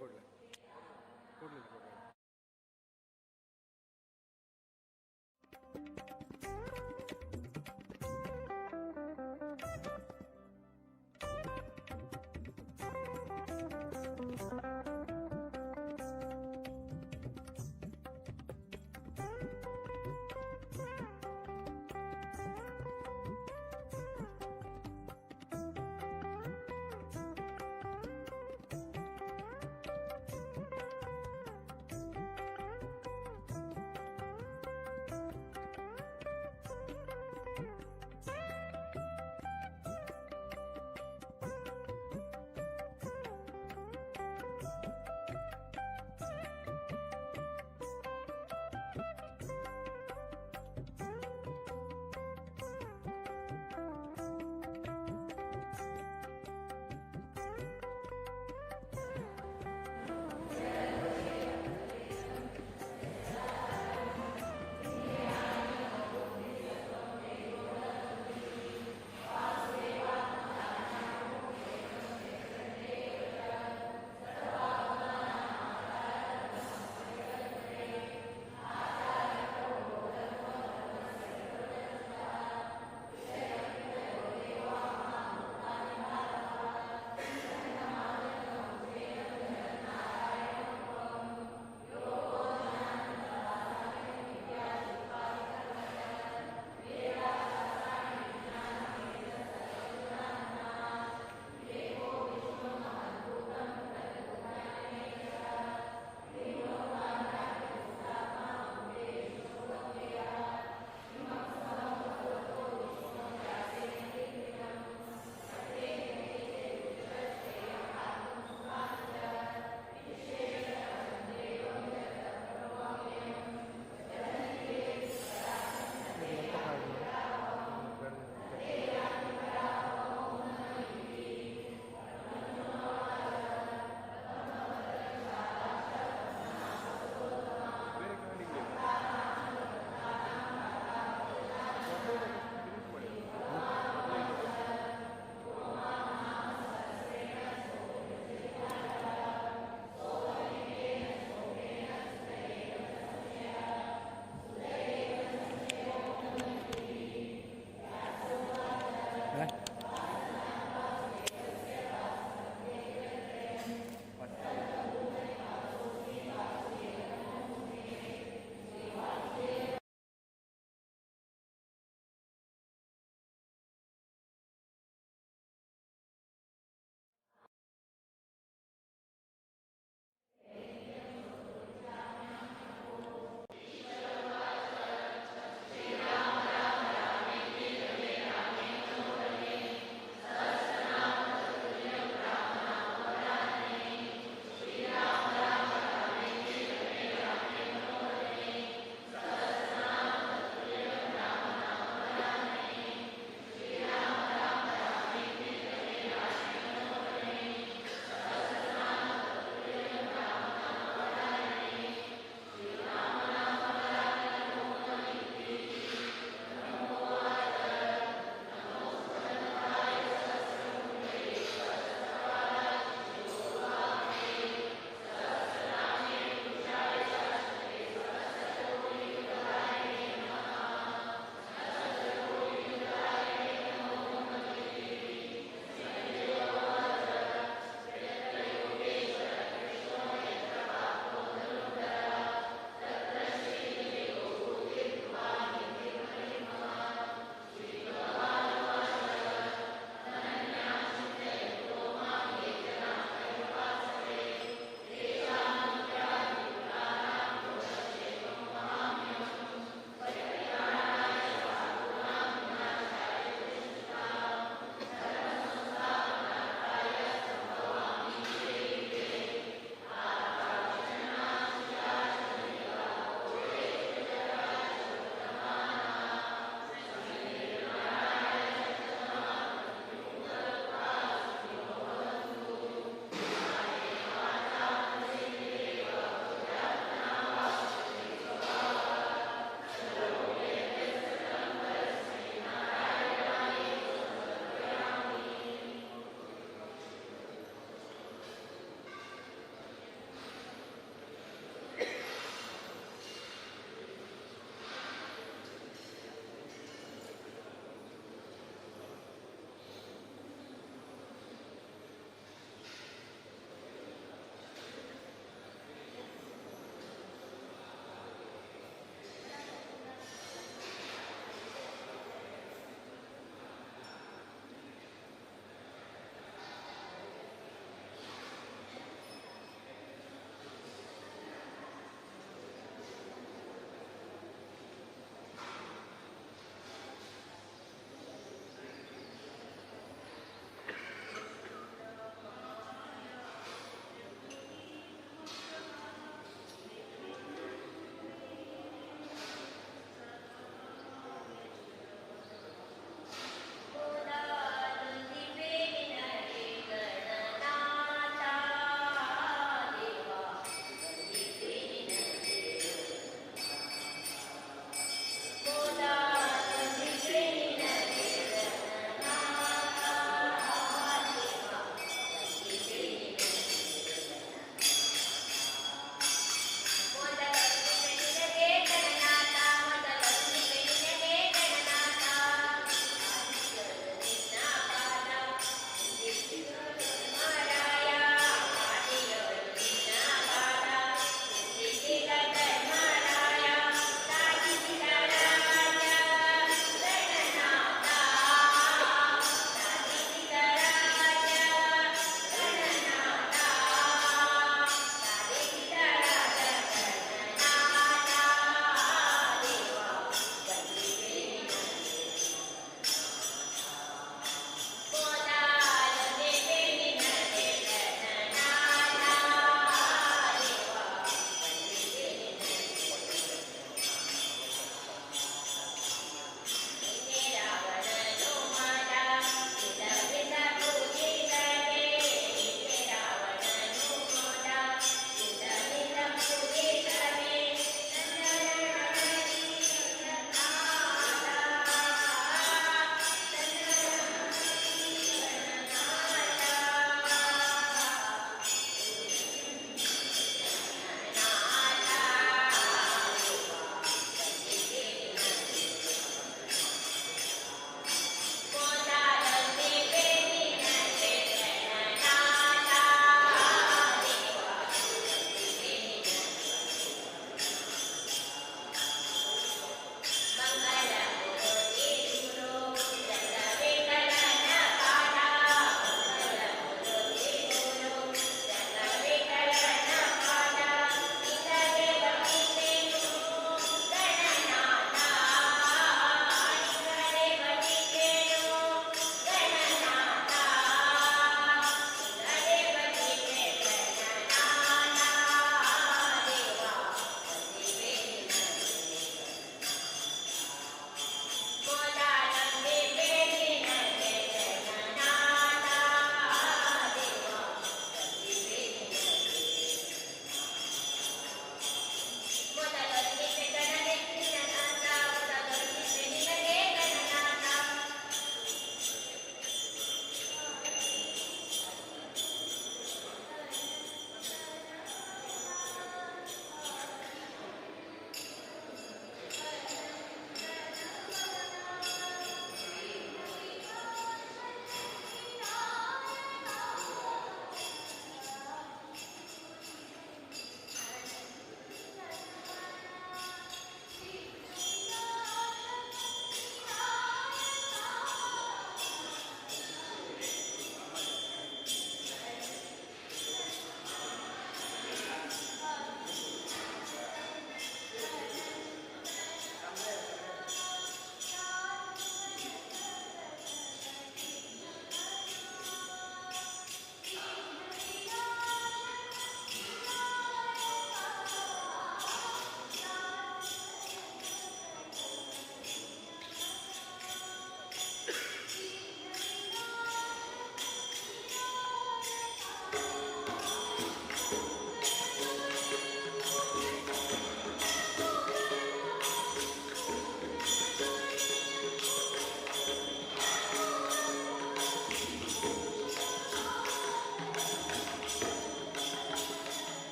ಕೊಡಲಿಲ್ಲ ಕೊಡಲಿಲ್ಲ ಕೊಡಲಿಲ್ಲ.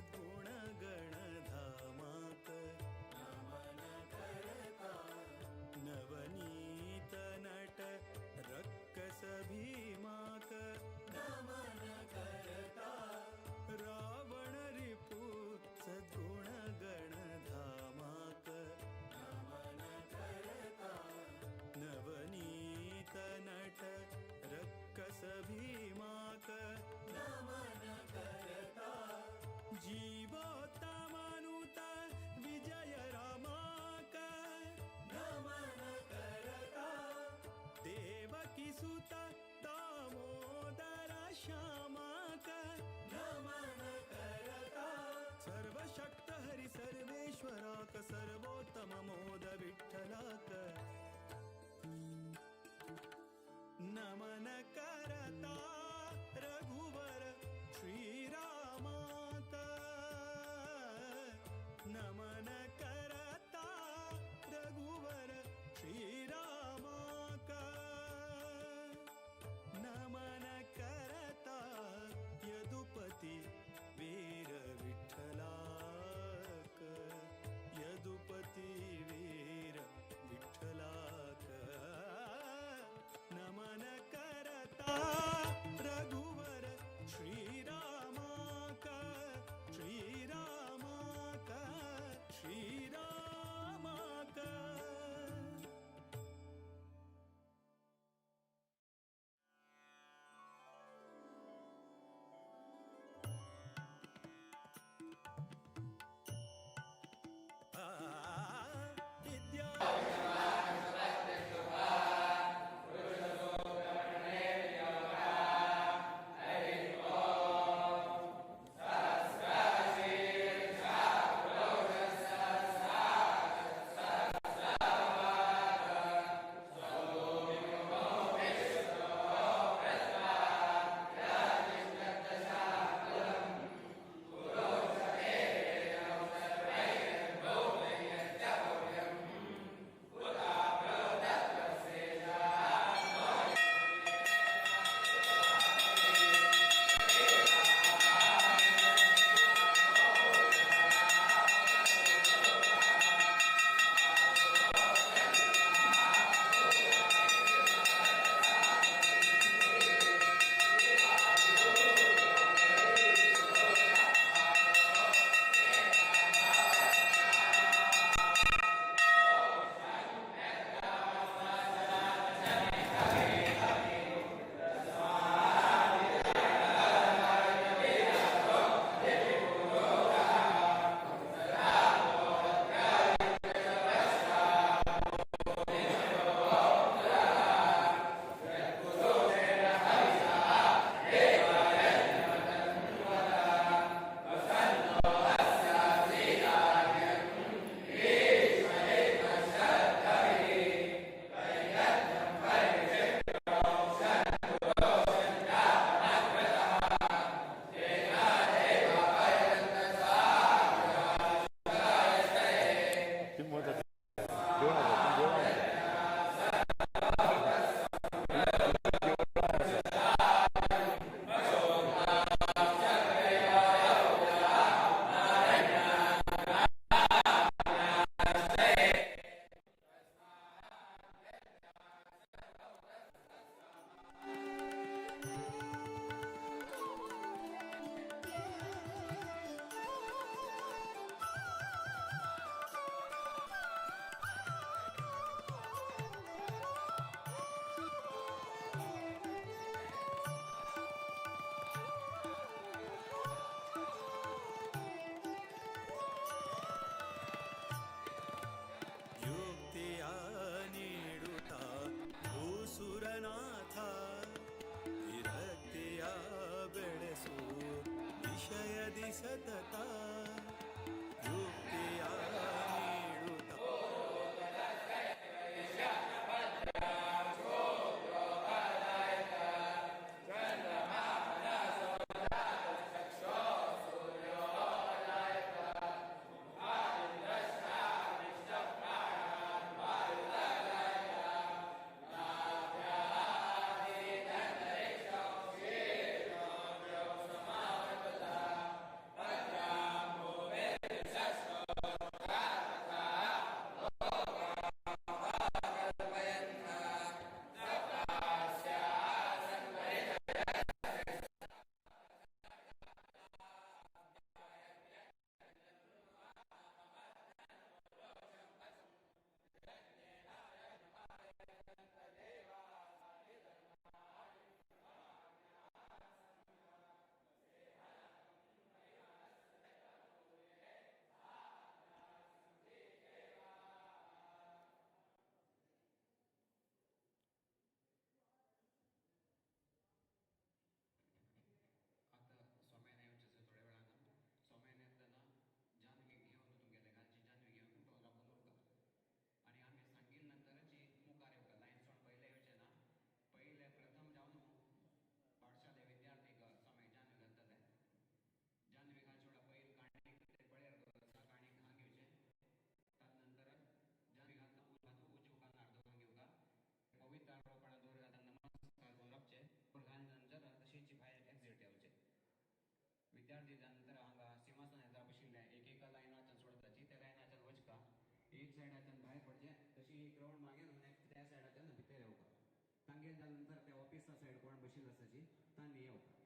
सद्गुणगणधामाक नमन करता नवनीत नट रक्कस भीमाक नमन करता रावण रिपु सद्गुणगणधामाक नमन करता नवनीत नट रक्कस भीमाक नमन करता जीवोत्तमानुता विजय रामाक नमन करता देवकी सुत दामोदर श्यामाक नमन करता सर्वशक्त हरि सर्वेश्वराक सर्वोत्तम मोद विठ्ठलाक नमन करता रघुवर श्रीरामाक नमन करता रघुवर श्रीरामाक नमन करता यदुपति वीर विठ्ठलाक यदुपति वीर विठ्ठलाक नमन करता रघुवर श्रीरामाक श्रीरामाक श्रीरामाक विद्या सतता युक्तिया सायडाच्यान भायर पडचे तशी एक राउंड मागीर नेक्स्ट त्या सायडाच्यान भितर येवपाक तांगेर जाल्या नंतर त्या ऑफिसा सायड कोण बशिल्लो आसाची तांणी येवपाक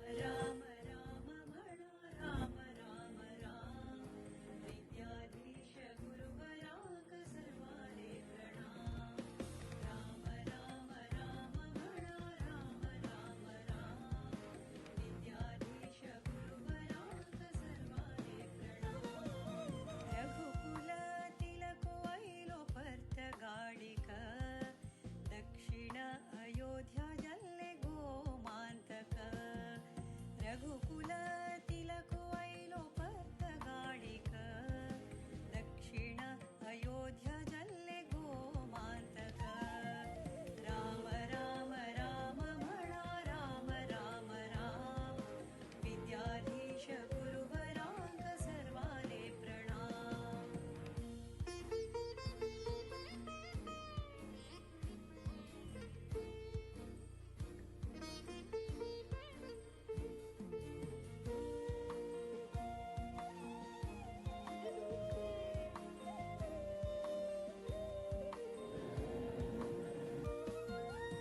राम राम म्हणा राम राम राम विद्याधीश गुरुवराक सर्वाले प्रणाम राम राम राम म्हणा राम राम राम विद्याधीश गुरुवराक सर्वाले प्रणाम रघुकुल तिलक वैलो पर्त गाडिक दक्षिण अयोध्या जल्ले गोमांतक रघुकुल तिलक वैलो पर्त गाडिक दक्षिण अयोध्या जल्ले गोमांतक राम राम राम म्हणा राम राम राम विद्याधीश गुरुवराक सर्वाले प्रणाम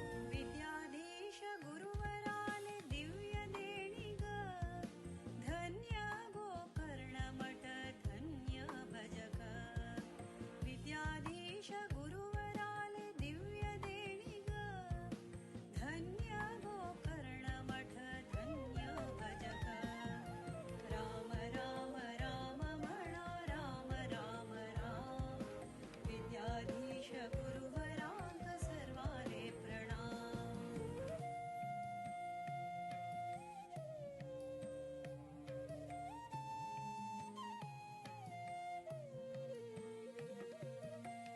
विद्याधीश गुरुवराले दिव्य देणिग धन्य गोकर्ण मठ धन्य भजक विद्याधीश गुरुवराले दिव्य देणिग धन्य गोकर्ण मठ धन्य भजक राम राम राम म्हणा राम राम राम विद्याधीश गुरुवराक सर्वाले प्रणाम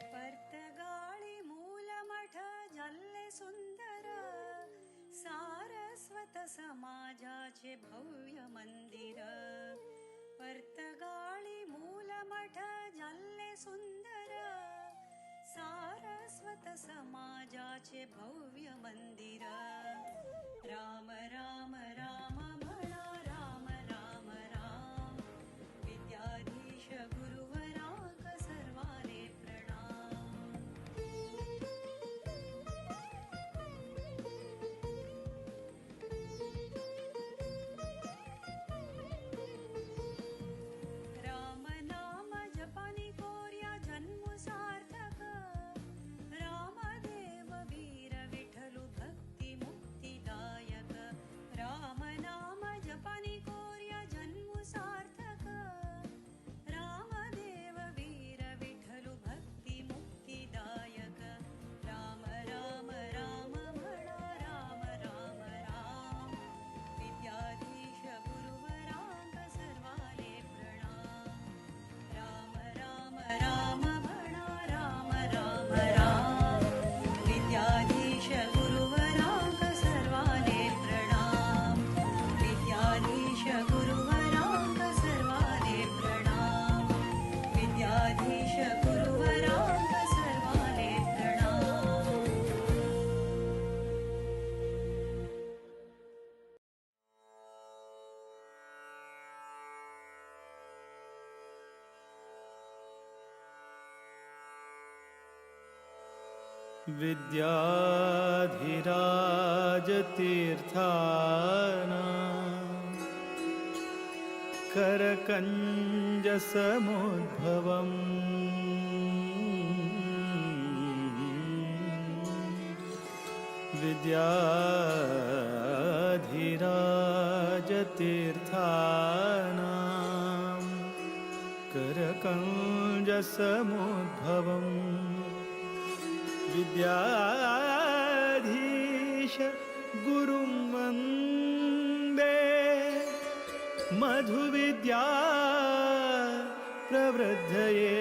पर्तगाळी मूलमठ जल्ले सुंदर सारस्वत समाजाचे भव्य मंदिर पर्तगाळी मूलमठ जल्ले सुंदर सारस्वत समाजाचे भव्य मंदिर राम राम राम म्हणा राम राम राम विद्याधीश गुरुवराक सर्वाले प्रणाम राम नाम जपानी कोर्या जन्म सार्थक रामदेव वीर विठ्ठल भक्ती मुक्तिदायक राम विद्याधिराजतीर्थानां करकञ्जसमुद्भवम् विद्याधिराजतीर्थानां करकञ्जसमुद्भवम् विद्याधीश गुरुं वन्दे मधुविद्या प्रवृद्धये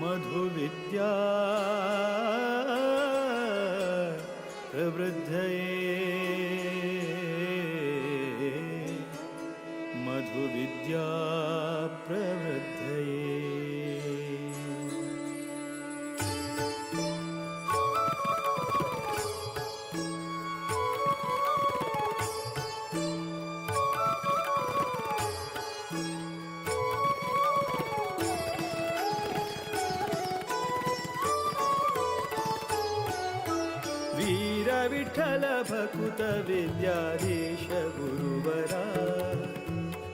मधुविद्या प्रवृद्धये मधुविद्या प्रवृद्धये। विठ्ठल भकुत विद्याधीश गुरुवरा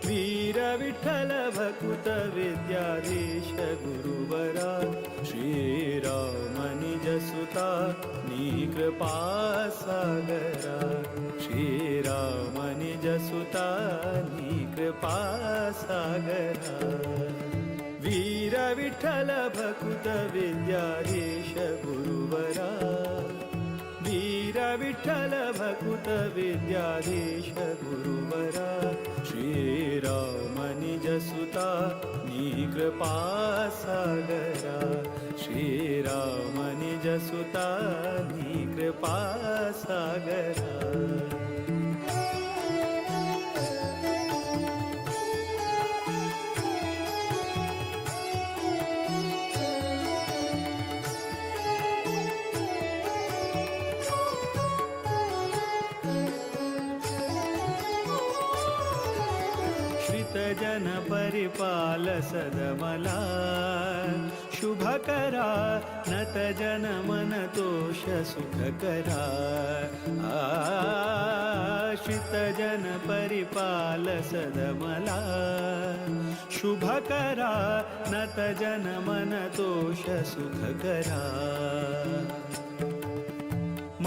वीर विठ्ठल भकुत विद्याधीश गुरुवरा श्रीराम निज सुता नी कृपा सागरा श्रीराम निज सुता नी कृपा सागरा वीर विठ्ठल भकुत विद्याधीश गुरुवरा वीर विठ्ठल भकुत विद्याधीश गुरुवरा श्रीराम निज सुता नी कृपा सागरा श्रीराम निज सुता नी कृपा सागरा। जन परिपाल सदमला शुभकरा नत जन मन तोष सुखकरा आश्रित जन परिपाल सदमला शुभकरा नत जन मन तोष सुखकरा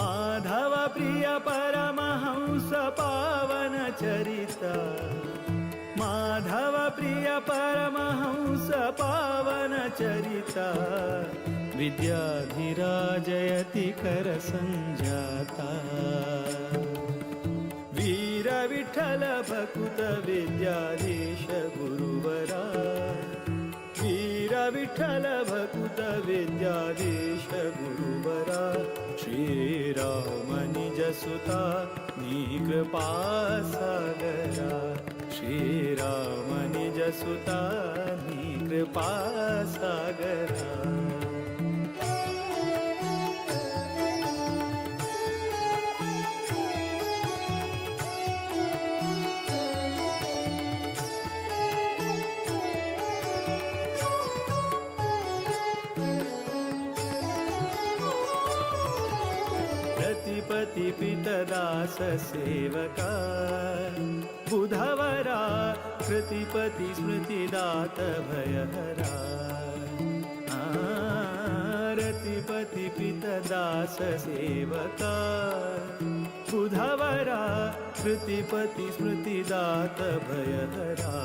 माधव प्रिय परमहंस पावन चरिता माधव प्रिय परमहंस पावन चरिता विद्याधिराजयति कर संजाता वीर विठ्ठल भकुत विद्याधीश गुरुवरा वीर विठ्ठल भकुत विद्याधीश गुरुवरा श्रीराम निज सुता नी कृपा सागरा श्रीराम निज सुता नी कृपा सागरा। प्रतिपति पितदास सेवका बुधवरा कृतिपति स्मृतिदात भयहरा रतिपति पितदास सेवका बुधवरा कृतिपति स्मृतिदात भयहरा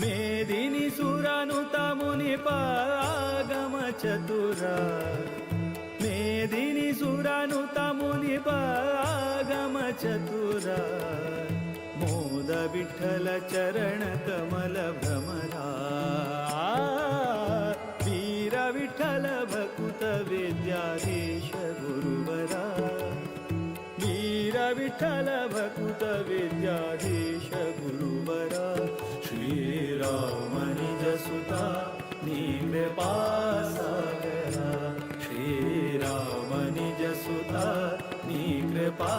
मेदिनी सुरानुता मुनिपागम चतुरा मेदिनी सुरानुता मुनिपागम चतुरा मोद विठ्ठल चरण कमल भ्रमरा वीर विठ्ठल भकुत विद्याधीश गुरुवरा वीर विठ्ठल भकुत विद्याधीश गुरुवरा श्रीराम निज सुता नी कृपा सागरा श्रीराम निज सुता नी कृपा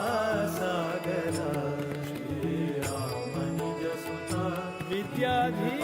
सागरा श्रीराम निज सुता विद्याधीश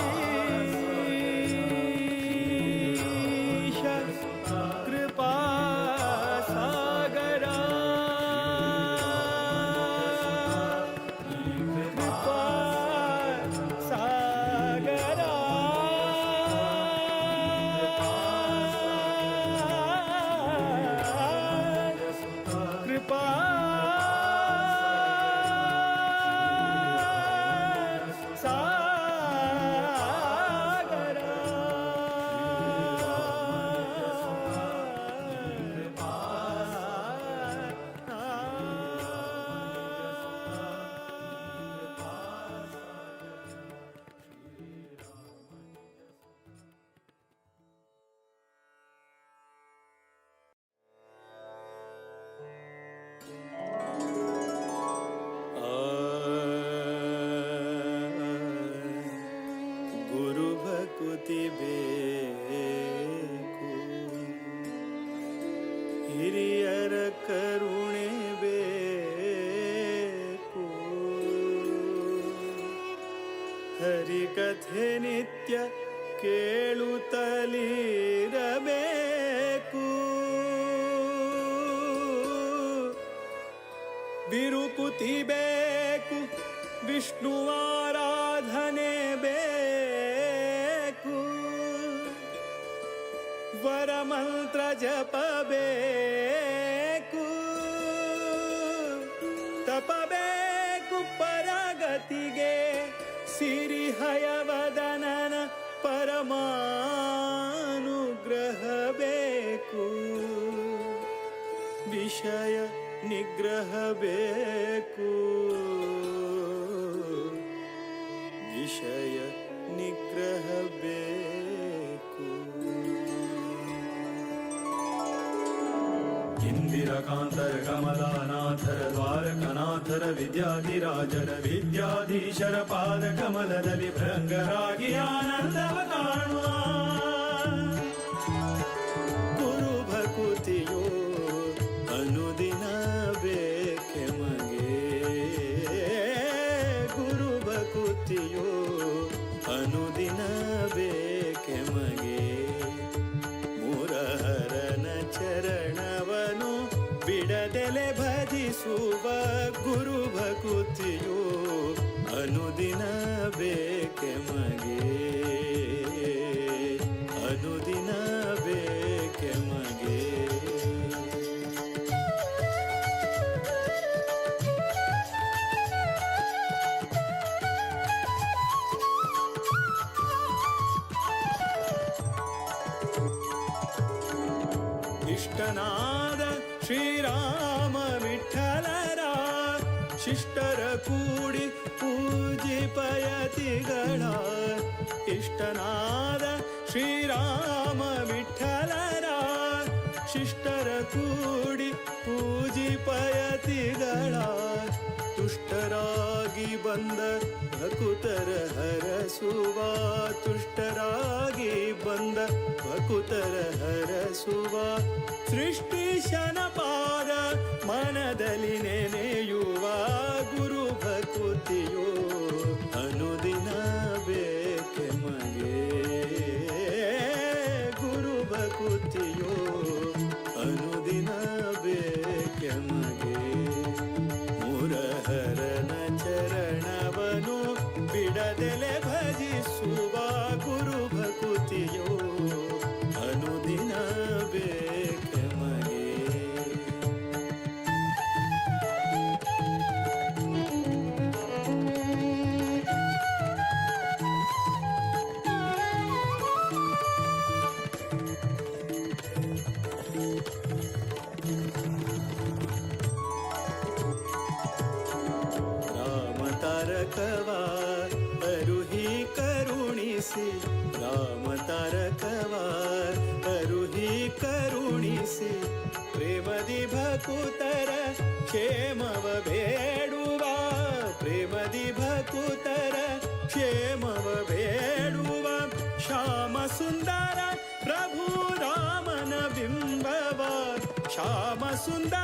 ಹರಿಕಥೆ ನಿತ್ಯ ಕೇಳುತ್ತಲಿರಬೇಕು. ಬಿರುಕುತಿ ಬೇಕು, ವಿಷ್ಣುವಾರಾಧನೆ ಬೇಕು, ವರಮಂತ್ರ ಜಪಬೇಕು, ತಪಬೇಕು ಪರಗತಿಗೆ, ಸಿರಿಹಯವದನನ ಪರಮಾನುಗ್ರಹ ಬೇಕು, ವಿಷಯ ನಿಗ್ರಹ ಬೇಕು, ವಿಷಯ ನಿಗ್ರಹ ಬೇಕು. ಇಂದಿರಕಾಂತರ ಕಮಲಾನಾಥರ ದ್ವಾರಕನಾಥರ ವಿದ್ಯಾಧಿರಾಜರ ವಿದ್ಯಾಧೀಶರ ಪಾದ ಕಮಲದಲ್ಲಿ ಭೃಂಗರಾಗಿ ಆನಂದವ ಕಾಣುವ. ಗುರು ಭಕುತಿಯೋ ಅನುದಿನ ಬೇಕೆ ಮಗೆ, ಗುರು ಭಕುತಿಯೋ ಅನುದಿನ ಬೇಕೆ ಮಗೆ. ಮುರಹರನ ಚರಣವನು ಬಿಡದೆಲೆ ಭಜಿಸುವ ಗುರು ಭಕುತಿಯೋ ಅನುದಿನ ಬೇಕೆ ಮಗೆ, ಅನುದಿನ ಬೇಕೆ ಮಗೆ. ಇಷ್ಟನಾದ ಶ್ರೀರಾಮ ವಿಠಲರ ಶಿಷ್ಟರ ಕೂಡಿ ಪೂಜಿಪಯತಿಗಳ. ಇಷ್ಟನಾದ ಶ್ರೀರಾಮ ವಿಠಲರ ಶಿಷ್ಟರ ಕೂಡಿ ಪೂಜಿಪಯತಿಗಳ. ತುಷ್ಟರಾಗಿ ಬಂದ ಭಕುತರ ಹರಸುವ, ತುಷ್ಟರಾಗಿ ಬಂದ ಭಕುತರ ಹರಸುವ. ಸೃಷ್ಟಿಶನ ಪಾದ ಮನದಲ್ಲಿ ನೆನೆಯುವ ಗುರು ಭಕುತಿಯೋ ಅನುದಿನ ಬೇಕೆ ಮಗೆ, ಗುರು ಭಕುತಿಯೋ ಅನುದಿನ ಬೇಕೆ ಮಗೆ. ಮುರಹರನ ಚರಣವನು ಬಿಡದೆಲೆ ಭಜಿಸುವ ಗುರು ಭಕುತಿಯೋ ಅನುದಿನ ಬೇಕೆ ಮಗೆ. ರಾಮ ತಾರಕವ ಅರುಹಿ ಕರುಣಿಸಿ, ರಾಮ ತಾರಕವ ಅರುಹಿ ಕರುಣಿಸಿ. ಪ್ರೇಮದಿ ಭಕುತರ ಕ್ಷೇಮವ ಬೇಡುವ, ಪ್ರೇಮದಿ ಭಕುತರ ಕ್ಷೇಮವ ಬೇಡುವ. ಶ್ಯಾಮ ಸುಂದರ ಪ್ರಭು ರಾಮನ ಬಿಂಬವ, ಶ್ಯಾಮ ಸುಂದರ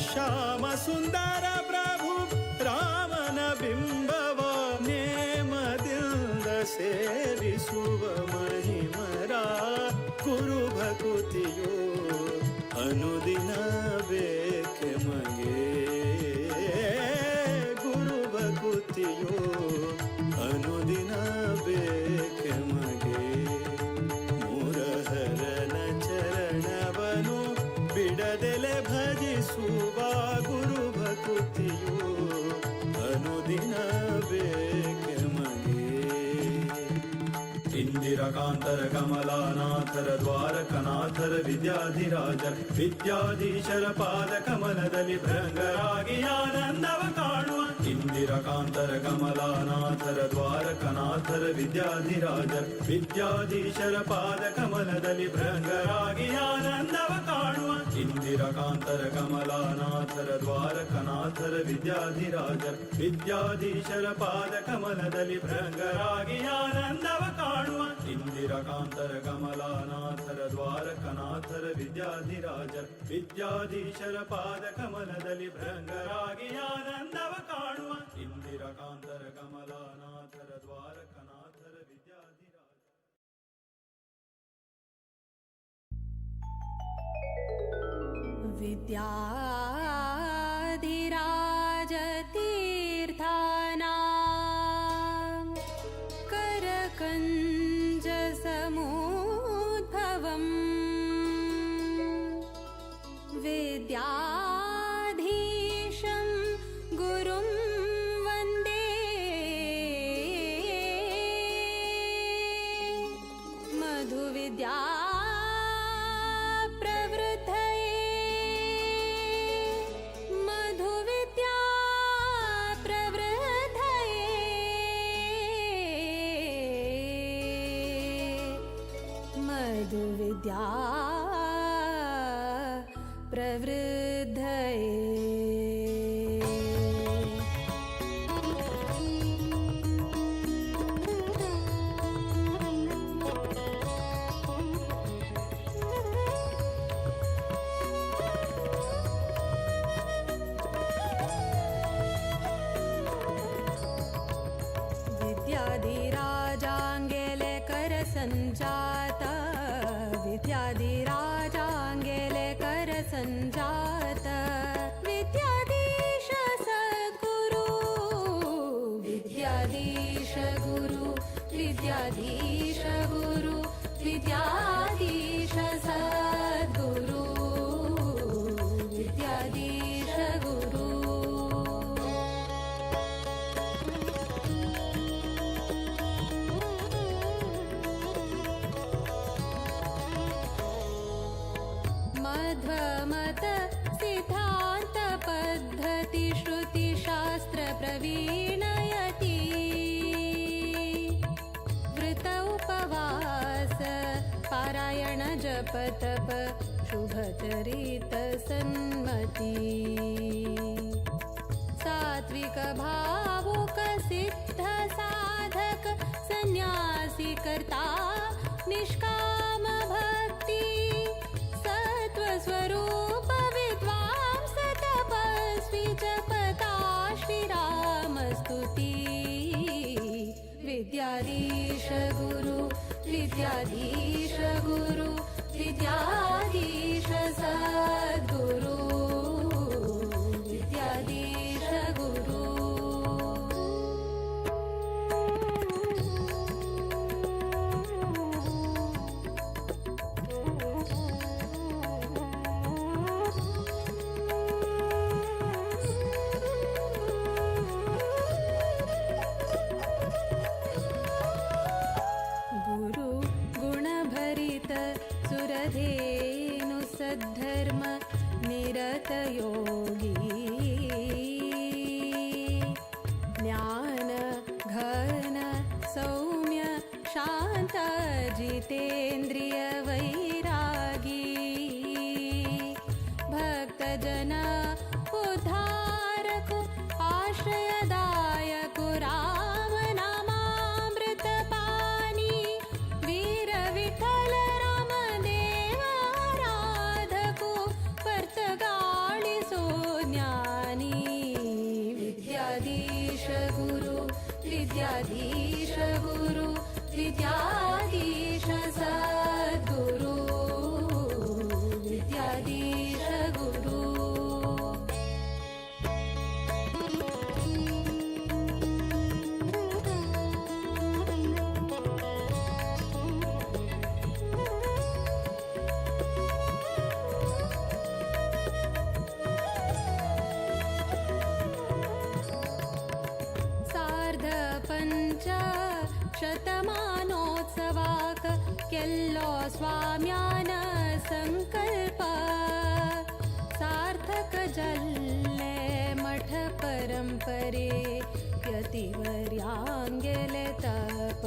ಶ್ಯಾಮ ಸುಂದರ ಪ್ರಭು ರಾಮನ ಬಿಂಬವ. ನೇಮದಿಂದ ಸೇವಿಸುವ ಮಹಿಮರ ಗುರು ಭಕುತಿಯೋ ಅನುದಿನ ಬೇಕೆ ಮಗೆ, ಗುರು ಭಕುತಿಯೋ ಅನುದಿನ ಬೇಕೆ ಮಗೆ. ಮುರಹರನ ಚರಣವನು ಬಿಡದೆಲೆ ಭಜಿಸುವ ಗುರು ಭಕುತಿಯೋ ಅನುದಿನ ಬೇಕೆ ಮಗೆ. ಇಂದಿರಕಾಂತರ ಕಮಲಾನಾಥರ ದ್ವಾರಕನಾಥರ ವಿದ್ಯಾಧಿರಾಜರ ವಿದ್ಯಾಧೀಶರ ಪಾದ ಕಮಲದಲ್ಲಿ ಭೃಂಗರಾಗಿ ಆನಂದವ ಕಾಣುವ. ಇಂದಿರಕಾಂತರ ಕಮಲಾನಾಥರ ದ್ವಾರಕನಾಥರ ವಿದ್ಯಾಧಿರಾಜರ ವಿದ್ಯಾಧೀಶರ ಪಾದ ಕಮಲದಲ್ಲಿ ಭೃಂಗರಾಗಿ ಆನಂದವ ಕಾಣುವ. ಇಂದಿರಕಾಂತರ ಕಮಲಾನಾಥರ ದ್ವಾರಕನಾಥರ ವಿದ್ಯಾಧಿರಾಜರ ವಿದ್ಯಾಧೀಶರ ಪಾದ ಕಮಲದಲ್ಲಿ ಭೃಂಗರಾಗಿ ಆನಂದವ ಕಾಣುವ ಇಂದಿರಕಾಂತರ ಕಮಲಾನಾಥರ ದ್ವಾರಕನಾಥರ ವಿದ್ಯಾಧಿರಾಜರ ವಿದ್ಯಾಧೀಶರ ಪಾದ ಕಮಲದಲ್ಲಿ ಭೃಂಗರಾಗಿ ಆನಂದವ ಕಾಣುವ ಇಂದಿರಕಾಂತರ ಕಮಲಾನಾಥರ ದ್ವಾರಕನಾಥರ ವಿದ್ಯಾಧಿರಾಜ विद्याधिराजतीर्थानां करकञ्जसमुद्भवम् विद्याधीशं गुरुं वन्दे मधुविद्या विद्या प्रवृद्धये विद्याधिराजाङ्गेले करसञ्जाता विद्याधिराजाङ्गेले करसञ्जात विद्याधीश सद्गुरु विद्याधीश गुरु विद्याधीश गुरु विद्याधीश सद्गुरु विद्याधीश गुरु मध्वमत सिद्धान्त पद्धति श्रुति शास्त्र प्रवीणयति वृत उपवास पारायण जप तप शुभचरित सन्मति सात्विक भावुक सिद्ध साधक सन्यासी कर्ता निष्काम भक्ति स्वरूप विद्वांस तपस्वी जपता श्रीरामस्तुति विद्याधीश गुरु विद्याधीश गुरु विद्याधीश सद्गुरु विद्याधीश गुरु धेनु सद्धर्म निरत योगी ज्ञान घन सौम्य शांत जितेन्द्रिय वैरागी भक्त जन उद्धारक आश्रयदायक राम नामामृत पानी वीर विठल विद्याधीश गुरु विद्याधीश सद्गुरु विद्याधीश गुरु शतमानोत्सवाक केल्लो स्वाम्यान संकल्प सार्थक जल्ले मठ परंपरे यतिवर्यांगेले तप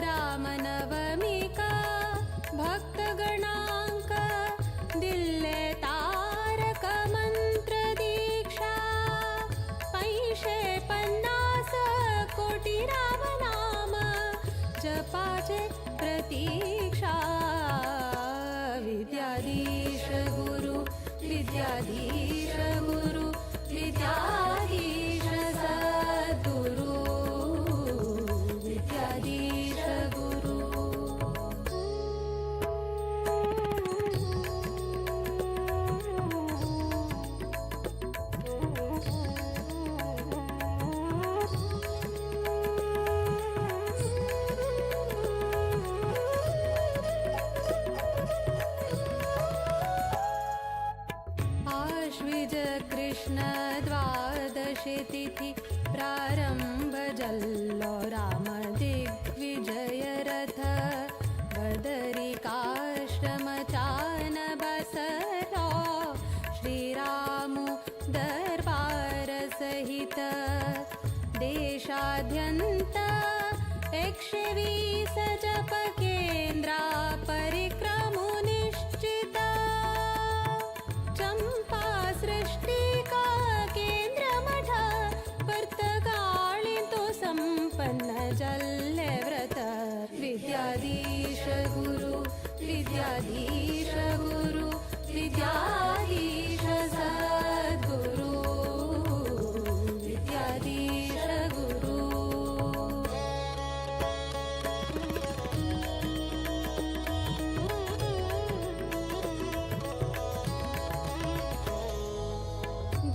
रामनवमी का भक्तगणांक वाचे प्रतीक्षा विद्याधीश गुरु विद्याधीश गुरु विद्याधीश सद्गुरु विद्याधीश गुरु आश्विज कृष्ण द्वादशी तिथि प्रारंभ जल्लो राम दिग्विजय रथ बदरिकाश्रम चान बसलो श्रीरामु दरबार सहित देशाद्यंत 120 जप केंद्रा परिक्रमु निश्चिता चंपा सृष्टि का केंद्र मठ पर्तगाळितो संपन्न जल्ले व्रत विद्याधीश गुरु विद्याधीश गुरु विद्याधीश सद्गुरु विद्याधीश गुरु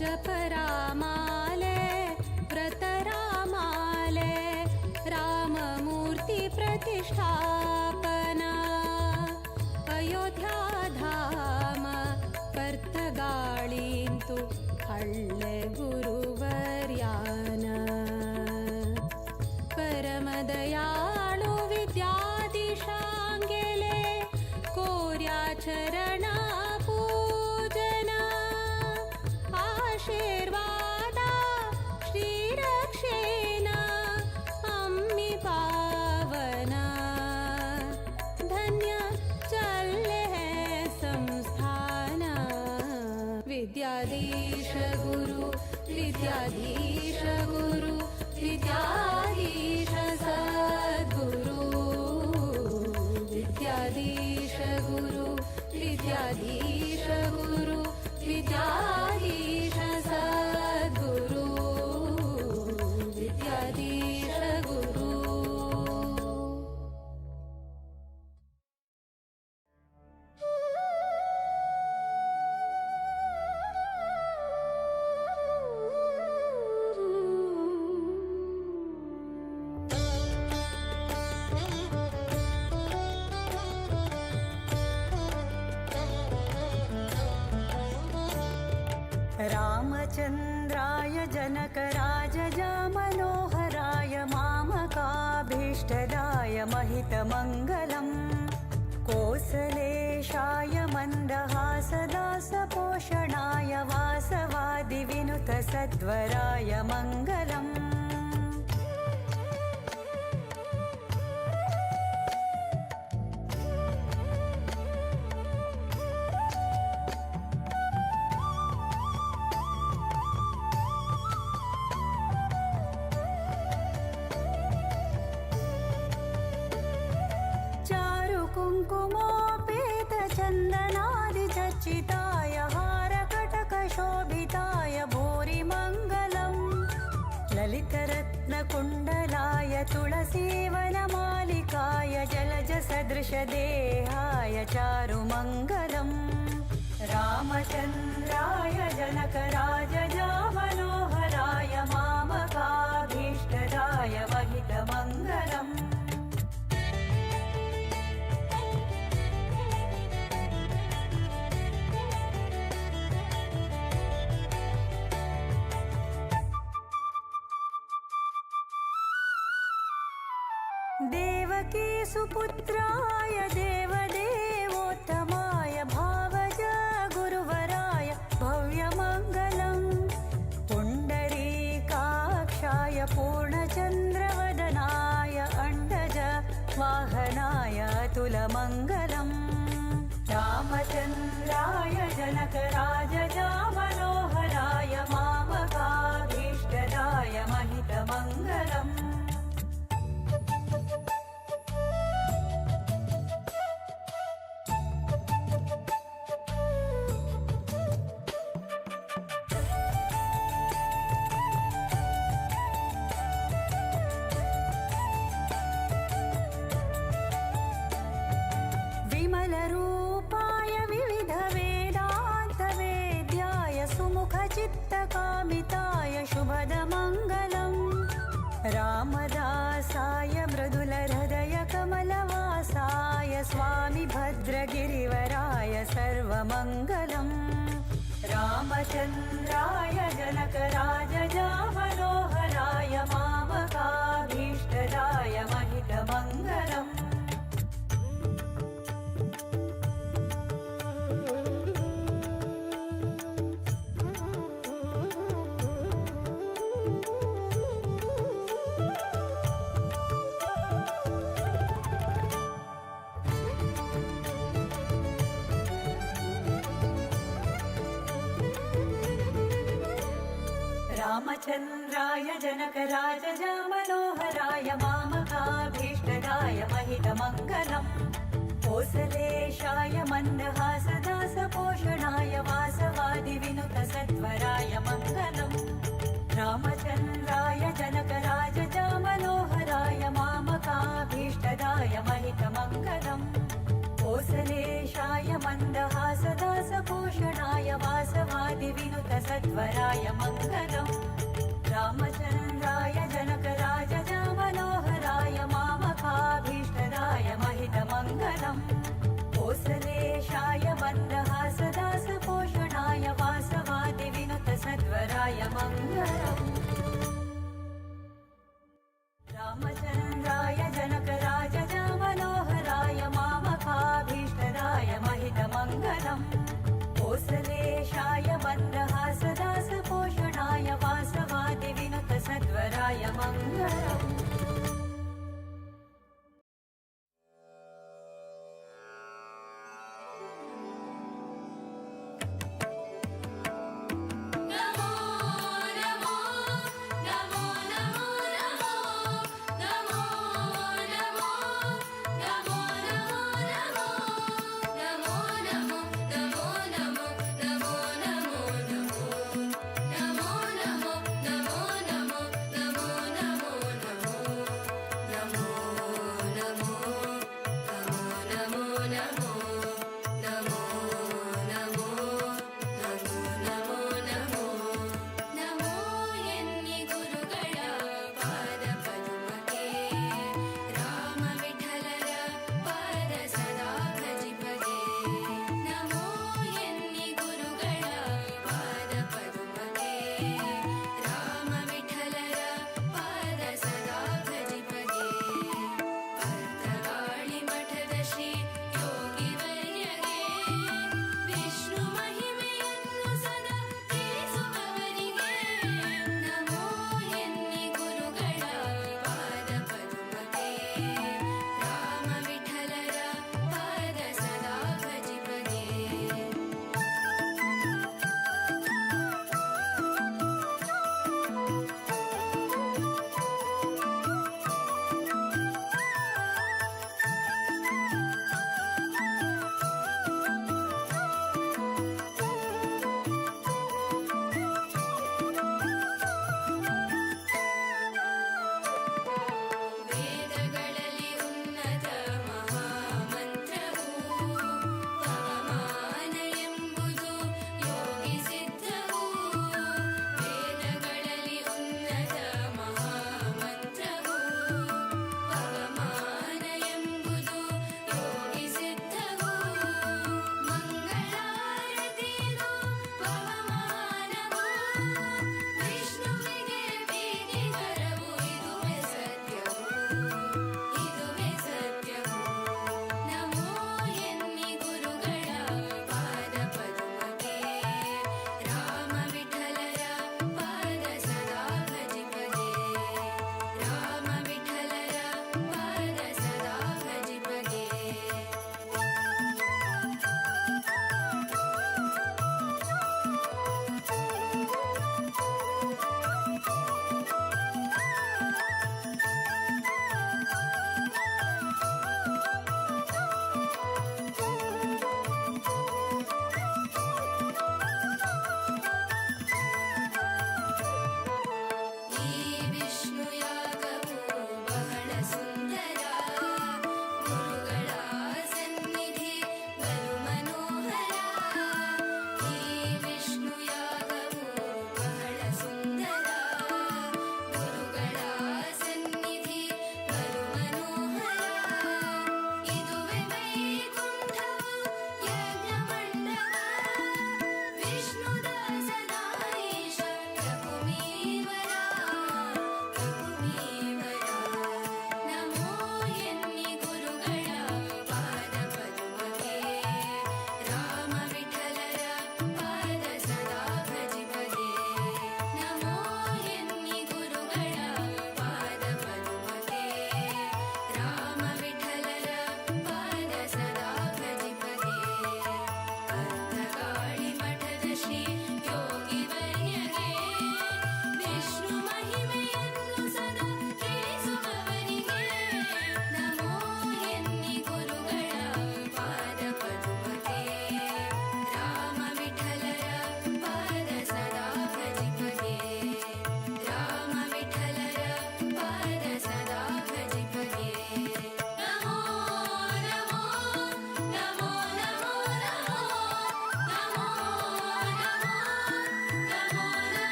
जप रामाले व्रत रामाले राममूर्ति प्रतिष्ठापना अयोध्या धाम पर्तगाळिन्तु हळ्ळे गुरुवर्यान परमदयाळु विद्याधीशांगेले कोर्या चरण पूजना आशीर्वादा श्रीरक्षेण अम्मि पावना धन्य चल्ले संस्थान विद्याधीश गुरु विद्याधीश गुरु विद्याधीश सद्गुरु विद्याधीश गुरु विद्याधीश गुरु विद्याधीश सद्गुरु विद्याधीश गुरु रामचन्द्राय जनकराजजा मनोहराय मामकाभीष्टदाय महितमङ्गलम् कोसलेशाय मन्दहासदासपोषणाय वासवादिविनुतसद्वराय मङ्गलम् कुङ्कुमोपेतचन्दनादिचर्चिताय हारकटकशोभिताय भूरिमङ्गलम् ललितरत्नकुण्डलाय तुलसीवनमालिकाय जलजसदृशदेहाय चारुमङ्गलम् रामचन्द्राय जनकराजजा मनोहराय मामकाभीष्टदाय महितमङ्गलम् देवकी सुपुत्राय देवदेवोत्तमाय भावज गुरुवराय भव्यमङ्गलम् पुण्डरीकाक्षाय पूर्णचन्द्रवदनाय अण्डज वाहनाय अतुलमङ्गलम् रामचन्द्राय जनकराजजा मनोहराय मामकाभीष्टदाय महितमङ्गलम् कामिताय शुभदमङ्गलम् रामदासाय मृदुलहृदय कमलवासाय स्वामी भद्रगिरिवराय सर्वमङ्गलम् रामचन्द्राय जनकराजजामनोहराय मामकाभीष्टदाय महितमङ्गलम् रामचन्द्राय जनकराजजामनोहराय मामकाभीष्टदाय महितमङ्गलम् कोसलेशाय मन्दहासदासपोषणाय वासवादिविनुतसत्वराय मङ्गलम् रामचन्द्राय जनकराजजामनोहराय मामकाभीष्टदाय महितमङ्गलम् कोसलेशाय मन्दहासदासपोषणाय वासवादिविनुतसत्वराय मङ्गलम् रामचन्द्राय जनकराजजामनोहराय मामकाभीष्टदाय महितमङ्गलम् कोसलेशाय मन्दहासदासपोषणाय वासवादिविनुतसत्वराय मङ्गलम् रामचन्द्राय जनकराजजामनोहराय मामकाभीष्टदाय महितमङ्गलम् कोसलेशाय मन्दहासदासपोषणाय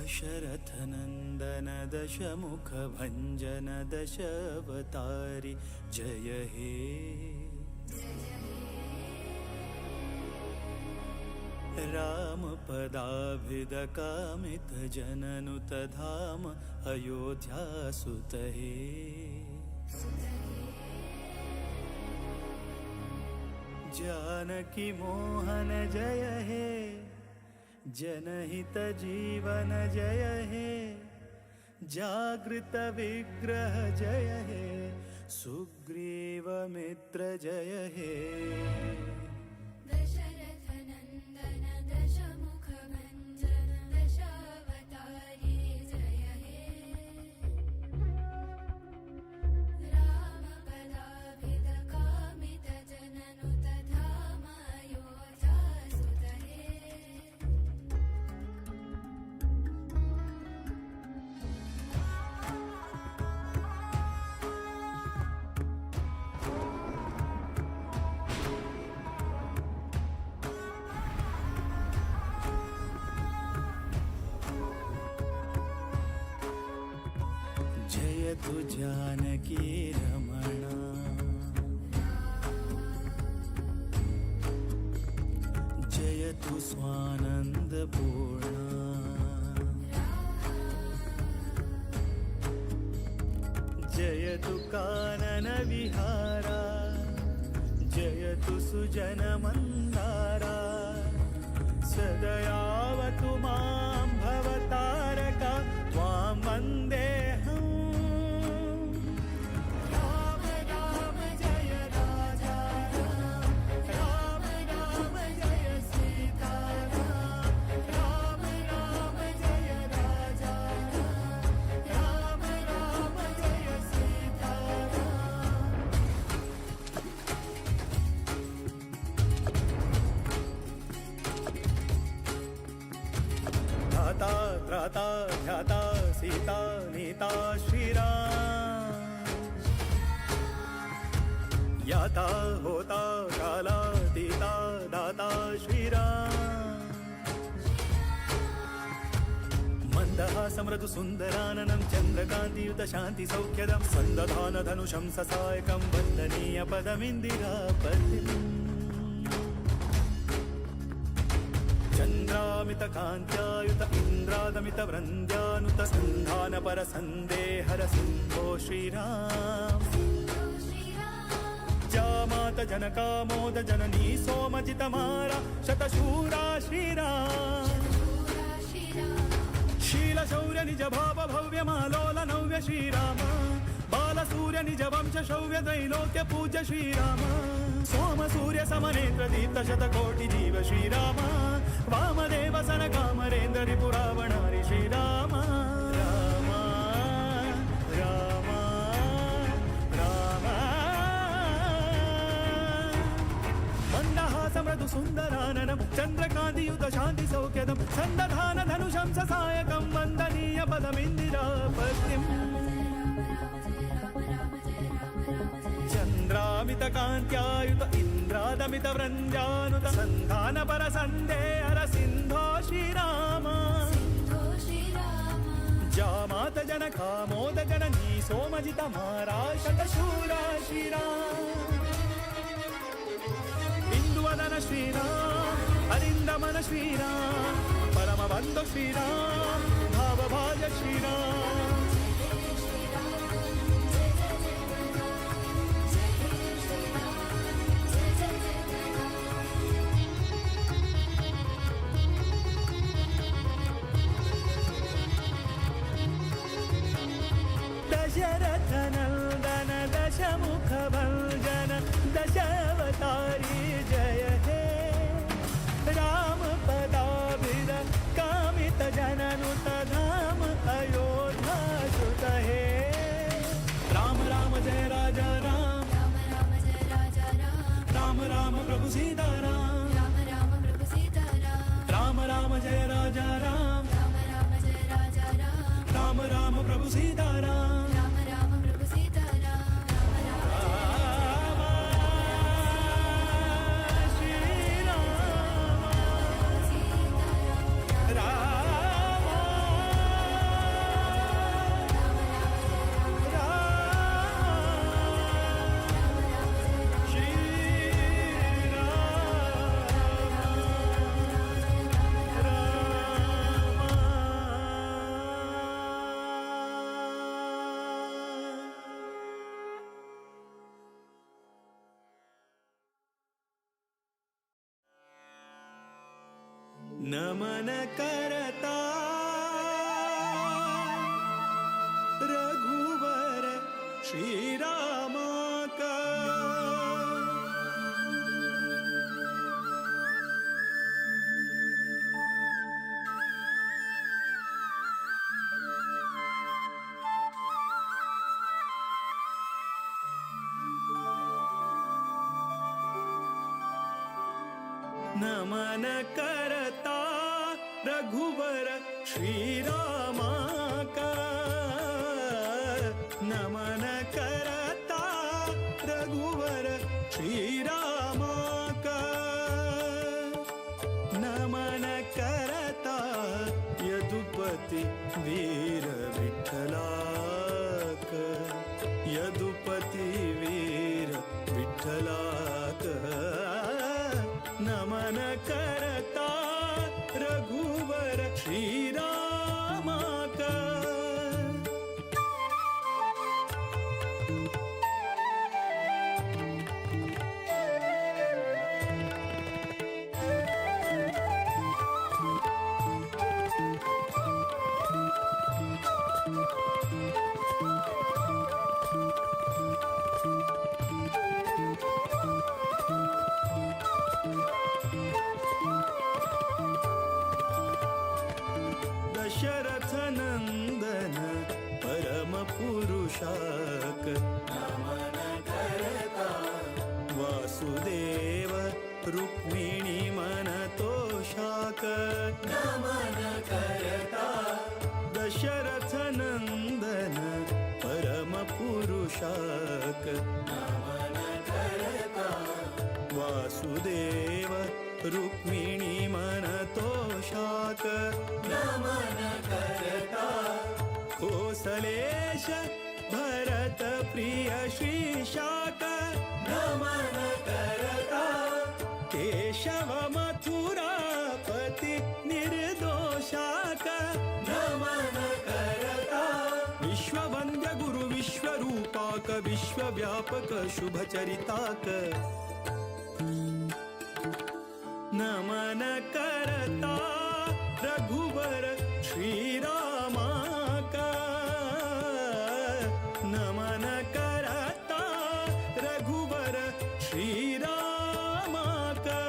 दशरथनन्दन दशमुखभञ्जन दशावतारि जय हे रामपदाभिदकामितजननुत धाम अयोध्यासुत हे जानकी मोहन जय हे जनहित जीवन जय हे जागृत विग्रह जय हे सुग्रीव मित्र जय हे दशरथनन्दन दशमुखभञ्जन दशावतारि जय हे रामपदाभिदकामितजननुत धाम अयोध्यासुत हे जयतु जानकी रमणा जयतु स्वानन्दपूर्णा जयतु काननविहारा जयतु सुजनमन्दारा सदयावतु मां भवतारका त्वां वन्देऽहम् राम राम जय राजा राम राम जय सीताराम राम राम जय राजा राम राम जय सीताराम धाता त्राता ध्याता सीता नीता श्रीराम याता होता कालातीता दाता श्रीराम मन्दहासमृदु सुन्दराननं चन्द्रकान्तियुत शान्ति सौख्यदं सन्दधान धनुषं ससायकं वन्दनीय पदमिन्दिरापतिम् चन्द्रामित कान्त्यायुत इन्द्रादमित वृन्द्यानुत सन्धानपर सन्देहर सिंहो श्रीराम जामात जनकामोद जननी सोमजितमारा शतशूरा श्रीराम शील शौर्य निज भाव भव्य मालोल नव्य श्रीराम बाल सूर्य निज वंश शौर्य त्रैलोक्य पूज्य श्रीराम सोम सूर्य समनेत्र दीप्त शतकोटि जीव श्रीराम वामदेव सन कामरेन्द्र रिपुरावणारि श्रीराम राम राम राम मन्दहासमृदु सुन्दराननं चन्द्रकान्तियुत शान्ति सौख्यदं सन्दधान धनुषं ससायकं वन्दनीय पदमिन्दिरापतिम् चन्द्रामित कान्त्यायुत इन्द्रादमित वृन्द्यानुत सन्धानपर सन्देहर सिन्धो श्रीराम जामात जनकामोद जननी सोमजित मारा शतशूरा श्रीराम इंदुवदन श्रीराम अरिन्दमन श्रीराम परमबन्धु श्रीराम भावभाज श्रीराम दशरथनन्दन दशमुखभञ्जन दशावतारि जय हे रामपदाभिद कामितजननुत धाम अयोध्यासुत हे राम राम जय राजा राम राम राम प्रभु सीताराम राम राम जय राजा राम राम राम प्रभु सीताराम नमन करता रघुवर श्रीराम का नमन करता रघुवर श्रीराम का नमन करता रघुवर श्रीराम का नमन करता यदुपति वीर विठ्ठला का यदुपति वीर विठ्ठला का नमन करता रघुवर श्रीराम का दशरथ नंदन परम पुरुषाक नमन करता वासुदेव रुक्मिणी मन तोषाक नमन करता दशरथ नंदन परम पुरुषाक नमन करता वासुदेव रुक्मिणी मन तोषाक नमन करता कोसलेश भरत प्रिय श्रीशाक नमन करता केशव मथुरापति निर्दोषाक नमन करता विश्ववन्द्य गुरु विश्वरूपाक विश्वव्यापक शुभचरिताक नमन करता रघुवर श्रीराम का नमन करता रघुवर श्रीराम का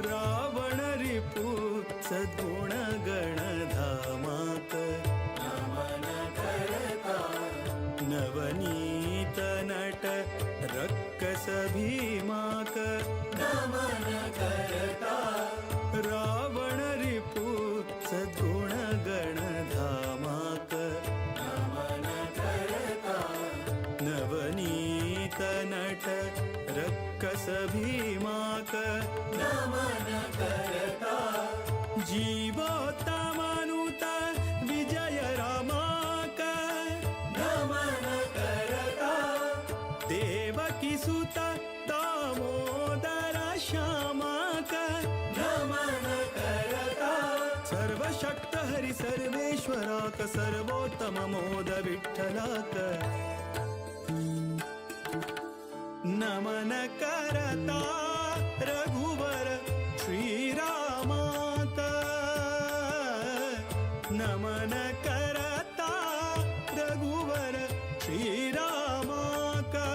रावण रिपु सद्गुण गणधामाक नमन करता नवनीत नट रक्कस भीमाक नमन करता रावण रिपु सद्गुण गणधामाक नमन करता नवनीत नट रक्कस भीमाक नमन करता जीवोत्तमानुत विजय रामाक नमन करता देवकी सुत दामोदर श्यामाक नमन करता सर्वशक्त हरि सर्वेश्वराक सर्वोत्तम मोद विठ्ठलाक नमन करता रघुवर श्रीराम का नमन करता रघुवर श्रीराम का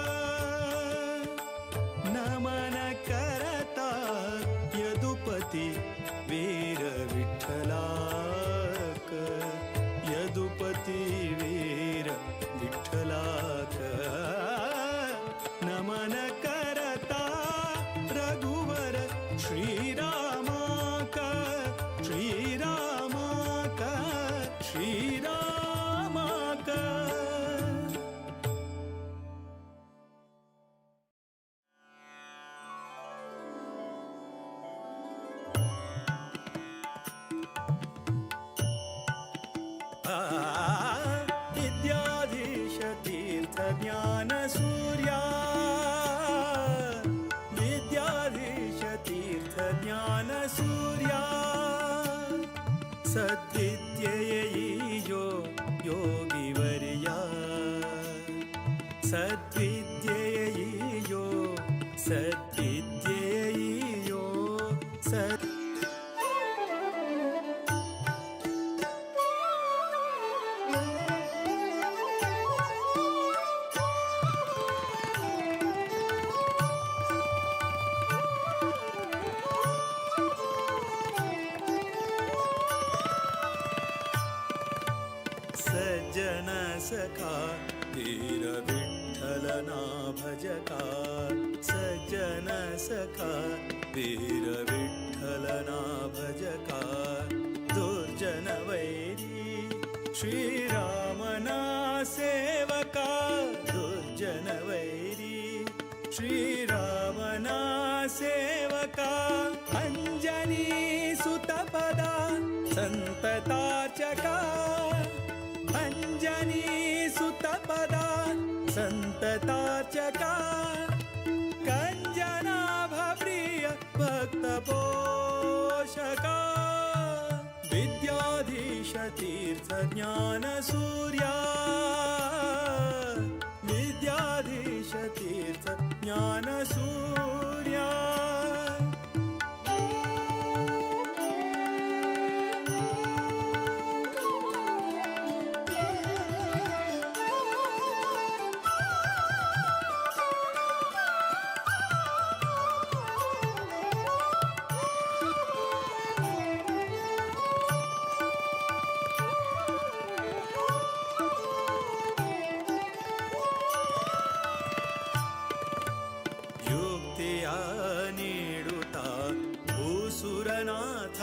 नमन करता यदुपति वीर विठ्ठला का यदुपति वीर विठ्ठला का नमन करता रघुवर श्रीराम का श्रीराम का श्रीराम का ज्ञानसूर्या सद्विद्ययैयो योगिवर्या सद्विद्ययैयो सद्विद्ययैयो सद् सज्जन सखा धीर विठ्ठलना भजका सज्जन सखा वीर विठ्ठलना भजका दुर्जन वैरी श्रीरामना सेवका दुर्जन वैरी श्रीरामना सेवका अंजनी सुतपदा संतताचका अंजनी सुतपदा संतताचका कंजनाभप्रिय भक्तपोषका विद्याधीश तीर्थ ज्ञान सूर्या विद्याधीश तीर्थ ज्ञान सूर्या ನೀಡುತ್ತಾ ಭೂಸುರನಾಥ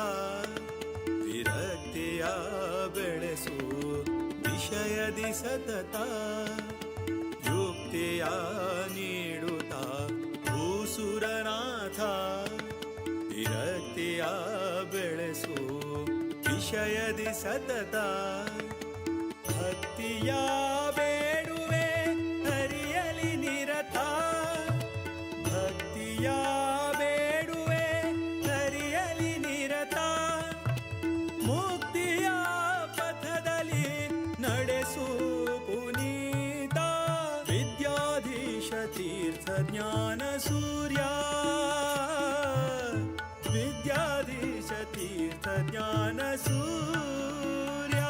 ವಿರಕ್ತಿಯ ಬೆಳೆಸು ವಿಷಯದಿ ಸತತ ಯುಕ್ತಿಯ ನೀಡುತ್ತಾ ಭೂಸುರನಾಥ ವಿರಕ್ತಿಯ ಬೆಳೆಸು ವಿಷಯದಿ ಸತತ ಭಕ್ತಿಯ ಬೇಡುವೆ ಹರಿಯಲಿ ನಿರತ ಭಕ್ತಿಯ ಬೇಡುವೆ ಹರಿಯಲಿ ನಿರತ ಮುಕ್ತಿಯ ಪಥದಲ್ಲಿ ನಡೆಸು ಪುನೀತ ವಿದ್ಯಾಧೀಶ ತೀರ್ಥ ಜ್ಞಾನ ಸೂರ್ಯ ವಿದ್ಯಾಧೀಶ ತೀರ್ಥ ಜ್ಞಾನ ಸೂರ್ಯ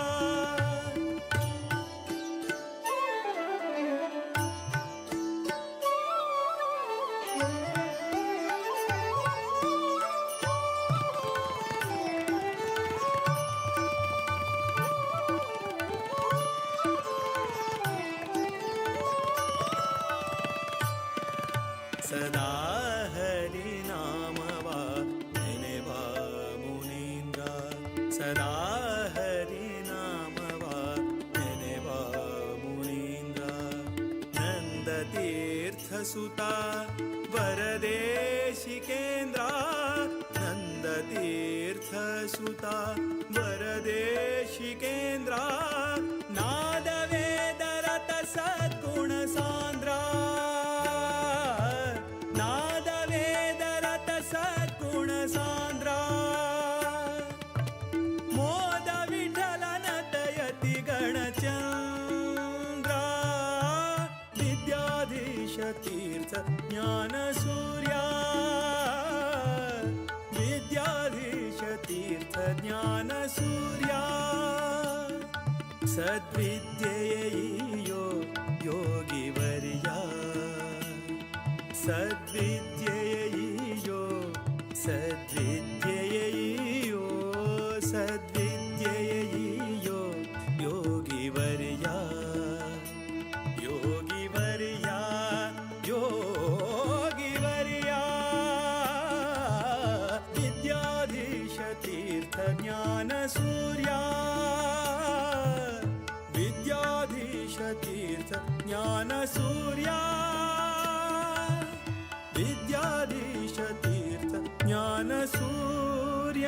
ಸದಾ ಹರಿ ನಾಮವ ನೆನೆವ ಮುನೀಂದ್ರ ಸದಾ ಹರಿ ನಾಮವ ನೆನೆವ ಮುನೀಂದ್ರ ನಂದ ತೀರ್ಥ ಸುತ ವರದೇಶಿಕೇಂದ್ರ ನಂದ ತೀರ್ಥ ಸುತ ವರದೇಶಿಕೇಂದ್ರ ನಾದವೇದರತ ಸದ್ಗುಣ ಸಾಂದ್ರ ಸಾಂದ್ರ ಮೋದ ವಿಠಲನ ದಯತಿ ಗಣಚಂದ್ರ ವಿದ್ಯಾಧೀಶ ತೀರ್ಥ ಜ್ಞಾನ ಸೂರ್ಯ ವಿದ್ಯಾಧೀಶ ತೀರ್ಥ ಜ್ಞಾನ ಸೂರ್ಯ ಸದ್ವಿದ್ಯೆಯೋ ಯೋಗಿವರ್ಯ ಸದ್ವಿದ್ಯೆಯೋ ಸದ್ವಿದ್ಯೆಯೋ ಸದ್ವಿದ್ಯೆಯೋ ಯೋಗಿವರ್ಯ ಯೋಗಿವರ್ಯ ಯೋಗಿವರ್ಯ ವಿದ್ಯಾಧೀಶ ತೀರ್ಥ ಜ್ಞಾನ ಸೂರ್ಯ ವಿದ್ಯಾಧೀಶ ತೀರ್ಥ ಜ್ಞಾನ ಸೂರ್ಯ ವಿದ್ಯಾಧೀಶ ತೀರ್ಥ ಜ್ಞಾನ ಸೂರ್ಯ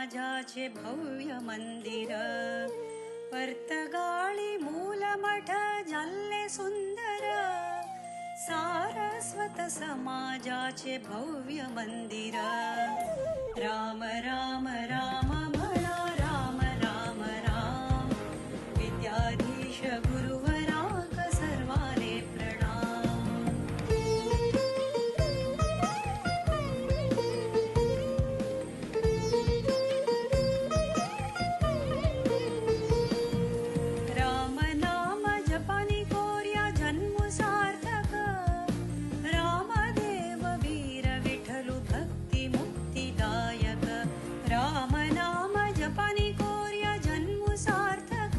समाजाचे भव्य मंदिर पर्तगाळी मूलमठ जाल्ले सुंदर सारस्वत समाजाचे भव्य मंदिर राम राम राम म्हणा राम राम राम विद्याधीश गुरुवराक सर्वाले प्रणाम राम नाम जपानी कोर्या जन्म सार्थक रामदेव वीर विठ्ठल भक्ती मुक्तिदायक राम नाम जपानी कोर्या जन्म सार्थक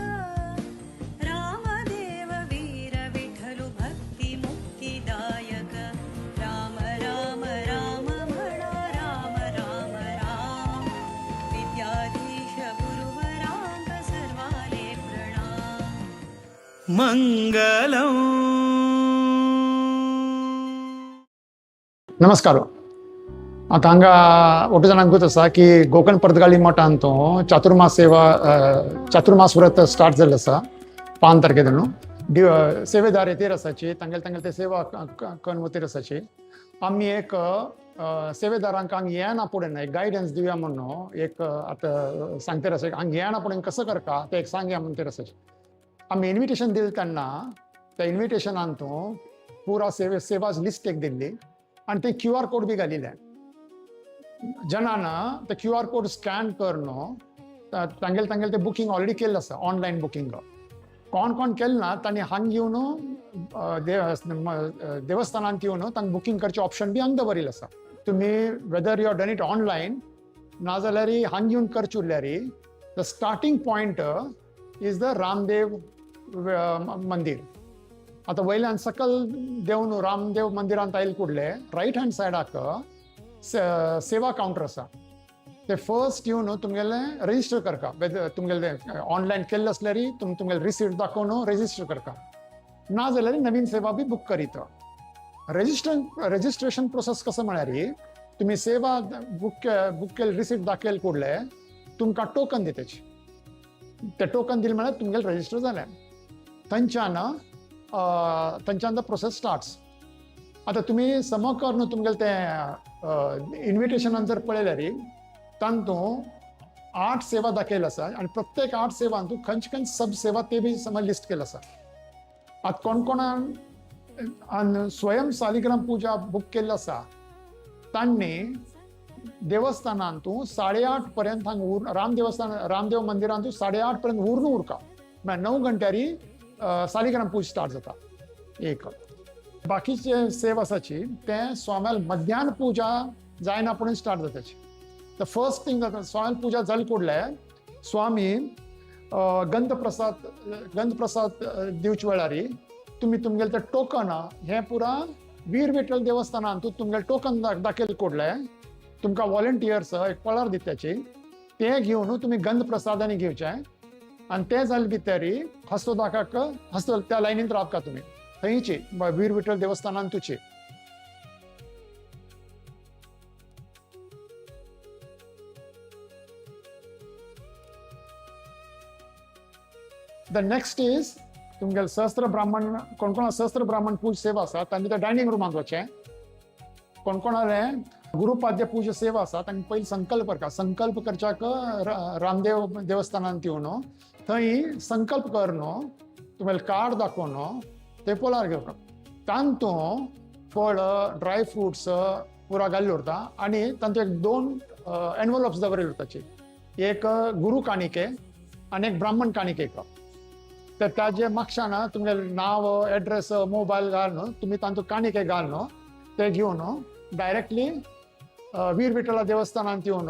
रामदेव वीर विठ्ठल भक्ती मुक्तिदायक राम राम राम म्हणा राम राम राम विद्याधीश गुरुवरांग सर्वाले प्रणाम मङ्गलम् नमस्कार आता हांगा ओटो जाणांक गोत आसा की गोकर्ण पर्तगाळी मठान तो चातुर्मास व्रत स्टार्ट जाल्लें आसा 5 तारखेर न्हू सेवेदार येतेर आसाची तांगेले ते सेवा करून वतेर आसाची आमी एक सेवेदारांक हांगा येना फुडें एक गायडन्स दिवया म्हणून एक आतां सांगतेर आसा हांगा येना फुडें कसं करता ते एक सांगया म्हणून तेर आसाची आमी इन्विटेशन दिलें तेन्ना त्या इन्विटेशनान तूं पुरा सेवा लिस्ट एक दिल्ली आणि ते QR कोड बी घालिले जनाना ते QR कोड स्कॅन करून तांगेले ते बुकींग ऑलरेडी केल्लें आसा ऑनलायन बुकींग कोण केलें ना तांणी हांगा येवन देवस्थानांत येवन तांकां बुकींग करचें ऑप्शन बी हांगा दवरिल्लें आसा तुमी whether you are done it online नाजाल्यार हांगा येवन करचें उरल्यार the starting point is the Ramdev Mandir आता वयल्यान सकल देंवन रामदेव मंदिरांत आयले फुडले रायट हँड सायडाक सेवा कावंटर आसा ते फर्स्ट येवन तुमगेले रजिस्टर करता तुमगेले ऑनलायन केल्ले आसल्यार तुमगेले रिसीट दाखोवन रजिस्टर करता ना जाल्यार नवीन सेवा बी बूक करीता रजिस्ट्रेशन प्रोसेस कसं म्हळ्यार तुम्ही सेवा बूक केले रिसीट दाखयले फुडले तुमकां टोकन दिताची ते टोकन दिले म्हळ्यार तुमगेले रजिस्टर जालें थंयच्यान द प्रोसेस स्टार्ट्स आता तुम्ही समकर न्हू तुमगेले ते इन्विटेशनान जर पळयल्यार तातूंत 8 सेवा दाखयल्यो आसा आणि प्रत्येक 8 सेवांत खंयचे सब सेवा ते बी समज लिस्ट केल्लो आसा आता कोणान स्वयं सालिग्राम पूजा बुक केल्लो आसा तांणी देवस्थानांत 8:30 पर्यंत हांगा रामदेव मंदिरांत 8:30 पर्यंत उरून उरका म्हळ्यार 9 घंट्यारी सालिग्राम पूजा स्टार्ट जाता एक बाकीचे सेवा आसाची ते स्वाम्याल मध्यान पूजा जायना फुडें स्टार्ट जाताची द फर्स्ट थिंग जाता स्वाम्याल पूजा जाले फुडले स्वामी गंध प्रसाद दिवचे वेळार तुमी तुमगेले ते टोकन हे पुरा वीर विठ्ठल देवस्थानांत तुमगेले टोकन दाखयले फुडले तुमकां वॉलंटियर्स एक पळार दिताची ते घेवन तुमी गंध प्रसादांनी घेवचे आणि ते जाले भितर हस्तोदाकाक त्या लायनीत रावता तुमी थंयची वीर विठ्ठल देवस्थानांत तुची द नेक्स्ट इज तुमगेले सहस्त्र ब्राह्मण कोण सहस्त्र ब्राह्मण पूज सेवा आसा तांणी त्या डायनिंग रुमांत वचचें कोणाले गुरुपाद्य पूजा सेवा आसा तांणी पयलीं संकल्प करच्याक रामदेव देवस्थानांत येवन थंय संकल्प कर न्हू तुमगेले कार्ड दाखोवन ते पोलार घेवप तातूंत फळ ड्राय फ्रुट्स पुरा घाल्ले उरता आनी तातूंत एक 2 एनवलप्स दवरिल्ले उरताचे एक गुरु काणिके आनी एक ब्राह्मण काणिके तर ताजे मागशान तुमगेले नांव एड्रेस मोबायल घाल न्हू तुमी तातूंत काणिके घाल न्हू ते घेवन डायरेक्टली वीर विठ्ठला देवस्थानांत येवन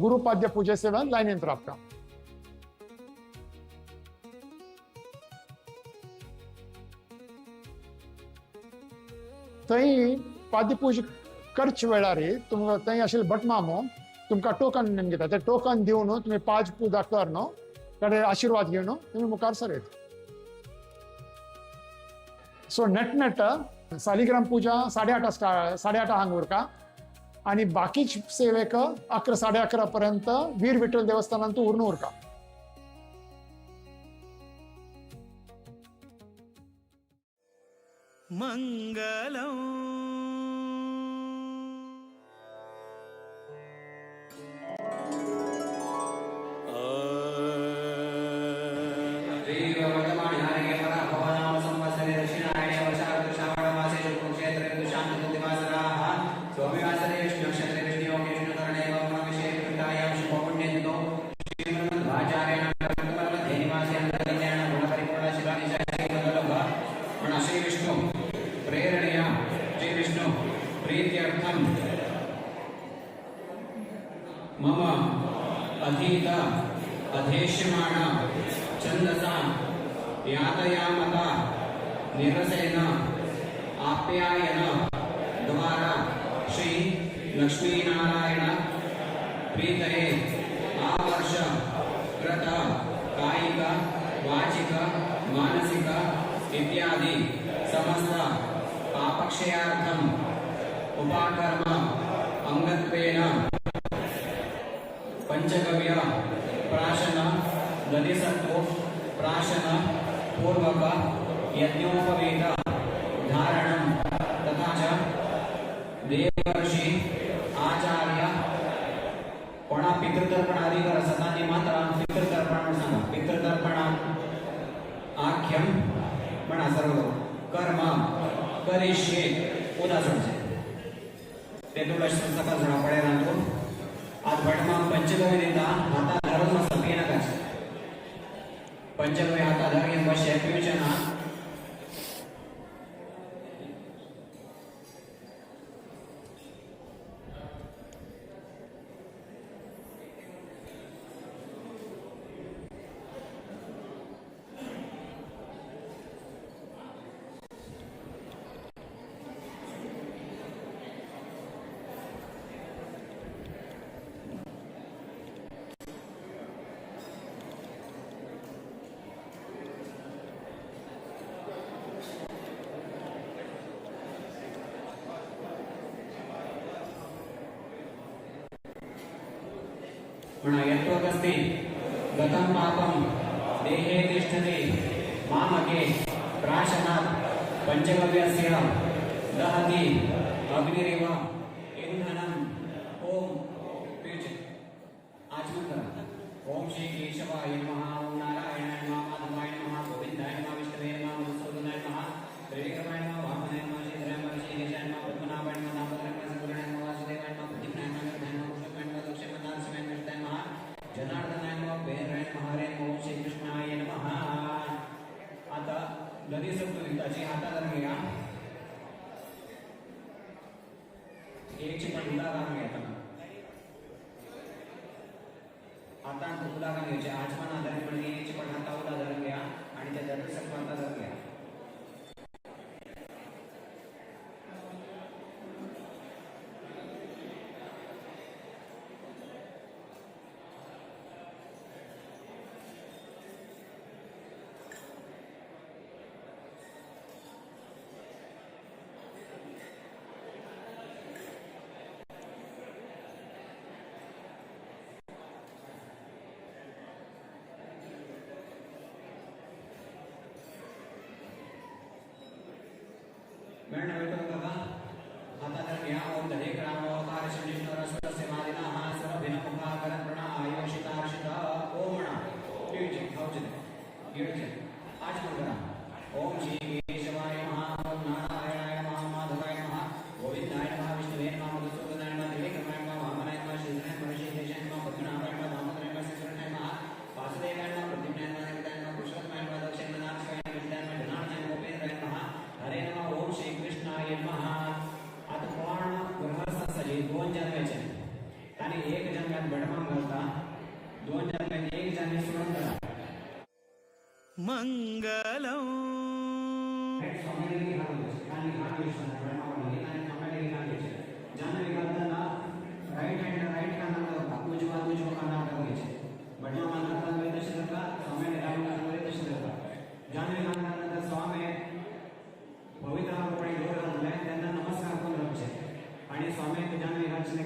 गुरुपाद्य पूजे सेवेन लायनींत रावता थंय पाद्य पूजा करचे वेळार तुमकां थंय आशिल्ले भटमामो तुमकां टोकन घेता ते टोकन दिवन तुमी पाज पूजा कर न्हू ताणे आशिर्वाद घेवन तुमी मुखार सरयता सो नेट सालिग्राम पूजा 8:30 हांगा उरका आणि बाकी सेवेक 11 11:30 पर्यंत वीर विठ्ठल देवस्थानांत उरून उरका. मङ्गलम् मम अधीत अधेश्यमाण छंदसा यातयामता निरसेन आप्यायन द्वारा श्री लक्ष्मीनारायण प्रीतये आवर्ष कृत कायिक वाचिक मानसिक इत्यादि समस्त पापक्षयार्थम उपाकर्म अंगत्वेन पंचगव्य प्राशन दधिसत्व प्राशन पूर्वक यज्ञोपवीत धारणं तथा च देवर्षि आचार्य कोणा पितृतर्पणादि सतानी मात्र पितृतर्पण सांगा. पितृतर्पण आख्यम म्हणा सर्व कर्म करिष्ये उदासनचे ते तुला सकाळ झडा पडेल तो आज भटमा पंचगव्यದಿಂದ हाता धरून मस्त पिय नका. पंचगव्य हाता धरून बस पिऊचे ना. यत्त्वकस्ति गतं पापं देहे तिष्ठति मामके प्राशनात् पंचगव्यस्य दहति अग्निरिव इंधनम्. ओम आचमन करा. ओम श्री केशवाय नमः. ओम नारायणाय नमः. माधवाय नमः. गोविंदाय नमः. विष्णवे नमः. मधुसूदनाय नमः. त्रिविक्रमाय नमः. वामनाय नमः. श्रीधराय नमः. श्रीकेशाय नमः. पद्मनाभाय नमः. दामोदराय नमः. सद्गुणाय नमः. वासुदेवाय नमः. प्रदीप्ताय नमः. कृष्णाय नमः. कृष्णाय नमः. लक्ष्मीनारायण शिवाय नमः. जनार्दनाय नमः. वेदाय नमः. हरे नमः. ओम श्री कृष्णाय नमः. आता दधिसत्वयुक्ताची हाताला घ्या. एकची पण उदाहरण घ्या. आता उदाहरण घ्यायचे. आचमन आधारित म्हणजे एकची पण हाता उदाहरण घ्या आणि त्या दधिसत्वाचा आधार घ्या. ओम दधे ग्रामोकार श्रीष्णुरस्वस्य मादिनः सर्वभिनमुखाकर प्रणआयोषितार्षित ओमणा युजे हौजे युजे आचमन करा. ओम श्री केशवाय नमः. ओम नारायणाय नमः. माधवाय नमः. गोविंदाय नमः. विष्णुवे नमः. मधुसूदनाय नमः. त्रिविक्रमाय नमः. वामनाय नमः. श्रीधराय नमः. श्रीकेशाय नमः. पद्मनाभाय नमः. दामोदराय नमः. सद्गुणाय नमः. वासुदेवाय नमः. प्रदीप्ताय नमः. कृष्णाय नमः. पुरुषोत्तमाय नमः. दक्षिणाय नमः. शिवाय नमः. विष्णुवे नमः. जनार्दनाय नमः. गोपेन्द्राय नमः. हरे नमः. ओम श्री कृष्णाय नमः. आता कोण गृहस्थासाठी 2 जन्माचे आणि 1 जन्मात भटमाम घालता. 2 जन्मात 1 जन्म सोडून करा. मङ्गलम् राईट कानाला उजवा कानाला घ्यायचे. भटमाम घालताना तसे करता. स्वामी राईट तसे करता. जानवी घालताना स्वामी पवित्र दोर घालून त्यांना नमस्कार करून राहचे आणि स्वामी जानवी घालचे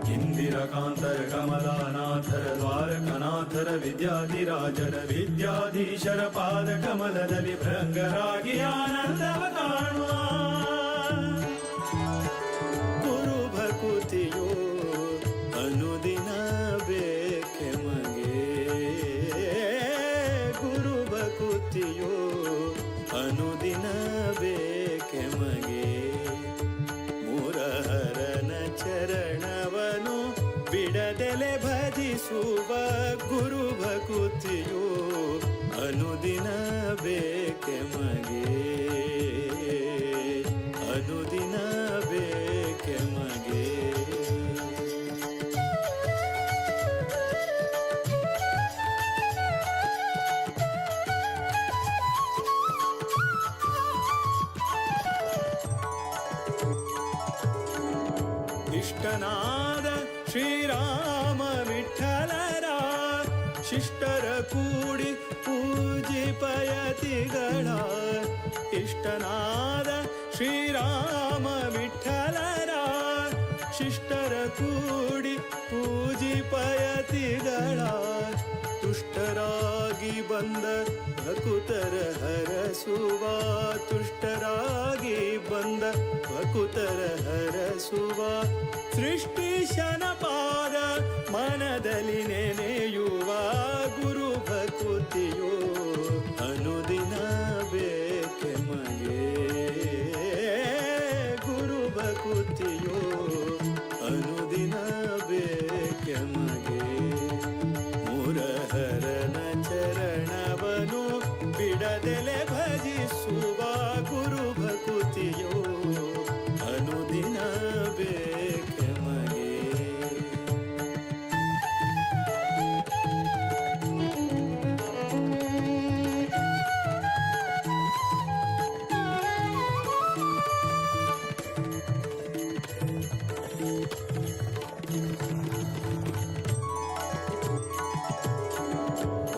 ಇಂದಿರಕಾಂತರ ಕಮಲಾನಾಥರ ದ್ವಾರಕನಾಥರ ವಿದ್ಯಾಧಿರಾಜರ ವಿದ್ಯಾಧೀಶರ ಪಾದ ಕಮಲದಲ್ಲಿ ಭೃಂಗರಾಗಿ ಆನಂದವ ಕಾಣುವ ಗುರು ಭಕುತಿಯೋ ಅನುದಿನ ಬೇಕೆ ಮಗೆ ಗುರು ಭಕುತಿಯೋ ಅನುದಿನ ಬೇಕೆ ಮಗೆ ಮುರಹರನ ಚರಣವನು ಬಿಡದೆಲೆ ಭಜಿಸುವ ಗುರು ಭಕುತಿಯೋ ಅನುದಿನ ಬೇಕೆ ಮಗೆ ಅನುದಿನ ಬೇಕೆ ಮಗೆ ಇಷ್ಟನಾದ ಶ್ರೀರಾಮ ವಿಠಲರ ಶಿಷ್ಟರ ಕೂಡಿ ಪೂಜಿಪಯತಿಗಳ ಇಷ್ಟನಾದ ಶ್ರೀರಾಮ ವಿಠಲರ ಶಿಷ್ಟರ ಕೂಡಿ ಪೂಜಿಪಯತಿಗಳ ತುಷ್ಟರಾಗಿ ಬಂದ ಭಕುತರ ಹರಸುವ ತುಷ್ಟರಾಗಿ ಬಂದ ಭಕುತರ ಹರಸುವ ಸೃಷ್ಟಿಶನ ಪಾದ ಮನದಲ್ಲಿ ನೆನೆಯುವ ಗುರು ಭಕುತಿಯೋ ಅನುದಿನ ಬೇಕೆ ಮಗೆ ಗುರು ಭಕುತಿಯೋ ಅನುದಿನ ಬೇಕೆ ಮಗೆ ಮುರಹರನ ಚರಣವನು ಬಿಡದೆಲೆ ಭಜಿಸುವ ಗುರು ಭಕುತಿಯೋ ಅನುದಿನ ಬೇಕೆ ಮಗೆ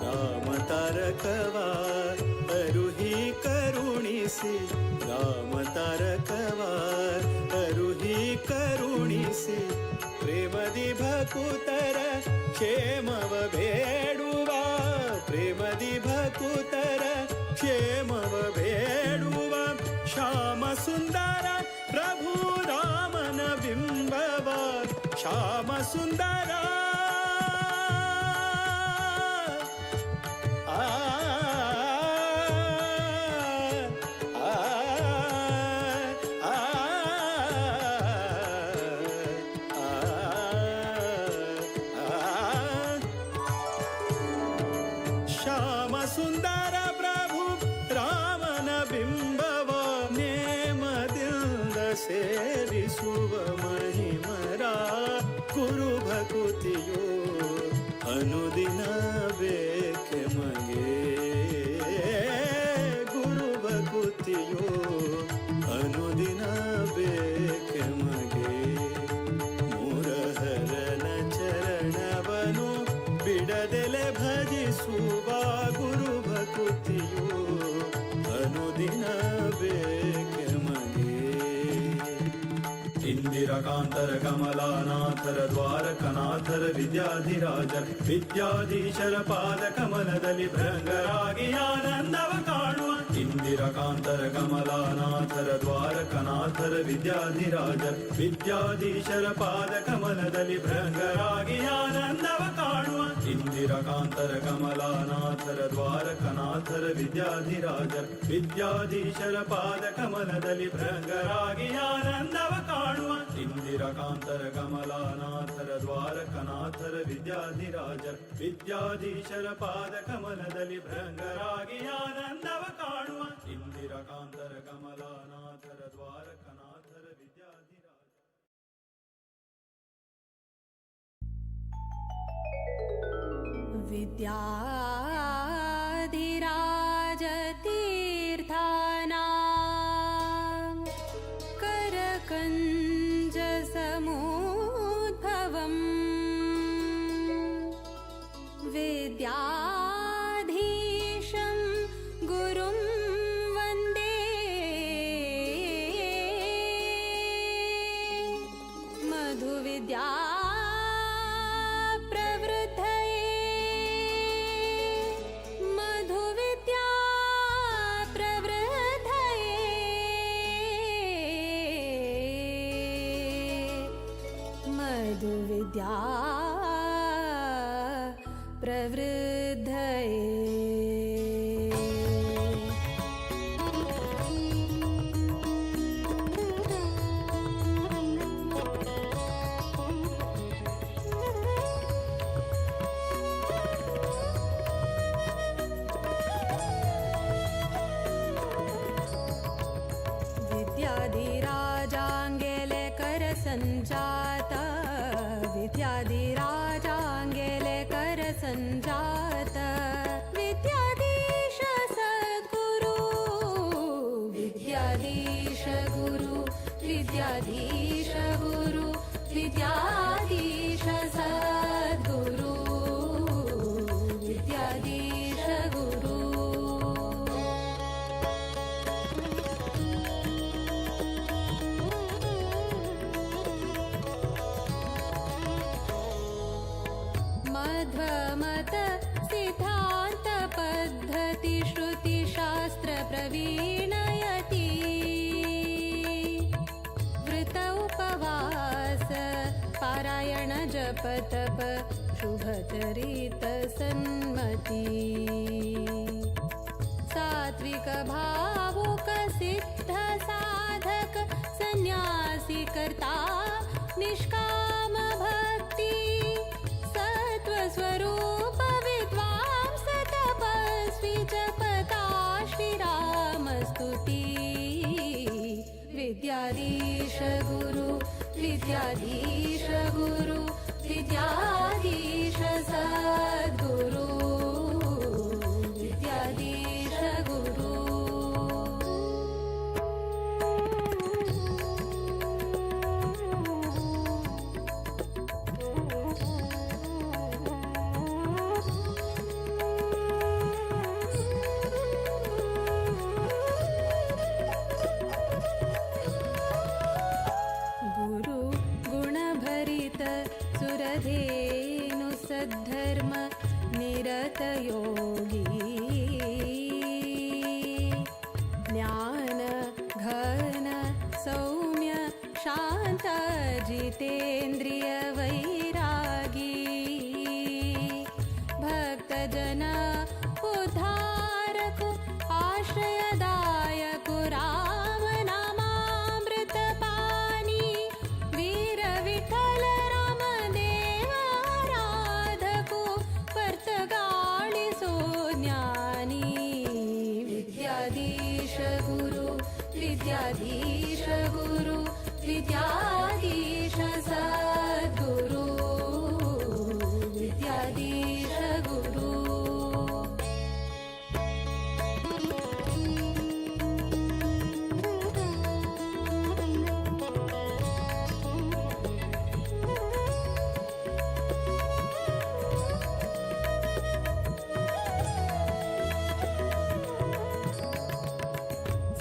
ರಾಮ ತಾರಕವ ಅರುಹಿ ಕರುಣಿಸಿ ರಾಮ ತಾರಕವ ಅರುಹಿ ಕರುಣಿಸಿ ಪ್ರೇಮದಿ ಭಕುತರ ಕ್ಷೇಮವ ಬೇಡುವ ಪ್ರೇಮದಿ ಭಕುತರ ಕ್ಷೇಮವ ಬೇಡುವ ಶ್ಯಾಮ ಸುಂದರ ಪ್ರಭು ರಾಮನ ಬಿಂಬವ ಶ್ಯಾಮ ಸುಂದರ ಶ್ಯಾಮ ಸುಂದರ ಪ್ರಭು ರಾಮನ ಬಿಂಬವ ನೇಮದಿಂದ ಸೇವಿಸುವ ಮಹಿಮರ ಗುರು ಭಕುತಿಯೋ ಅನುದಿನ ಬೇಕೆ ಮಗೆ ಗುರು ಭಕುತಿಯೋ ಅನುದಿನ ಬೇಕೆ ಮಗೆ ಮುರಹರನ ಚರಣವನು ಬಿಡದೆಲೆ ಭಜಿಸುವ ಗುರು ಭಕುತಿಯೋ ಅನುದಿನ ಬೇಕೆ ಮಗೆ ಇಂದಿರಕಾಂತರ ಕಮಲಾನಾಥರ ದ್ವಾರಕನಾಥರ ವಿದ್ಯಾಧಿರಾಜರ ವಿದ್ಯಾಧೀಶರ ಪಾದ ಕಮಲದಲ್ಲಿ ಭೃಂಗರಾಗಿ ಆನಂದವ ಕಾಣುವ ಇಂದಿರಕಾಂತರ ಕಮಲಾನಾಥರ ದ್ವಾರಕನಾಥರ ವಿದ್ಯಾಧಿರಾಜರ ವಿದ್ಯಾಧೀಶರ ಪಾದ ಕಮಲದಲ್ಲಿ ಭೃಂಗರಾಗಿ ಆನಂದವ ಕಾಣುವ ಇಂದಿರಕಾಂತರ ಕಮಲಾನಾಥರ ದ್ವಾರಕನಾಥರ ವಿದ್ಯಾಧಿರಾಜರ ವಿದ್ಯಾಧೀಶರ ಪಾದ ಕಮಲದಲ್ಲಿ ಭೃಂಗರಾಗಿ ಆನಂದವ ಕಾಣುವ ಇಂದಿರಕಾಂತರ ಕಮಲಾನಾಥರ ದ್ವಾರಕನಾಥರ ವಿದ್ಯಾಧಿರಾಜರ ವಿದ್ಯಾಧೀಶರ ಪಾದ ಕಮಲದಲ್ಲಿ ಭೃಂಗರಾಗಿ ಆನಂದವ ಕಾಣುವ ಇಂದಿರಕಾಂತರ ಕಮಲಾನಾಥರ ದ್ವಾರಕನಾಥರ ವಿದ್ಯಾಧಿರಾಜರ विद्याधिराजतीर्थानां करकञ्जसमुद्भवम् विद्याधीशं गुरुं वन्दे मधुविद्या मधुविद्या प्रवृद्धये विद्याधिराजाङ्गेले करसञ्जाता विद्याधिराजाङ्गेले करसञ्जाता विद्याधीश सद्गुरु विद्याधीश गुरु विद्याधीश गुरु विद्याधीश सद्गुरु विद्याधीश गुरु मध्वमत सिद्धान्त पद्धति श्रुति शास्त्र प्रवीणयति वृत उपवास पारायण जप तप शुभचरित सन्मति सात्विक भावुक सिद्ध साधक सन्यासी कर्ता निष्काम भक्ति स्वरूप विद्वांस तपस्वी जपता श्रीराम स्तुति विद्याधीश गुरु विद्याधीश गुरु विद्याधीश सद्गुरु विद्याधीश गुरु गुरु गुणभरित सुरधेनु सद्धर्म निरत योगी ज्ञान घन सौम्य शांत जितेन्द्रिय वैरागी भक्त जन उद्धारक आश्रयदायक राम नामामृत पानी वीर विठ्ठल राम देव आराधको परतगाळिसो ज्ञानी विद्याधीश गुरु विद्याधीश गुरु विद्याधीश सद्गुरु विद्याधीश गुरु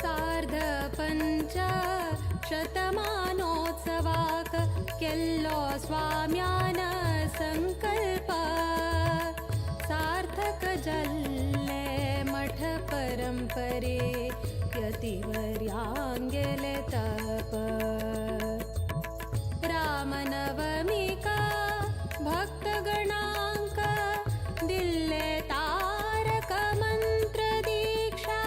सार्ध पञ्च शतमानोत्सवाक केल्लो स्वाम्यान संकल्प सार्थक जल्ले मठ परंपरे यतिवर्यांगेले तप रामनवमिका भक्तगणांक दिल्ले तारक मंत्र दीक्षा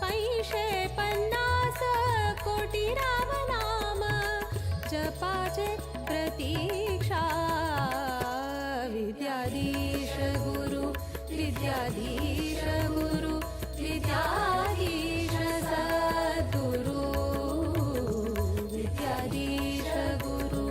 550 कोटी रामनाम जपाचे प्रतीक्षा विद्याधीश गुरु विद्याधीश गुरु विद्याधीश सद्गुरु विद्याधीश गुरु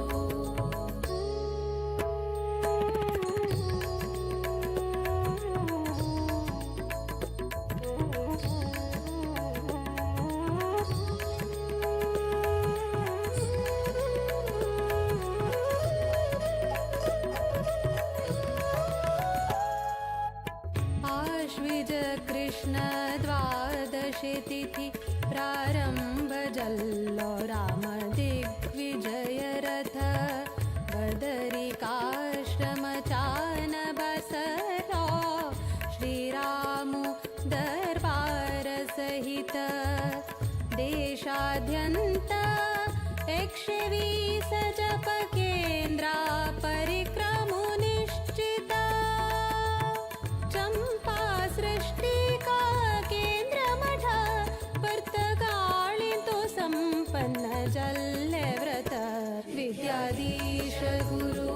आश्विज कृष्ण द्वादशी तिथि प्रारंभ जल्लो राम दिग्विजय रथ बदरिकाश्रम चान बसरो श्रीरामु दरबार सहित देशाद्यंत 120 जप के चन्द्रा परिक्रमो निश्चिता चम्पा सृष्टिका केन्द्रमठ पर्तगाळितो सम्पन्न जल्यव्रत विद्याधीश गुरु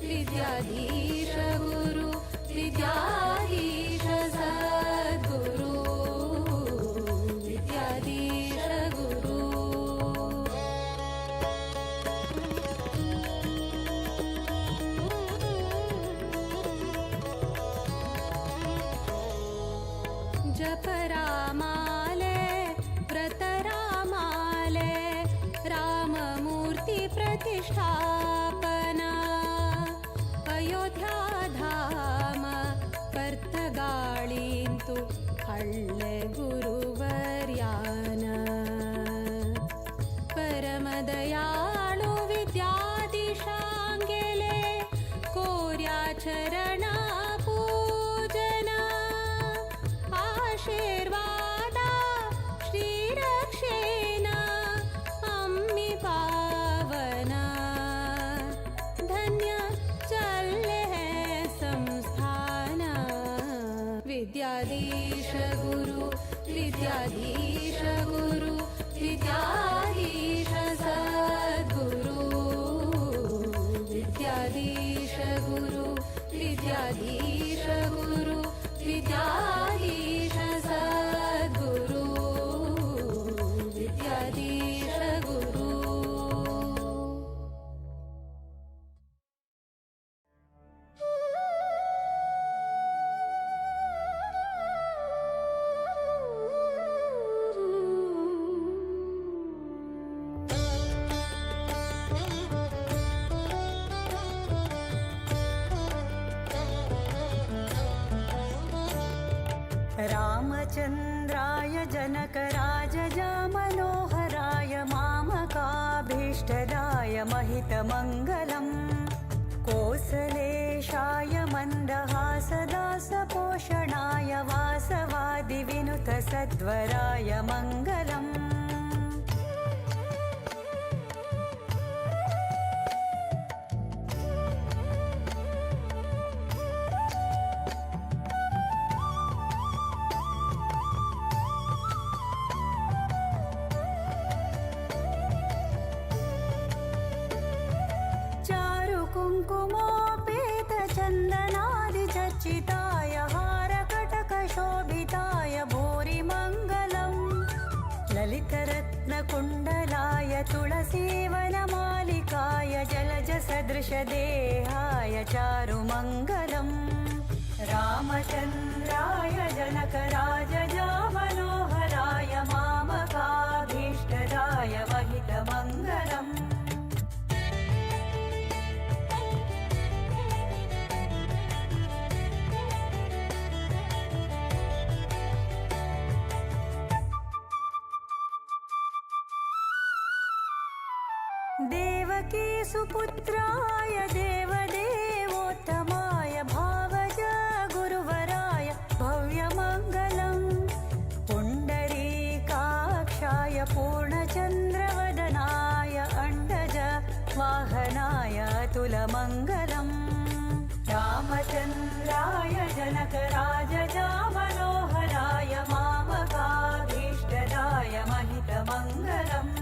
विद्याधीश गुरु विद्याधीश सद्गुरु विद्याधीश गुरु जपरामाले व्रतरामाले राममूर्ति प्रतिष्ठापना अयोध्याधाम पर्तगाळिन्तु हळ्ळे गुरुवर्यान परमदयाळु विद्याधीशाङ्गेले कोर्याचरणा पूजना आशीर्वादा श्रीरक्षेण अम्मि पावना धन्य चल्ले संस्थान विद्याधीश गुरु विद्याधीश गुरु विद्याधीश सद्गुरु विद्याधीश गुरु विद्याधीश गुरु विद्याधीश सद्गुरु विद्याधीश गुरु रामचन्द्राय जनकराजजा मनोहराय मामकाभीष्टदाय महितमङ्गलम् कोसलेशाय मन्दहासदासपोषणाय वासवादिविनुतसद्वराय मङ्गलम् कुङ्कुमोपेतचन्दनादिचर्चिताय हारकटकशोभिताय भूरिमङ्गलम् ललितरत्नकुण्डलाय तुलसीवनमालिकाय जलजसदृशदेहाय चारुमङ्गलम् रामचन्द्राय जनकराजजा मनोहराय मामकाभीष्टदाय महितमङ्गलम् देवकी सुपुत्राय देवदेवोत्तमाय भावज गुरुवराय भव्यमङ्गलम् पुण्डरीकाक्षाय पूर्णचन्द्रवदनाय अण्डज वाहनाय अतुलमङ्गलम् रामचन्द्राय जनकराजजा मनोहराय मामकाभीष्टदाय महितमङ्गलम्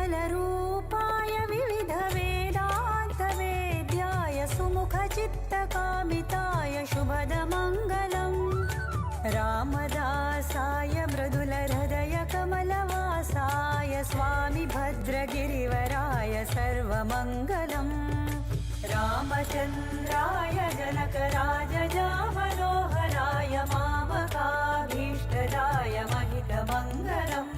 विमलरूपाय विविधवेदान्तवेद्याय सुमुखचित्तकामिताय शुभदमङ्गलम् रामदासाय मृदुलहृदयकमलवासाय स्वामी भद्रगिरिवराय सर्वमङ्गलम् रामचन्द्राय जनकराजजा मनोहराय मामकाभीष्टदाय महितमङ्गलम्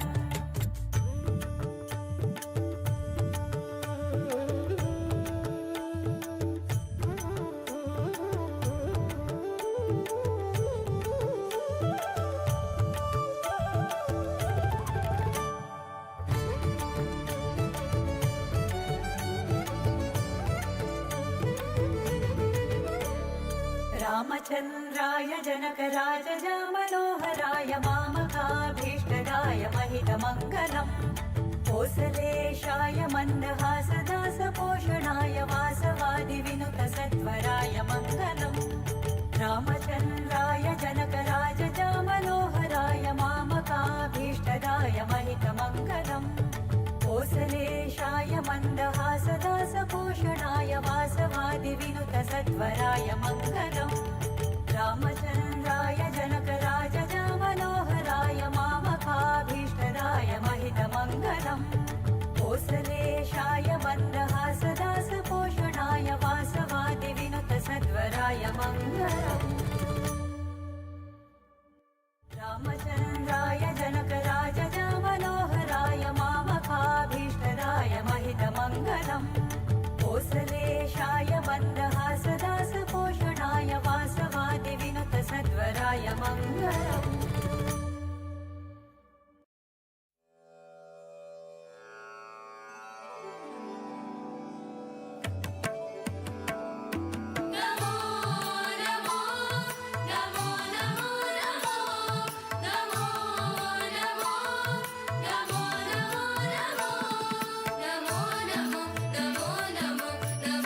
रामचन्द्राय जनकराजजा मनोहराय मामकाभीष्टदाय महितमङ्गलम् कोसलेशाय मन्दहासदासपोषणाय वासवादिविनुतसत्वराय मङ्गलम् रामचन्द्राय जनकराजजा मनोहराय मामकाभीष्टदाय महितमङ्गलम् कोसलेशाय मन्दहासदासपोषणाय वासवादिविनुतसत्वराय मङ्गलम् रामचन्द्राय जनकराजजा मनोहराय मामकाभीष्टदाय महितमङ्गलम् कोसलेशाय मन्दहासदासपोषणाय वासवादिविनुतसत्वराय मङ्गलम् रामचन्द्राय जनकराजजा मनोहराय मामकाभीष्टदाय महितमङ्गलम् कोसलेशाय मन्दहासदासपोषणाय वासवादिविनुतसत्वराय मङ्गलम् नमो नमो नमो नमो नमो नमो नमो नमो नमो नमो नमो नमो नमो नमो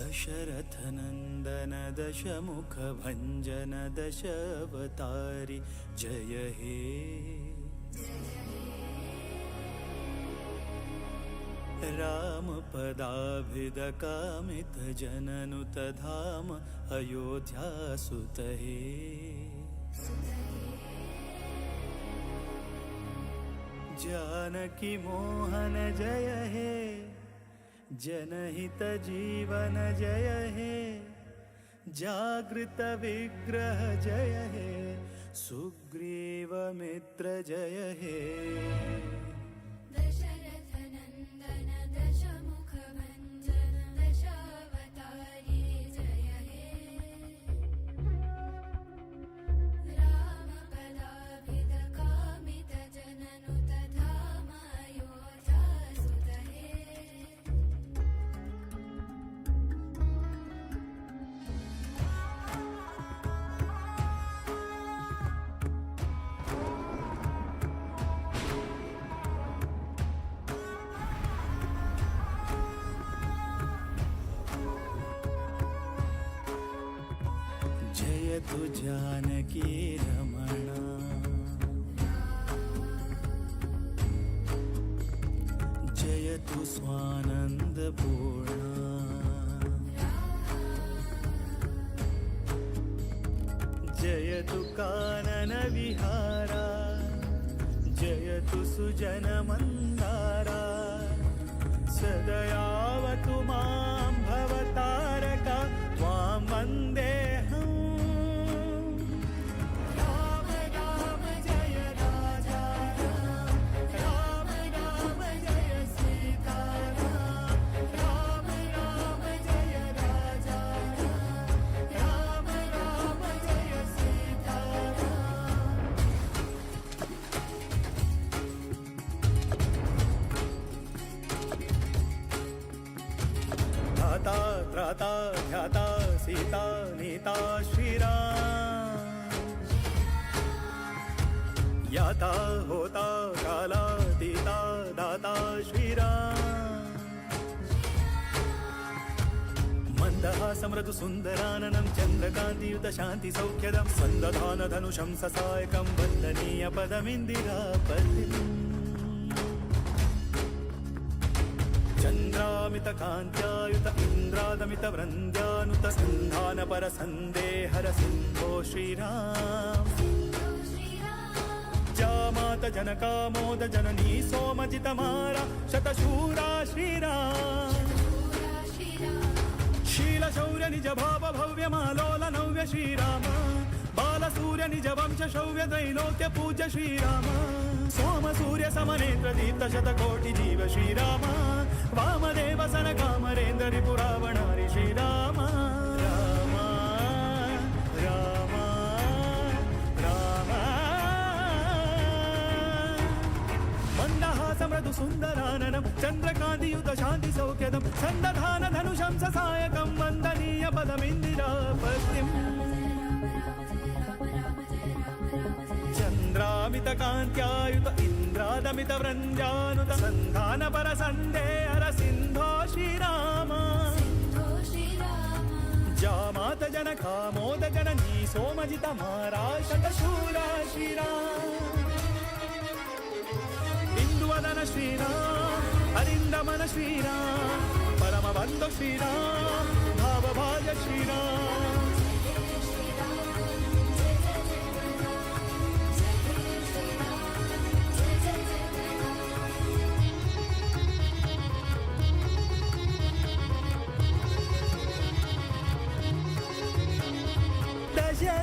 दशरथनन्दन दशमुखभञ्जन दशावतारि जय हे रामपदाभिदकामितजननुतधाम अयोध्यासुत हे जानकी मोहन जय हे जनहित जीवन जय हे जागृत विग्रह जय हे सुग्रीव मित्र जय हे दशरथनन्दन दशमुखभञ्जन दशावतारि जय हे रामपदाभिदकामितजननुतधाम अयोध्यासुत हे जयतु जानकी रमणा जयतु स्वानन्दपूर्णा जयतु काननविहारा जयतु सुजनमन्दारा सदयावतु मां भवतारका त्वां वन्देऽहम् राम राम जय राजा राम राम जय सीताराम राम राम जय राजा राम राम जय सीताराम धाता त्राता ध्याता सीता नीता श्रीराम याता होता कालातीता दाता श्रीराम मन्दहासमृदु सुन्दराननं चन्द्रकान्तियुत शान्ति सौख्यदं सन्दधान धनुषं ससायकं वन्दनीय पदमिन्दिरापतिम् चन्द्रामितकान्त्यायुत इन्द्रादमितवृन्द्यानुत सन्धानपर सन्देहर सिन्धो श्रीराम जामात जनकामोद जननी सोमजितमारा शतशूरा श्रीराम शीलशौर्य निज भाव भव्य मालोल नव्य श्रीराम बालसूर्य निज वंश शौर्य त्रैलोक्य पूज्य श्रीराम सोम सूर्य समनेत्र दीप्त शतकोटि जीव श्रीराम वामदेव सन कामरेन्द्र रिपुरावणारि श्रीराम राम राम राम मन्दहासमृदु सुन्दराननं चन्द्रकान्तियुत शान्ति सौख्यदं सन्दधान धनुषं ससायकं वन्दनीय पदमिन्दिरापतिम् चन्द्रामितकान्त्यायुत इन्द्रादमितवृन्द्यानुत सन्धानपर सन्देहर सिन्धो श्रीराम जामात जनकामोद जननी सोमजितमारा शतशूरा श्रीराम इंदुवदन श्रीराम अरिन्दमन श्रीराम परमबन्धु श्रीराम भावभाज श्रीराम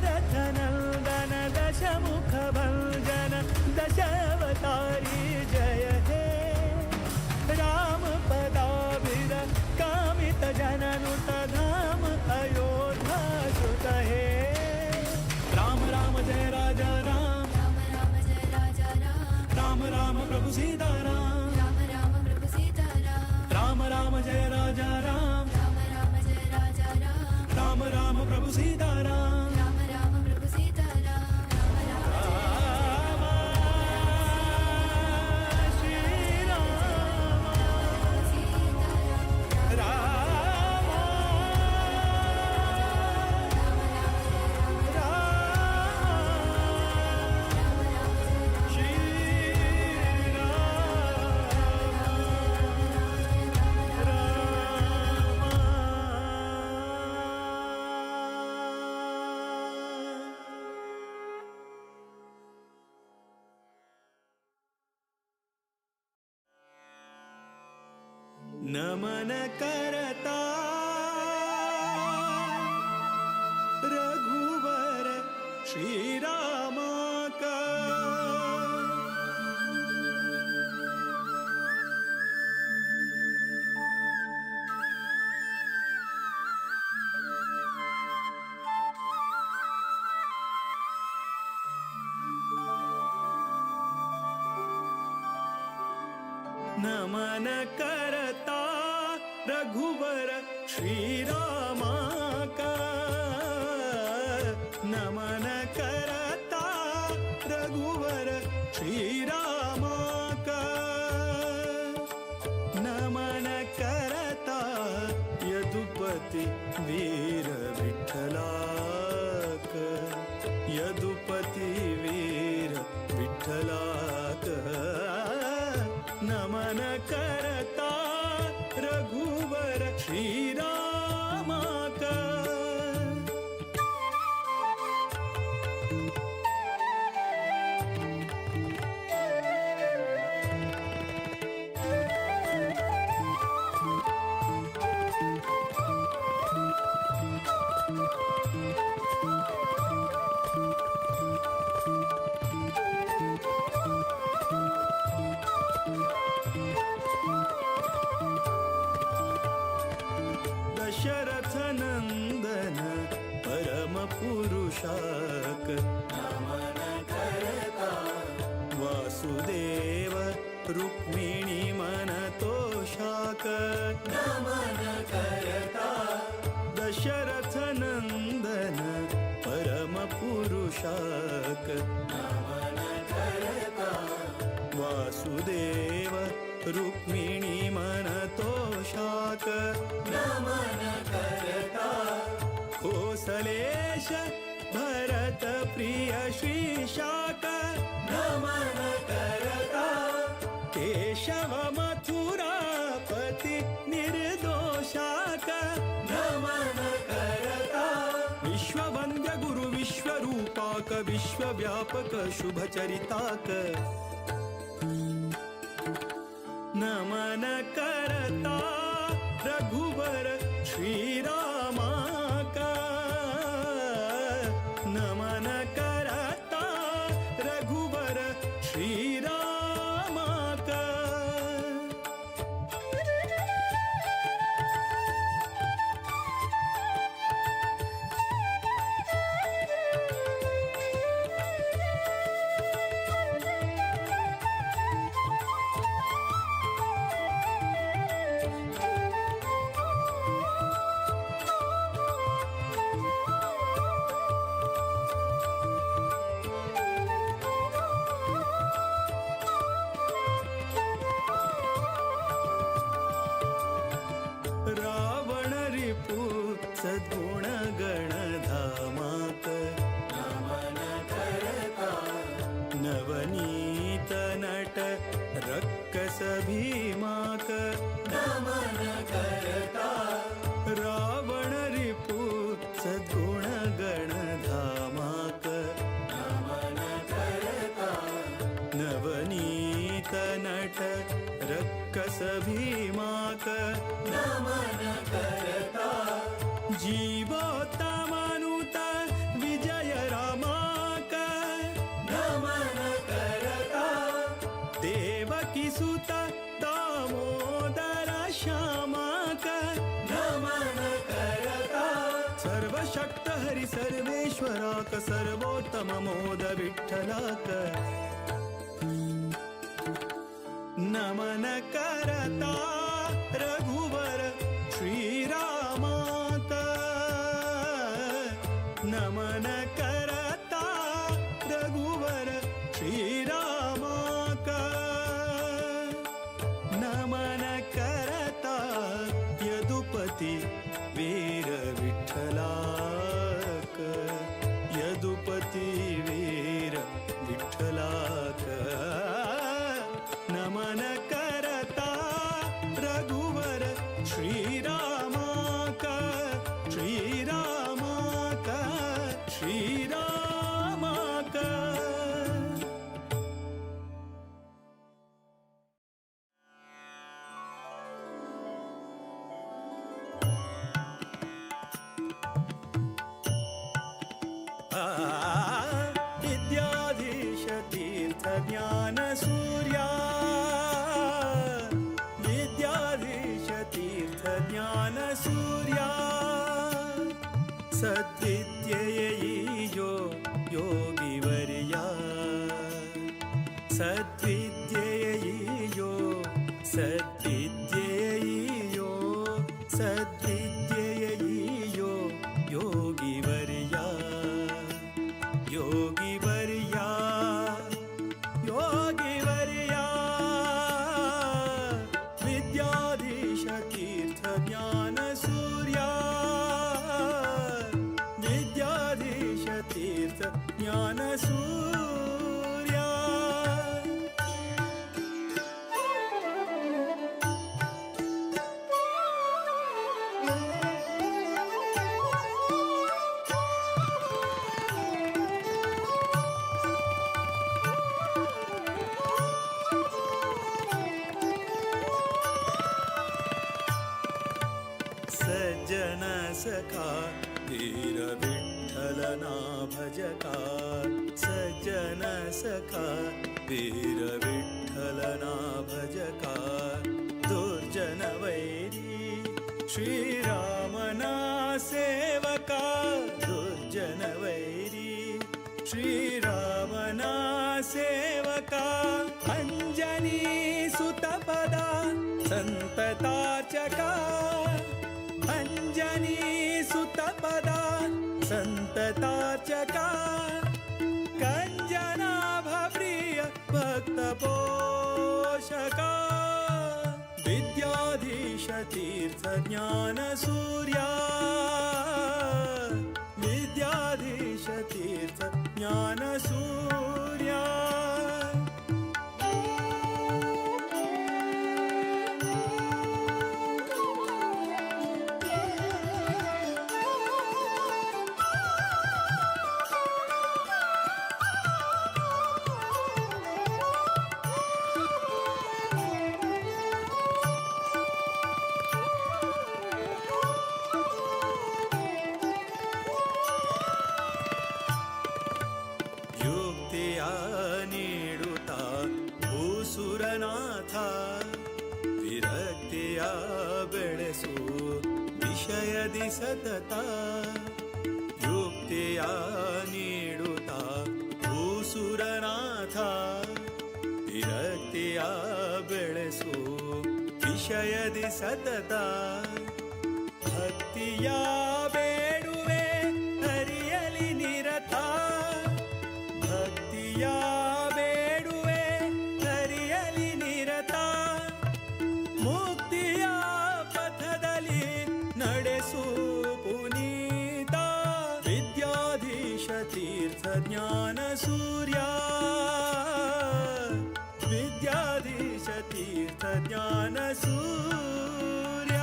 दशरथनन्दन दशमुखभञ्जन दशावतारि जय हे रामपदाभिद कामितजननुतधाम अयोध्यासुत हे राम राम जय राजा राम राम राम प्रभु सीताराम राम राम जय राजा राम राम राम प्रभु सीताराम राम नमन करता रघुवर श्रीरामा का नमन करता रघुवर श्रीरामा का नमन करता रघुवर श्रीरामा का नमन करता यदुपति वीर विठ्ठला का यदुपति वीर विठ्ठला का नमन करता रघुवर श्रीरामा का दशरथ नंदन परम पुरुषाक नमन करता वासुदेव रुक्मिणी मन तोषाक नमन करता दशरथ नंदन परम पुरुषाक नमन करता वासुदेव रुक्मिणी मन तोषाक नमन करता कोसलेश भरत प्रिय श्रीशाक नमन करता केशव मथुरापति निर्दोषाक नमन करता विश्ववन्द्य गुरु विश्वरूपाक विश्वव्यापक शुभचरिताक नमन करता रघुवर श्रीरामा का नमन करता रघुवर श्रीरामा का रावण रिपु सद्गुण गणधामाक नमन करता नवनीत नट रक्कस भीमाक नमन करता रावण रिपु सद्गुण गणधामाक नमन करता नवनीत नट रक्कस भीमाक नमन करता जीवोत्तमानुता विजय रामाक नमन करता देवकी सुत दामोदर श्यामाक नमन करता सर्वशक्त हरि सर्वेश्वराक सर्वोत्तम मोद विठ्ठलाक नमन करता रघुवर श्रीरामा का नमन करता रघुवर श्रीरामा का नमन करता यदुपति वीर विठ्ठला का यदुपति वीर विठ्ठला का नमन करता रघुवर श्रीरामा का श्रीरामा का श्रीरामा का विद्याधीश तीर्थ ज्ञान सूर्या विद्याधीश तीर्थ ज्ञान सूर्या सद्विद्येयो योगिवर्या सद्विद्येयो सद्विद्येयो सद्विद्येयो योगिवर्या योगिवर्या योगिवर्या विद्याधीश तीर्थ ज्ञान सूर्या विद्याधीश तीर्थ ज्ञान सूर्या सज्जन सखा धीर विठ्ठलना भजका सज्जन सखा धीर विठ्ठलना भजका दुर्जन वैरी श्रीरामना सेवका दुर्जन वैरी श्रीरामना सेवका अंजनी सुतपदा संततार्चका अंजनी सुतपदा संततार्चका कंजनाभप्रिय भक्तपोषका विद्याधीश तीर्थ ज्ञान सूर्या विद्याधीश तीर्थ ज्ञान सूर्या युक्तिया नीडुता भूसुरनाथ विरक्तिया बेಳೆಸು ವಿಷಯದಿ ಸತತ युक्तिया नीडुता भूसुरनाथ विरक्तिया बेಳೆಸು ವಿಷಯದಿ ಸತತ ಭಕ್ತಿಯ ಬೇಡುವೆ ಹರಿಯಲಿ ನಿರತ ಭಕ್ತಿಯ ಬೇಡುವೆ ಹರಿಯಲಿ ನಿರತ ಮುಕ್ತಿಯ ಪಥದಲ್ಲಿ ನಡೆಸು ಪುನೀತ ವಿದ್ಯಾಧೀಶ ತೀರ್ಥ ಜ್ಞಾನ ಸೂರ್ಯ ವಿದ್ಯಾಧೀಶ ತೀರ್ಥ ಜ್ಞಾನ ಸೂರ್ಯ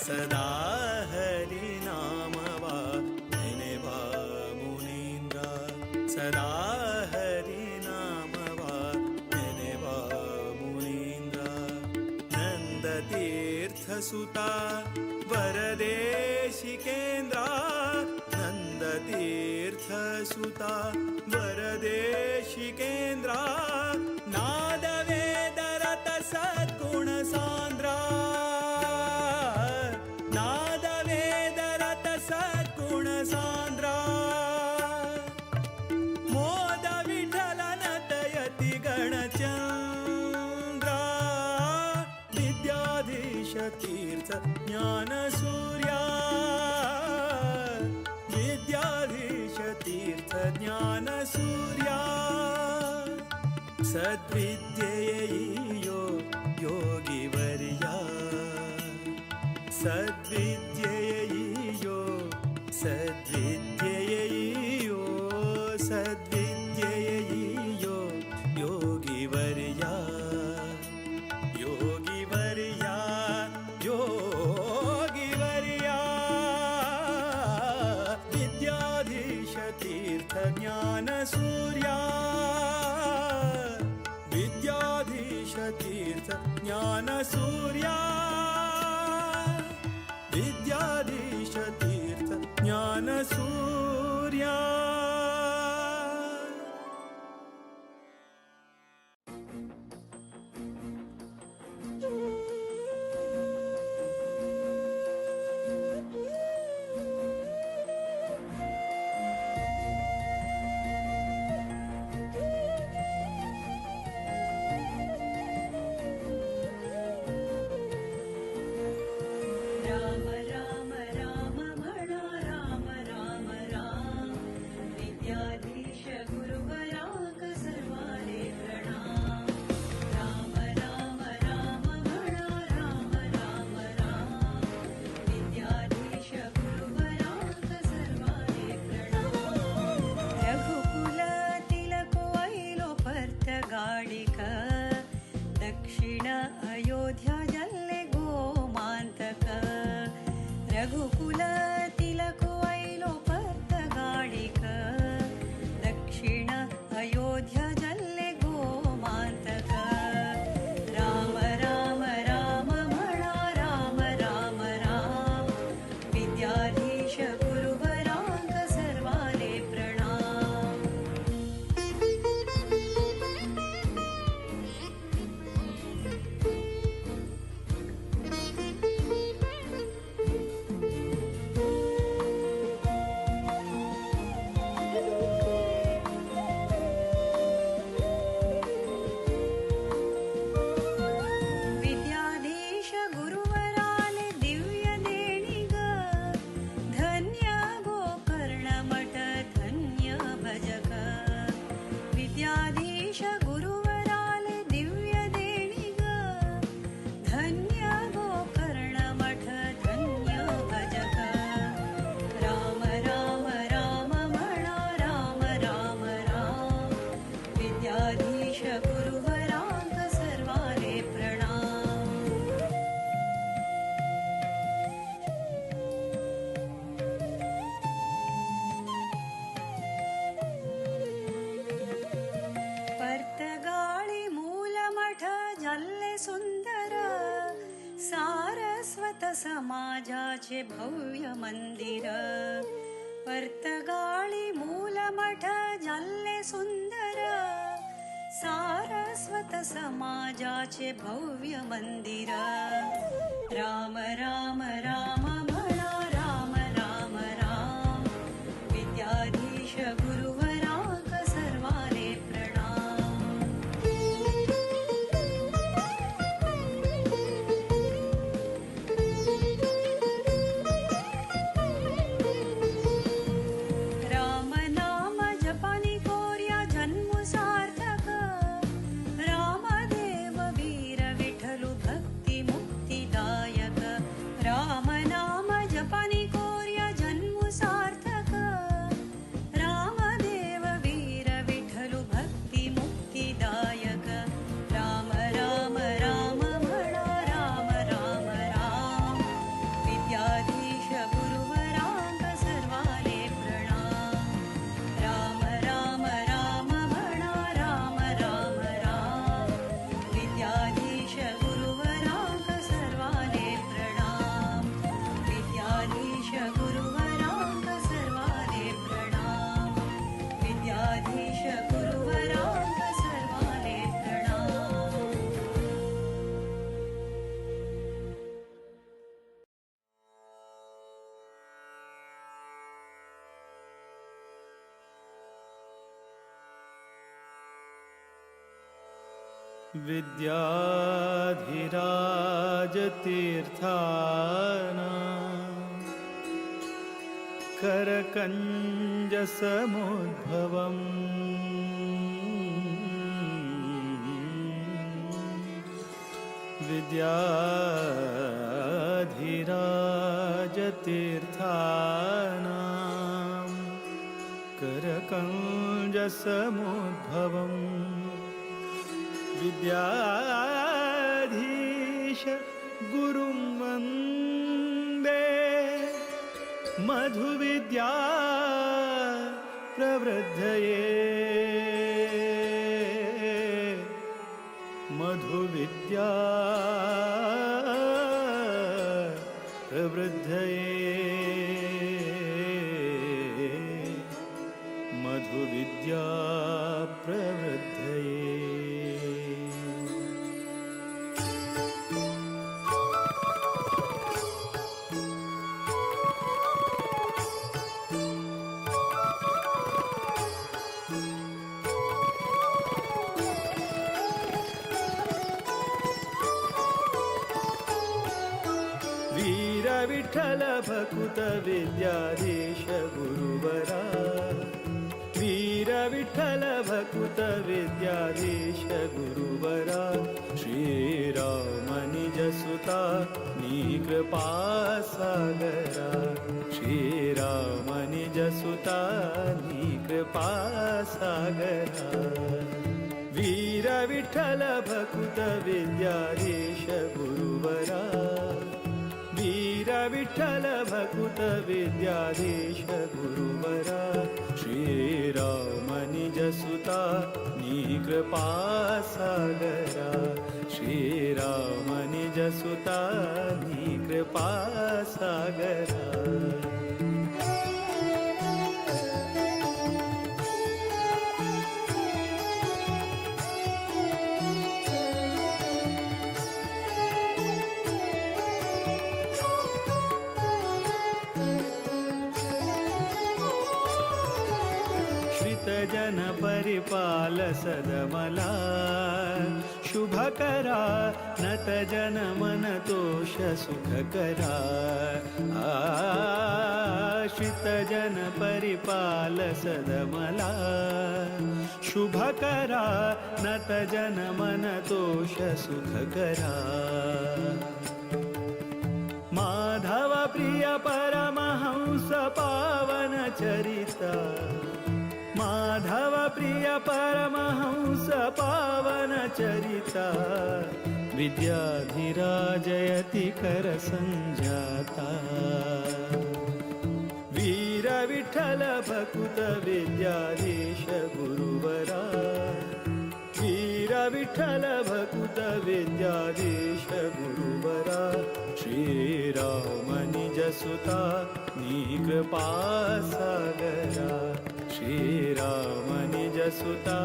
सदा हरि नामवा नेनेवा मुनीन्द्र सदा हरि नामवा नेनेवा मुनीन्द्र नंदतीर्थ सुता वरदेशिकेन्द्र नंदतीर्थ सुता वरदेशिकेन्द्र नादवेदरत सद्गुण सान्द्र नादवेदरत सद्गुण सान्द्र मोद विठलन दयति गणचन्द्र विद्याधीश तीर्थ ज्ञान सूर्या विद्याधीश तीर्थ ज्ञान सूर्या सद्विद्येयो योगिवर्या सद्विद्येयो सद्विद्येयो सद्विद्येयो योगिवर्या योगिवर्या विद्याधीशतीर्थ ज्ञानसूर्या विद्याधीशतीर्थ ज्ञानसूर्या राम राम राम म्हणा राम राम राम विद्याधीश गुरुवराक सर्वाले प्रणाम राम राम राम म्हणा राम राम राम विद्याधीश गुरुवराक सर्वाले प्रणाम रघुकुल तिलक वैलो पर्त गाडिक दक्षिण अयोध्या जल्ले गोमांतक रघुकुल तिलक वैलो पर्त गाडिक दक्षिण अयोध्या जल्ले गोमांतक राम राम राम म्हणा राम राम राम विद्याधीश गुरुवराक सर्वाले प्रणाम विद्याधीश गुरुवराले दिव्य देणिग धन्य गोकर्ण मठ धन्य भजक विद्याधीश गुरुवराले दिव्य देणिग धन्य गोकर्ण मठ धन्य भजक राम राम राम म्हणा राम राम राम विद्याधीश गुरुवराक सर्वाले प्रणाम पर्तगाळी मूलमठ जल्ले सुंदर सारस्वत समाजाचे भव्य मंदिर पर्तगाळी मूलमठ जल्ले सुंदर सारस्वत समाजाचे भव्य मंदिर राम राम राम म्हणा राम राम राम विद्याधीश गुरुवराक सर्वाले प्रणाम राम नाम जपानी कोर्या जन्म सार्थक रामदेव वीर विठ्ठलु भक्ती मुक्तिदायक राम नाम जपानी कोर्या जन्म सार्थक रामदेव वीर विठ्ठलु भक्ती मुक्तिदायक राम राम राम म्हणा राम राम राम विद्याधीश गुरुवराक सर्वाले प्रणाम राम राम राम म्हणा राम राम राम विद्याधीश गुरुवराक सर्वाले प्रणाम विद्याधीश गुरुवराक सर्वाले प्रणाम विद्याधीश गुरुवराक सर्वाले प्रणाम विद्याधिराजतीर्थाना करकञ्जसमुद्भवम् विद्याधिराजतीर्थाना करकञ्जसमुद्भवम् विद्याधीश गुरुं वन्दे मधुविद्या प्रवृद्धये मधुविद्या मधुविद्या प्रवृद्धये मधुविद्या प्रवृद्धये वीर विठ्ठल भकुत विद्याधीश गुरुवरा वीर विठ्ठल भकुत विद्याधीश गुरुवरा श्रीराम निज सुता नी कृपा सागरा श्रीराम निज सुता नी कृपा सागरा वीर विठ्ठल भकुत विद्याधीश गुरुवरा वीर विठ्ठल भकुत विद्याधीश गुरुवरा श्रीराम निज सुता नी कृपा सागरा श्रीराम निज सुता नी कृपा सागरा जन परिपाल सदमला शुभकरा नत जन मन तोष सुखकरा आश्रित जन परिपाल सदमला शुभकरा नत जन मन तोष सुखकरा माधव प्रिय परमहंस पावन चरिता माधव प्रिय परमहंस पावन चरिता विद्याधिराजयति कर संजाता वीर विठ्ठल भकुत विद्याधीश गुरुवरा वीर विठ्ठल भकुत विद्याधीश गुरुवरा श्रीराम निज सुता नी कृपा सागरा श्रीराम निज सुता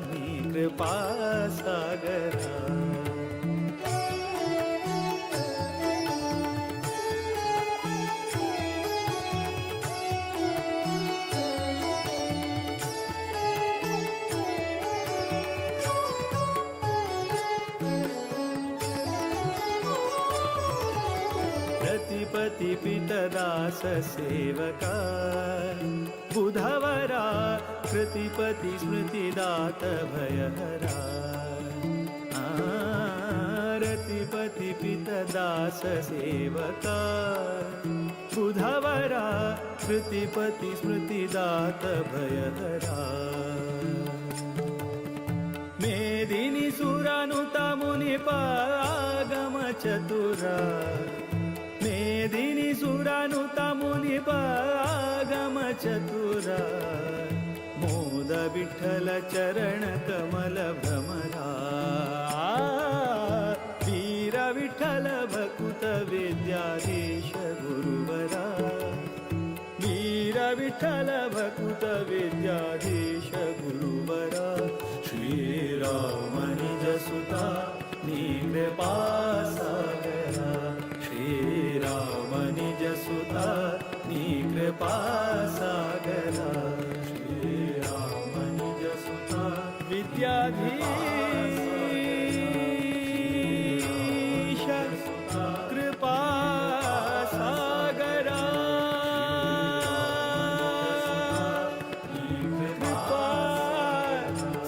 नी कृपा सागरा प्रतिपति पितदास सेवका बुधवरा कृतिपति स्मृतिदात भयहरा रतिपति पितदास सेवका बुधवरा कृतिपति स्मृतिदात भयहरा मेदिनी सुरानुता मुनिपागम चतुरा मेदिनी सुरानुता मुनिपागम चतुरा मोद विठ्ठल चरण कमल भ्रमरा वीर विठ्ठल भकुत विद्याधीश गुरुवरा वीर विठ्ठल भकुत विद्याधीश गुरुवरा श्रीराम निज सुता नी कृपा सागरा श्रीराम निज सुता नी कृपा सागरा श्रीराम निज सुता विद्याधीश कृपा सागरा कृपा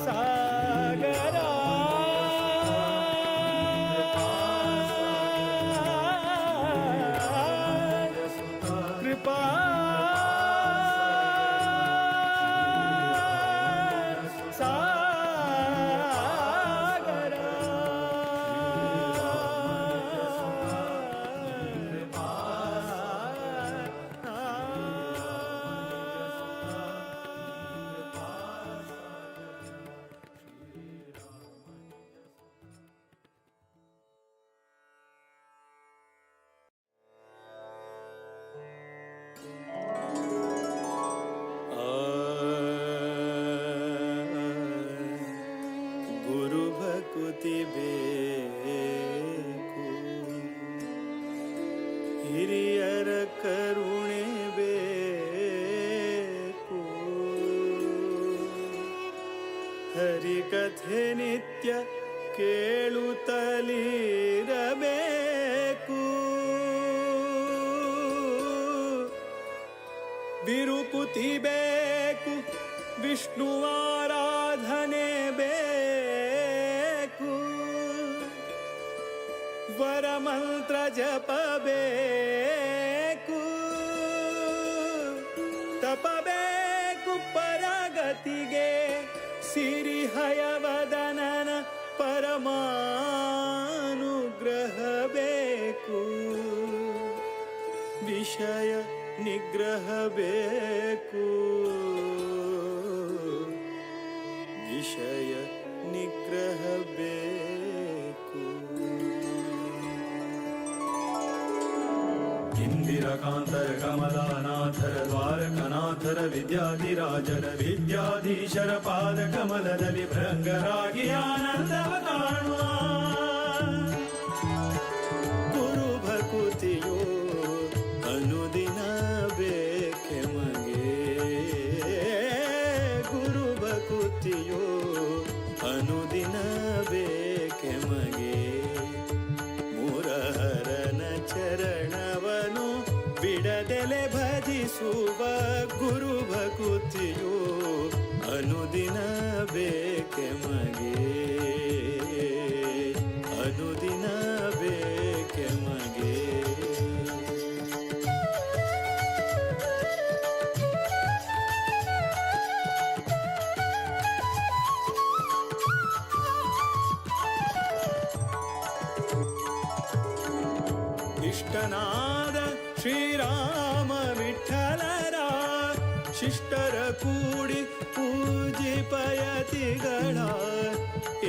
सागरा ಹಿರಿಯರ ಕರುಣೆ ಬೇಕು. ಹರಿಕಥೆ ನಿತ್ಯ ಕೇಳುತ್ತಲಿರಬೇಕು. ವಿರುಕುತಿ ಬೇಕು, ವಿಷ್ಣುವಾರಾಧನೆ ಬೇಕು. ವರಮಂತ್ರ ಜಪಬೇಕು, ತಪಬೇಕು ಪರಗತಿಗೆ. ಸಿರಿಹಯವದನನ ಪರಮಾನುಗ್ರಹ ಬೇಕು. ವಿಷಯ ನಿಗ್ರಹ ಬೇಕು, ವಿಷಯ ನಿಗ್ರಹ ಬೇಕು. ಇಂದಿರಕಾಂತರ ಕಮಲಾನಾಥರ ದ್ವಾರಕನಾಥರ ವಿದ್ಯಾಧಿರಾಜರ ವಿದ್ಯಾಧೀಶರ ಪಾದ ಕಮಲದಲ್ಲಿ ಭೃಂಗರಾಗಿ ಆನಂದವ ಕಾಣುವ. ಗುರು ಭಕುತಿಯೋ ಅನುದಿನ ಬೇಕೆ ಮಗೆ. ಗುರು ಭಕುತಿಯೋ ಅನುದಿನ ಬೇಕೆ ಮಗೆ. ಮುರಹರನ ಚರಣವನು ಬಿಡದೆಲೆ ಭಜಿಸುವ. ಗುರು ಭಕುತಿಯೋ ಅನುದಿನ ಬೇಕೆ ಮಗೆ. ಅನುದಿನ ಬೇಕೆ ಮಗೆ. ಇಷ್ಟನಾದ ಶ್ರೀರಾಮ ವಿಠಲರ ಶಿಷ್ಟರ ಕೂಡಿ ಪೂಜಿಪಯತಿಗಳ.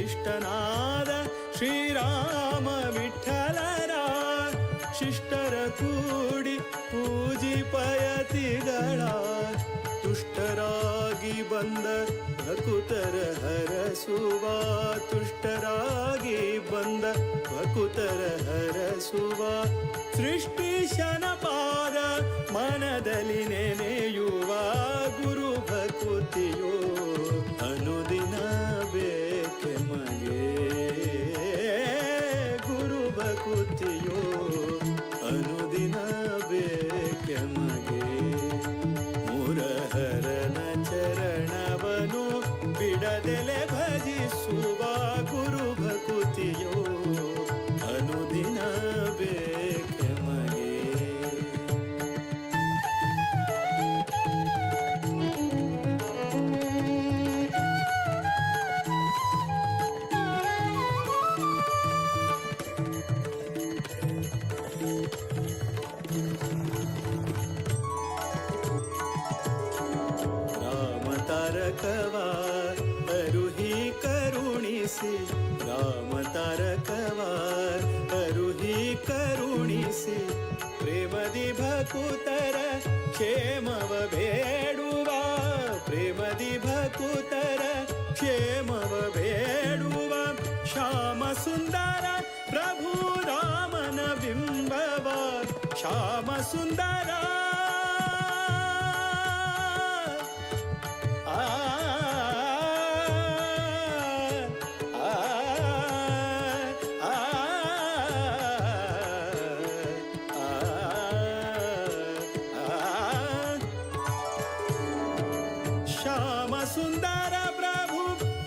ಇಷ್ಟನಾದ ಶ್ರೀರಾಮ ವಿಠಲರ ಶಿಷ್ಟರ ಕೂಡಿ ಪೂಜಿಪಯತಿಗಳ. ತುಷ್ಟರಾಗಿ ಬಂದ ಭಕುತರ ಹರಸುವ. ತುಷ್ಟರಾಗಿ ಬಂದ ಭಕುತರ ಹರಸುವ. ಸೃಷ್ಟಿಶನ ಪಾದ ಮನದಲ್ಲಿ ನೆನೆಯುವ. ಗುರು ಭಕುತಿಯೋ ಅನುದಿನ ಬೇಕೆ ಮಗೆ. ಗುರು ಭಕುತಿಯೋ ಅನುದಿನ ಬೇಕೆ ಮಗೆ. ಮುರಹರನ ಚರಣವನು ಬಿಡದೆಲೆ ಭಜಿಸುವ. ಗುರು ಭಕುತಿಯೋ ಅನುದಿನ ಬೇಕೆ ಮಗೆ. ರಾಮ ತಾರಕವ ಅರುಹಿ ಕರುಣಿಸಿ. ರಾಮ ತಾರಕವ ಅರುಹಿ ಕರುಣಿಸಿ. ಪ್ರೇಮದಿ ಭಕುತರ ಕ್ಷೇಮವ ಬೇಡುವ. ಪ್ರೇಮದಿ ಭಕುತರ ಕ್ಷೇಮವ ಬೇಡುವ. ಶ್ಯಾಮ ಸುಂದರ ಪ್ರಭು ರಾಮನ ಬಿಂಬವ. ಶ್ಯಾಮ ಸುಂದರ ಶ್ಯಾಮ ಸುಂದರ ಪ್ರಭು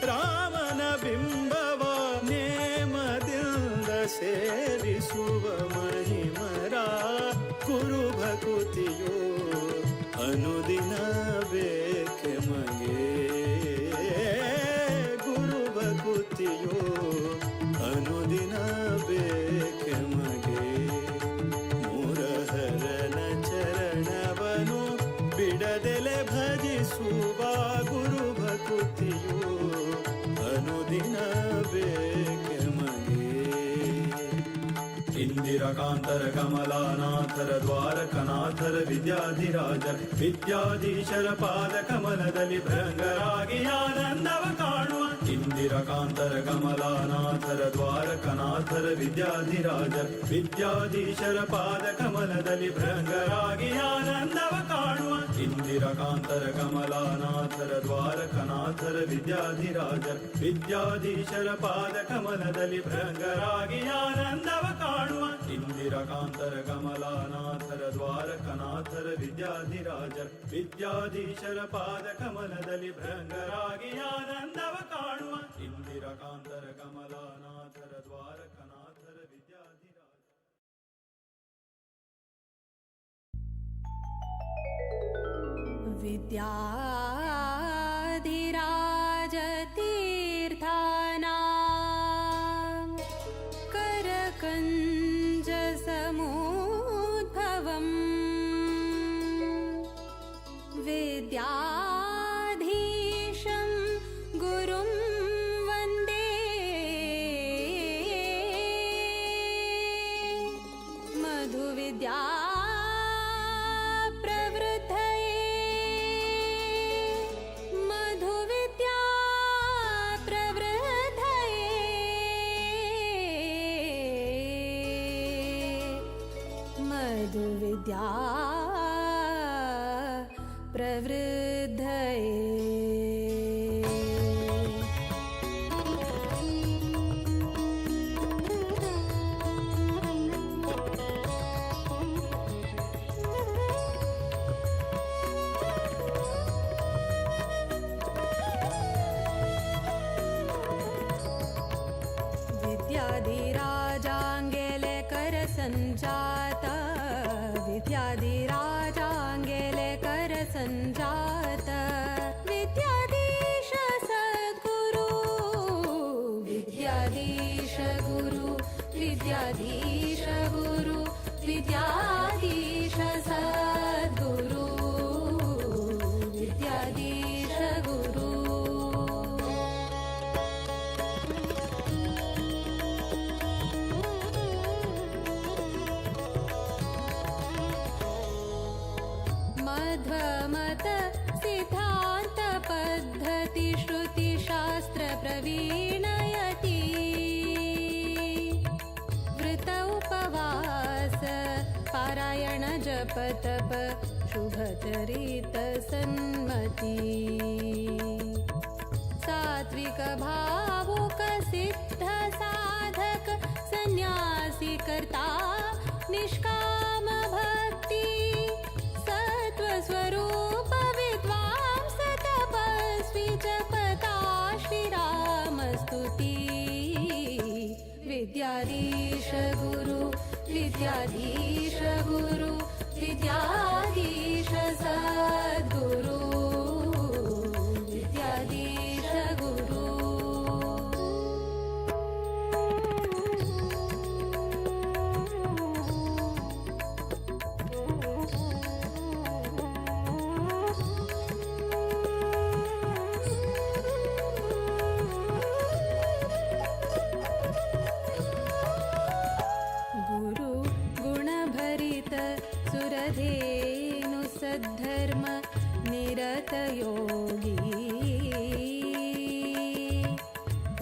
ರಾಮನ ಬಿಂಬವ. ನೇಮದಿಂದ ಸೇರಿಸುವ ಮಹಿಮರ. ಗುರು ಭಕುತಿಯೋ ಅನುದಿನ ಬೇಕೆ ಮಗೆ. ಗುರು ಭಕುತಿಯೋ ಅನುದಿನ ಬೇಕೆ ಮಗೆ. ಮುರಹರನ ಚರಣವನು ಬಿಡದೆಲೆ ಭಜಿಸುವ. ಗುರು ಭಕುತಿಯೋ ಅನುದಿನ ಬೇಕೆ ಮಗೆ. ಇಂದಿರಕಾಂತರ ಕಮಲಾನಾಥರ ದ್ವಾರಕನಾಥರ ವಿದ್ಯಾಧಿರಾಜರ ವಿದ್ಯಾಧೀಶರ ಪಾದ ಕಮಲದಲ್ಲಿ ಭೃಂಗರಾಗಿ ಆನಂದವ ಕಾಣುವ. ಇಂದಿರಕಾಂತರ ಕಮಲಾನಾಥರ ದ್ವಾರಕನಾಥರ ವಿದ್ಯಾಧಿರಾಜ ವಿದ್ಯಾಧೀಶರ ಪಾದ ಕಮಲದಲ್ಲಿ ಭೃಂಗರಾಗಿ ಆನಂದವ ಕಾಣುವ ಇಂದಿರಕಾಂತರ ಕಮಲಾನಾಥರ ದ್ವಾರಕನಾಥರ ವಿದ್ಯಾಧಿರಾಜ ವಿದ್ಯಾಧೀಶರ ಪಾದ ಕಮಲದಲ್ಲಿ ಭೃಂಗರಾಗಿ ಆನಂದವ ಕಾಣುವ ಇಂದಿರಕಾಂತರ ಕಮಲಾನಾಥರ ದ್ವಾರಕನಾಥರ ವಿದ್ಯಾಧಿರಾಜ ವಿದ್ಯಾಧೀಶರ ಪಾದ ಕಮಲದಲ್ಲಿ ಭೃಂಗರಾಗಿ ಆನಂದವ ಕಾಣುವ ಇಂದಿರಕಾಂತರ ಕಮಲಾನಾಥರ ದ್ವಾರಕನಾಥರ ವಿದ್ಯಾಧಿರಾಜ. विद्याधिराजतीर्थानां करकञ्जसमुद्भवम् विद्याधीशं गुरुं वन्दे मधुविद्या विद्या विद्याधिराजाङ्गेले करसञ्जाता विद्याधिराजाङ्गेले करसञ्जात विद्याधीश सद्गुरु विद्याधीश गुरु विद्याधीश गुरु विद्याधीश सद्गुरु विद्याधीश गुरु मध्वमत सिद्धान्त पद्धति श्रुति शास्त्र प्रवीणयति वृत उपवास पारायण जप तप शुभचरित सन्मति सात्विक भावुक सिद्ध साधक सन्यासी कर्ता निष्काम भक्ति स्वरूप विद्वांस तपस्वी जपता श्रीरामस्तुति विद्याधीश गुरु विद्याधीश गुरु विद्याधीश सद्गुरु विद्याधीश गुरु सुरधेनु सद्धर्म निरत योगी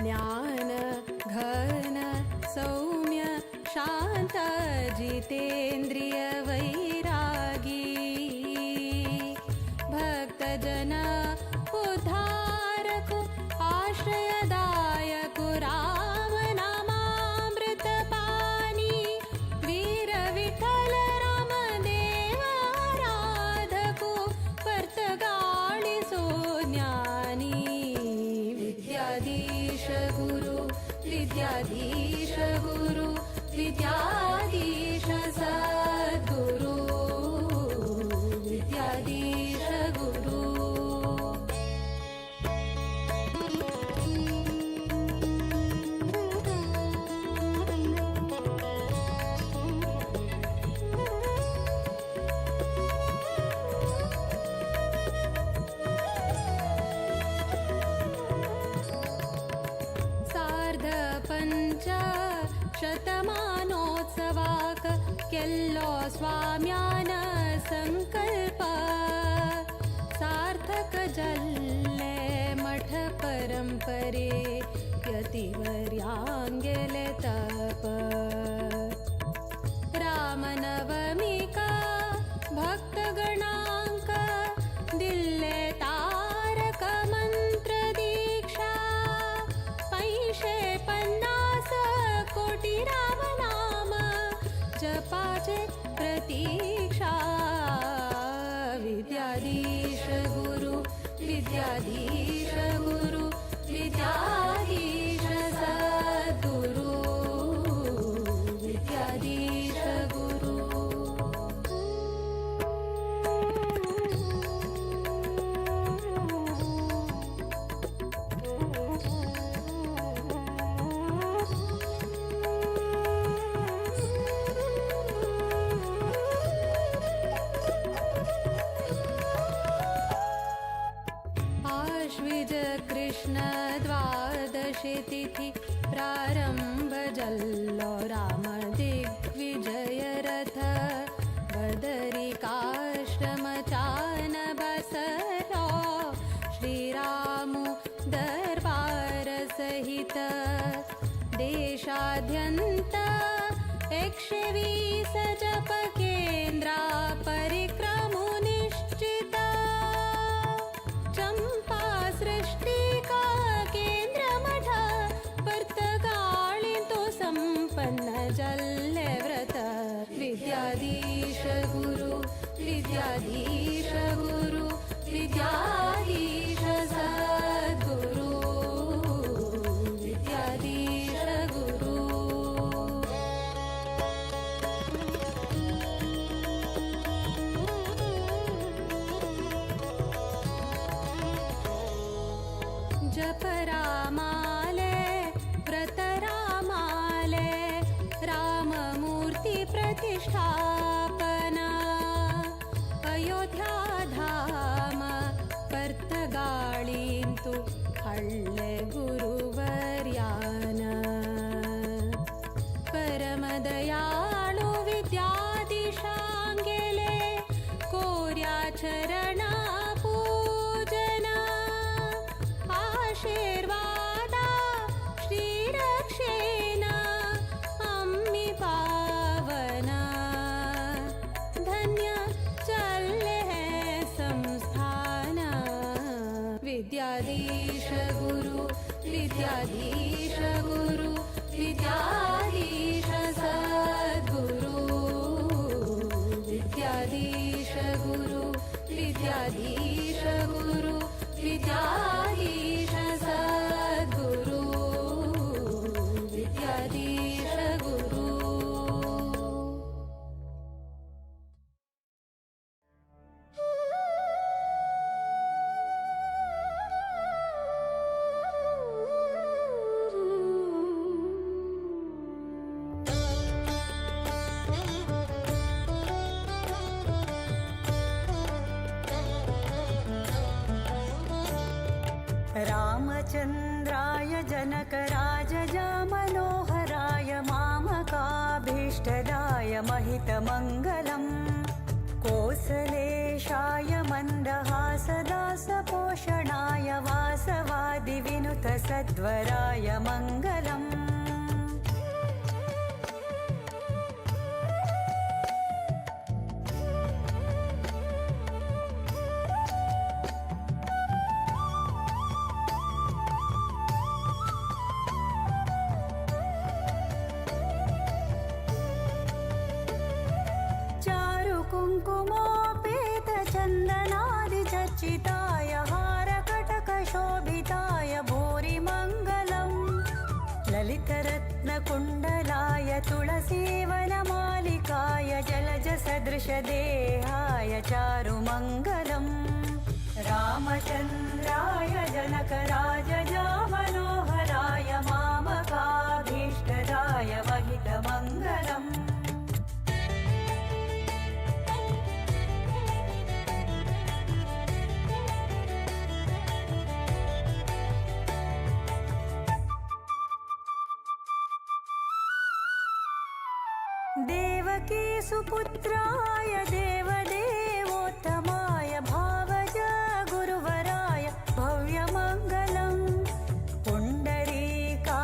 ज्ञान घन सौम्य शांत जितेन्द्रिय वैरागी भक्त जन उद्धारक आश्रयदायक राम नामामृत पानी वीर विठल विद्याधीश गुरु विद्याधीश सद्गुरु विद्याधीश गुरु शतमानोत्सवाक केल्लो स्वाम्यान संकल्प सार्थक जल्ले मठ परंपरे यतिवर्यांगेले तप रामनवमिका भक्तगणांक दिल्ले तारक मंत्र दीक्षा 550 कोटी रामनाम जपाचे प्रतीक्षा विद्याधीश गुरु विद्याधीश गुरु विद्याधीश सद्गुरु विद्याधीश गुरु आश्विज कृष्ण द्वादशी तिथि प्रारंभ जल्लो राम दिग्विजय रथ बदरिकाश्रम चान बसरो श्रीरामु दरबार सहित देशाद्यंत 120 जप केंद्रा परिक्रमु निश्चिता चंपा सृष्टिका केंद्र मठ पर्तगाळितो संपन्न जल्ले व्रत विद्याधीश गुरु विद्याधीश गुरु विद्याधीश सद्गुरु विद्याधीश गुरु जप रामाले व्रत रामाले राममूर्ति प्रतिष्ठापना अयोध्या धाम पर्तगाळिन्तु हळ्ळे गुरुवर्यान परमदयाळु विद्याधीशांगेले कोर्या चरण पूजना आशीर्वादा श्रीरक्षेण अम्मि पावना धन्य चल्ले हैं संस्थान विद्याधीश गुरु विद्याधीश गुरु विद्याधीश सद्गुरु विद्याधीश गुरु विद्याधीश गुरु विद्याधीश सद्गुरु विद्याधीश गुरु रामचन्द्राय जनकराजजा मनोहराय मामकाभीष्टदाय महितमङ्गलम् कोसलेशाय मन्दहासदासपोषणाय वासवादिविनुतसद्वराय मङ्गलम् कुङ्कुमोपेतचन्दनादिचर्चिताय हारकटकशोभिताय भूरिमङ्गलम् ललितरत्नकुण्डलाय तुलसीवनमालिकाय जलजसदृशदेहाय चारुमङ्गलम् रामचन्द्राय जनकराजजा मनोहराय मामकाभीष्टदाय महितमङ्गलम् देवकी सुपुत्राय देवदेवोत्तमाय भावज गुरुवराय भव्यमङ्गलम् पुण्डरीका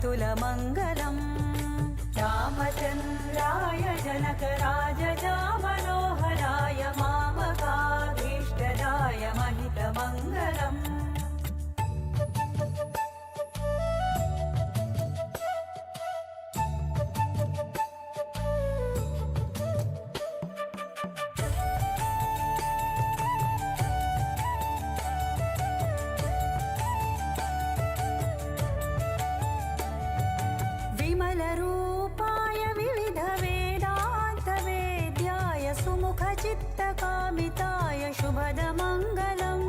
सर्वमङ्गलम् रामचन्द्राय जनकराजजामनोहराय मामकाभीष्टदाय महितमङ्गलम् विमलरूपाय विविधवेदान्तवेद्याय सुमुखचित्तकामिताय शुभदमङ्गलम्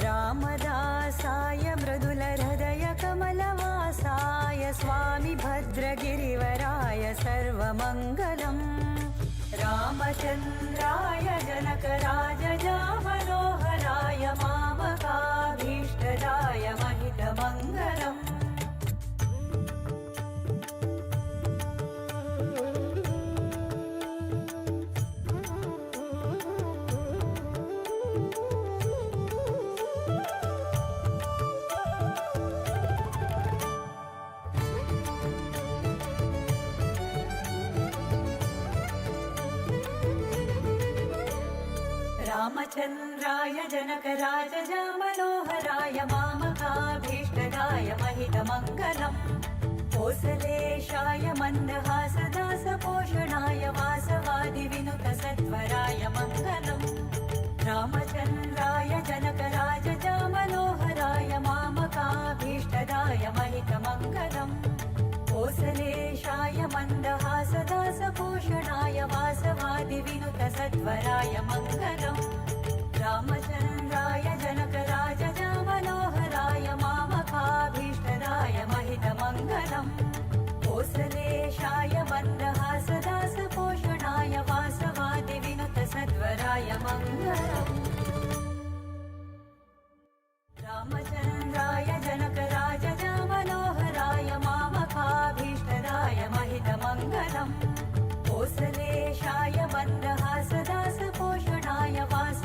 रामदासाय मृदुलहृदयकमलवासाय स्वामि भद्रगिरिवराय सर्वमङ्गलम् रामचन्द्राय जनकराजजामनोहराय मामकाभीष्टदाय महितमङ्गलम् रामचन्द्राय जनकराजजामनोहराय मामकाभीष्टदाय महितमङ्गलम् कोसलेशाय मन्दहासदासपोषणाय वासवादिविनुतसत्वराय मङ्गलम् रामचन्द्राय जनकराजजामनोहराय मामकाभीष्टदाय महितमङ्गलम् कोसलेशाय मन्दहासदासपोषणाय वासवादिविनुतसत्वराय मङ्गलम् रामचन्द्राय जनकराजजामनोहराय मामकाभीष्टदाय महितमङ्गलम् कोसलेशाय मन्दहासदासपोषणाय वासवादिविनुतसत्वराय मङ्गलम् रामचन्द्राय जनकराजजामनोहराय मामकाभीष्टदाय महितमङ्गलम् कोसलेशाय मन्दहासदासपोषणाय वास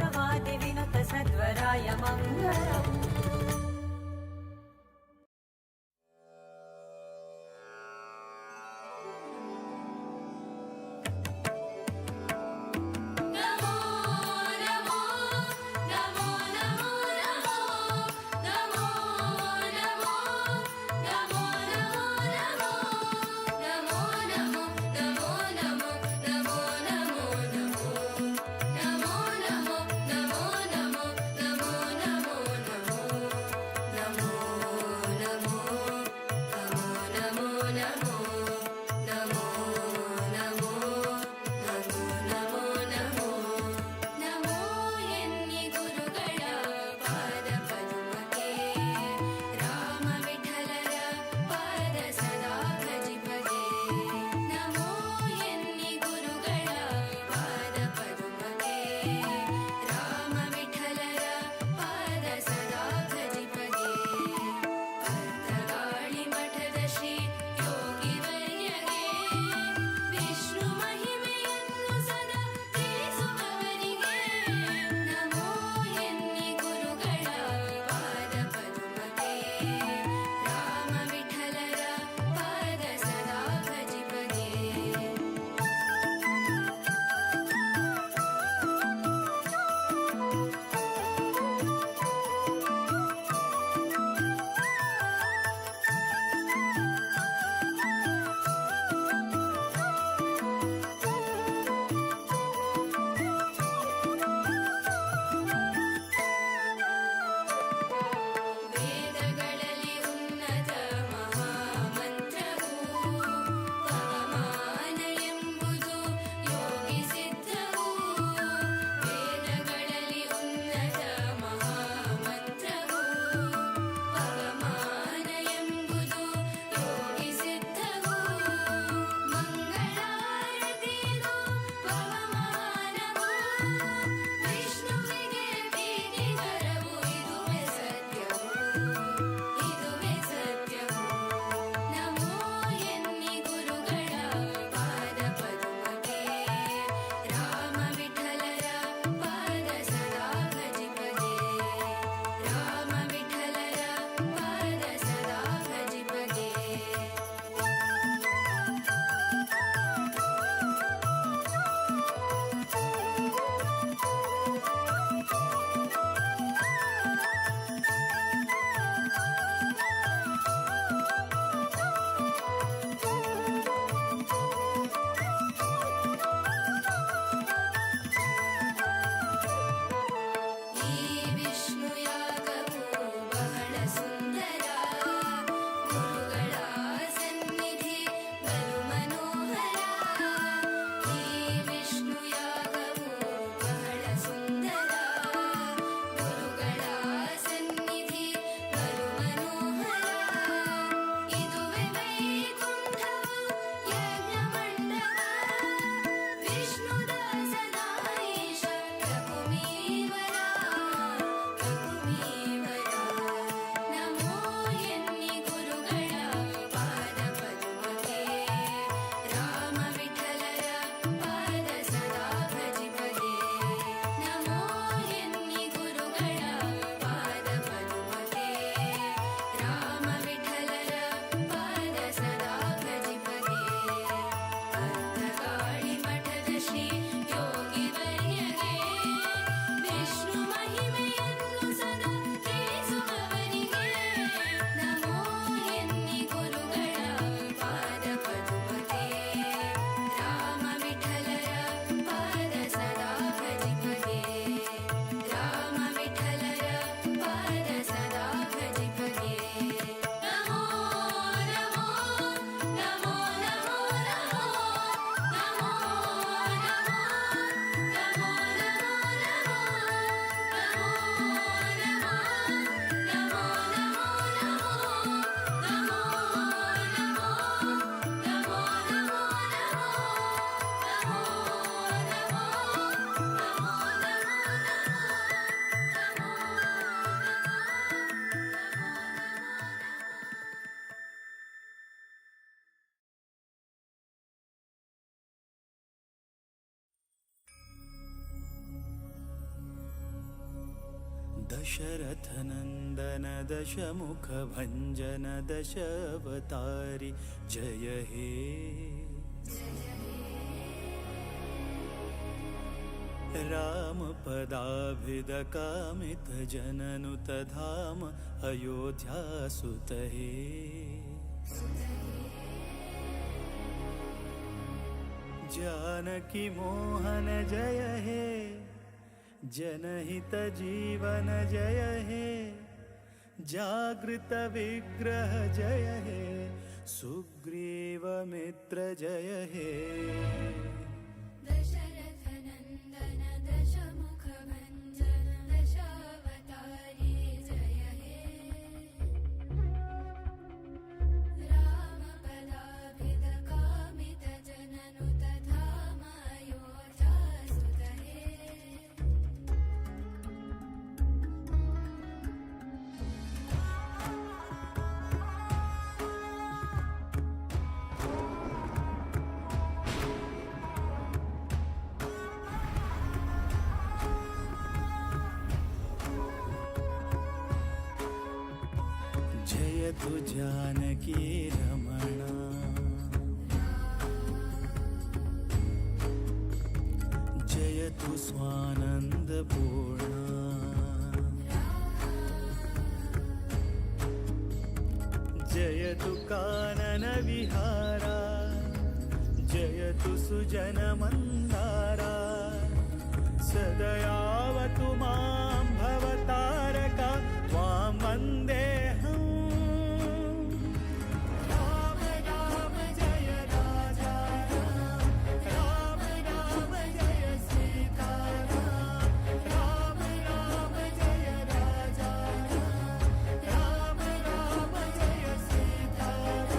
दशरथनन्दन दशमुखभञ्जन दशावतारि जय हे रामपदाभिदकामितजननुत धाम अयोध्यासुत हे जानकी मोहन जय हे जनहित जीवन जय हे जागृत विग्रह जय हे सुग्रीव मित्र जय हे दशरथनन्दन दशमुखभञ्जन दशावतारी जय हे रामपदाभिदकामितजननुत धाम अयोध्यासुत हे जयतु जानकी रमणा जयतु स्वानन्दपूर्णा जयतु काननविहारा जयतु सुजनमन्दारा सदयावतु मां भवतारका त्वां वन्देऽहम् राम राम जय राजा राम राम जय सीताराम राम राम जय राजा राम राम जय सीताराम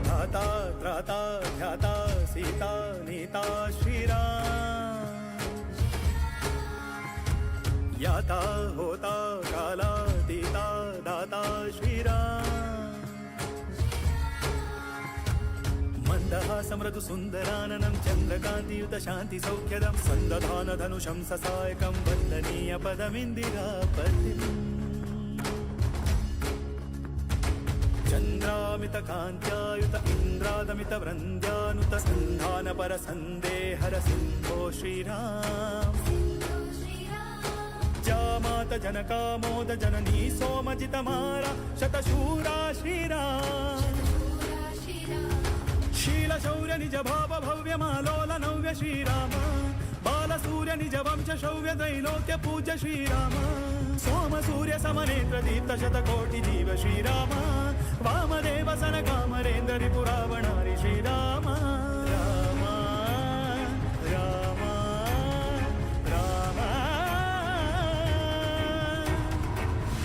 धाता त्राता ध्याता सीता नीता श्रीराम याता होता कालातीता दाता श्रीराम मन्दहासमृदु सुन्दराननं चन्द्रकान्तियुत शान्ति सौख्यदं सन्दधान धनुषं ससायकं वन्दनीय पदमिन्दिरापतिम् चन्द्रामित कान्त्यायुत इन्द्रादमित वृन्द्यानुत सन्धानपर सन्देहर सिंहो श्रीराम जामात जनकामोद जननी सोमजितमारा शतशूरा श्रीराम शीलशौर्य निज भाव भव्य मालोल नव्य श्रीराम बालसूर्य निज वंश शौर्य त्रैलोक्य पूज्य श्रीराम सोम सूर्य समनेत्र दीप्त शतकोटि जीव श्रीराम वामदेव सन कामरेन्द्र रिपुरावणारि श्रीराम राम राम राम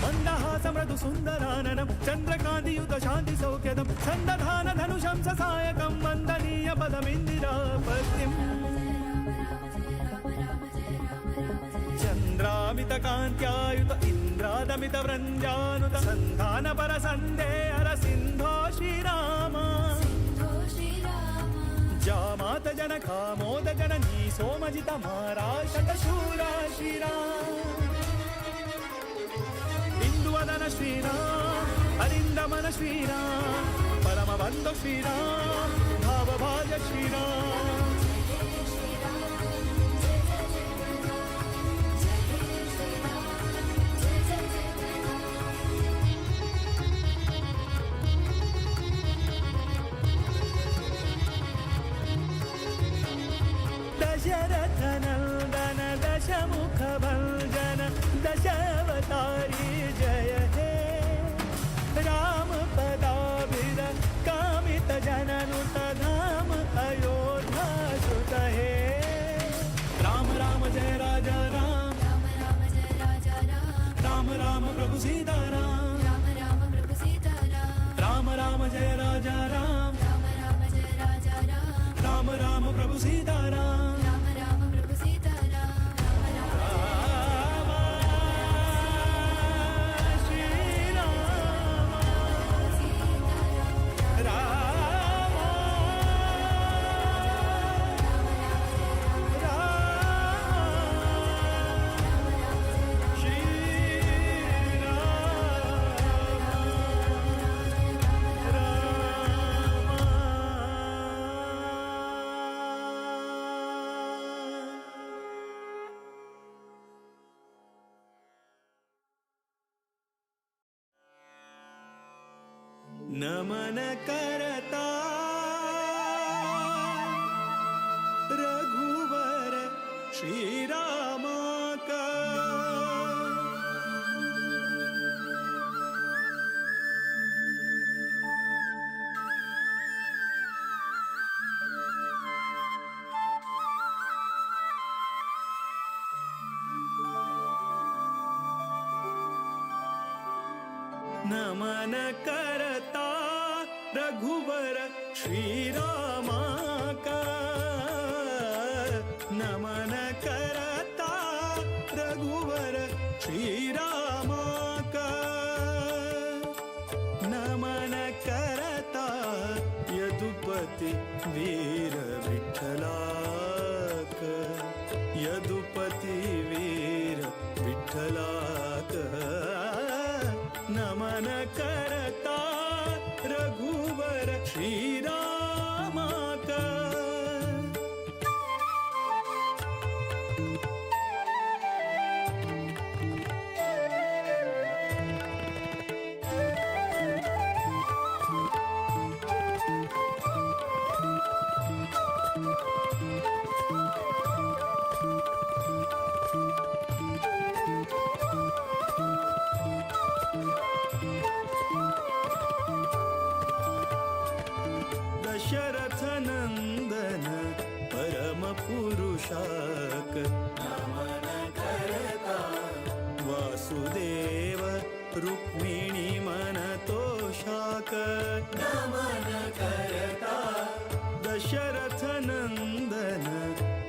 मन्दहासमृदु सुन्दराननं चन्द्रकान्तियुत शान्ति सौख्यदं सन्दधान धनुषं ससायकं वन्दनीय पदमिन्दिरापतिम् चन्द्रामित कान्त्यायुत इन्द्रादमित वृन्द्यानुत सन्धानपर सन्देहर सिन्धो श्रीराम जामात जनकामोद जननी सोमजित मारा शतशूरा श्रीराम इंदुवदन श्रीराम अरिन्दमन श्रीराम परमबन्धु श्रीराम भावभाज श्रीराम दशरथनन्दन दशमुखभञ्जन दशावतारी जय हे रामपदाभिद कामितजननुत धाम अयोध्यासुत हे राम राम जय राजा राम राम राम जय राजा राम राम प्रभु सीताराम राम राम प्रभु सीताराम राम राम जय राजा राम राम राम जय राजा राम राम प्रभु सीताराम राम राम प्रभु सीताराम राम राम राम नमन करता रघुवर श्रीराम का नमन करता रघुवर श्रीराम का नमन करता रघुवर श्रीराम का नमन करता यदुपति वीर विठ्ठला का यदुपति वीर विठ्ठला का नमन करता रघुवर श्रीराम का दशरथ नंदन परम पुरुषाक नमन करता वासुदेव रुक्मिणी मन तोषाक नमन करता दशरथ नंदन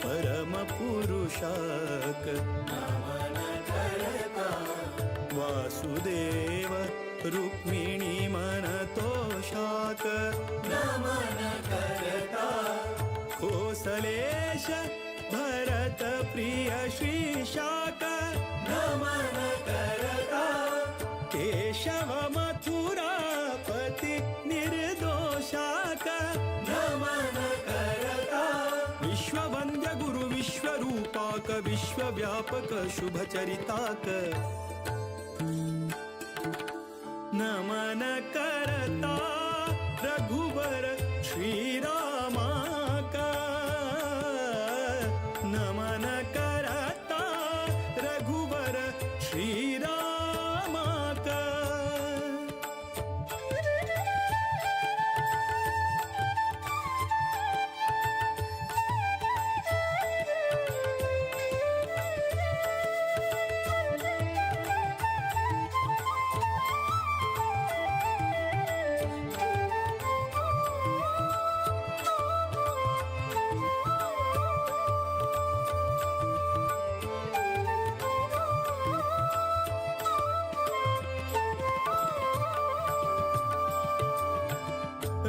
परम पुरुषाक नमन करता वासुदेव रुक्मिणी मन तोषाक नमन करता कोसलेश भरत प्रिय श्रीशाक नमन करता केशव मथुरापति निर्दोषाक नमन करता विश्ववन्द्य गुरु विश्वरूपाक विश्वव्यापक शुभचरिताक नमन करता रघुवर श्रीराम का नमन करता रघुवर श्रीराम का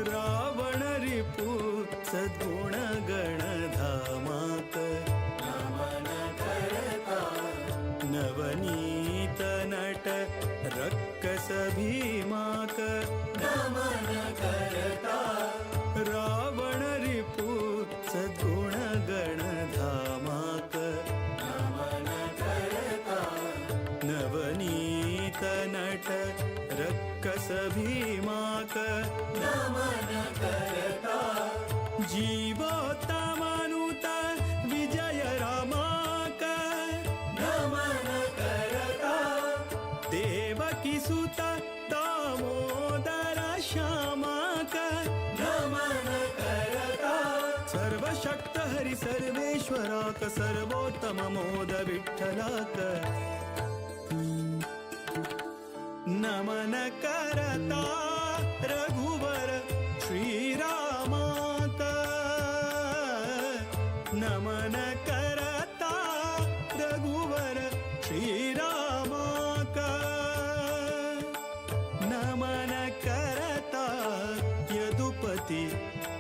रावण रिपु सद्गुण गणधामाक नमन करता नवनीत नट रक्कस भीमाक नमन करता रावण रिपु सद्गुण गणधामाक नमन करता नवनीत नट रक्कस भीमाक नमन करता जीवोत्तमानुत विजय रामाक नमन करता देवकी सुत दामोदर श्यामाक नमन करता सर्वशक्त हरि सर्वेश्वराक सर्वोत्तम मोद विठ्ठलाक नमन करता रघुवर श्रीराम का नमन करता रघुवर श्रीराम का नमन करता यदुपति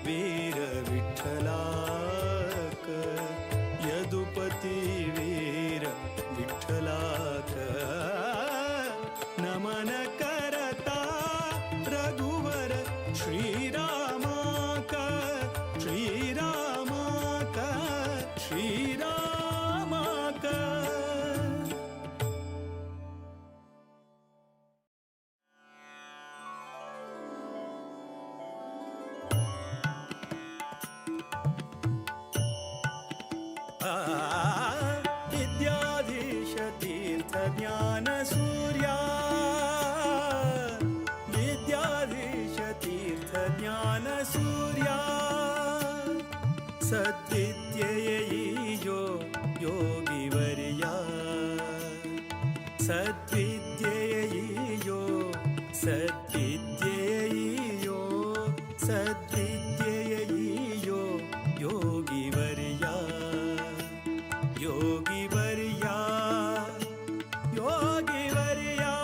वीर विठ्ठला का यदुपति वीर विठ्ठला का नमन करता रघुवर श्रीराम का श्रीराम का श्रीराम का सद्विद्ययैयो योगिवर्या सद्विद्ययैयो सद्विद्ययैयो सद्विद्ययैयो योगिवर्या योगिवर्या योगिवर्या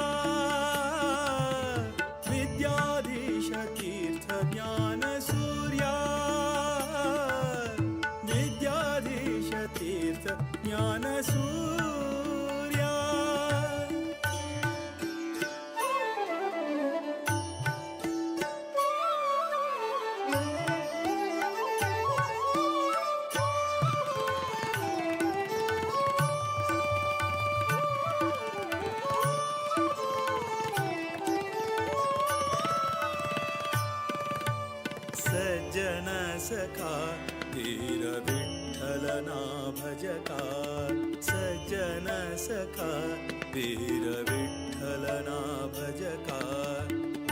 विद्याधीश तीर्थ ज्ञान सूर्या विद्याधीश तीर्थ ज्ञान सूर्या सज्जन सखा धीर विठ्ठलना भजका सज्जन सखा वीर विठ्ठलना भजका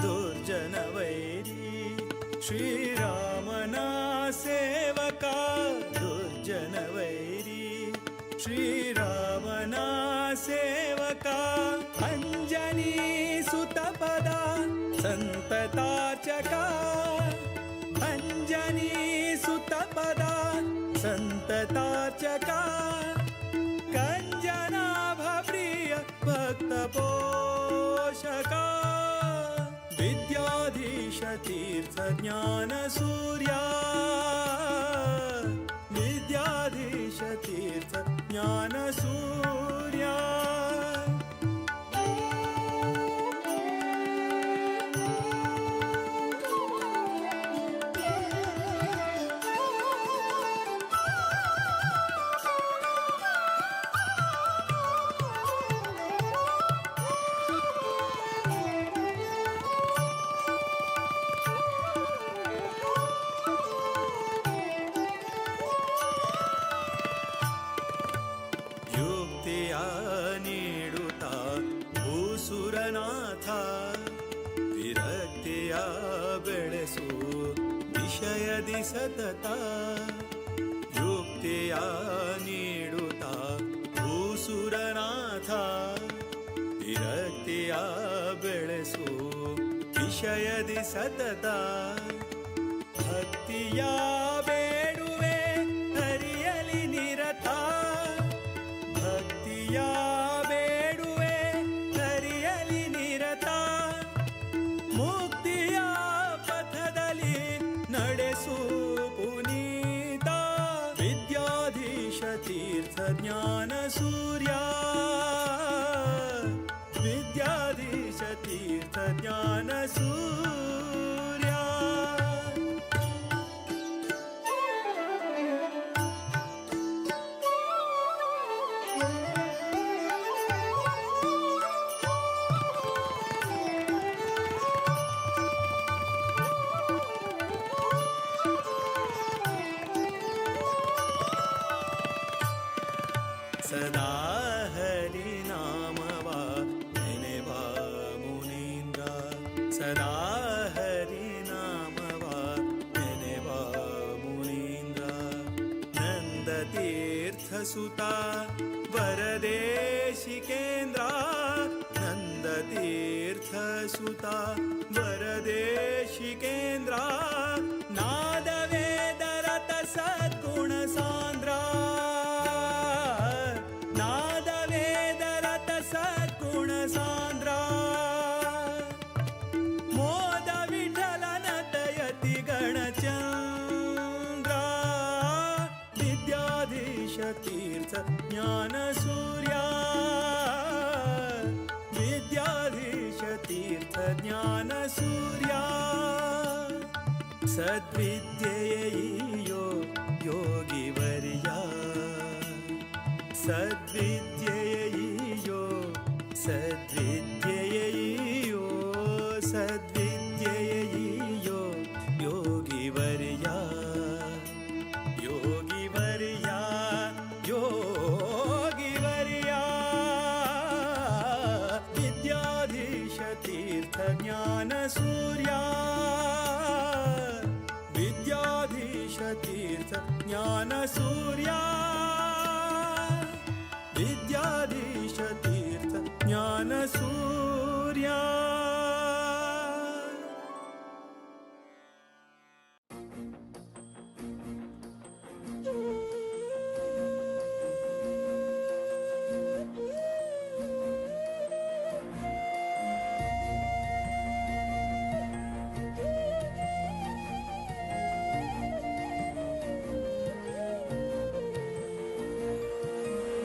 दुर्जन वैरी श्रीरामना सेवका दुर्जन वैरी श्रीरामना सेवका अंजनी सुतपदा संतताचका अंजनी सुतपदा संतताचका कंजनाभप्रिय भक्तपोषका विद्याधीश तीर्थ ज्ञान सूर्या विद्याधीश तीर्थ ज्ञान सूर्या ನೀಡುತ್ತಾ ಭೂಸುರನಾಥ ವಿರಕ್ತಿಯ ಬೆಳೆಸು ವಿಷಯದಿ ಸತತ ಯುಕ್ತಿಯ ನೀಡುತ್ತಾ ಭೂಸುರನಾಥ ವಿರಕ್ತಿಯ ಬೆಳೆಸು ವಿಷಯದಿ ಸತತ ಭಕ್ತಿಯ ಬೇಡುವೆ ಹರಿಯಲಿ ನಿರತ ಭಕ್ತಿಯ ಬೇಡುವೆ ಹರಿಯಲಿ ನಿರತ ಮುಕ್ತಿಯ ಪಥದಲ್ಲಿ ನಡೆಸು ಪುನೀತ ವಿದ್ಯಾಧೀಶ ತೀರ್ಥ ಜ್ಞಾನ ಸೂರ್ಯ ವಿದ್ಯಾಧೀಶ ತೀರ್ಥ ಜ್ಞಾನ ಸೂರ್ಯ ಸದಾ ಹರಿ ನಾಮವ ನೆನೆವ ಮುನೀಂದ್ರ ಸದಾ ಹರಿ ನಾಮವ ನೆನೆವ ಮುನೀಂದ್ರ ನಂದ ತೀರ್ಥ ಸುತ ವರದೇಶಿಕೇಂದ್ರ ನಂದ ತೀರ್ಥ ಸುತ ವರದೇಶಿಕೇಂದ್ರ ನಾದ ವೇದರತ ಸದ್ಗುಣ ಸಾಂದ್ರ ಮೋದ ವಿಠಲನ ದಯತಿ ಗಣಚಂದ್ರ ವಿದ್ಯಾಧೀಶ ತೀರ್ಥ ಜ್ಞಾನ ಸೂರ್ಯ ವಿದ್ಯಾಧೀಶ ತೀರ್ಥ ಜ್ಞಾನ ಸೂರ್ಯ ಸದ್ವಿದ್ಯೆಯೋ ಯೋಗಿವರ್ಯ ಸದ್ವಿದ್ಯೆಯೋ ಸದ್ವಿದ್ಯೆಯೋ ಸದ್ವಿದ್ಯೆಯೋ ಯೋಗಿವರ್ಯ ಯೋಗಿವರ್ಯ ಯೋಗಿವರ್ಯ ವಿದ್ಯಾಧೀಶ ತೀರ್ಥ ಜ್ಞಾನ ಸೂರ್ಯ ವಿದ್ಯಾಧೀಶ ತೀರ್ಥ ಜ್ಞಾನ तीर्थ ज्ञानसूर्या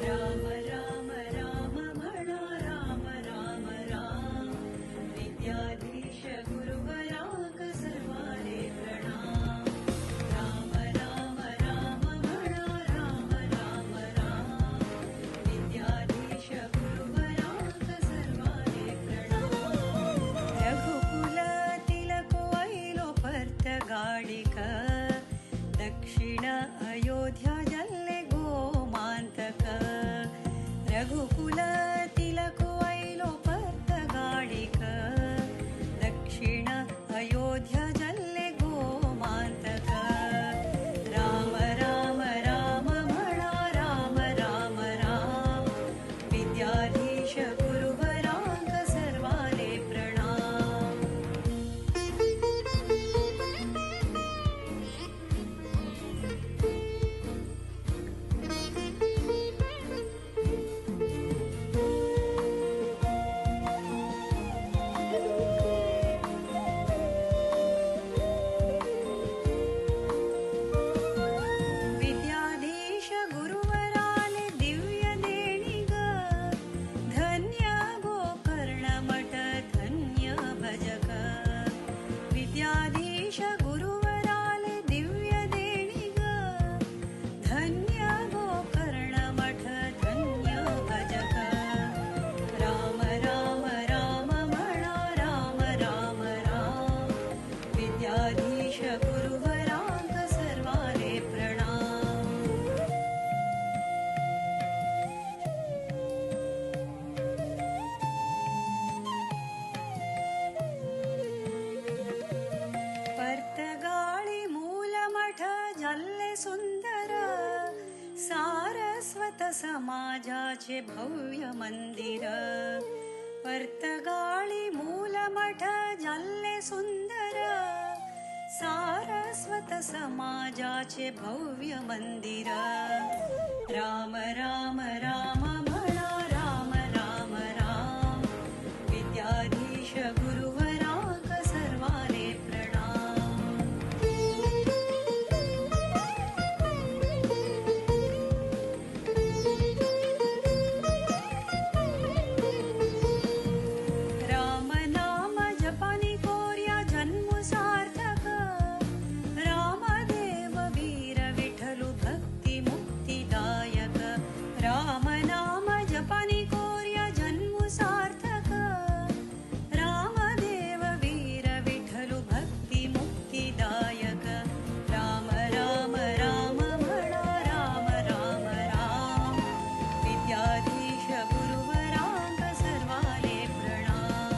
राम राम राम म्हणा राम राम राम विद्याधीश गुरुवरा सर्वाले प्रणाम राम राम राम म्हणा राम राम राम विद्याधीश गुरुवरा सर्वाले प्रणाम रघुकुल तिलक वैलो पर्त गाडिक दक्षिण अयोध्या जल्ले गोमांतक रघुकुल तिलक वैलो पर्त गाडिक दक्षिण अयोध्या जल्ले गोमांतक राम राम राम म्हणा राम राम राम विद्याधीश गुरुवरांक सर्वाले प्रणाम विद्याधीश गुरुवराले दिव्य देणिग धन्य गोकर्ण मठ धन्य भजक विद्याधीश गुरुवराले दिव्य देणिग धन्य गोकर्ण मठ धन्य भजक राम राम राम म्हणा राम राम राम विद्याधीश गुरुवरांक सर्वाले प्रणाम पर्तगाळी मूलमठ जल्ले सुंदर सारस्वत समाजाचे भव्य मंदिर पर्तगाळी मूलमठ जल्ले सुंदर सारस्वत समाजाचे भव्य मंदिर राम राम राम म्हणा राम राम राम विद्याधीश गुरुवरांक सर्वाले प्रणाम राम नाम जपानी कोर्या जन्म सार्थक रामदेव वीर विठ्ठलु भक्ती मुक्तिदायक राम नाम जपानी कोर्या जन्म सार्थक रामदेव वीर विठ्ठलु भक्ती मुक्तिदायक राम राम राम म्हणा राम राम राम विद्याधीश गुरुवरांक सर्वाले प्रणाम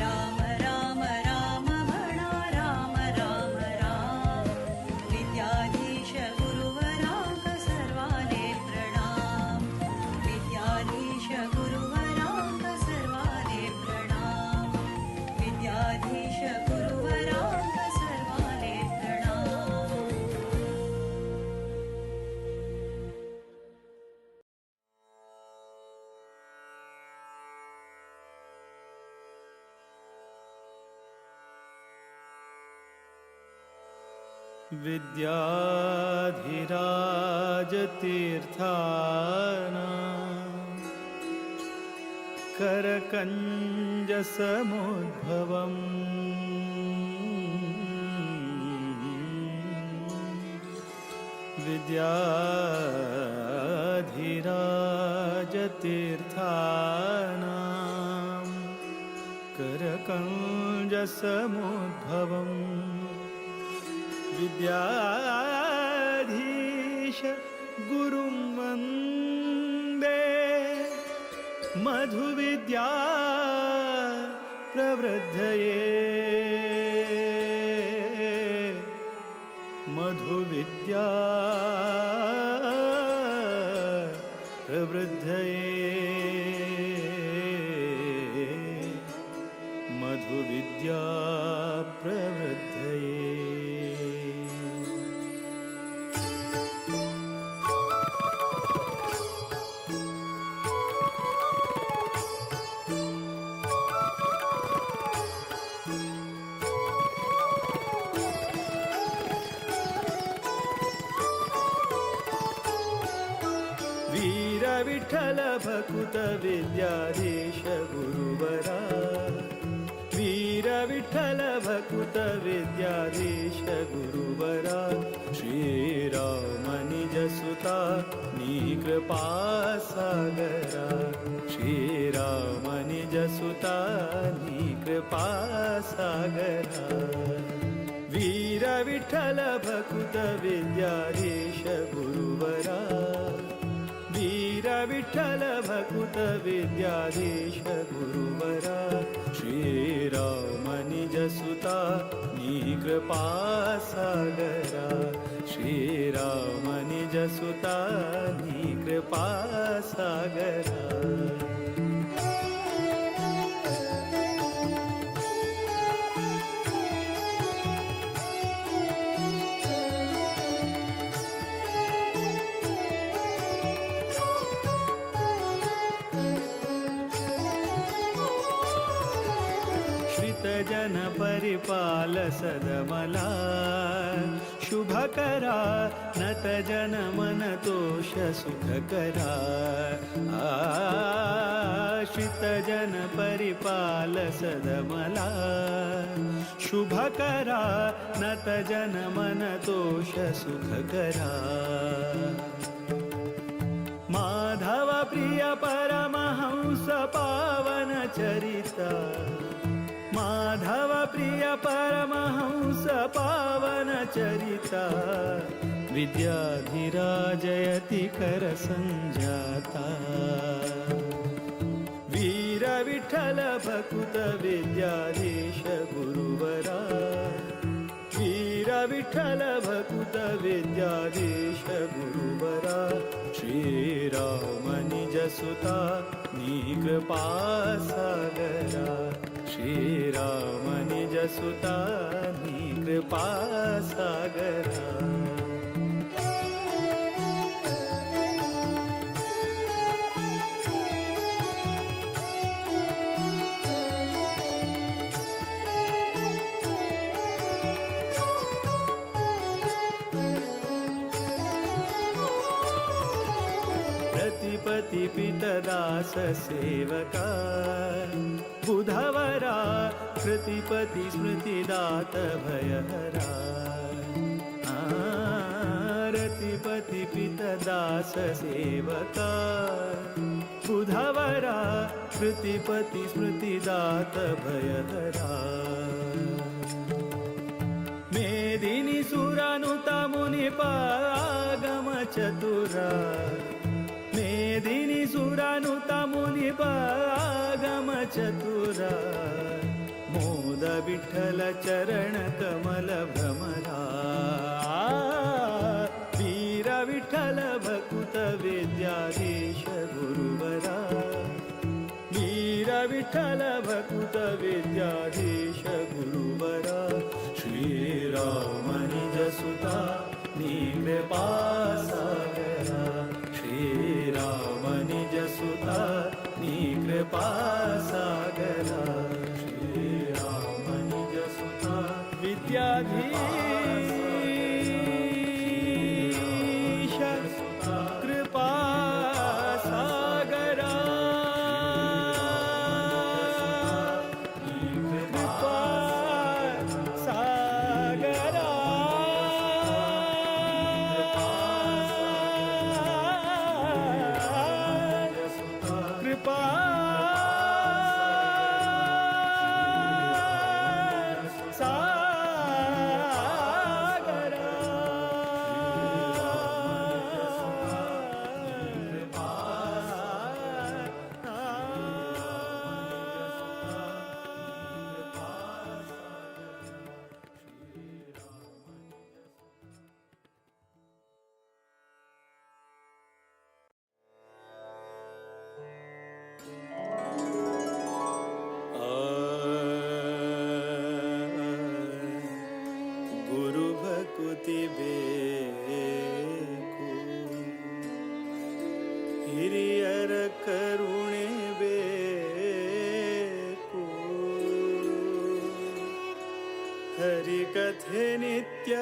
राम राम राम म्हणा राम राम राम विद्याधीश गुरुवरांक सर्वाले प्रणाम विद्याधीश गुरुवरांक सर्वाले प्रणाम विद्याधीश गुरुवरांक सर्वाले प्रणाम विद्याधिराजतीर्थाना करकञ्जसमुद्भवम् विद्याधिराजतीर्थानां करकञ्जसमुद्भवम् विद्याधीश गुरुं वन्दे मधुविद्या प्रवृद्धये मधुविद्या प्रवृद्धये मधुविद्या प्रवृद्धये वीर विठ्ठल भकुत विद्याधीश गुरुवरा वीर विठ्ठल भकुत विद्याधीश गुरुवरा श्रीराम निज सुता कृपा सागरा श्रीराम निज सुता कृपा सागरा वीर विठ्ठल भकुत विद्याधीश गुरुवरा वीर विठ्ठल भकुत विद्याधीश गुरुवरा श्रीराम निज सुता कृपा सागरा श्रीराम निज सुता कृपा सागरा जन परिपाल सदमला शुभकरा नत जन मन तोष सुखकरा आश्रित जन परिपाल सदमला शुभकरा नत जन मन तोष सुखकरा माधव प्रिय परमहंस पावन चरिता माधव प्रिय परमहंस पावन चरिता विद्याधिराजयति कर संजाता वीर विठ्ठल भकुत विद्याधीश गुरुवरा वीर विठ्ठल भकुत विद्याधीश गुरुवरा श्रीराम निज सुता कृपा सागरा श्रीराम निज सुता कृपा सागरा प्रतिपति पितदास सेवका बुधवरा कृतिपति स्मृतिदात भयहरा रतिपति पितदास सेवका बुधवरा कृतिपति स्मृतिदात भयहरा मेदिनी सुरानुता मुनिपागम चतुरा मेदिनी सुरानुता मुनिपागम चतुरा मोद विठ्ठल चरण कमल भ्रमरा वीर विठ्ठल भकुत विद्याधीश गुरुवरा वीर विठ्ठल भकुत विद्याधीश गुरुवरा श्रीराम निज सुता कृपा सागरा श्रीराम निज सुता कृपा सागरा श्रीराम निज सुता विद्याधीश कृपा सागरा कृपा सागरा कृपा ಹಿರಿಯರ ಕರುಣೆ ಬೇಕು. ಹರಿಕಥೆ ನಿತ್ಯ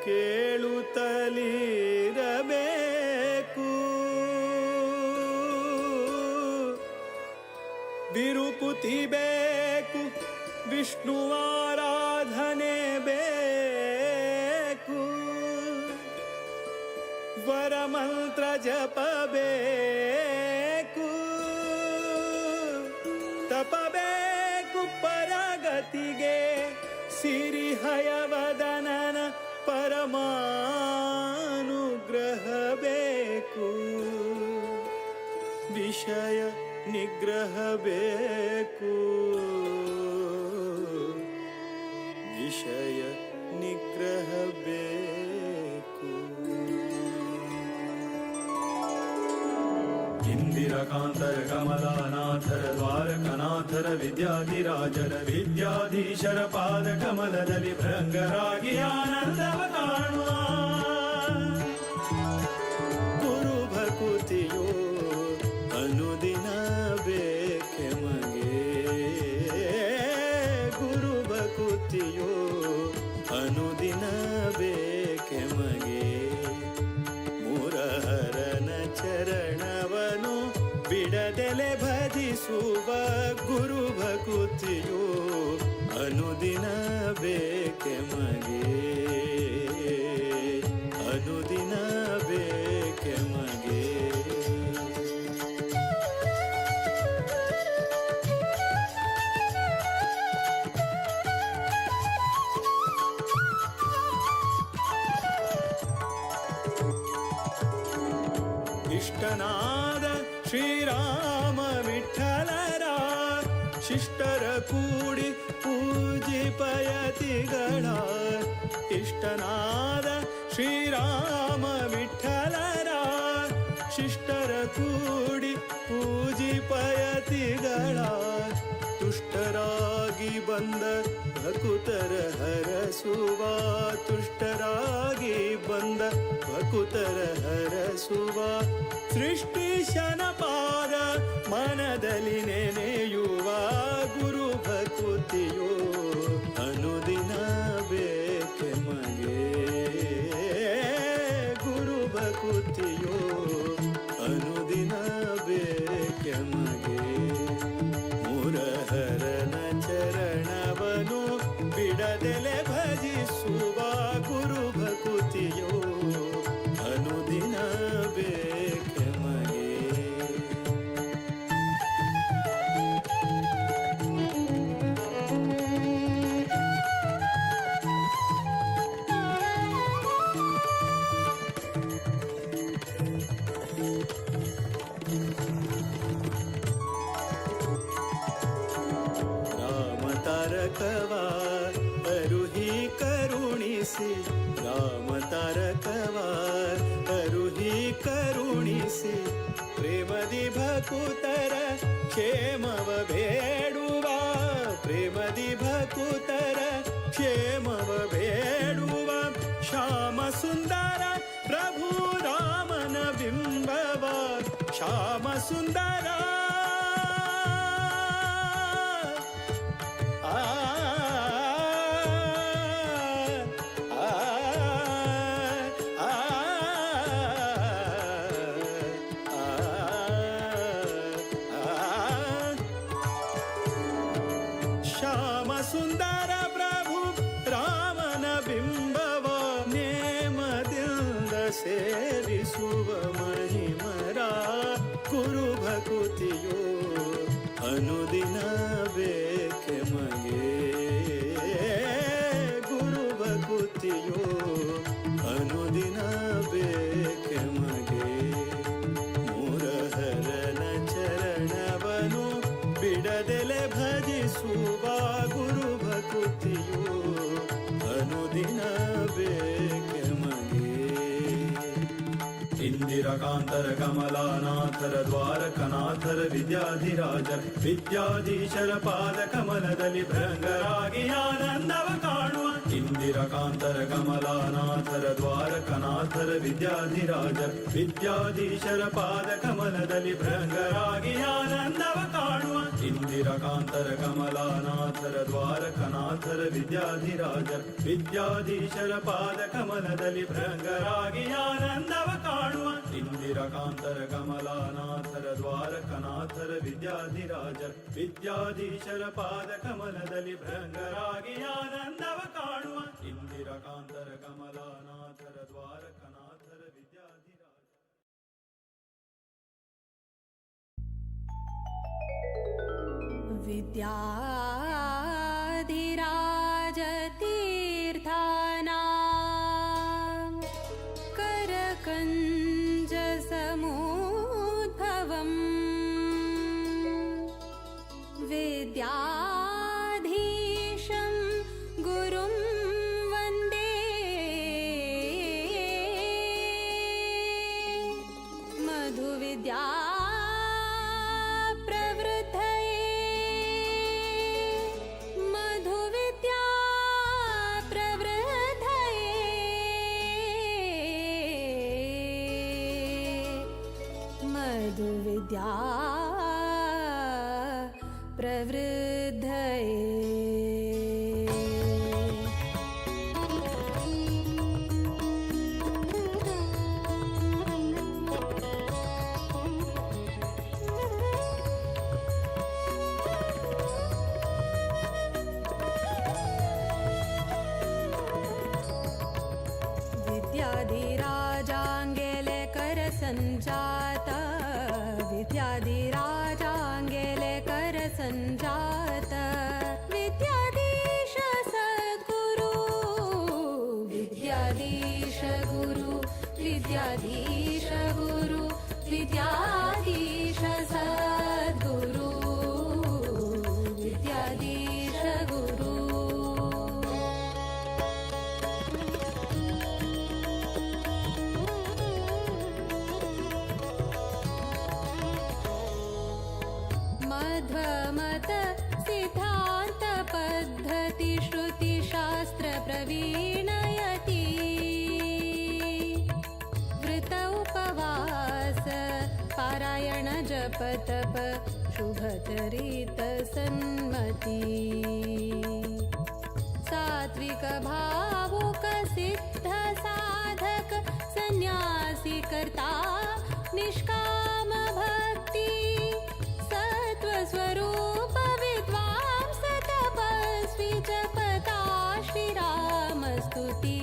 ಕೇಳುತ್ತಲಿರಬೇಕು. ಬಿರುಕುತಿ ಬೇಕು, ವಿಷ್ಣುವಾರಾಧನೆ ಬೇಕು. ವರಮಂತ್ರ ಜಪಬೇಕು, ತಪಬೇಕು ಪರಗತಿಗೆ. ಸಿರಿಹಯವದನನ ಪರಮಾನುಗ್ರಹ ಬೇಕು. ವಿಷಯ ನಿಗ್ರಹ ಬೇಕು, ವಿಷಯ ನಿಗ್ರಹ ಬೇಕು. ಇಂದಿರಕಾಂತರ ಕಮಲಾನಾಥರ ದ್ವಾರಕನಾಥರ ವಿದ್ಯಾಧಿರಾಜರ ವಿದ್ಯಾಧೀಶರ ಪಾದ ಕಮಲದಲ್ಲಿ ಭೃಂಗರಾಗಿ ಆನಂದವ ಕಾಣುವ. ಗುರು ಭಕುತಿಯೋ ಅನುದಿನ ಬೇಕೆ ಮಗೆ. ಗುರು ಭಕುತಿಯೋ ಅನುದಿನ ಬೇಕೆ ಮಗೆ. ಮುರಹರನ ಚರಣವನು ಬಿಡದೆಲೆ ಭಜಿಸುವ. ಗುರು ಭಕುತಿಯೋ ಅನುದಿನ ಬೇಕೆ ಮಗೆ. ಅನುದಿನ ಬೇಕೆ ಮಗೆ. ಇಷ್ಟನಾದ ಶ್ರೀರಾಮ ವಿಠಲರ ಶಿಷ್ಟರ ಕೂಡಿ ಪೂಜಿಪಯತಿಗಳ. ಇಷ್ಟನಾದ ಶ್ರೀರಾಮ ವಿಠಲರ ಶಿಷ್ಟರ ಕೂಡಿ ಪೂಜಿಪಯತಿಗಳ. ತುಷ್ಟರಾಗಿ ಬಂದ ಭಕುತರ ಹರಸುವ. ತುಷ್ಟರಾಗಿ ಬಂದ ಭಕುತರ ಹರಸುವ. ಸೃಷ್ಟಿಶನ ಪಾದ ಮನದಲ್ಲಿ ನೆನೆಯುವ. ಗುರು ಭಕುತಿಯೋ ಅನುದಿನ ಬೇಕೆ ಮಗೆ. ಗುರು ಭಕುತಿಯೋ ಅನುದಿನ ಬೇಕೆ ಮಗೆ. ಮುರಹರನ ಚರಣವನು ಬಿಡದೆಲೆ ಭಜಿಸುವ. ಗುರು ಭಕುತಿಯೋ ಅನುದಿನ ಬೇಕೆ ಮಗೆ. ರಾಮ ತಾರಕವ ಅರುಹಿ ಕರುಣಿಸಿ. ರಾಮ ತಾರಕವ ಅರುಹಿ ಕರುಣಿಸಿ. ಪ್ರೇಮದಿ ಭಕುತರ ಕ್ಷೇಮವ ಬೇಡುವ. ಪ್ರೇಮದಿ ಭಕುತರ ಕ್ಷೇಮವ ಬೇಡುವ. ಶ್ಯಾಮ ಸುಂದರ ಪ್ರಭು ರಾಮನ ಬಿಂಬವ. ಶ್ಯಾಮ ಸುಂದರ ಶ್ಯಾಮ ಸುಂದರ ಪ್ರಭು ರಾಮನ ಬಿಂಬವ. ನೇಮದಿಂದ ಸೇರಿಸುವ ಮಹಿಮರ. ಗುರು ಭಕುತಿಯೋ ಅನುದಿನ ಬೇಕೆ ಮಗೆ. ಗುರು ಭಕುತಿಯೋ ಅನುದಿನ ಬೇಕೆ ಮಗೆ. ಮುರಹರನ ಚರಣವನು ಬಿಡದೆಲೆ ಭಜಿಸುವ. ಗುರು ಭಕುತಿಯೋ ಅನುದಿನ ಬೇಕೆ ಮಗೆ. ಇಂದಿರಕಾಂತರ ಕಮಲಾನಾಥರ ದ್ವಾರಕನಾಥರ ವಿದ್ಯಾಧಿರಾಜರ ವಿದ್ಯಾಧೀಶರ ಪಾದ ಕಮಲದಲ್ಲಿ ಭೃಂಗರಾಗಿ ಆನಂದವ ಕಾಣುವ. ಇಂದಿರಕಾಂತರ ಕಮಲಾನಾಥರ ದ್ವಾರಕನಾಥರ ವಿದ್ಯಾಧಿರಾಜ ವಿದ್ಯಾಧೀಶರ ಪಾದ ಕಮಲದಲ್ಲಿ ಭೃಂಗರಾಗಿ ಆನಂದವ ಕಾಣುವ ಇಂದಿರಕಾಂತರ ಕಮಲಾನಾಥರ ದ್ವಾರಕನಾಥರ ವಿದ್ಯಾಧಿರಾಜ ವಿದ್ಯಾಧೀಶರ ಪಾದ ಕಮಲದಲ್ಲಿ ಭೃಂಗರಾಗಿ ಆನಂದವ ಕಾಣುವ ಇಂದಿರಕಾಂತರ ಕಮಲಾನಾಥರ ದ್ವಾರಕನಾಥರ ವಿದ್ಯಾಧಿರಾಜ ವಿದ್ಯಾಧೀಶರ ಪಾದ ಕಮಲದಲ್ಲಿ ಭೃಂಗರಾಗಿ ಆನಂದವ ಕಾಣುವ ಇಂದಿರಕಾಂತರ ಕಮಲಾನಾಥರ ದ್ವಾರಕನಾಥರ ವಿದ್ಯಾಧಿರಾಜ. विद्याधिराजतीर्थानां करकञ्जसमुद्भवम् विद्याधीशं गुरुं वन्दे मधुविद्या विद्या प्रवृद्धये विद्याधिराजाङ्गेले करसञ्जाता विद्याधिराजाङ्गेले करसञ्जात विद्याधीश सद्गुरु विद्याधीश गुरु विद्याधीश गुरु विद्याधीश सद्गुरु विद्याधीश गुरु मध्वमत सिद्धान्त पद्धति श्रुति शास्त्र प्रवीणयति वृत उपवास पारायण जप तप शुभचरित सन्मति सात्विक भावुक सिद्ध साधक सन्यासी कर्ता निष्काम भक्ति स्वरूप विद्वांस तपस्वी जपता श्रीराम स्तुति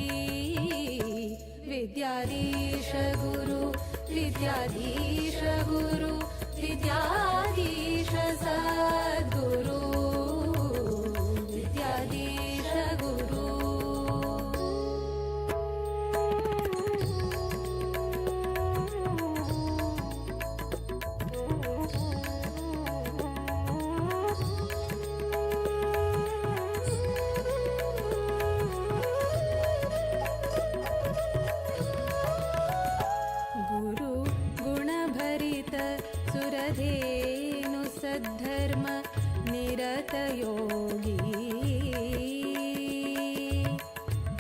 विद्याधीश गुरु विद्याधीश गुरु विद्याधीश सद्गुरु विद्याधीश गुरु सुरधेनु सद्धर्म निरत योगी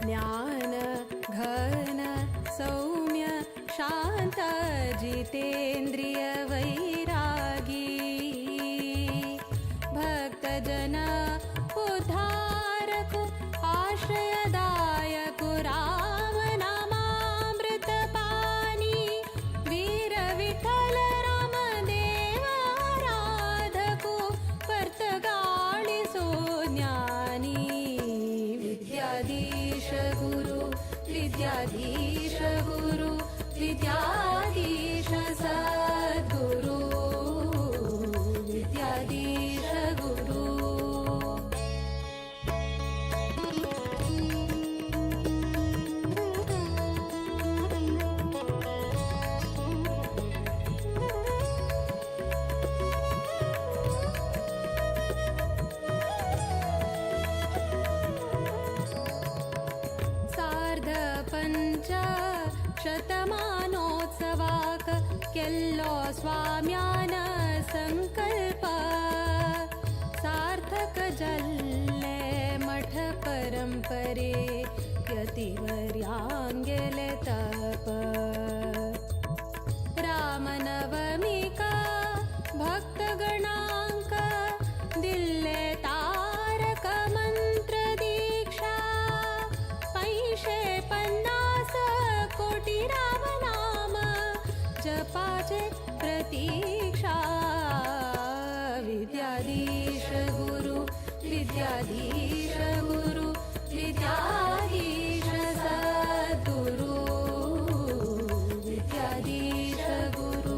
ज्ञान घन सौम्य शांत जितेन्द्रिय वैरागी भक्त जन उद्धारक आश्रयदायक राम नामामृत पानी वीर विठल विद्याधीश गुरु विद्याधीश सद्गुरु विद्याधीश गुरु शतमानोत्सवाक केल्लो स्वाम्यान संकल्प सार्थक जल्ले मठ परंपरे यतिवर्याङ्गेले तप रामनवमिका भक्तगणाङ्क दिल्ले तारक मंत्र दीक्षा पैशे 50 कोटी राम नाम जपाचे प्रतीक्षा विद्याधीश गुरु विद्याधीश गुरु विद्याधीश सद्गुरु विद्याधीश गुरु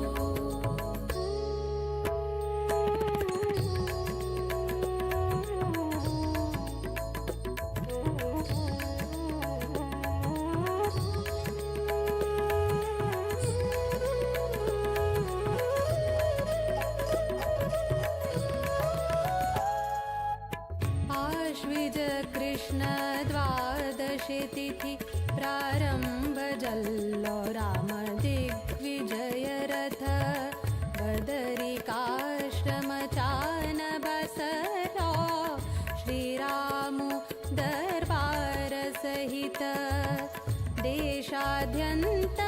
आश्विज कृष्ण द्वादशी तिथि प्रारंभ जल्लो राम दिग्विजय रथ बदरिकाश्रम चान बसरो श्रीरामु दरबार सहित देशाद्यंत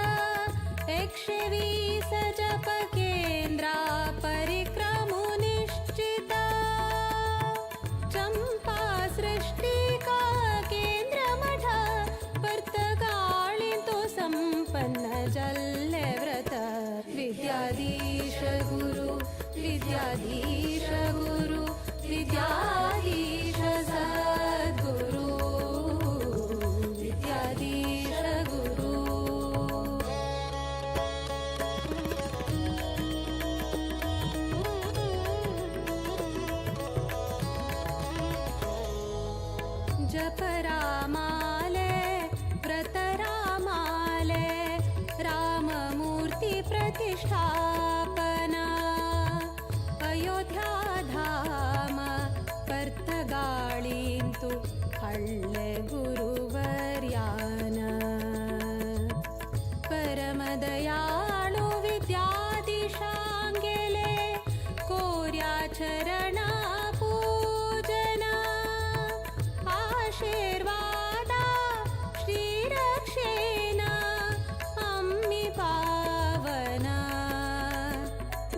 120 जप केंद्रा परिक्रमु निश्चिता चंपा सृष्टि का केंद्र मठ पर्तगाळितो संपन्न जल्ले व्रत विद्याधीश गुरु विद्याधीश गुरु विद्याधीश सद्गुरु विद्याधीश गुरु जप रामाले व्रत रामाले राममूर्ति प्रतिष्ठापना अयोध्या धाम पर्तगाळिन्तु हळ्ळे गुरुवर्यान परमदयाळु विद्याधीशाङ्गेले कोर्या चरण पूजना आशीर्वादा श्रीरक्षेण अम्मि पावना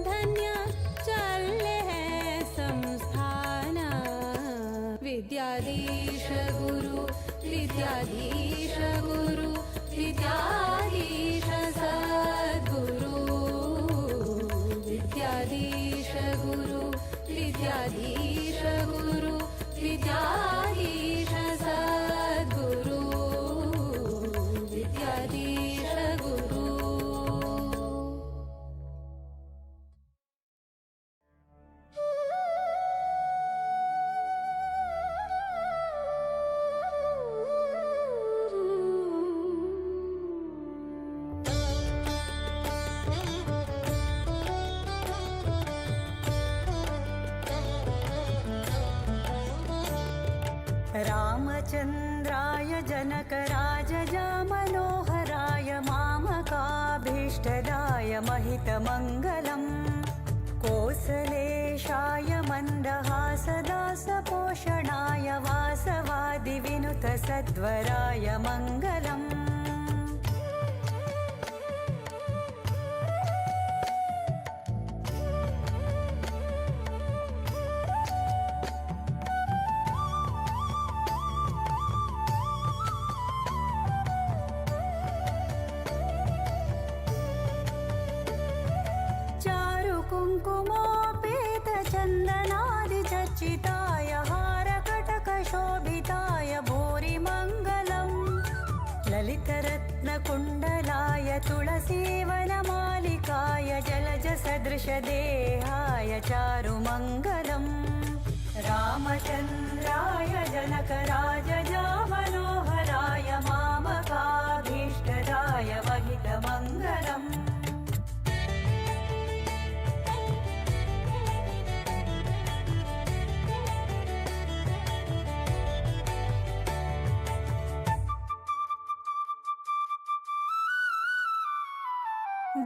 धन्य चल्ले संस्थान विद्याधीश गुरु विद्याधीश गुरु विद्याधीश सद्गुरु विद्याधीश गुरु विद्याधीश गुरु विद्याधीश सद्गुरु विद्याधीश गुरु रामचन्द्राय जनकराजजा मनोहराय मामकाभीष्टदाय महितमङ्गलम् कोसलेशाय मन्दहासदासपोषणाय वासवादिविनुतसद्वराय मङ्गलम् कुङ्कुमोपेतचन्दनादिचर्चिताय हारकटकशोभिताय भूरिमङ्गलम् ललितरत्नकुण्डलाय तुलसीवनमालिकाय जलजसदृशदेहाय चारुमङ्गलम् रामचन्द्राय जनकराजजा मनोहराय मामकाभीष्टदाय महितमङ्गलम्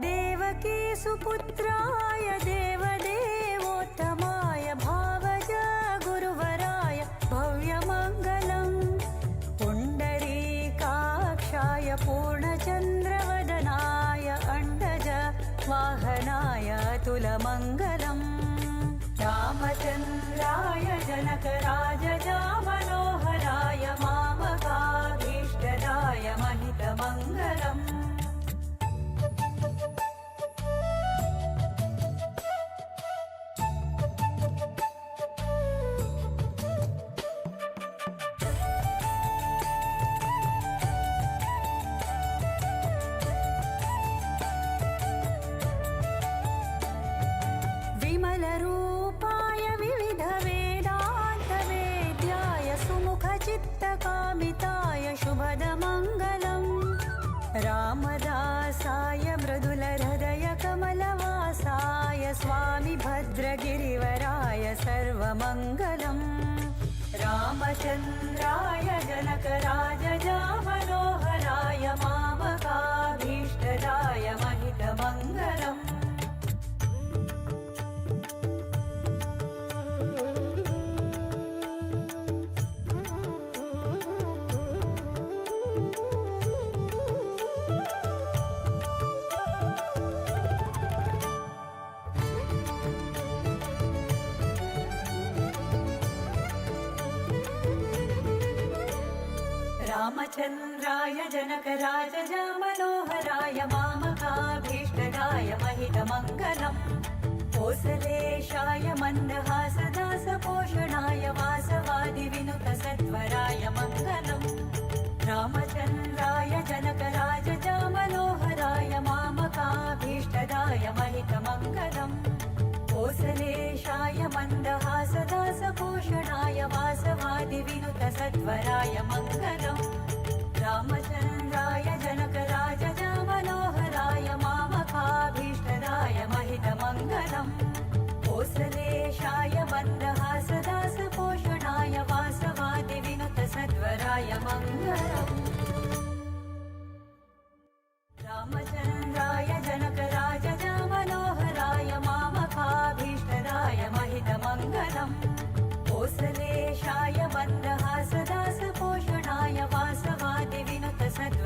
देवकी सुपुत्राय देवदेवोत्तमाय भावज गुरुवराय भव्यमङ्गलम् पुण्डरीका महितमङ्गलम् रामचन्द्राय जनकराजजा मनोहराय मामकाभीष्टदाय महितमङ्गलम् विमलरूपाय विविधवेदान्तवेद्याय सुमुखचित्तकामिताय शुभदमङ्गलम् रामदासाय मृदुलहृदयकमलवासाय स्वामि भद्रगिरिवराय सर्वमङ्गलम् रामचन्द्राय जनकराजजा मनोहराय मामकाभीष्टदाय महितमङ्गलम् रामचन्द्राय जनकराजजा मनोहराय मामकाभीष्टदाय महितमङ्गलम् कोसलेशाय मन्दहासदासपोषणाय वासवादिविनुतसत्वराय मङ्गलम् रामचन्द्राय जनकराजजा मनोहराय मामकाभीष्टदाय महितमङ्गलम् कोसलेशाय मन्दहासदासपोषणाय वासवादिविनुतसत्वराय मङ्गलम् रामचन्द्राय जनकराजजा मनोहराय मामकाभीष्टदाय महितमङ्गलम् कोसलेशाय मन्दहासदासपोषणाय वासवादिविनुतसत्वराय मङ्गलम् रामचन्द्राय जनकराजजा मनोहराय मामकाभीष्टदाय महितमङ्गलम् कोसलेशाय मन्दहासदासपोषणाय वासवादिविनुतसत्वराय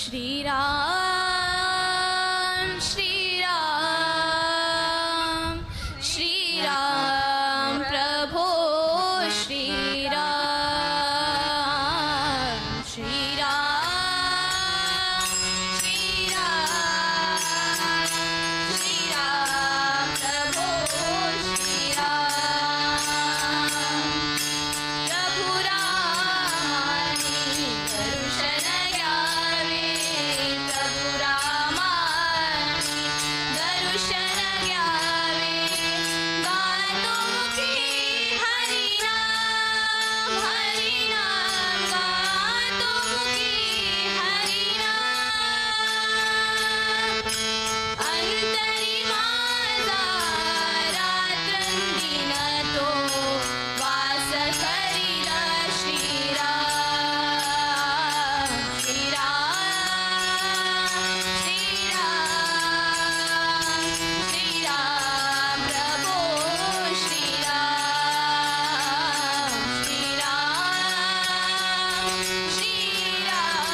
श्रीराम श्रीराम श्रीराम प्रभो श्रीराम श्रीराम श्रीराम श्रीराम प्रभो श्रीराम प्रभु रामानी दर्शन घ्यावे प्रभु रामानी दर्शन घ्यावे गातो मुखी हरिनाम हरिनाम गातो मुखी हरिनाम अंतरी माझा रात्रंदिन तो वास करील श्रीराम श्रीराम श्रीराम श्रीराम प्रभो श्रीराम श्रीराम श्रीराम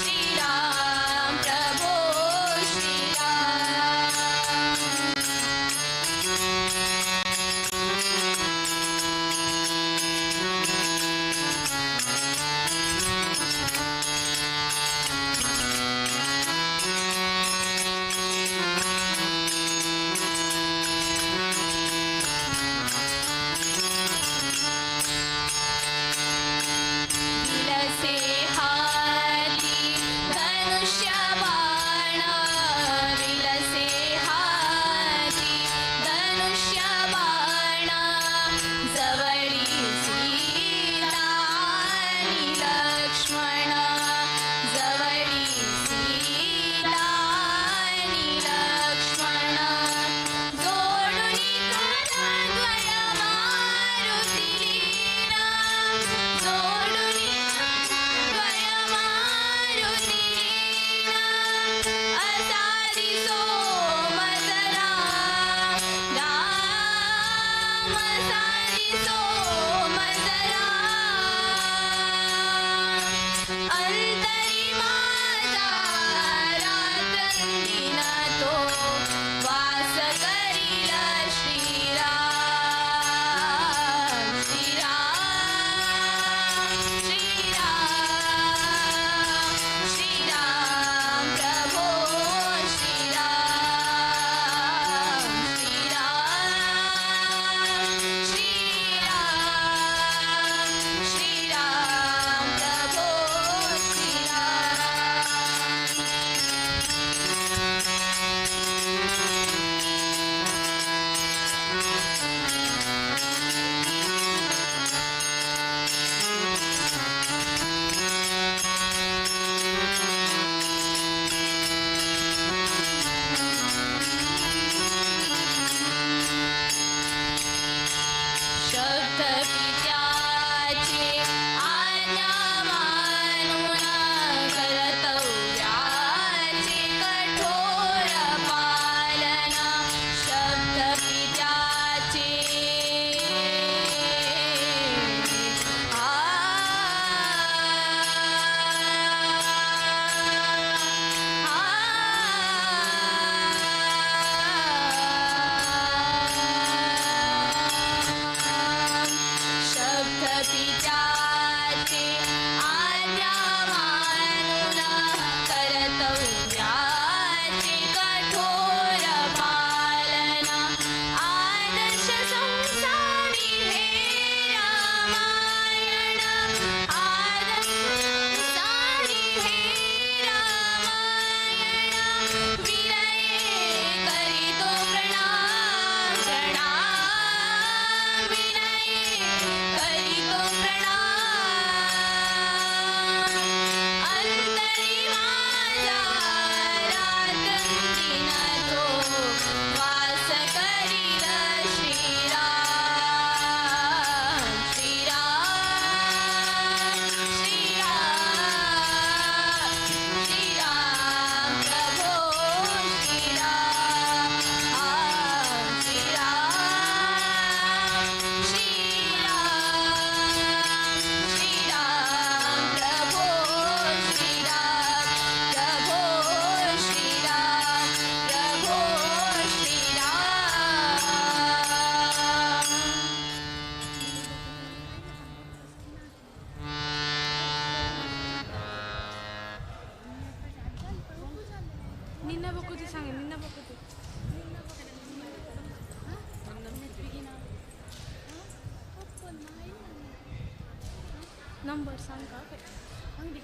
श्रीराम प्रभो विलसे हाती धनुष्य बाण विलसे हाती धनुष्य बाण जवळी सीता आणि लक्ष्मण जवळी सीता आणि लक्ष्मण जोडुनी करद्वय मारुतीला जोडुनी करद्वय मारुतीला असारी सोमसरा राम असारी सोमसरा अंतरी माझा रात्रंदिन तो वास करील श्रीराम श्रीराम श्रीराम श्रीराम प्रभो श्रीराम श्रीराम श्रीराम नंबर सांग का सांग दे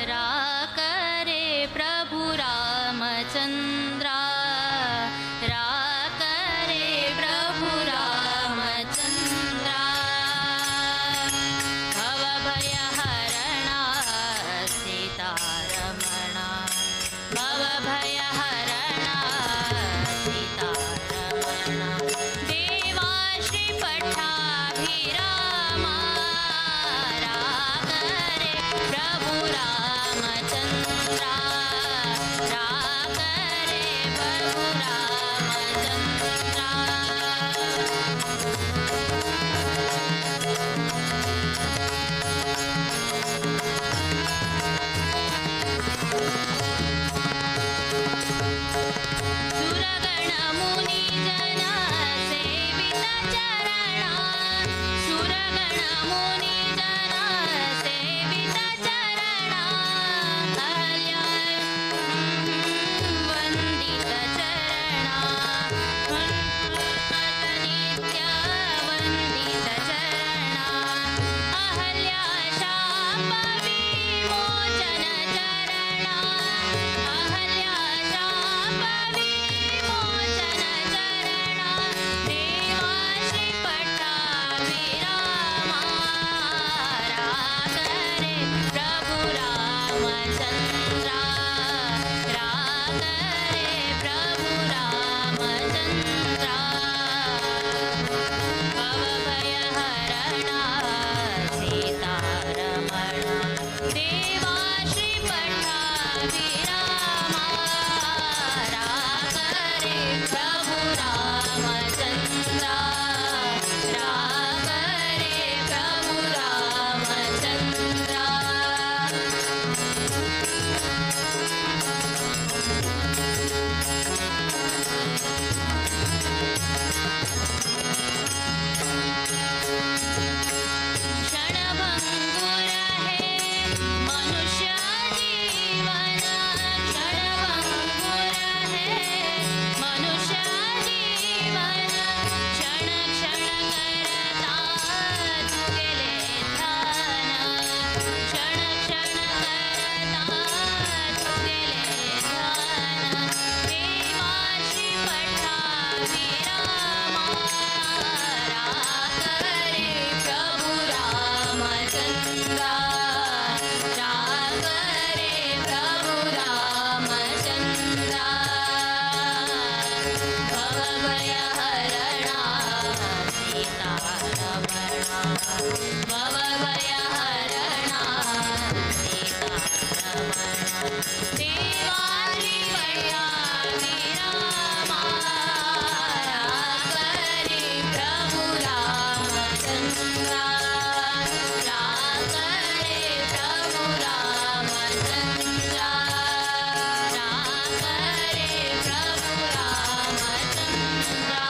राकरे प्रभु रामचन्द्रा राकरे प्रभु रामचन्द्रा भवभयहरणा सीतारमणा भवभयहरणा सीतारमणा देवा श्रीपट्टाभिरामा राकरे प्रभु रामचन्द्रा राकरे प्रभु रामचन्द्रा सुरगणमुनिजना सेवित चरणा सुरगणमुनिजना सेवित चरणा अहल्या वन्दित चरणा नित्य वन्दित चरणा अहल्या शाप विमोचन चरणा अहल्या शाप विमोचन चरणा देवा श्रीपट्टाभिरामा राकरे प्रभु रामचन्द्रा राकरे प्रभु रामचन्द्रा भवभयहरणा सीतारमणा देवा श्रीपट्टाभिरामा राकरे प्रभु रामचन्द्रा राकरे प्रभु रामचन्द्रा क्षणभङ्गुर है मनुष्य जीवन क्षणभङ्गुर है मनुष्य जीवन क्षण क्षण करता तुगेले ध्यान क्षण क्षण करता तुगेले ध्यान देवा श्रीपट्टाभिरामा राकरे प्रभु रामचन्द्रा राकरे प्रभु रामचन्द्रा भवभयहरणा सीतारमणा भवभयहरणा सीतारमणा देवा श्रीपट्टाभिरामा राकरे प्रभु रामचन्द्रा राकरे प्रभु रामचन्द्रा राकरे प्रभु रामचन्द्रा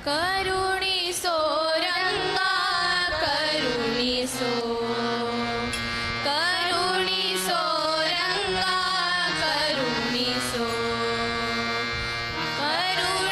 करुणिसो रंगा करुणिसो करुणिसो रंगा करुणिसो करुणिसो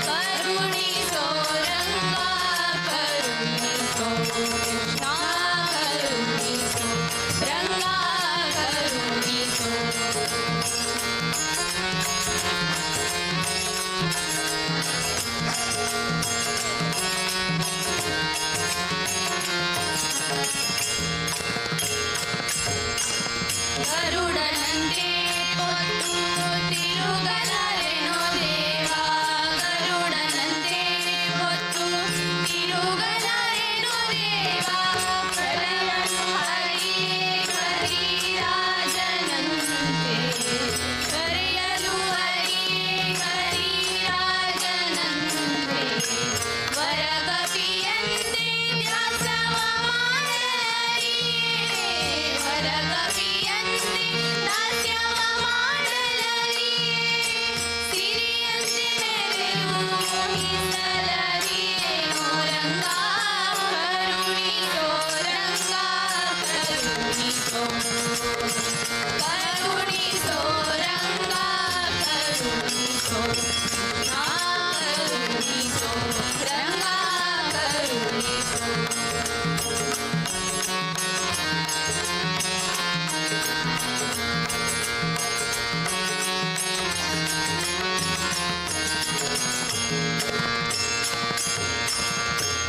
करुणिसो रंगा करुणिसो कृष्णा करुणिसो रंगा करुणिसो ಗರುಡನಂತೆ ಹೊತ್ತು ತಿರುಗಲಾರೆನೋ ದೇವ ಗರುಡನಂತೆ ಹೊತ್ತು ತಿರುಗಲಾರೆನೋ ದೇವ ಕರೆಯಲು ಹರಿಯೇ ಕರಿರಾಜನಂತೆ ಕರೆಯಲು ಹರಿಯೇ ಕರಿರಾಜನಂತೆ ವರಗವಿಯಂತೆ ದಾಸವ ಮಾಡಲರಿಯೇ ವರಗವಿಯಂತೆ ದಾಸ್ಯವ ಮಾಡಲರಿಯೇ ಸಿರಿಯಂತೆ ಮೆರೆದು ಮೋಹಿಸಲರಿಯೇ ರಂಗ ಕರುಣಿಸೋ ರಂಗ ಕರುಣಿಸೋ ಕರುಣಿಸೋ ರಂಗ ಕರುಣಿಸೋ ನಾ ಕರುಣಿಸೋ ರಂಗ ಕರುಣಿಸೋ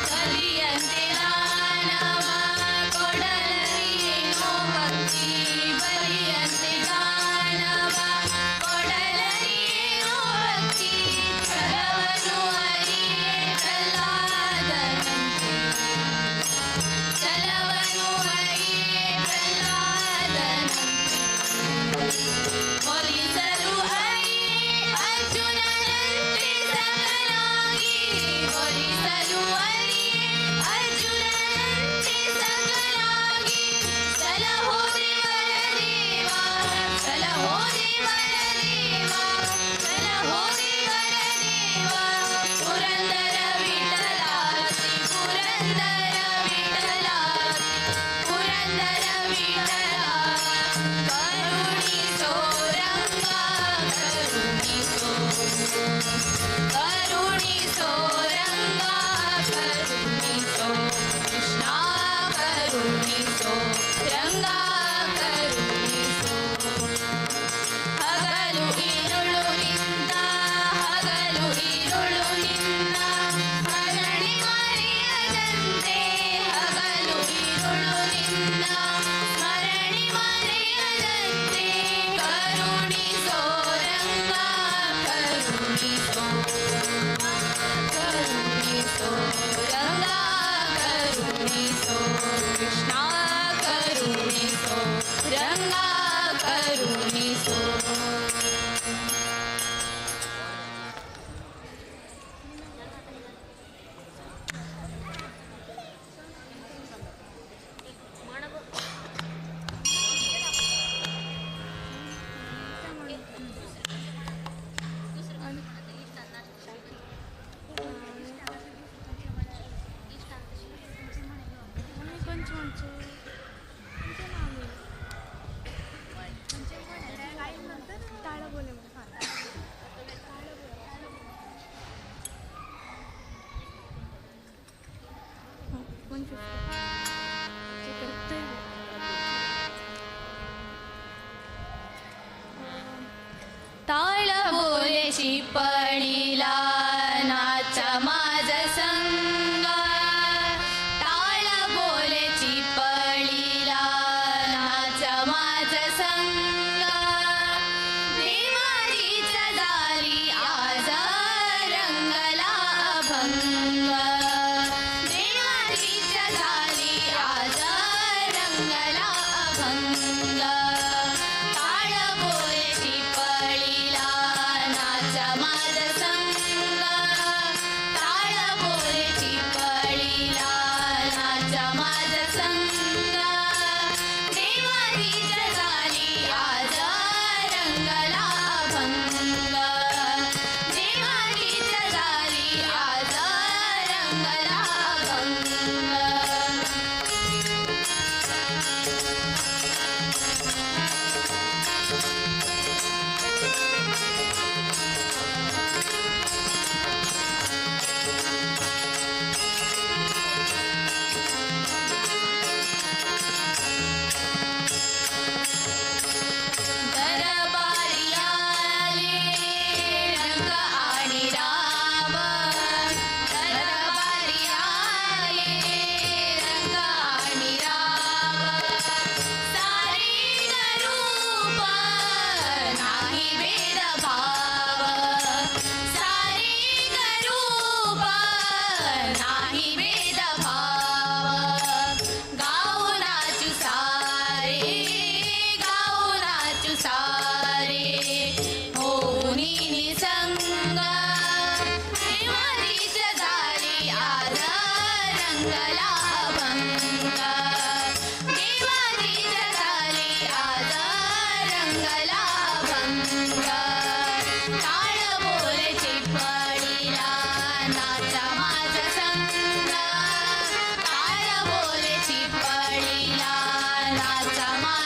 ಬಲಿಯಂತೆ ದಾನವ ಕೊಡಲರಿಯೇನೋ ಭಕ್ತಿ ಬಲಿಯಂತೆ ದಾನವ ಕೊಡಲರಿಯೇನೋ ಭಕ್ತಿ ಛಲವನ್ನು ಅರಿಯೇ ಪ್ರಹ್ಲಾದನಂತೆ ಛಲವನ್ನು ಅರಿಯೇ ಪ್ರಹ್ಲಾದನಂತೆ ಒಲಿಸಲು ಅರಿಯೇ ಅರ್ಜುನನಂತೆ ಸಕಲಾಗಿ ಒಲಿಸಲು ಅರಿಯೇ ಅರ್ಜುನನಂತೆ ಸಕಲಾಗಿ ಸಲಹೋ ದೇವರ ದೇವ ಸಲಹೋ ದೇವರ ದೇವ ಸಲಹೋ ದೇವರ ದೇವ ಪುರಂದರ ವಿಠಲ ಶ್ರೀ ಪುರಂದರ ವಿಠಲ ಪುರಂದರ ವಿಠಲ ಕರುಣಿಸೋ ರಂಗ ಕರುಣಿಸೋ ಕರುಣಿಸೋ ರಂಗ ಕರುಣಿಸೋ ಕೃಷ್ಣ ಕರುಣಿಸೋ ರಂಗ ಕರುಣಿಸೋ ಹಗಲು ഇരുಳು ನಿಂತ ಹಗಲು ഇരുಳು ನಿನ್ನ ಸ್ಮರಣೆ ಮರೆಯದಂತೆ ಹಗಲು ഇരുಳು ನಿನ್ನ ಸ್ಮರಣೆ ಮರೆಯದಂತೆ ಕರುಣಿಸೋ ರಂಗ ಕರುಣಿಸೋ ಕರುಣಿಸೋ ರಂಗ ಕರುಣಿಸೋ ಕೃಷ್ಣ ಕರುಣಿಸೋ ರಂಗ ಕರುಣಿಸೋ ताळ बोले शिपणीला नाच माझ संग ताळ बोले चिपळीला नाच माझ संग देवाजीच्या झाली आज रंगला अभंग देवाजीच्या झाली आज रंगला अभंग ताळ बोले चिपळीला नाच माझ संग ताळ बोले चिपळीला नाच माझ संग देवाजीच्या झाली आज रंगला अभंग देवाजीच्या झाली आज रंगला अभंग रे गाऊ नाचू सारे होनी निसंग देवारीच झाली आज रंगला अभंग देवारीच झाली आज रंगला अभंग टाळ बोले चिपळीला नाचा माझा संग टाळ बोले चिपळीला नाचा माझा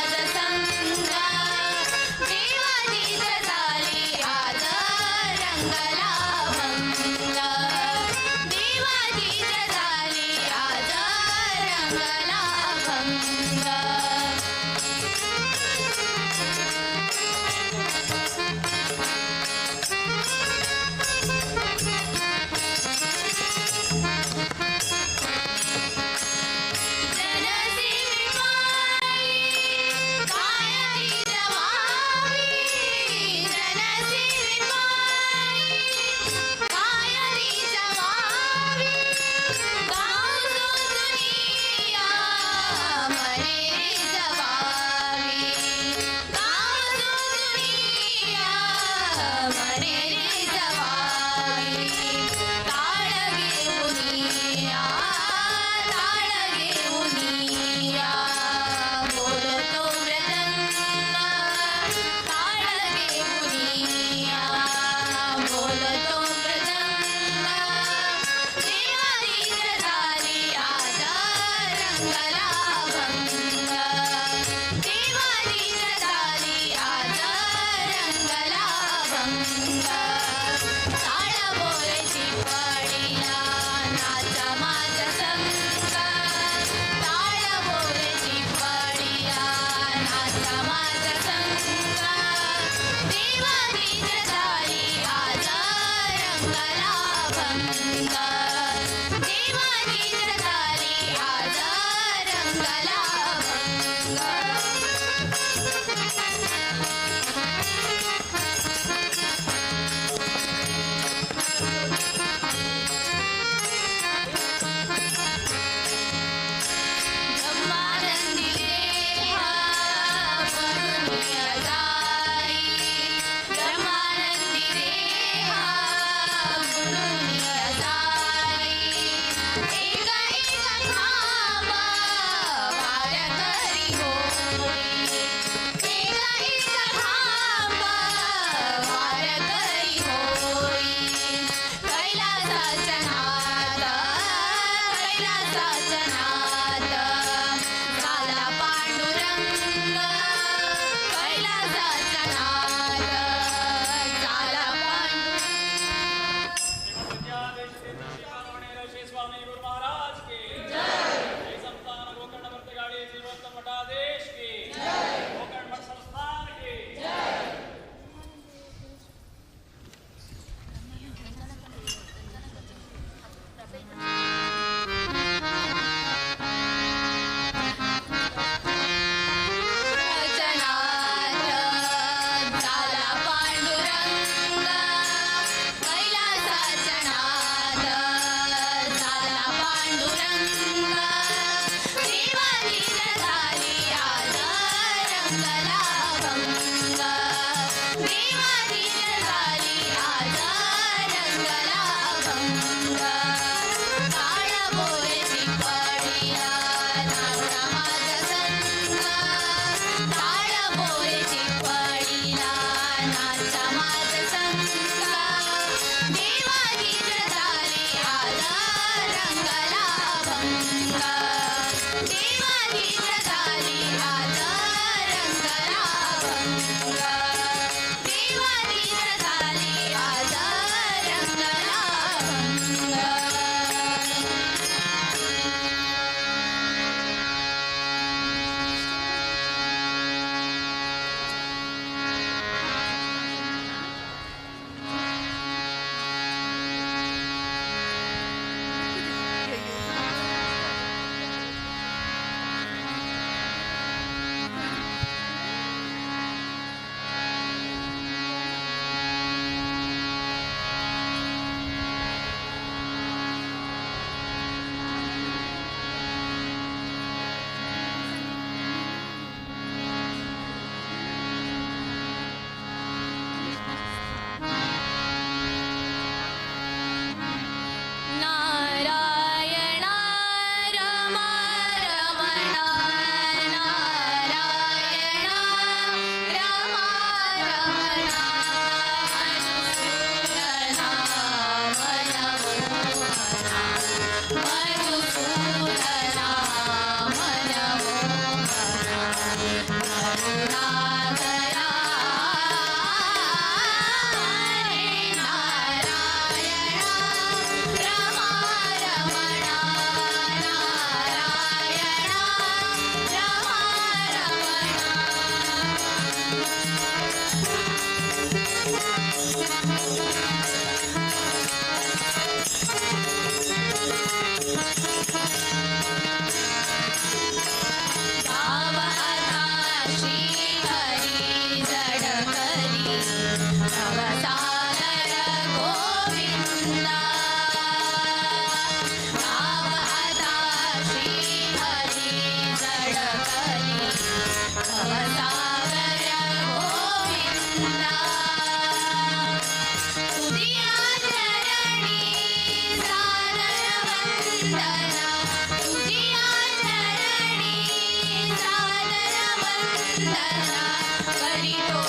करितो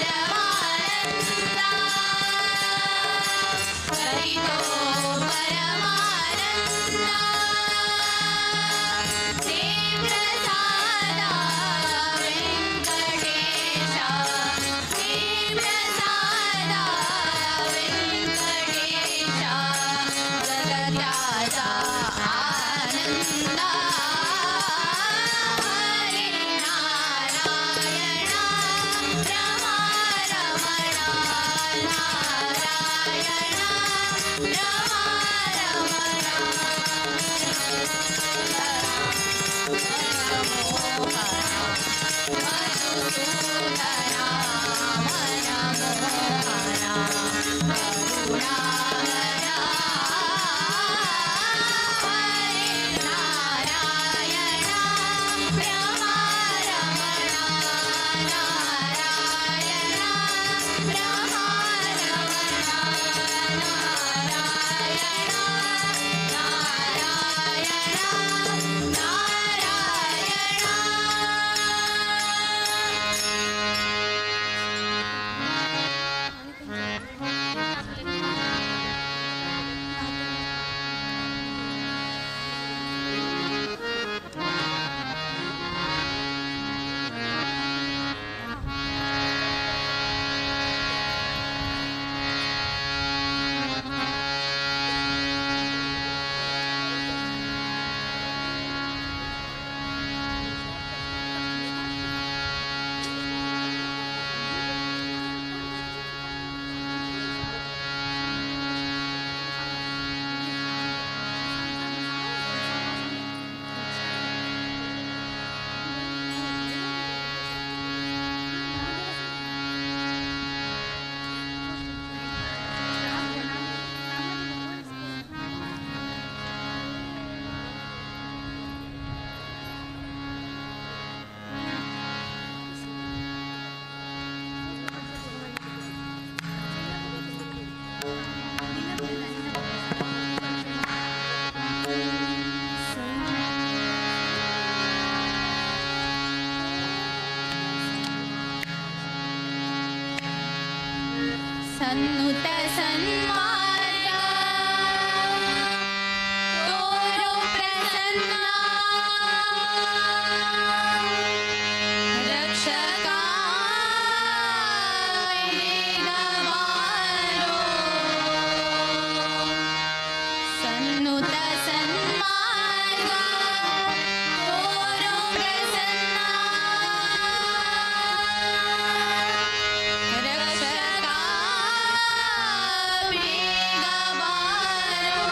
परमानंदा करितो परमानंदा ते प्रसादा वेंकटेशा ते प्रसादा वेंकटेशा जगत्याचा आनंदा हरे नारायणा रमा रमणा नारायणा रमा रमणा मधुसूदना मनमोहना करुणाकरा हरे नारायणा रमा रमणा नारायणा रमा रमणा नारायणा सन्नुत सन्मार्ग तोरो प्रसन्ना रक्षका वेगवारो सन्नुत सन्मार्ग तोरो प्रसन्ना रक्षका वेगवारो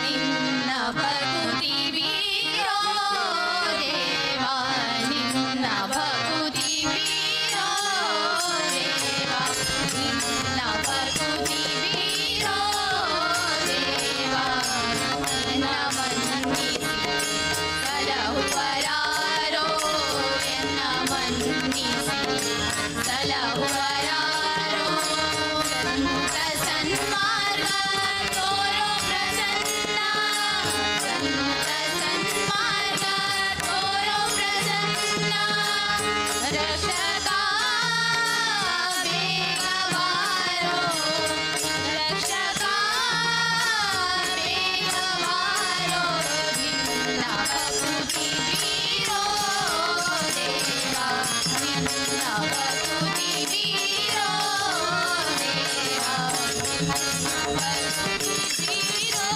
निन्न भक्ति वीरो देवा निन्न भक्ति वीरो देवा निन्न भक्ति वीरो देवा नमन्निसि सलहु वरारो नमन्निसि सलहु वरारो सन्नुत सन्मार्ग तोरो प्रसन्ना सन्नुत सन्मार्ग तोरो प्रसन्ना रक्षका वेगवारो रक्षका वेगवारो निन्न भक्ति वीरो देवा निन्न भक्ति वीरो देवा भक्ति वीरो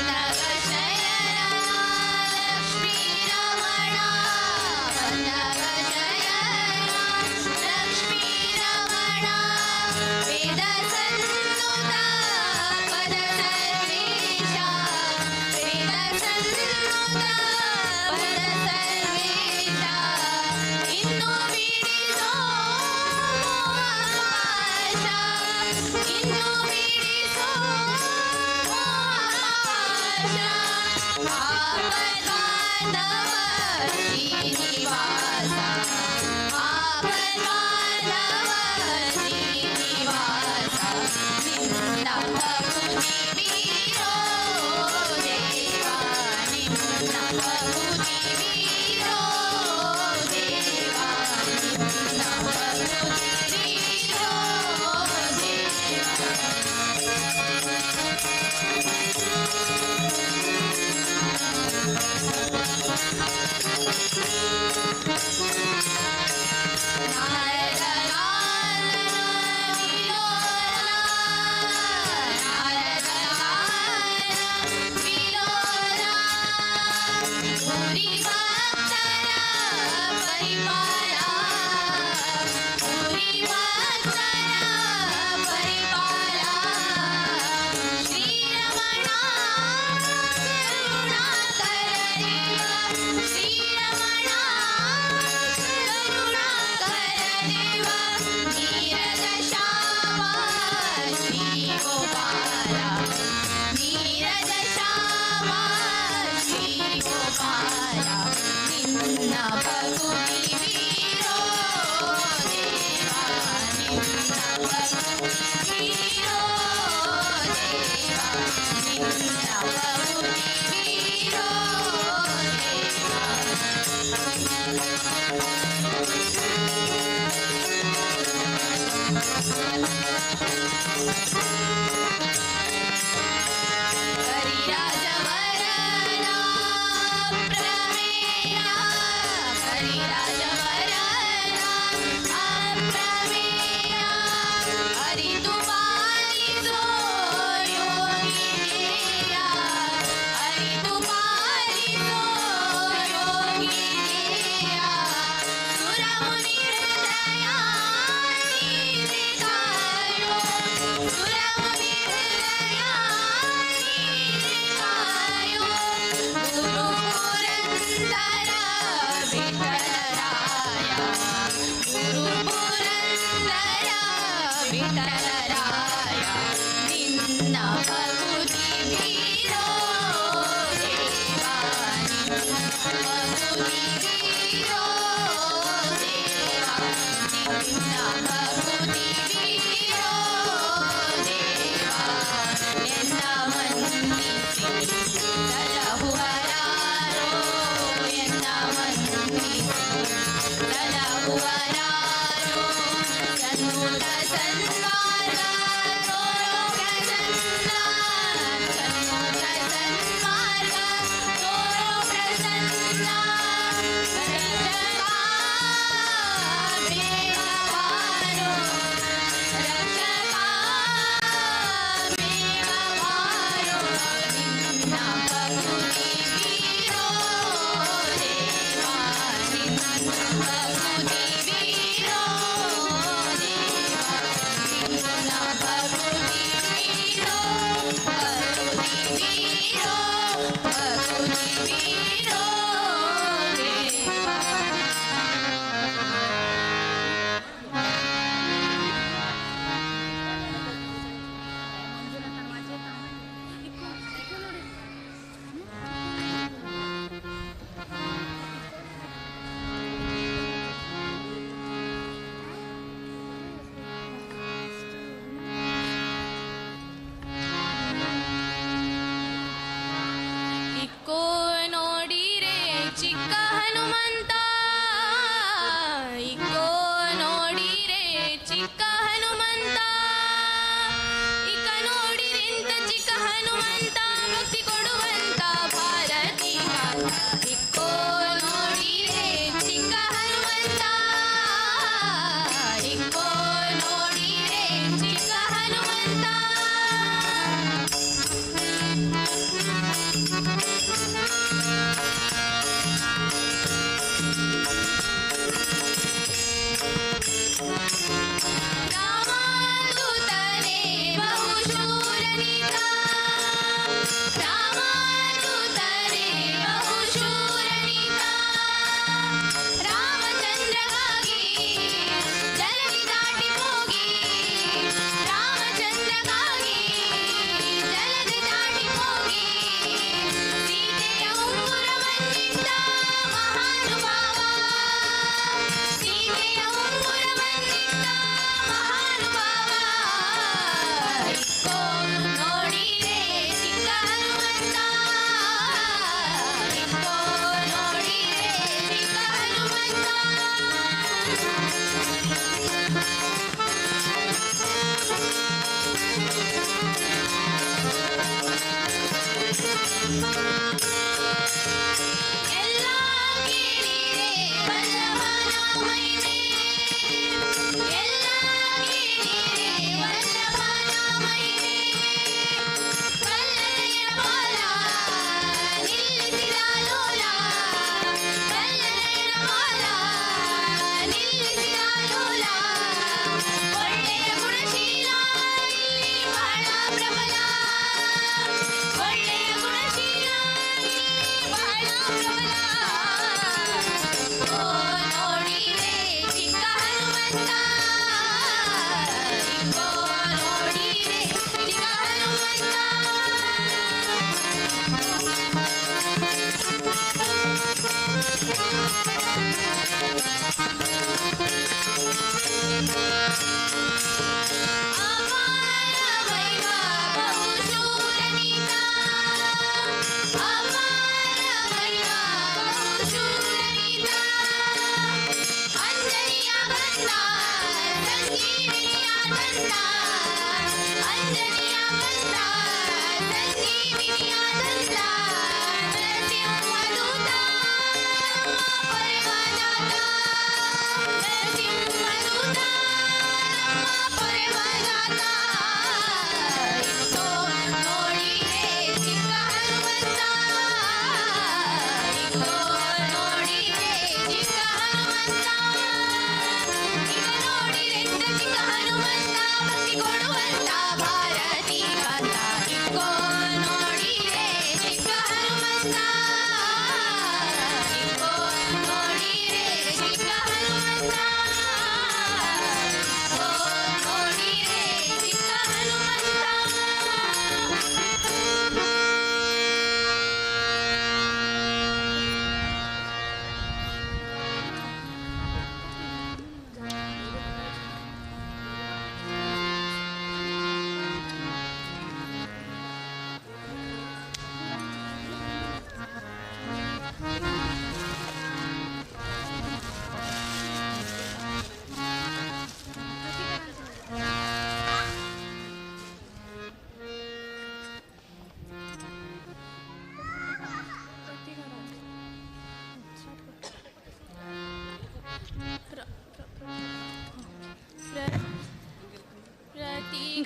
वन्दगशयना लक्ष्मीरमणा वन्दगशयना लक्ष्मीरमणा वेदसन्नुता पदसर्वेशा वेदसन्नुता पदसर्वेशा इन्नु बिडिसो आशा इन्नु बिडिसो आशा आपद्बान्धव श्रीनिवासा प्रसन्ना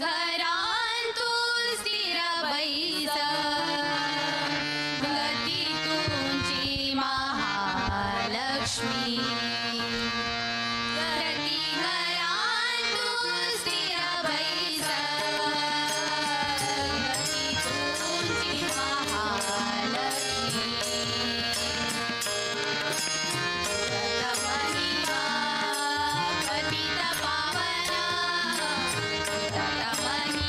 घरांतू स्थिर बैस गती तुमची महालक्ष्मी गती घरांतू स्थिर बैस गती तुमची महालक्ष्मी महिमा पतित पावन महिमा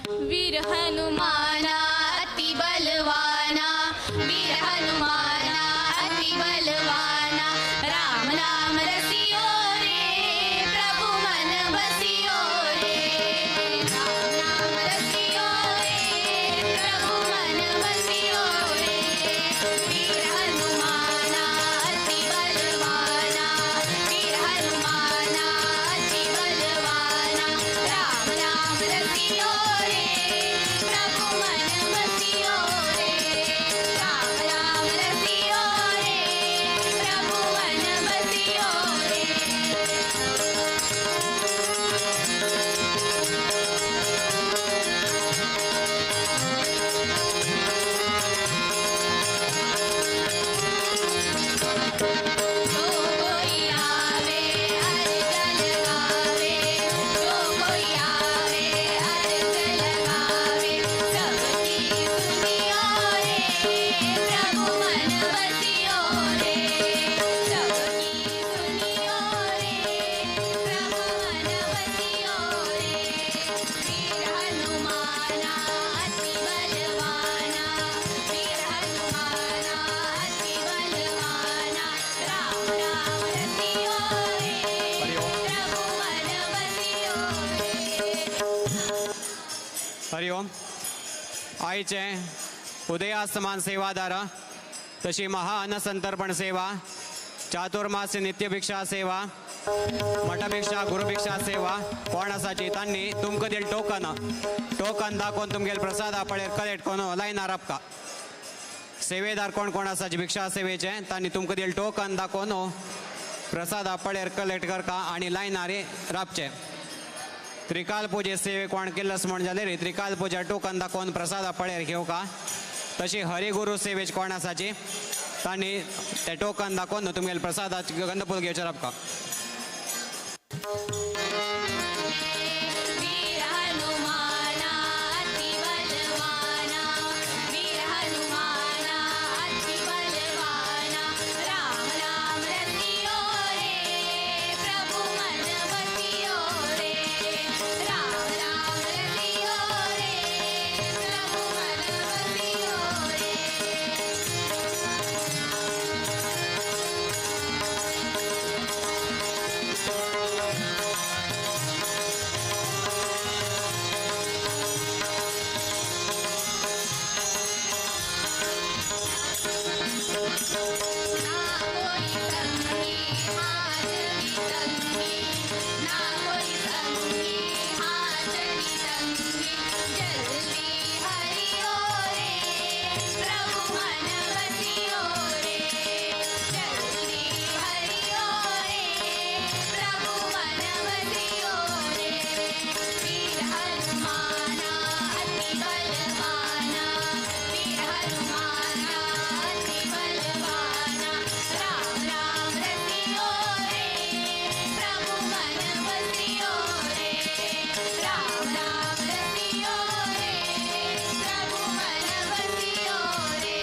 वीर हनुमाना अति बलवाना, वीर हनुमाना अति बलवाना, राम नाम रसियो रे प्रभु मन बसियो रे, राम नाम रसियो रे प्रभु मन बसियो रे, वीर हनुमाना अति बलवाना, वीर हनुमाना अति बलवाना, राम नाम रसियो रे प्रभु मन बसियो रे, राम नाम रसियो रे प्रभु मन बसियो रे। जो कोई आवे अर्ज लगावे, जो कोई आवे अर्ज लगावे, सबकी सुनियो रे प्रभु मन बसियो रे, सबकी सुनियो रे प्रभु मन बसियो रे, वीर हनुमाना अति बलवाना, वीर हनुमाना अति बलवाना, राम नाम रसियो रे प्रभु मन बसियो रे। हरिओम. आईचे उदयास्तमान सेवादार, तशी महा अन्नसंतर्पण सेवा, चातुर्मास्य नित्य भिक्षा सेवा, मठभिक्षा गुरुभिक्षा सेवा कोण आसाची तांणी तुमकां दिल टोकन दाखोवन तुमगेले प्रसाद आपळे कलेक्ट करून लायनार आपका. सेवेदार कोण कोण आसाचे भिक्षा सेवेचे तांणी तुमकां दिल टोकन दाखोवन प्रसाद आपळे कलेक्ट करका आनी लायनारे राबचे. त्रिकाल पूजे सेवे कोण केलस म्हण जाल्यार त्रिकाल पूजा टोकन दाखोवन प्रसाद आपळे घेवका. तशी हरिगुरू सेवेच कोण आसाची तांणी ते टोकन दाखोवन तुमगेले प्रसादाची गंधफूल घेवचे राबका. वीर हनुमाना अति बलवाना, वीर हनुमाना अति बलवाना, राम नाम रसियो रे प्रभु मन बसियो रे, राम नाम रसियो रे प्रभु मन बसियो रे। ना कोई संगी हाथ की संगी, ना कोई संगी हाथ की संगी, जल्दी हरियो रे प्रभु मन बसियो रे, जल्दी हरियो रे प्रभु मन बसियो रे, वीर हनुमाना अति बलवाना, वीर हनुमाना अति बलवाना, राम नाम रसियो रे प्रभु मन बसियो रे, राम नाम रसियो रे प्रभु मन बसियो रे,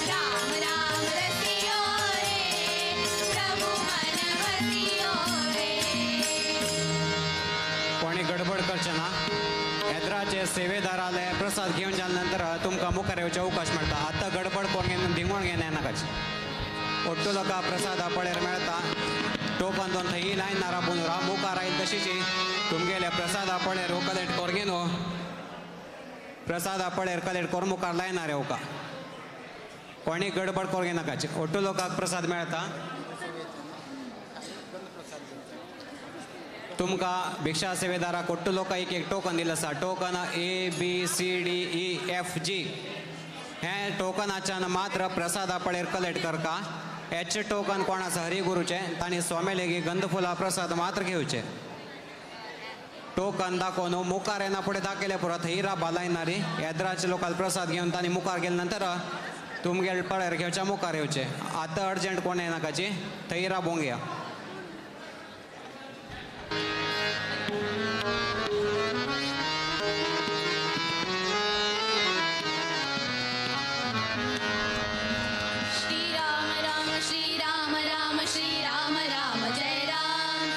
राम नाम रसियो रे प्रभु मन बसियो रे। कोणी गडबड करचे ना. येद्राचे सेवेदाराले प्रसाद घेऊन जाल्यानंतर तुमकां मुखार येवचे अवकाश मेळटा. आतां गडबड कोण घेवन धिंगोण घेवन येनाकाची. ಒಟ್ಟು ಲೋಕ ಪ್ರಸಾದ ಪಡೆಯರ್ ಮೇಳ್ತಾ ಟೋಕನ್ ದೊಂದು ಈ ಲೈನ್ ನಾರ ಬಂದ್ರ ಮುಖಾರ ಇಲ್ಲಿ ತಶಿಸಿ ತುಮ್ಗೆಲೆ ಪ್ರಸಾದ ಪಡೆಯರು ಕಲೆಕ್ಟ್ ಕೊರ್ಗೇನು ಪ್ರಸಾದ ಪಡೆಯರ್ ಕಲೆಕ್ಟ್ ಕೊರ್ ಮುಖಾर लायन रे ओका कोणी गडबड कोरगे नाकाचे. ಒಟ್ಟು लोकांक प्रसाद मेळता. तुमकां भिक्षा सेवेदाराक ಒಟ್ಟು लोक एक एक टोकन दिलें आसा. टोकन ABCDEFG हे टोकनाच्यान मात्र प्रसाद पडेर कलेक्ट करका. एच टोकन कोण आसा हरिगुरूचे तांणी स्वामी लेगी गंधफुला प्रसाद मात्र घेवचे. टोकन दाखोवन मुखार येना फुडें दाखयले पुरो थंय राबा लायनारी. येद्राचे लोकल प्रसाद घेवन तांणी मुखार गेले नंतर तुमगेले पळेर घेवचे मुखार येवचे. आतां अर्जंट कोण येनाकाची थंय राबोवंक या. श्री राम राम श्री राम राम श्री राम राम जय राम,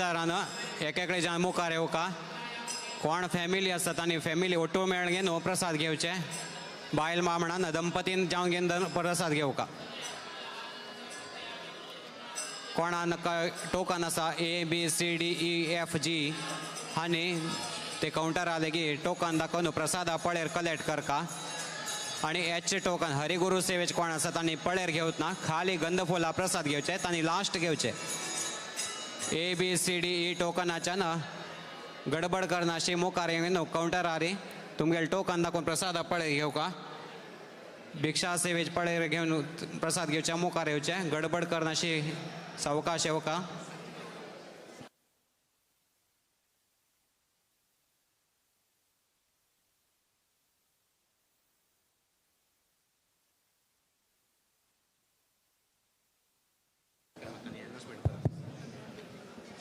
सेवेदारानं एकेकडे जाण मुखार येऊ का कोण फॅमिली असता तांणी फॅमिली ओटू मेळ घेवन प्रसाद घेवचे बायल मामणान दंपतीन जावन घेवन प्रसाद घेऊ का कोणान टोकन आसा ABCDEFG आनी ते काउंटर आले की टोकन दाखोवन प्रसादा पळेर कलेक्ट करका आणि H टोकन हरिगुरू सेवेच कोण आसा तांणी पळेर घेवत ना खाली गंधफुला प्रसाद घेवचे तांणी लास्ट घेवचे ABCDE टोकनाच्यान गडबड करनाशी मुखार येवन काउंटरार तुमगेले टोकन दाखोवन प्रसादा पळेर घेऊ का भिक्षा सेवेच पळेर घेवन प्रसाद घेवचे मुखार येवचे गडबड करनाशी सावकाश येऊ का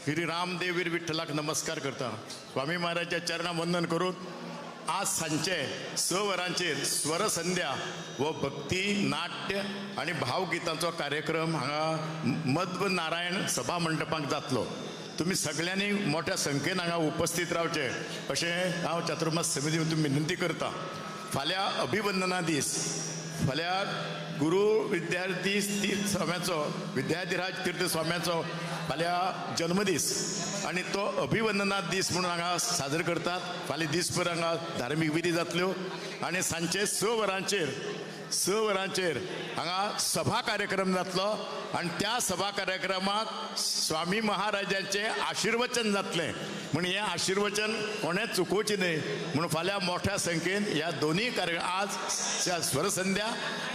श्री रामदेवीर विठ्ठलाक नमस्कार करता स्वामी महाराजाच्या चरणा वंदन करून आज सांचे 6 वरांचेर स्वर संध्या व भक्ती नाट्य आणि भावगितांचो कार्यक्रम हांगा मध्व नारायण सभा मंडपाक जातलो तुम्ही सगळ्यांनी मोठ्या संख्येन हांगा उपस्थित रावचे अशें हांव चातुर्मास समिती वतीन विनंती करता फाल्यां अभिवंदना दीस फाल्यां गुरु विद्यार्थी स्वाम्याचो विद्याधिराज तीर्थ स्वाम्याचो फाल्यां जन्मदीस आणि तो अभिवंदना दीस म्हणून हांगा साजरो करतात फाल्यां दिसभर हांगा धार्मीक विधी जातल्यो आणि सांचे 6 वरांचेर हांगा सभा कार्यक्रम जातलो आणि त्या सभा कार्यक्रमाक स्वामी महाराजांचे आशीर्वचन जातले म्हणून हे आशीर्वचन कोणें चुकोवचें न्हय म्हणून फाल्यां मोठ्या संख्येन ह्या दोनूय कार्यक्रम आज स्वरसंध्या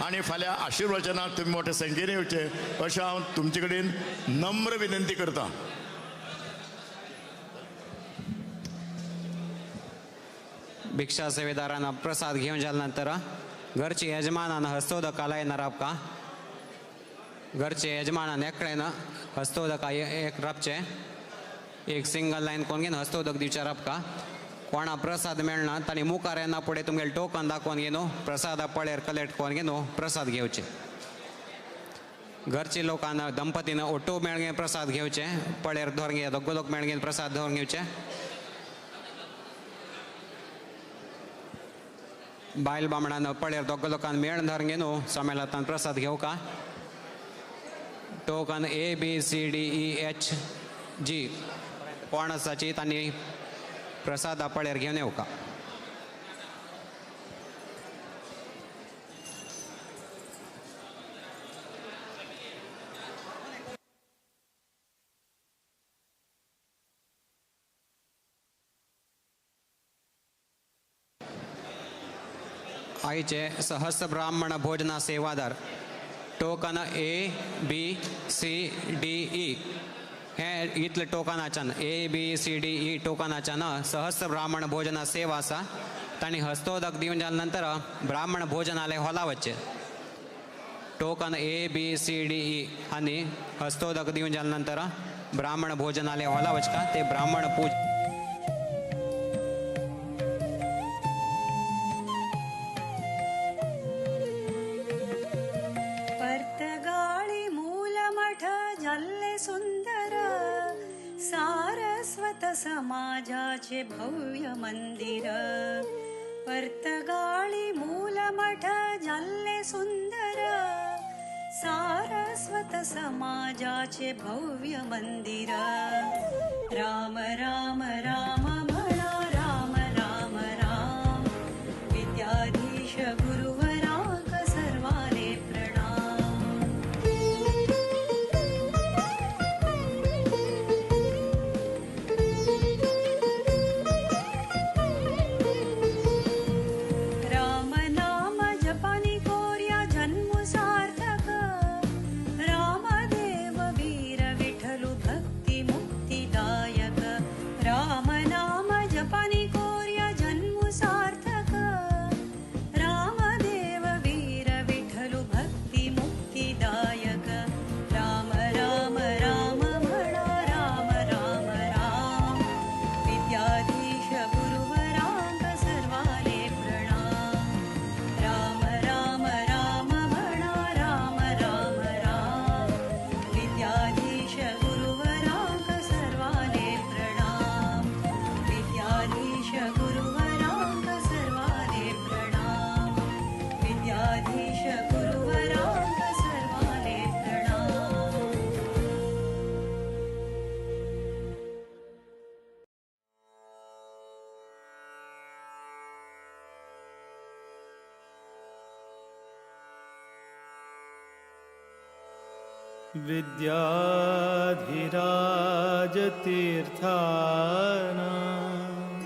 आणि फाल्यां आशीर्वचनाक तुम्ही मोठ्या संख्येन येवचे अशें हांव तुमचे कडेन नम्र विनंती करता भिक्षा सेवेदारांना प्रसाद घेऊन झाल्यानंतर घरचे यजमानानं हस्तोदकाला येणार का घरचे यजमानानं एकट्यानं हस्तोदका एक राबचे एक सिंगल लाईन कोण घेऊन हस्तोदक दिवचे का कोणा प्रसाद मेळना ताणी मुखार येना पुढे तुमगेले टोकन दाखोवन घेनो प्रसादा पळेर कलेक्ट करून घेनो प्रसाद घेवचे घरचे लोकांना दंपतीनं ओटो मेळगे प्रसाद घेवचे पळेर धरून घे दोग लोक मेळगे प्रसाद धरून घेवचे बायल बामणानं पळेर दोग लोकांना मेळ धरून घेनो संमेलनांत प्रसाद घेऊ का टोकन ABCDEHG कोण आसाची तांणी प्रसादा पळेर घेवन येऊ का आईचे सहस्र ब्राह्मण भोजना सेवादार टोकन ABCDE हे इतले टोकनाच्यान ABCDE टोकनाच्यान सहस्र ब्राह्मण भोजना सेवा आसा तांणी हस्तोदक दिवन जाल्या नंतर ब्राह्मण भोजनालय हॉलावचे टोकन ABCDE आनी हस्तोदक दिवन जाल्या नंतर ब्राह्मण भोजनालय हॉलावचे का ते ब्राह्मण पूज सुंदर सारस्वत समाजाचे भव्य मंदिर पर्तगाळी मूल मठ जाल्ले सुंदर सारस्वत समाजाचे भव्य मंदिर राम राम राम म्हणा राम राम राम विद्याधीश गुरुवराक सर्वाले राम नाम विद्याधिराजतीर्थानां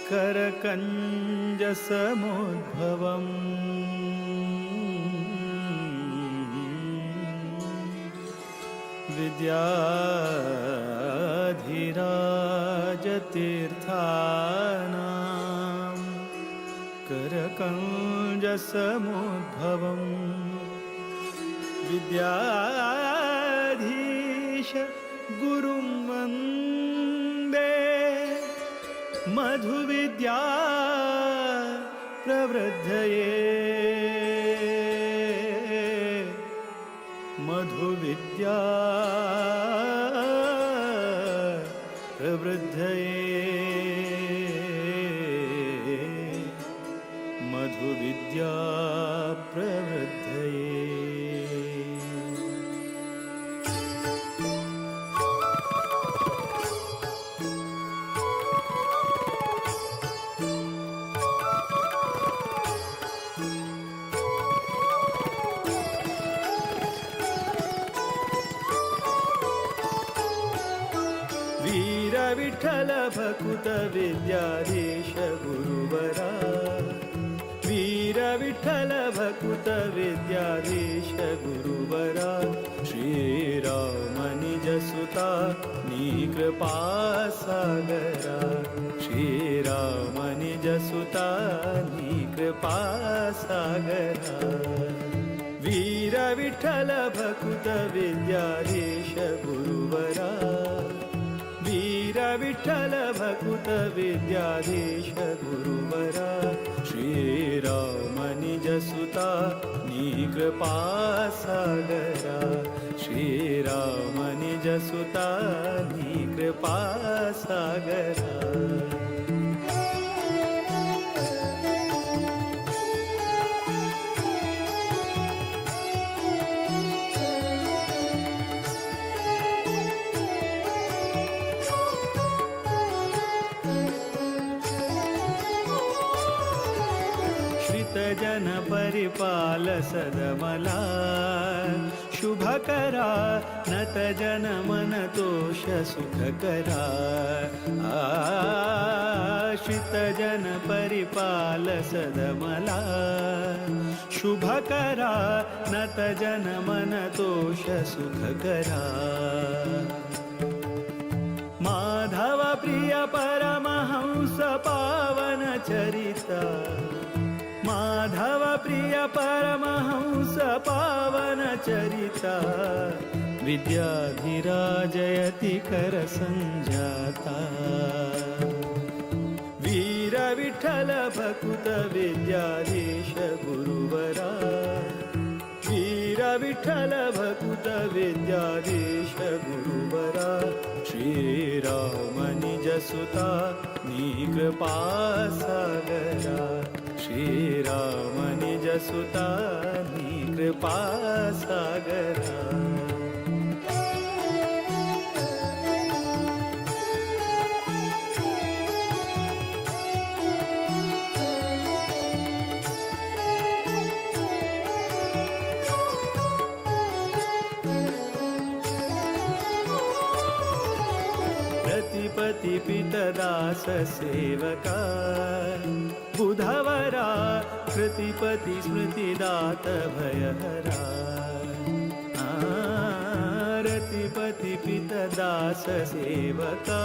करकञ्जसमुद्भवम् विद्याधिराजतीर्थानां करकञ्जसमुद्भवम् विद्याधीश गुरुं वन्दे मधुविद्या प्रवृद्धये मधुविद्या प्रवृद्धये मधुविद्या प्रवृद्धये वीर विठ्ठल भकुत विद्याधीश गुरुवरा वीर विठ्ठल भकुत विद्याधीश गुरुवरा श्रीराम निज सुता नी कृपा सागरा श्रीराम निज सुता नी कृपा सागरा वीर विठ्ठल भकुत विद्याधीश गुरुवरा वीर विठ्ठल भकुत विद्याधीश गुरुवरा श्रीराम निज सुता नी कृपा सागरा श्रीराम निज सुता नी कृपा सागरा जन परिपाल सदमला शुभकरा नत जन मन तोष सुखकरा आश्रित जन परिपाल सदमला शुभकरा नत जन मन तोष सुखकरा माधव प्रिय परमहंस पावन चरिता माधव प्रिय परमहंस पावन चरिता विद्याधिराजयति कर संजाता वीर विठ्ठल भकुत विद्याधीश गुरुवरा वीर विठ्ठल भकुत विद्याधीश गुरुवरा श्रीराम निज सुता नी कृपा सागरा श्रीराम निज सुता नी कृपा सागरा प्रतिपति पितदास सेवका बुधवरा कृतिपति स्मृतिदात भयहरा रतिपति पितदास सेवका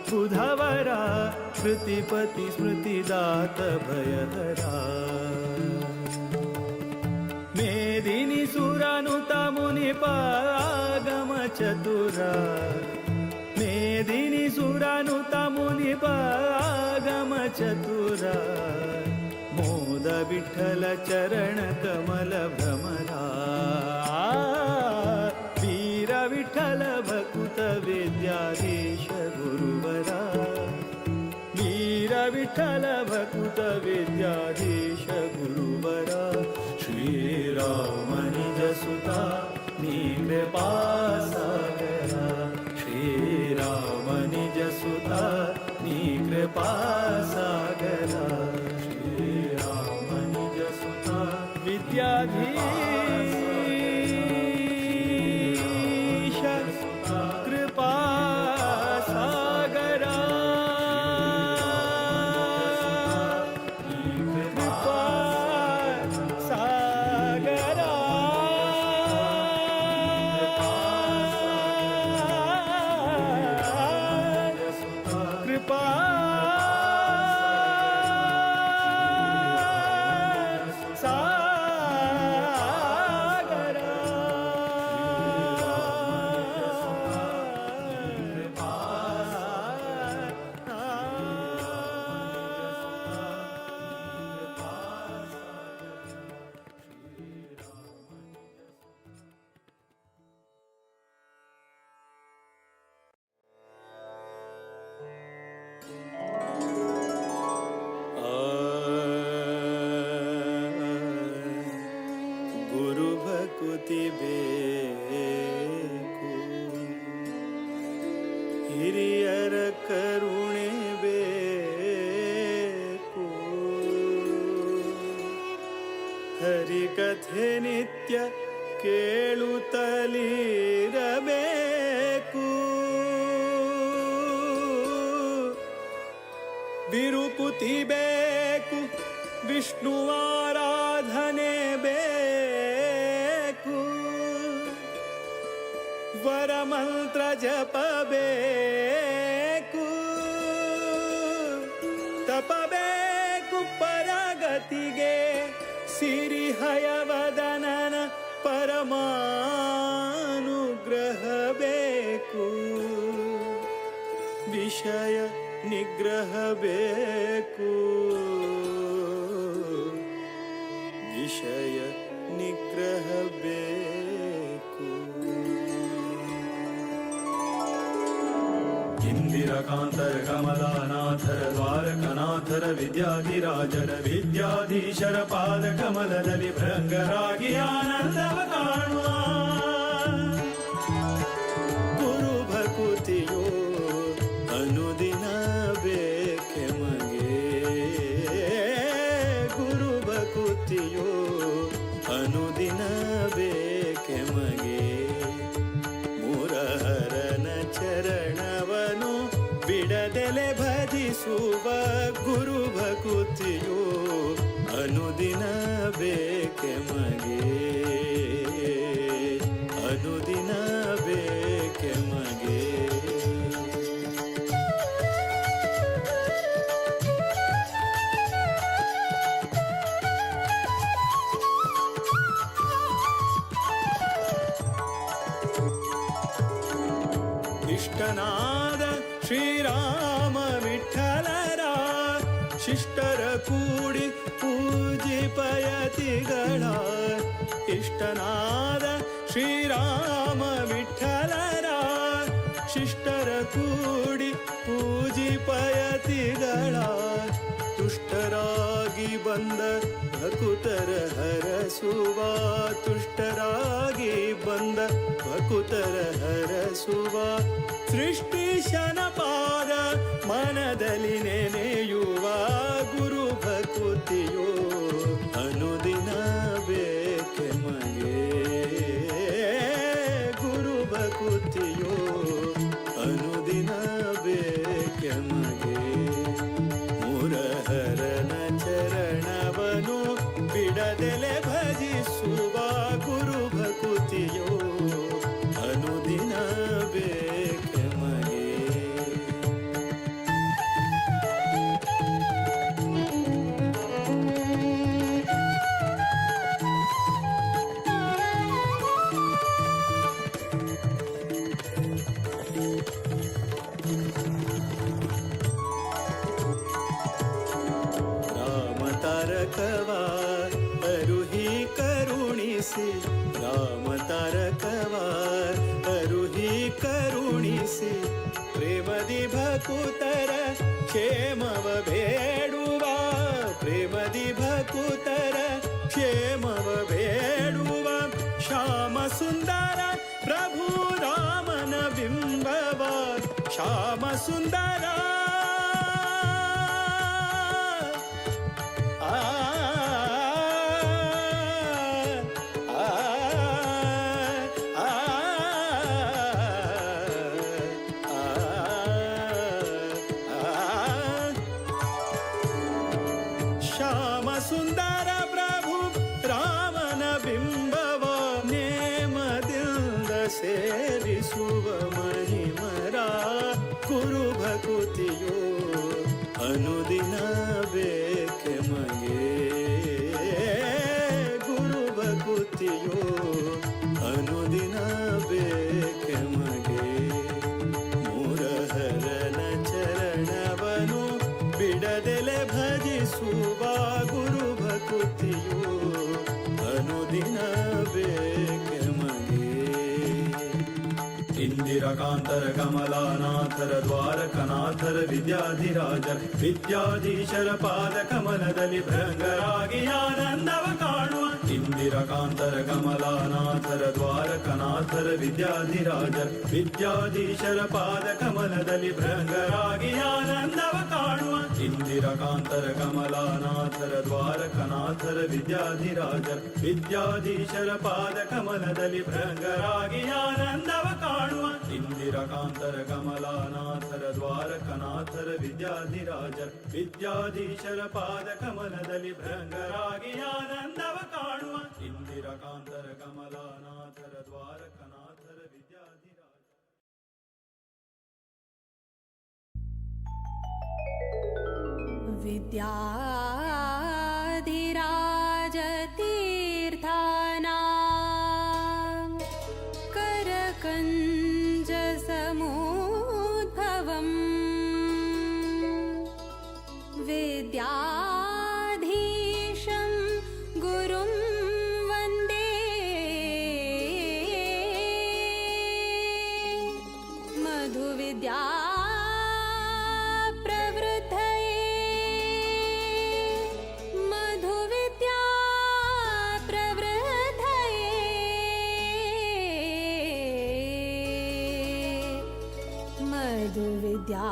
बुधवरा कृतिपति स्मृतिदात भयहरा मेदिनी सुरानुता मुनिपागम चतुरा मेदिनी सुरानुता मुनिपागम चतुरा मोद विठ्ठल चरण कमल भ्रमरा वीर विठ्ठल भकुत विद्याधीश गुरुवरा वीर विठ्ठल भकुत विद्याधीश गुरुवरा श्रीराम निज सुता नी कृपा सागरा श्रीराम निज सुता नी कृपा सागरा श्रीराम निज सुता विद्याधीश ಹರಿಕಥೆ ನಿತ್ಯ ಕೇಳುತ್ತಲಿರಬೇಕು. ಬಿರುಕುತಿ ಬೇಕು, ವಿಷ್ಣುವಾರಾಧನೆ ಬೇಕು, ವರಮಂತ್ರ ಜಪಬೇಕು, ತಪಬೇಕು ಪರಗತಿಗೆ, ಸಿರಿಹಯವದನನ ಪರಮಾನುಗ್ರಹ ಬೇಕು, ವಿಷಯ ನಿಗ್ರಹ ಬೇಕು, ವಿಷಯ ನಿಗ್ರಹ ಬೇಕು. ಇಂದಿರಕಾಂತರ ಕಮಲಾನಾಥರ ದ್ವಾರಕನಾಥರ ವಿದ್ಯಾಧಿರಾಜರ ವಿದ್ಯಾಧೀಶರ ಪಾದ ಕಮಲದಲ್ಲಿ ಭೃಂಗರಾಗಿ ಆನಂದವ ಕಾಣುವ. ಗುರು ಭಕುತಿಯೋ ಅನುದಿನ ಬೇಕೆ ಮಗೆ, ಗುರು ಭಕುತಿಯೋ ಅನುದಿನ ಬೇಕೆ ಮಗೆ. ಮುರಹರನ ಚರಣವನು ಬಿಡದೆಲೆ ಭಜಿಸುವ ಗುರು ಭಕುತಿಯೋ ಅನುದಿನ ಬೇಕೆ ಮಗೆ, ಅನುದಿನ ಬೇಕೆ ಮಗೆ. ಇಷ್ಟನಾದ ಶ್ರೀರಾಮ ವಿಠಲರ ಶಿಷ್ಟರ ಕೂಡಿ ಪೂಜಿಪಯತಿಗಳ. ಇಷ್ಟನಾದ ಶ್ರೀರಾಮ ವಿಠಲರ ಶಿಷ್ಟರ ಕೂಡಿ ಪೂಜಿಪಯತಿಗಳ. ತುಷ್ಟರಾಗಿ ಬಂದ ಭಕುತರ ಹರಸುವ, ತುಷ್ಟರಾಗಿ ಬಂದ ಭಕುತರ ಹರಸುವ. ಸೃಷ್ಟಿಶನ ಪಾದ ಮನದಲ್ಲಿ ನೆನೆಯುವ ಗುರು ಭಕುತಿಯೋ ಅನುದಿನ ಬೇಕೆ ಮಗೆ, ಗುರು ಭಕುತಿಯೋ ಅನುದಿನ ಬೇಕೆ ಮಗೆ. ಮುರಹರನ ಚರಣವನು ಬಿಡದೆಲೆ ಭಜಿಸುವ ಗುರು ಭಕುತಿಯೋ ಅನುದಿನ ಬೇಕೆ ಮಗೆ. ರಾಮ ತಾರಕವ ಅರುಹಿ ಕರುಣಿಸಿ, ರಾಮ ತಾರಕವ ಅರುಹಿ ಕರುಣಿಸಿ. ಪ್ರೇಮದಿ ಭಕುತರ ಕ್ಷೇಮವ ಬೇಡುವ, ಪ್ರೇಮದಿ ಭಕುತರ ಕ್ಷೇಮವ ಬೇಡುವ. ಶ್ಯಾಮ ಸುಂದರ ಪ್ರಭು ರಾಮನ ಬಿಂಬವ, ಶ್ಯಾಮ ಸುಂದರ ಶ್ಯಾಮ ಸುಂದರ ಪ್ರಭು ರಾಮನ ಬಿಂಬವ. ನೇಮದಿಂದ ಸೇರಿಸುವ ಮಹಿಮರ ಗುರು ಭಕುತಿಯೋ ಅನುದಿನ ಬೇಕೆ ಮಗೆ, ಗುರು ಭಕುತಿಯೋ ಅನುದಿನ ಬೇಕೆ ಮಗೆ. ಮುರಹರನ ಚರಣವನು ಬಿಡದೆಲೆ ಭಜಿಸುವ ಗುರು ಭಕುತಿಯೋ ಅನುದಿನ ಬೇಕೆ ಮಗೆ. ಇಂದಿರಕಾಂತರ ಕಮಲಾನಾಥರ ದ್ವಾರಕನಾಥರ ವಿದ್ಯಾಧಿರಾಜರ ವಿದ್ಯಾಧೀಶರ ಪಾದ ಕಮಲದಲ್ಲಿ ಭೃಂಗರಾಗಿ ಆನಂದವ ಕಾಣುವ. ಇಂದಿರಕಾಂತರ ಕಮಲಾನಾಥರ ದ್ವಾರಕನಾಥರ ವಿದ್ಯಾಧಿರಾಜರ ವಿದ್ಯಾಧೀಶರ ಪಾದ ಕಮಲದಲ್ಲಿ ಭೃಂಗರಾಗಿ ಆನಂದವ ಕಾಣುವ ಇಂದಿರಕಾಂತರ ಕಮಲಾನಾಥರ ದ್ವಾರಕನಾಥರ ವಿದ್ಯಾಧಿರಾಜರ ವಿದ್ಯಾಧೀಶರ ಪಾದ ಕಮಲದಲ್ಲಿ ಭೃಂಗರಾಗಿ ಆನಂದವ ಕಾಣುವ ಇಂದಿರಕಾಂತರ ಕಮಲಾನಾಥರ ದ್ವಾರಕನಾಥರ ವಿದ್ಯಾಧಿರಾಜರ ವಿದ್ಯಾಧೀಶರ ಪಾದ ಕಮಲದಲ್ಲಿ ಭೃಂಗರಾಗಿ ಆನಂದವ ಕಾಣುವ ಇಂದಿರಕಾಂತರ ಕಮಲಾನಾಥರ ದ್ವಾರಕನಾಥರ ವಿದ್ಯಾಧಿರಾಜರ विद्याधिराजतीर्थानां करकञ्जसमुद्भवम् विद्याधीशं गुरुं वन्दे मधुविद्या विद्या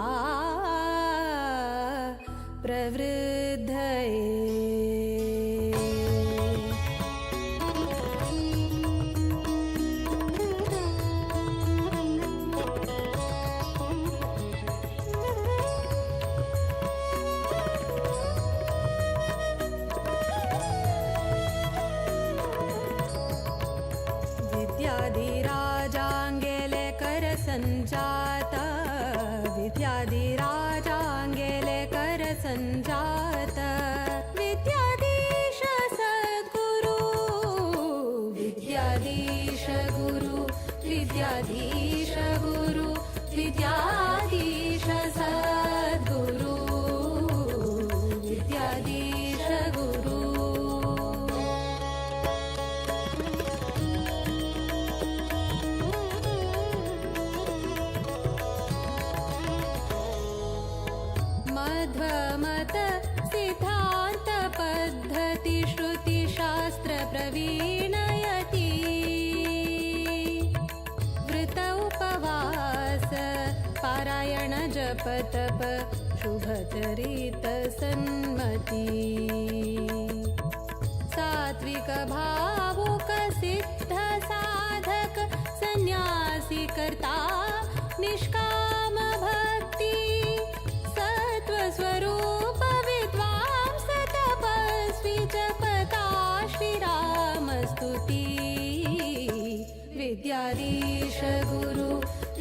विद्याधिराजाङ्गेले करसञ्जाता विद्याधिराजाङ्गेले करसञ्जाता विद्याधीश सद्गुरु विद्याधीश गुरु विद्याधीश गुरु विद्याधीश सद्गुरु विद्याधीश गुरु मध्वमत सिद्धान्त पद्धति श्रुति शास्त्र प्रवीणयति वृत उपवास पारायण जप तप शुभचरित सन्मति सात्विक भावुक सिद्ध साधक सन्यासी कर्ता निष्काम भक्ति स्वरूप विद्वांस तपस्वी जपता श्रीराम स्तुति विद्याधीश गुरु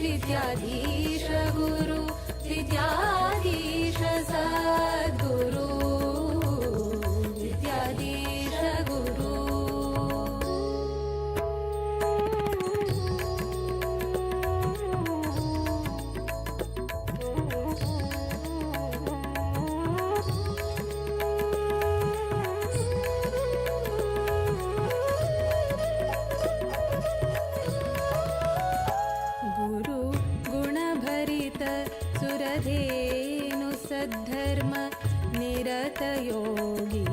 विद्याधीश गुरु विद्याधीश सद्गुरु विद्याधीश गुरु धेनु सद्धर्म निरत योगी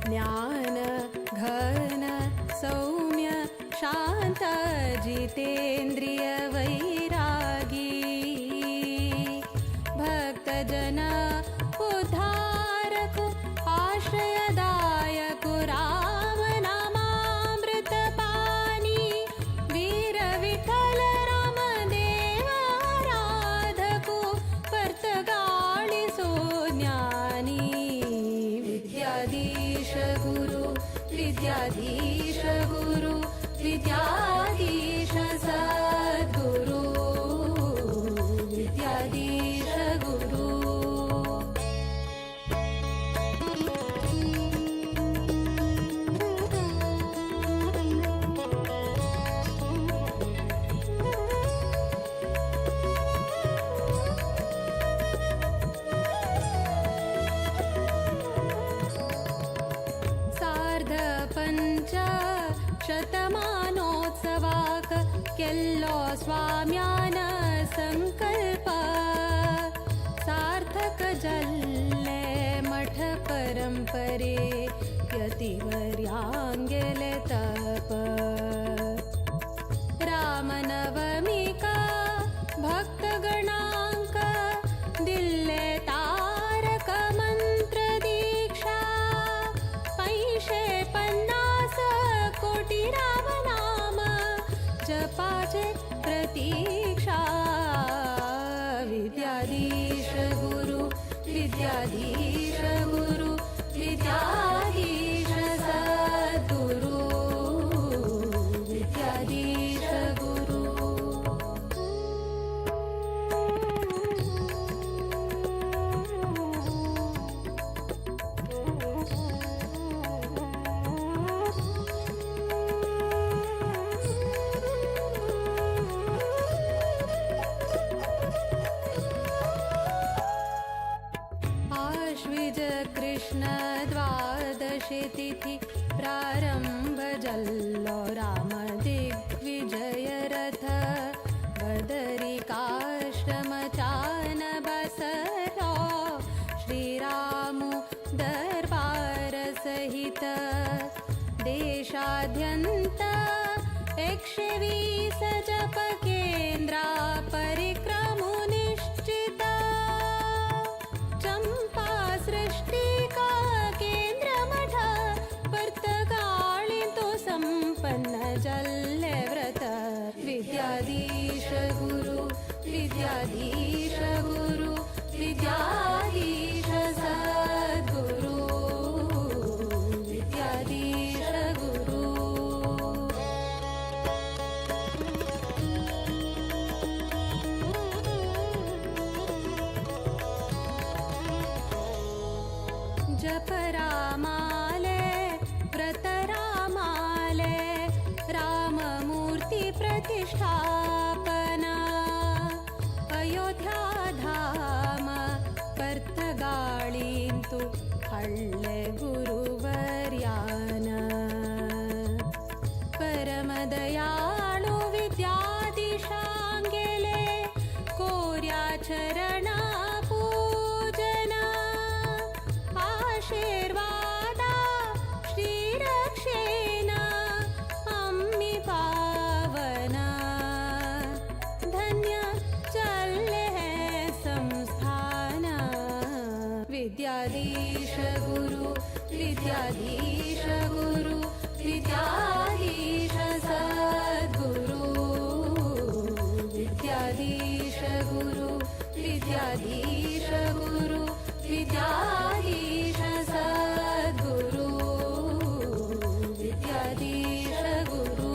ज्ञान घन सौम्य शांत जितेन्द्रिय वैरागी भक्त जन उद्धारक आश्रयदायक राम नामामृत पानी वीर विठल विद्याधीश गुरु विद्याधीश सद्गुरु विद्याधीश गुरु शतमानोत्सवाक केल्लो स्वाम्यान संकल्प सार्थक जल्ले मठ परम परम्परे यतिवर्याङ्गेले तप रामनवमिका भक्तगणाङ्क दिल्ले तारक मन्त्र दीक्षा पैशे 50 कोटी रामनाम जपाचे प्रतीक्षा विद्याधीश गुरु विद्याधीश गुरु विद्याधीश सद्गुरु विद्याधीश गुरु आश्विज कृष्ण द्वादशी तिथि प्रारंभ जल्लो राम दिग्विजय रथ बदरिकाश्रम चान बसरो श्रीरामु दरबार सहित देशाद्यंत 120 जप केंद्रा परिक्रमो निश्चिता चंपा सृष्टिका केंद्र मठ वर्तगाळितो संपन्न जल्ले व्रत विद्याधीश गुरु विद्याधीश गुरु विद्याधीश सद्गुरु विद्याधीश गुरु जप रामाले व्रत रामाले राममूर्ति प्रतिष्ठापना अयोध्या धाम कर्तगाळिन्तु हಳ್ಳೆ गुरुवर्यान परमदयाळु विद्याधीशाङ्गेले कोर्या चरण पूजना आशीर्वादा श्रीरक्षेण अम्मि पावना धन्य चल्ले संस्थान विद्याधीश गुरु विद्याधीश गुरु विद्याधीश सद्गुरु विद्याधीश गुरु विद्याधीश गुरु विद्याधीश सद्गुरु विद्याधीश गुरु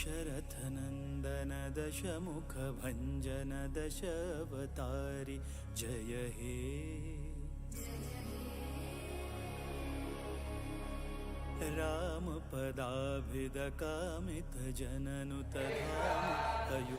दशरथनन्दन दशमुखभञ्जन दशावतारि जय हे रामपदाभिदकामितजननुतधाम अयु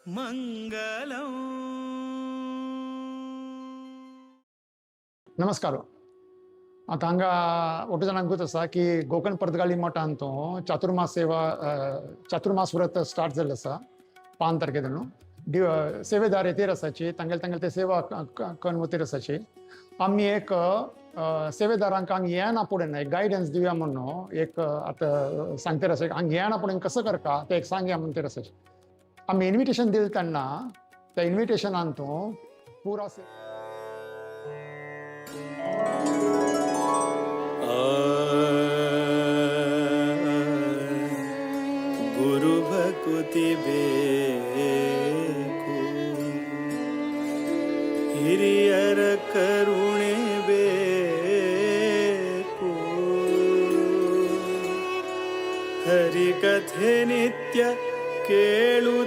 ಮಂಗಲಂ. नमस्कार. आता हांगा ओटो जाणांक गुत आसा की गोकर्ण पर्तगाळी मठांत तो चातुर्मास व्रत स्टार्ट जाल्लें आसा 5 तारखेर न्हू. सेवेदार येतेर आसाची तांगेले ते सेवा करून वतीर आसाची. आमी एक सेवेदारांक हांगा येना फुडें एक गायडन्स दिवया म्हणून एक आतां सांगतेर आसा हांगा येना फुडें कसं करता तें एक सांगया म्हणून तर आसाची. आमी इन्विटेशन दिलें तेन्ना त्या इन्विटेशनान तो पुरा ಗುರು ಭಕುತಿ ಬೇಕು, ಹಿರಿಯರ ಕರುಣೆ ಬೇಕು, ಹರಿಕಥೆ ನಿತ್ಯ ಕೇಳುತ್ತಲಿರಬೇಕು,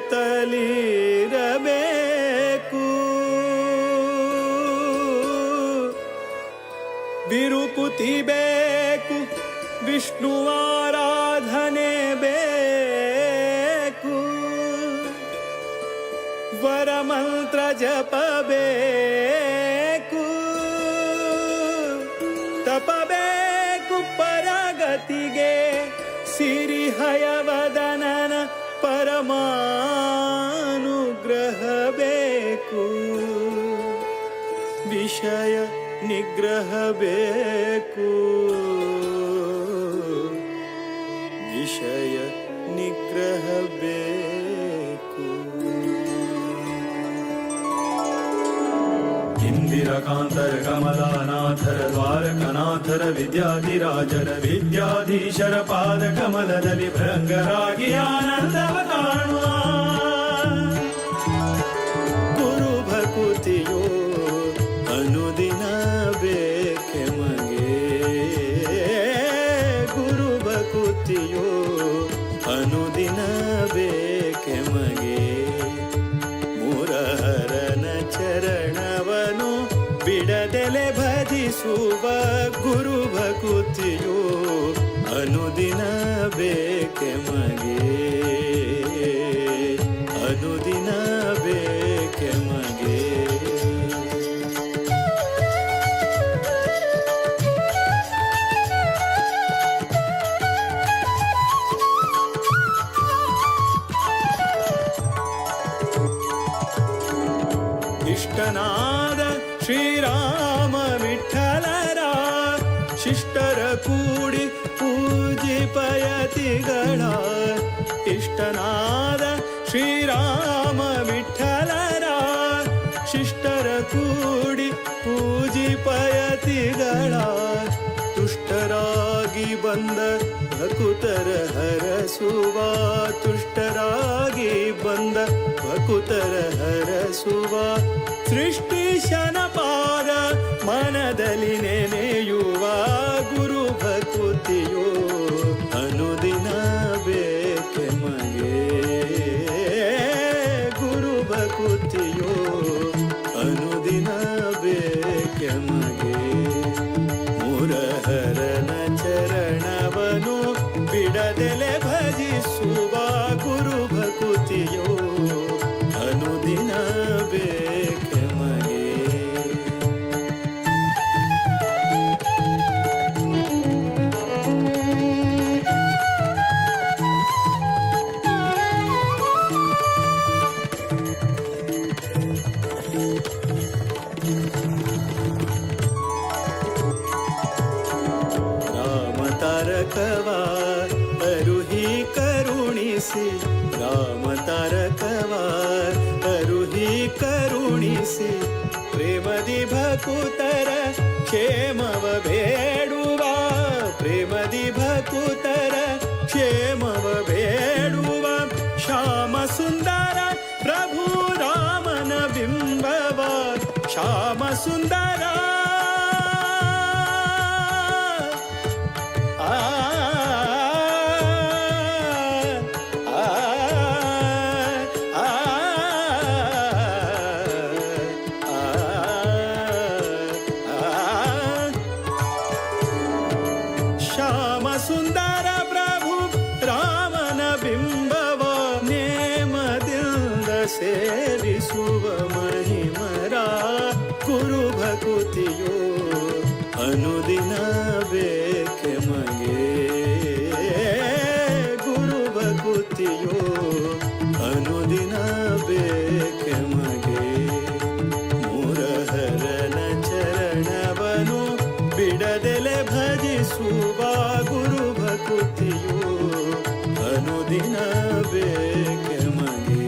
ಬಿರುಕುತಿ ಬೇಕು, ವಿಷ್ಣು ಆರಾಧನೆ ಬೇಕು, ವರಮಂತ್ರ ಜಪಬೇಕು, ತಪಬೇಕು ಪರಗತಿಗೆ, ಸಿರಿಹಯವದನನ ಪರಮಾನುಗ್ರಹ ಬೇಕು, ವಿಷಯ ನಿಗ್ರಹ ಬೇಕು, ವಿಷಯ ನಿಗ್ರಹ ಬೇಕು. ಇಂದಿರಕಾಂತರ ಕಮಲಾನಾಥರ ದ್ವಾರಕನಾಥರ ವಿದ್ಯಾಧಿರಾಜರ ವಿದ್ಯಾಧೀಶರ ಪಾದ ಕಮಲದಲ್ಲಿ ಭೃಂಗರಾಗಿ ಆನಂದವ ಕಾಣುವ ಗುರು ಭಕುತಿಯೋ ಅನುದಿನ ಬೇಕೆ ಮಗೆ, ಗುರು ಭಕುತಿಯೋ ಅನುದಿನ ಬೇಕೆ ಮಗೆ, ಮುರಹರನ ಚರಣವನು ಬಿಡದೆಲೆ ಭಜಿಸುವ ಗುರು ಭಕುತಿಯೋ ಅನುದಿನ ಬೇಕೆ ಮಗೆ, ಅನುದಿನ ಬೇಕೆ ಮಗೆ. ಇಷ್ಟನಾದ ಶ್ರೀರಾಮ ವಿಠಲರ ಶಿಷ್ಟರ ಕೂಡಿ ಪೂಜಿಪಯತಿಗಳ, ಇಷ್ಟನಾದ ಶ್ರೀರಾಮ ವಿಠಲರ ಶಿಷ್ಟರ ಕೂಡಿ ಪೂಜಿಪಯತಿಗಳ, ತುಷ್ಟರಾಗಿ ಬಂದ ಭಕುತರ ಹರಸುವ, ತುಷ್ಟರಾಗಿ ಬಂದ ಭಕುತರ ಹರಸುವ, ಸೃಷ್ಟಿಶನ ಪಾದ ಮನದಲ್ಲಿ ನೆನೆಯುವ ಗುರು ಭಕುತಿಯೋ ಅನುದಿನ ಬೇಕೆ ಮಗೆ, ಗುರು ಭಕುತಿಯೋ ಅನುದಿನ ಬೇಕೆ ಮಗೆ, ಮುರಹರನ ಚರಣವನು ಬಿಡದೆಲೆ ಭಜಿಸುವ ಗುರು ಭಕುತಿಯೋ ಅನುದಿನ ಬೇಕೆ ಮಗೆ. ರಾಮ ತಾರಕವ ಅರುಹಿ ಕರುಣಿಸಿ, ರಾಮ ತಾರಕವ ಅರುಹಿ ಕರುಣಿಸಿ, ಪ್ರೇಮದಿ ಭಕುತರ ಕ್ಷೇಮವ ಬೇಡುವ, ಪ್ರೇಮದಿ ಭಕುತರ ಕ್ಷೇಮವ ಬೇಡುವ, ಶ್ಯಾಮ ಸುಂದರ ಪ್ರಭು ರಾಮನ ಬಿಂಬವ, ಶ್ಯಾಮ ಸುಂದರ ಶ್ಯಾಮ ಸುಂದರ ಪ್ರಭು ರಾಮನ ಬಿಂಬವ, ನೇಮದಿಂದ ಸೇವಿಸುವ ಮಹಿಮರ ಗುರು ಭಕುತಿಯೋ ಅನುದಿನ ಬೇಕೆ ಮಗೆ ಗುರು ಭಕುತಿಯೋ ಅನುದಿನ ಬೇಕೆ ಮಗೆ ಮುರಹರನ ಚರಣವನು ಬಿಡದೆಲೆ ಭಜಿಸುವ ಗುರು ಭಕುತಿಯೋ ಅನುದಿನ ಬೇಕೆ ಮಗೆ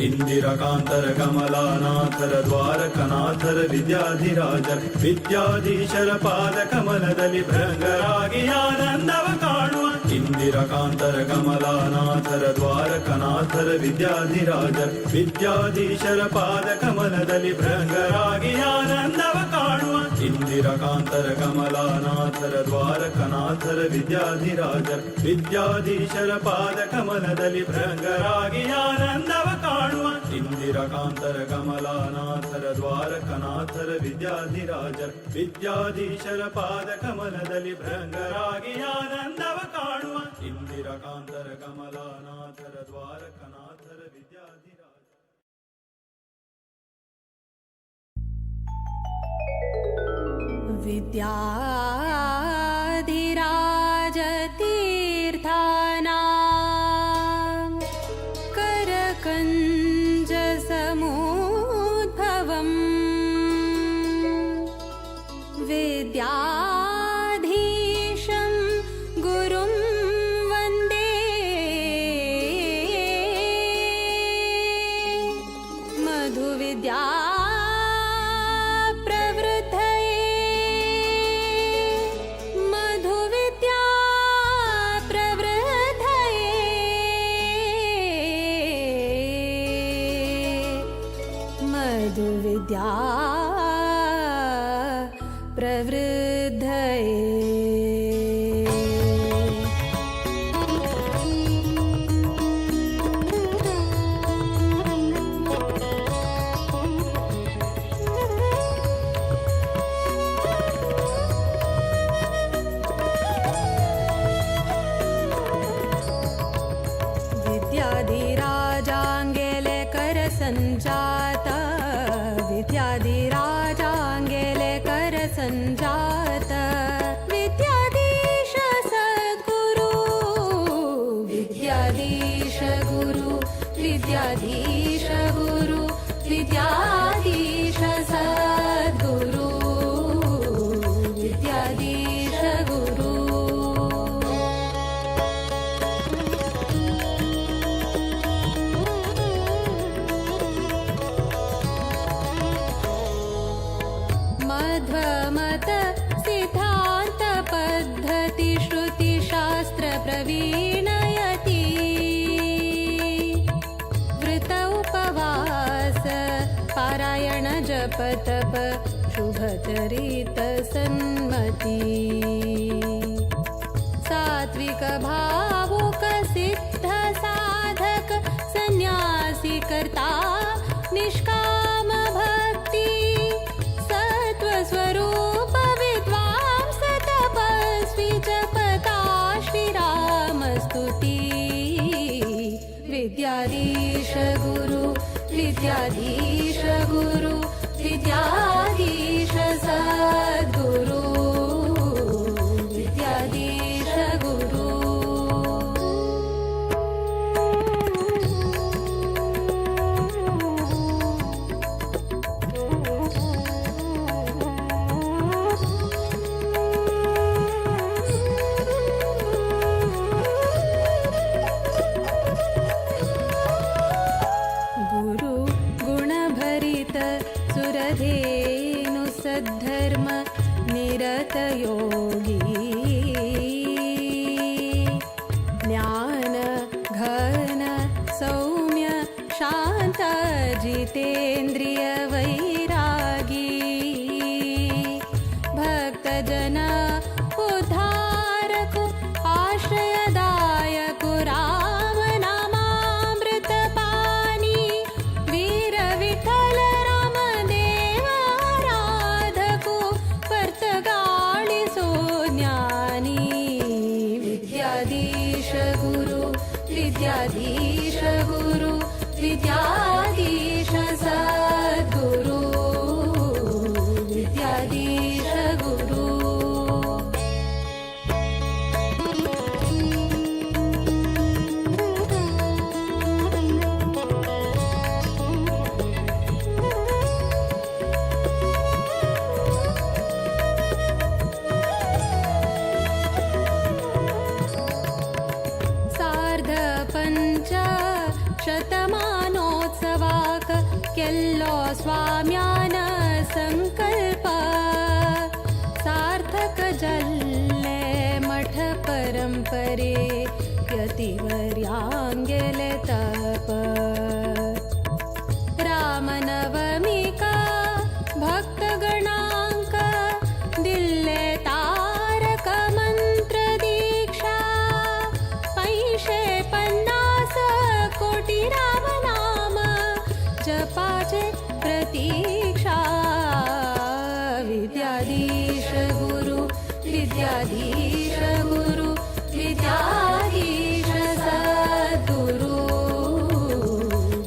ಇಂದಿರಕಾಂತರ ಕಮಲಾನಾಥರ ದ್ವಾರಕನಾಥರ ವಿದ್ಯಾಧಿರಾಜರ ವಿದ್ಯಾಧೀಶರ ಪಾದ ಕಮಲದಲ್ಲಿ ಭೃಂಗರಾಗಿ ಆನಂದವ ಕಾಣುವ ಇಂದಿರಕಾಂತರ ಕಮಲಾನಾಥರ ದ್ವಾರಕನಾಥರ ವಿದ್ಯಾಧಿರಾಜರ ವಿದ್ಯಾಧೀಶರ ಪಾದ ಕಮಲದಲ್ಲಿ ಭೃಂಗರಾಗಿ ಆನಂದವ ಕಾಣುವ ಇಂದಿರಕಾಂತರ ಕಮಲಾನಾಥರ ದ್ವಾರಕನಾಥರ ವಿದ್ಯಾಧಿರಾಜರ ವಿದ್ಯಾಧೀಶರ ಪಾದ ಕಮಲದಲ್ಲಿ ಭೃಂಗರಾಗಿ ಆನಂದವ ಕಾಣುವ ಇಂದಿರಕಾಂತರ ಕಮಲಾನಾಥರ ದ್ವಾರಕನಾಥರ ವಿದ್ಯಾಧಿರಾಜರ ವಿದ್ಯಾಧೀಶರ ಪಾದ ಕಮಲದಲ್ಲಿ ಭೃಂಗರಾಗಿ ಆನಂದವ ಕಾಣುವ ಇಂದಿರಕಾಂತರ ಕಮಲಾನಾಥರ ದ್ವಾರಕನಾಥರ ವಿದ್ಯಾಧಿರಾಜರ विद्याधिराजतीर्थानां करकञ्जसमुद्भवम् विद्याधीशं गुरुं वन्दे मधुविद्या विद्या विद्याधिराजाङ्गेले करसञ्जाता विद्याधिराजाङ्गेले करसञ्जाता विद्याधीश सद्गुरु विद्याधीश गुरु विद्याधीश गुरु विद्याधीश सद्गुरु विद्याधीश गुरु मध्वमत सिद्धान्त पद्धति श्रुति शास्त्र प्रवीणयति वृत उपवास पारायण जप तप शुभचरित सन्मति सात्विक भावुक सिद्ध साधक सन्यासी कर्ता निष्काम भक्ति स्वरूप विद्वांस तपस्वी जपता श्रीरामस्तुति विद्याधीश गुरु विद्याधीश गुरु विद्याधीश सद्गुरु विद्याधीश गुरु गुरु गुणभरित सुरधेनु सद्धर्म निरत योगी ज्ञान घन सौम्य शांत जितेन्द्रिय वैरागी भक्त जन उद्धारक आश्रयदायक राम नामामृत पानी वीर विठ्ठल राम देव आराधको वर्तगाळिसो ज्ञानी विद्याधीश गुरु विद्याधीश गुरु विद्याधीश सद्गुरु विद्याधीश गुरु शतमानोत्सवाक केल्लो स्वाम्यान संकल्प सार्थक जल्ले मठ परंपरे यतिवर्यांगेले तप रामनवमिका भक्तगणांक दिल्ले तारक मंत्र दीक्षा 550 कोटी रामनाम जपाचे प्रतीक्षा विद्याधीश गुरु विद्याधीश गुरु विद्याधीश सद्गुरु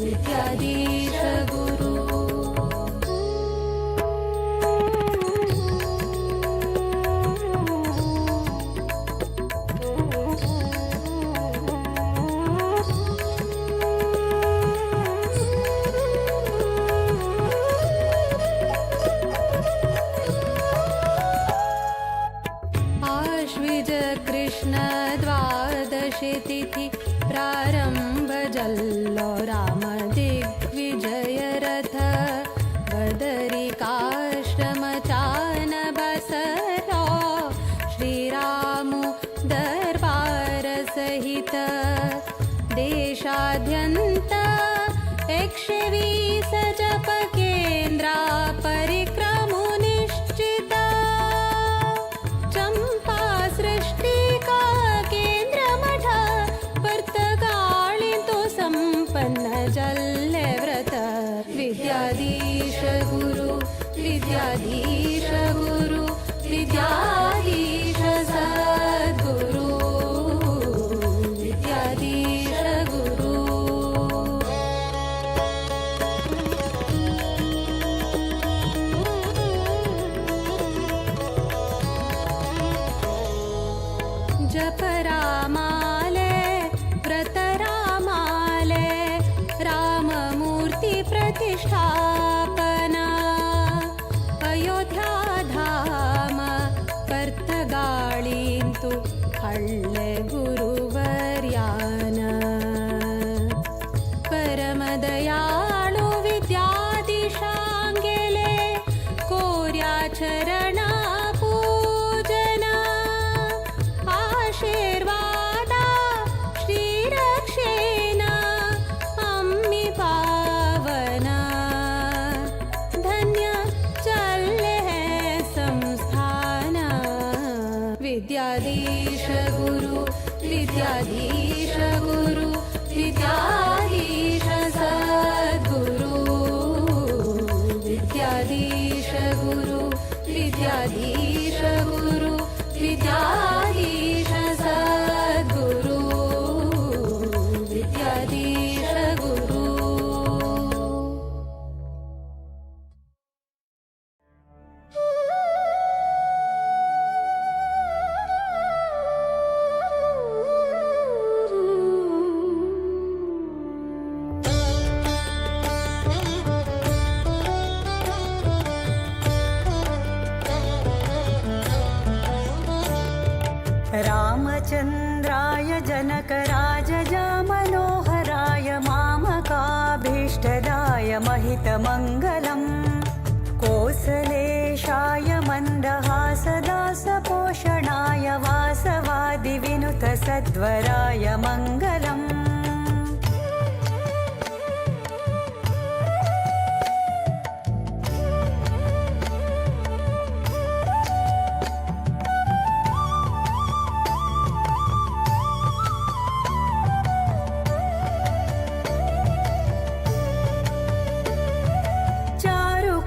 विद्याधीश गुरु आश्विज कृष्ण द्वादशी तिथि प्रारंभ जल्लो राम दिग्विजय रथ बदरिकाश्रम चान बसरो श्रीरामु दरबार सहित देशाद्यंत 120 जप केंद्रा परिक्रमु निश्चित चंपा सृष्टि का केंद्र मठ पर्तगाळी तो संपन्न जल्ले व्रत विद्याधीश गुरु विद्याधीश गुरु विद्याधीश सद्गुरु विद्याधीश गुरु जप रामाले व्रत रामाले राममूर्ति प्रतिष्ठापना अयोध्या धाम पर्तगाळींतु हळ्ळे गुरुवर्यान परमदयाळु विद्याधीशांगेले कोर्या चरण पूजना आशीर्वादा श्रीरक्षेण अम्मि पावना धन्य चल्ले संस्थान विद्याधीश गुरु विद्याधीश गुरु विद्याधीश सद्गुरु विद्याधीश गुरु विद्याधीश गुरु विद्याधीश सद्गुरु विद्याधीश गुरु रामचन्द्राय जनकराजजा मनोहराय मामकाभीष्टदाय महितमङ्गलम् कोसलेशाय मन्दहासदासपोषणाय वासवादिविनुतसद्वराय मङ्गलम्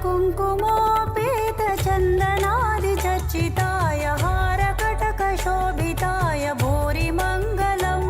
कुङ्कुमोपेतचन्दनादिचर्चिताय हारकटकशोभिताय भूरिमङ्गलम्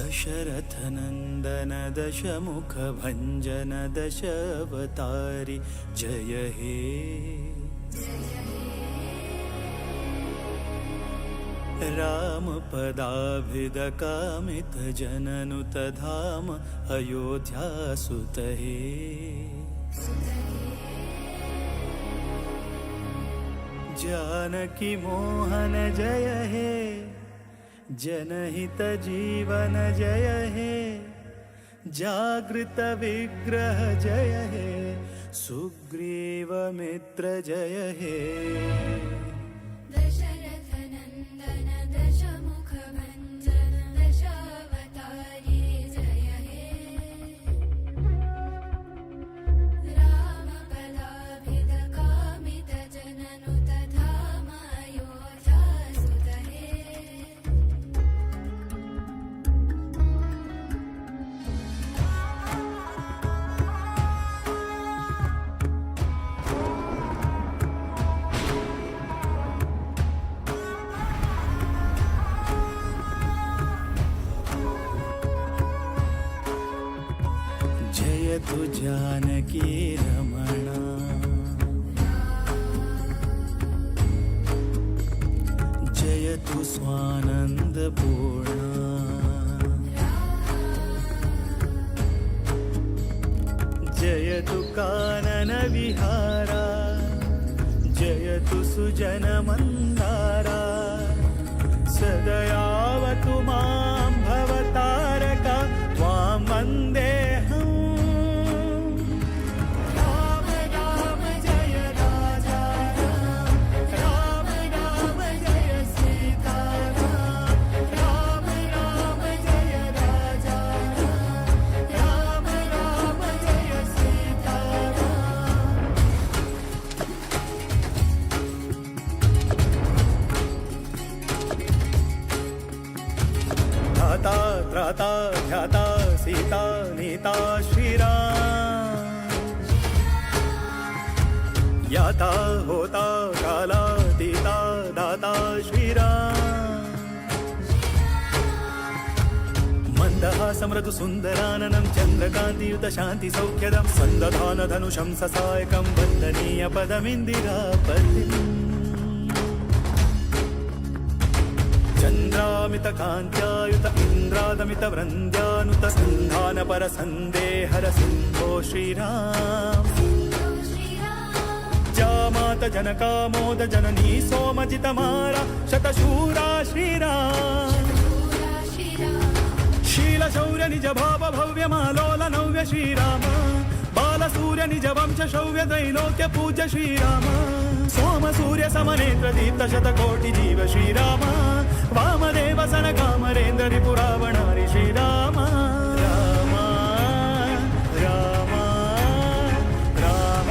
दशरथनन्दन दशमुखभञ्जन दशावतारि जय हे रामपदाभिदकामितजननुतधाम अयोध्यासुत हे जानकी मोहन जय हे जनहित जीवन जय हे जागृत विग्रह जय हे सुग्रीव मित्र जय हे दशरथनन्दन दशमुखभञ्जन दशावतारी जय हे रामपदाभिदकामितजननुतधाम अयोध्यासुत हे जयतु जानकी रमणा जयतु स्वानन्दपूर्णा जयतु काननविहारा जयतु सुजनमन्दारा सदयावतु मां भवतारका त्वां वन्देऽहम् राम राम जय राजा राम राम जय सीताराम राम राम जय राजा राम राम जय सीताराम धाता त्राता ध्याता सीता नीता श्रीराम याता होता कालातीता दाता श्रीराम मन्दहासमृदु सुन्दराननं चन्द्रकान्तियुत शान्तिसौख्यदं सन्दधानधनुषं ससायकं वन्दनीयपदमिन्दिरापतिम् चन्द्रामितकान्त्यायुत इन्द्रादमितवृन्द्यानुत सन्धानपरसन्देहर सिन्धो श्रीराम जामात जनकामोद जननी सोमजितमारा शतशूरा श्रीराम शीलशौर्य निज भाव भव्य मालोल नव्य श्रीराम बालसूर्य निज वंश शौर्य त्रैलोक्य पूज्य श्रीराम सोम सूर्य समनेत्र दीप्त शतकोटि जीव श्रीराम वामदेव सनकामरेन्द्र रिपुरावणारि श्रीराम राम राम राम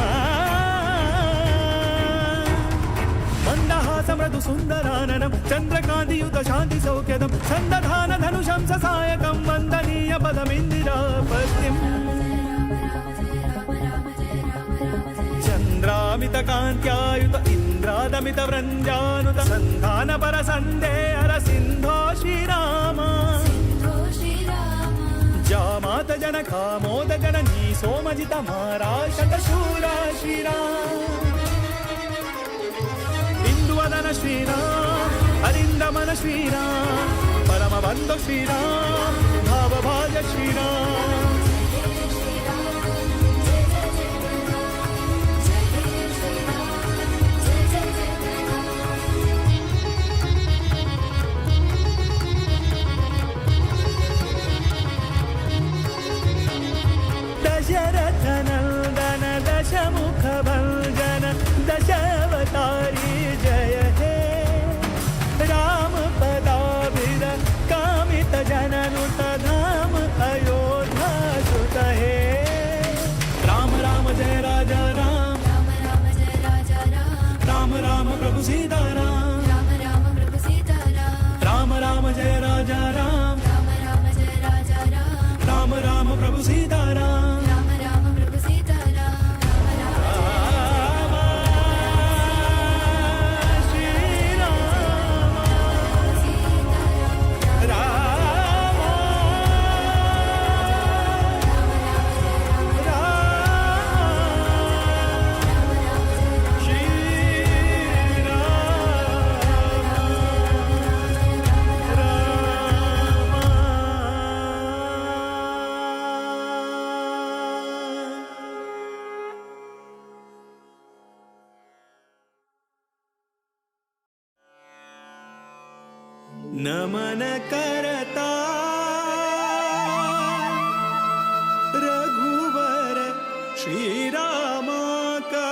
मन्दहासमृदु सुन्दराननं चन्द्रकान्तियुत शान्तिसौख्यदं सन्दधानधनुषं ससायकं वन्दनीयपदमिन्दिरापतिम् चन्द्रामितकान्त्यायुत इन्द्रादमितवृन्द्यानुत सन्धानपरसन्देहर सिन्धो श्रीराम जामात जनकामोद जननी सोमजितमारा शतशूरा श्रीराम इन्दुवदन श्रीराम अरिन्दमन श्रीराम परमबन्धु श्रीराम भावभाज श्रीराम दशरथनन्दन दशमुखभञ्जन दशावतारी जय हे रामपदाभिदकामितजननुत नमन करता रघुवर श्रीरामा का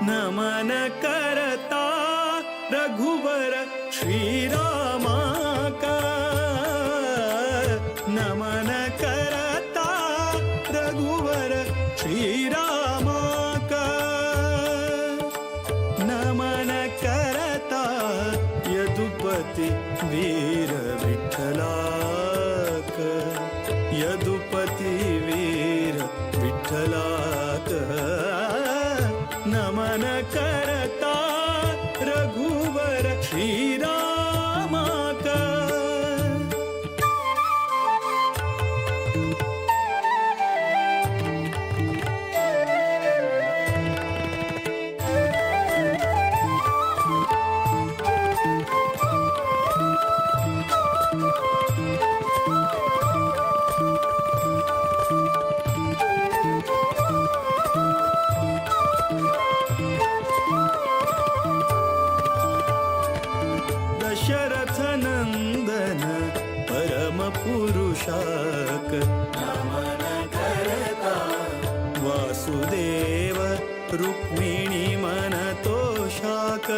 नमन करता रघुवर श्रीरामा का नमन करता रघुवर श्रीरामा का नमन करता यदुपति वीर विठ्ठला का यदुपति वीर विठ्ठला का नमन करता रघुवर श्रीरामा का दशरथ नंदन परम पुरुषाक नमन करता वासुदेव रुक्मिणी मन तोषाक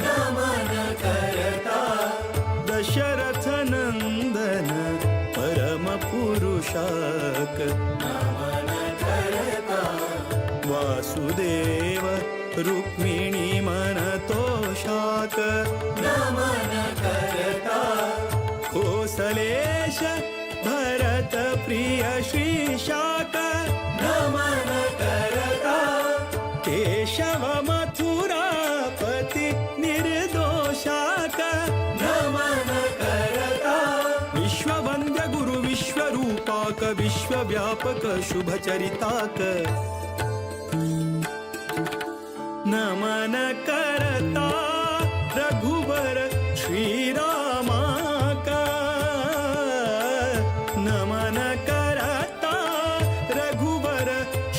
नमन करता दशरथ नंदन परम पुरुषाक नमन करता वासुदेव रुक्मिणी मन तोषाक नमन करता कोसलेश भरत प्रिय श्रीशाक नमन करता केशव मथुरापति निर्दोषाक नमन करता विश्ववन्द्य गुरु विश्वरूपाक विश्वव्यापक शुभचरिताक नमन करता रघुवर श्रीरामा का नमन करता रघुवर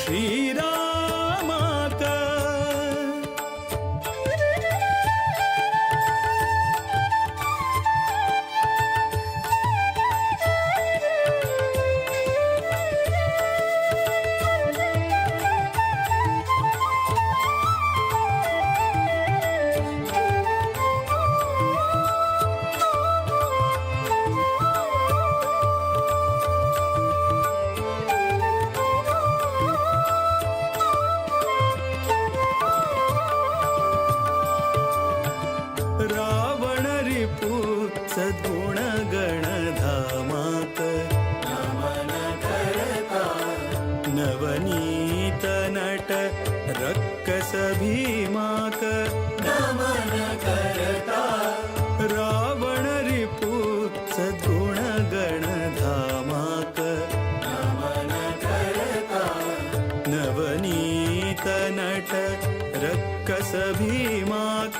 श्रीरामा का रावण रिपु सद्गुण गणधामाक नमन करता नवनीत नट रक्कस भीमाक नमन करता रावण रिपु सद्गुण गणधामाक नमन करता नवनीत नट रक्कस भीमाक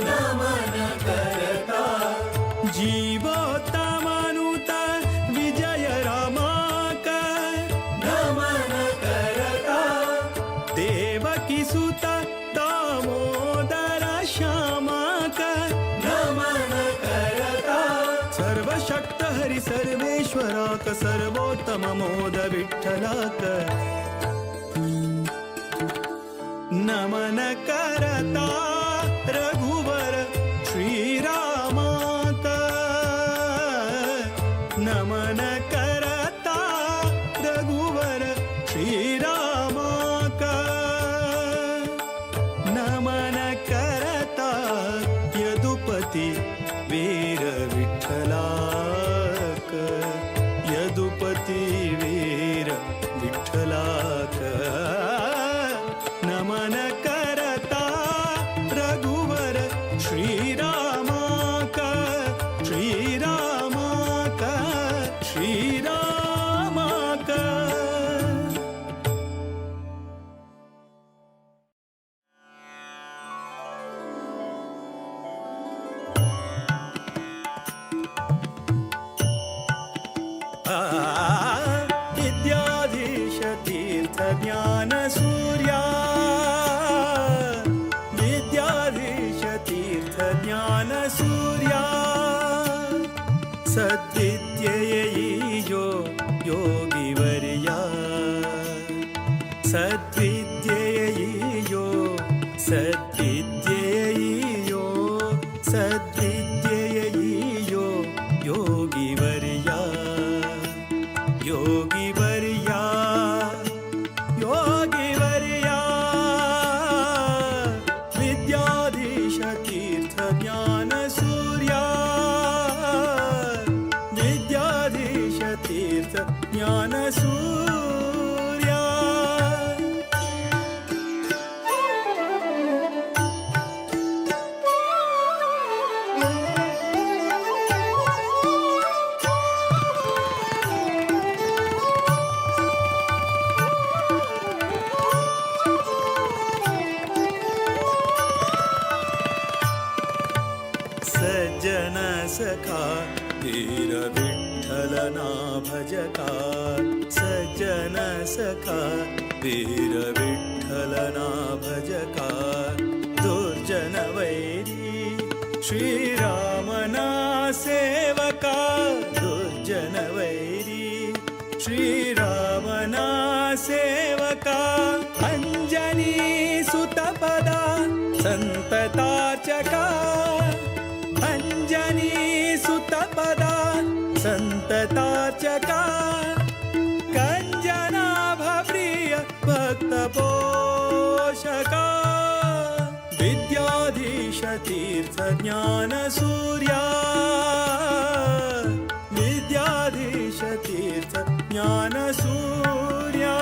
नमन करता जीवोत्तमानुता विजय रामाक नमन करता देवकी सुत दामोदर श्यामाक नमन करता सर्वशक्त हरि सर्वेश्वराक सर्वोत्तम मोद विठ्ठलाक नमन करता रघुवर श्रीरामा का नमन करता रघुवर श्रीरामा का नमन करता यदुपति वीर विठ्ठला का यदुपति वीर विठ्ठला का नमन करता रघुवर श्रीरामा का श्रीरामा का श्रीरामा का सद्विद्ययैयो योगिवर्या सद्विद्ययैयो सद्विद्ययैयो सद्विद्ययैयो योगिवर्या योगिवर्या योगिवर्या विद्याधीश तीर्थ ज्ञान सूर्या विद्याधीश तीर्थ ज्ञान सूर्या सज्जन सखा धीर विठ्ठलना भजका सज्जन सखा वीर विठ्ठलना भजका दुर्जन वैरी श्रीरामना सेवका दुर्जन वैरी श्रीरामना सेवका अंजनी सुतपदा संततार्चका अंजनी सुतपदा संततार्चका कंजनाभप्रिय भक्तपोषका विद्याधीश तीर्थ ज्ञान सूर्या विद्याधीश तीर्थ ज्ञान सूर्या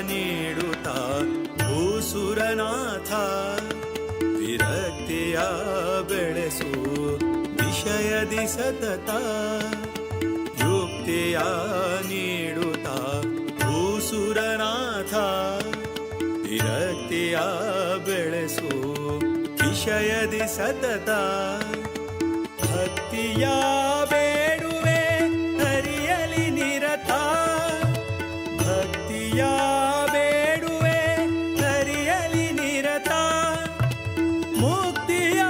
ನೀಡುತ್ತಾ ಭೂಸುರನಾಥ ವಿರಕ್ತಿಯ ಬೆಳೆಸು ವಿಷಯದಿ ಸತತ ಯುಕ್ತಿಯ ನೀಡುತ್ತಾ ಭೂಸುರನಾಥ ವಿರಕ್ತಿಯ ಬೆಳೆಸು ವಿಷಯದಿ ಸತತ ಭಕ್ತಿಯ ಬೇಡುವೆ ಹರಿಯಲಿ ನಿರತ ಭಕ್ತಿಯ ಬೇಡುವೆ ಹರಿಯಲಿ ನಿರತ ಮುಕ್ತಿಯ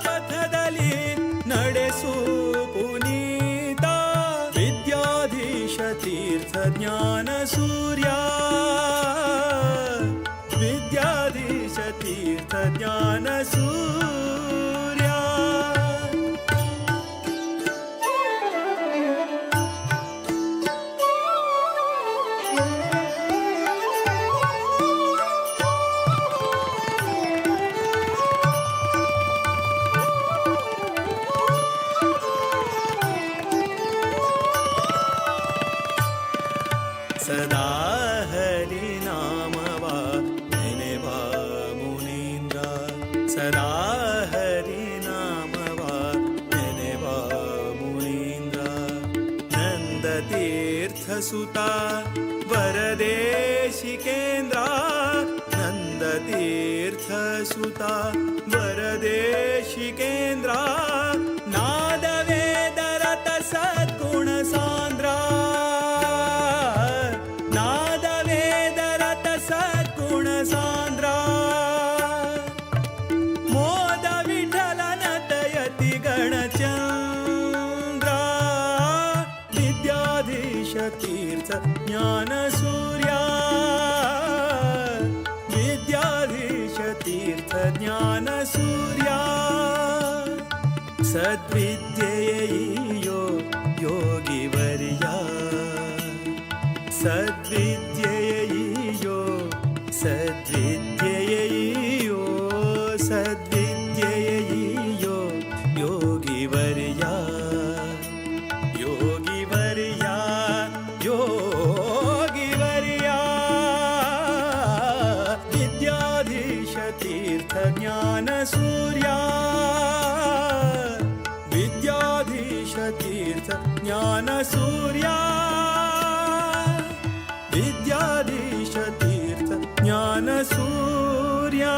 ಪಥದಲ್ಲಿ ನಡೆಸು ಪುನೀತ ವಿದ್ಯಾಧೀಶ ತೀರ್ಥ ಜ್ಞಾನ ಸೂರ್ಯ ವಿದ್ಯಾಧೀಶ ತೀರ್ಥ ಜ್ಞಾನ ಸೂರ್ಯ ಸದಾ ಹರಿ ನಾಮವ ನೆನೆವ ಮುನೀಂದ್ರ ಸದಾ ಹರಿ ನಾಮವ ನೆನೆವ ಮುನೀಂದ್ರ ನಂದ ತೀರ್ಥ ಸುತ ವರದೇಶಿಕೇಂದ್ರ ನಂದ ತೀರ್ಥ ಸುತ ವರದೇಶಿಕೇಂದ್ರ ನಾದವೇದರತ ಸದ್ಗುಣ ಸಾಂದ್ರ ಮೋದ ವಿಠಲನ ದಯತಿ ಗಣಚಂದ್ರ ವಿದ್ಯಾಧೀಶ ತೀರ್ಥ ಜ್ಞಾನ ಸೂರ್ಯ ವಿದ್ಯಾಧೀಶ ತೀರ್ಥ ಜ್ಞಾನ ಸೂರ್ಯ ಸದ್ವಿದ್ಯೆಯೋ ಯೋಗಿವರ್ಯ ಸದ್ವಿದ್ಯೆಯೋ ಸದ್ವಿದ್ಯೆಯೋ ಸದ್ವಿದ್ಯೆಯೋ ಯೋಗಿವರ್ಯ ಯೋಗಿವರ್ಯ ಯೋಗಿವರ್ಯ ವಿದ್ಯಾಧೀಶ ತೀರ್ಥ ಜ್ಞಾನ ಸೂರ್ಯ ವಿದ್ಯಾಧೀಶ विद्याधीशतीर्थ ज्ञानसूर्या विद्याधीशतीर्थ ज्ञानसूर्या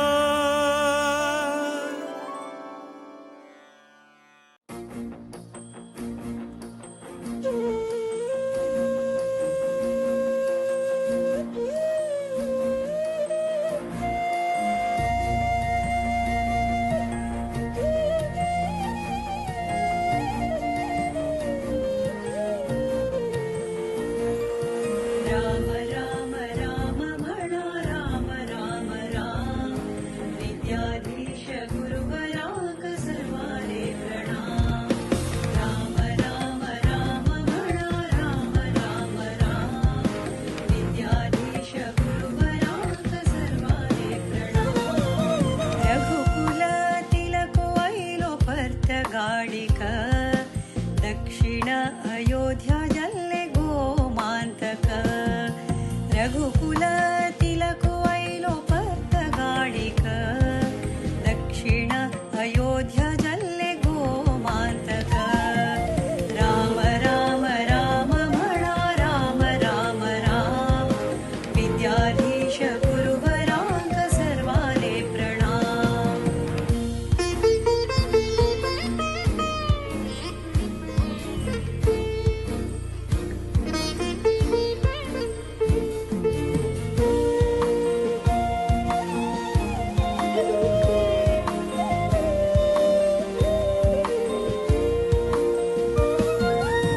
राम राम राम म्हणा राम राम राम विद्याधीश गुरुवराक सर्वाले प्रणाम राम राम राम म्हणा राम राम राम विद्याधीश गुरुवराक सर्वाले प्रणाम रघुकुल तिलक वैलो पर्त गाडिक दक्षिण अयोध्या जल्ले गोमांतक रघुकुल तिलक वैलो पर्त गाडिक दक्षिण अयोध्या जल्ले गोमांतक राम राम राम म्हणा राम राम राम विद्याधीश गुरुवराक सर्वाले प्रणाम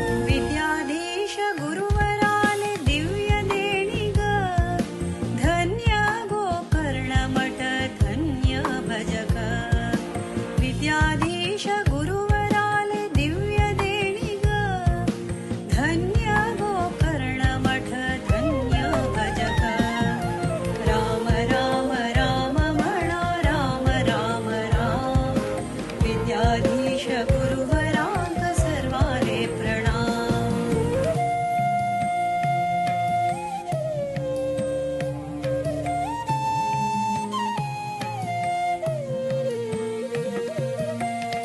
विद्याधीश गुरुवराले दिव्य देणिग धन्य गोकर्ण मठ धन्य भजक विद्याधीश गुरुवराले दिव्य देणिग धन्य गोकर्ण मठ धन्य भजक राम राम राम म्हणा राम राम राम विद्याधीश गुरुवराक सर्वाले प्रणाम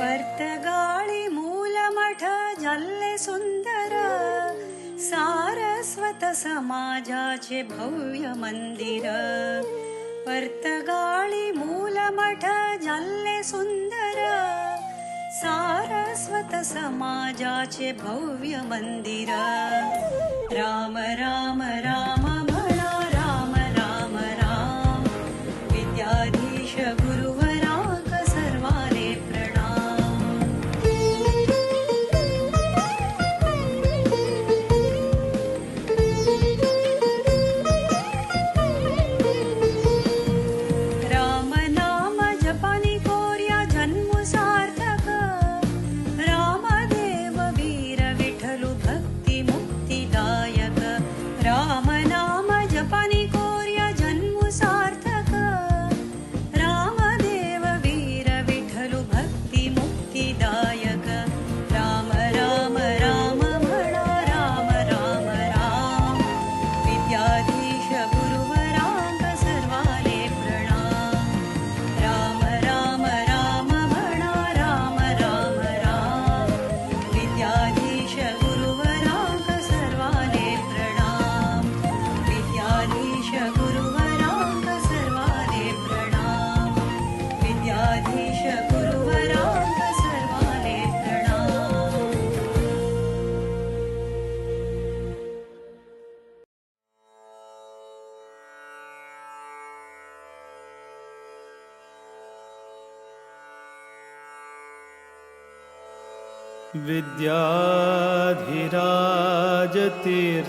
पर्तगाळी मूलमठ जल्ले सुंदर सारस्वत समाजाचे भव्य मंदिर पर्तगाळी मूलमठ जल्ले सुंदर सारस्वत समाजाचे भव्य मंदिर राम राम राम म्हणा राम राम राम विद्याधीश गुरुवराक सर्वाले प्रणाम राम नाम जपानी कोर्या जन्म सार्थक रामदेव वीर विठ्ठलु भक्ती मुक्तिदायक राम नाम जपानी कोर्या जन्म सार्थक रामदेव वीर विठ्ठलु भक्ती मुक्तिदायक राम राम राम म्हणा राम राम राम विद्याधीश गुरुवराक सर्वाले प्रणाम राम राम राम म्हणा राम राम राम विद्याधीश गुरुवराक सर्वाले प्रणाम विद्याधीश गुरुवराक सर्वाले प्रणाम विद्याधीश गुरुवराक सर्वाले प्रणाम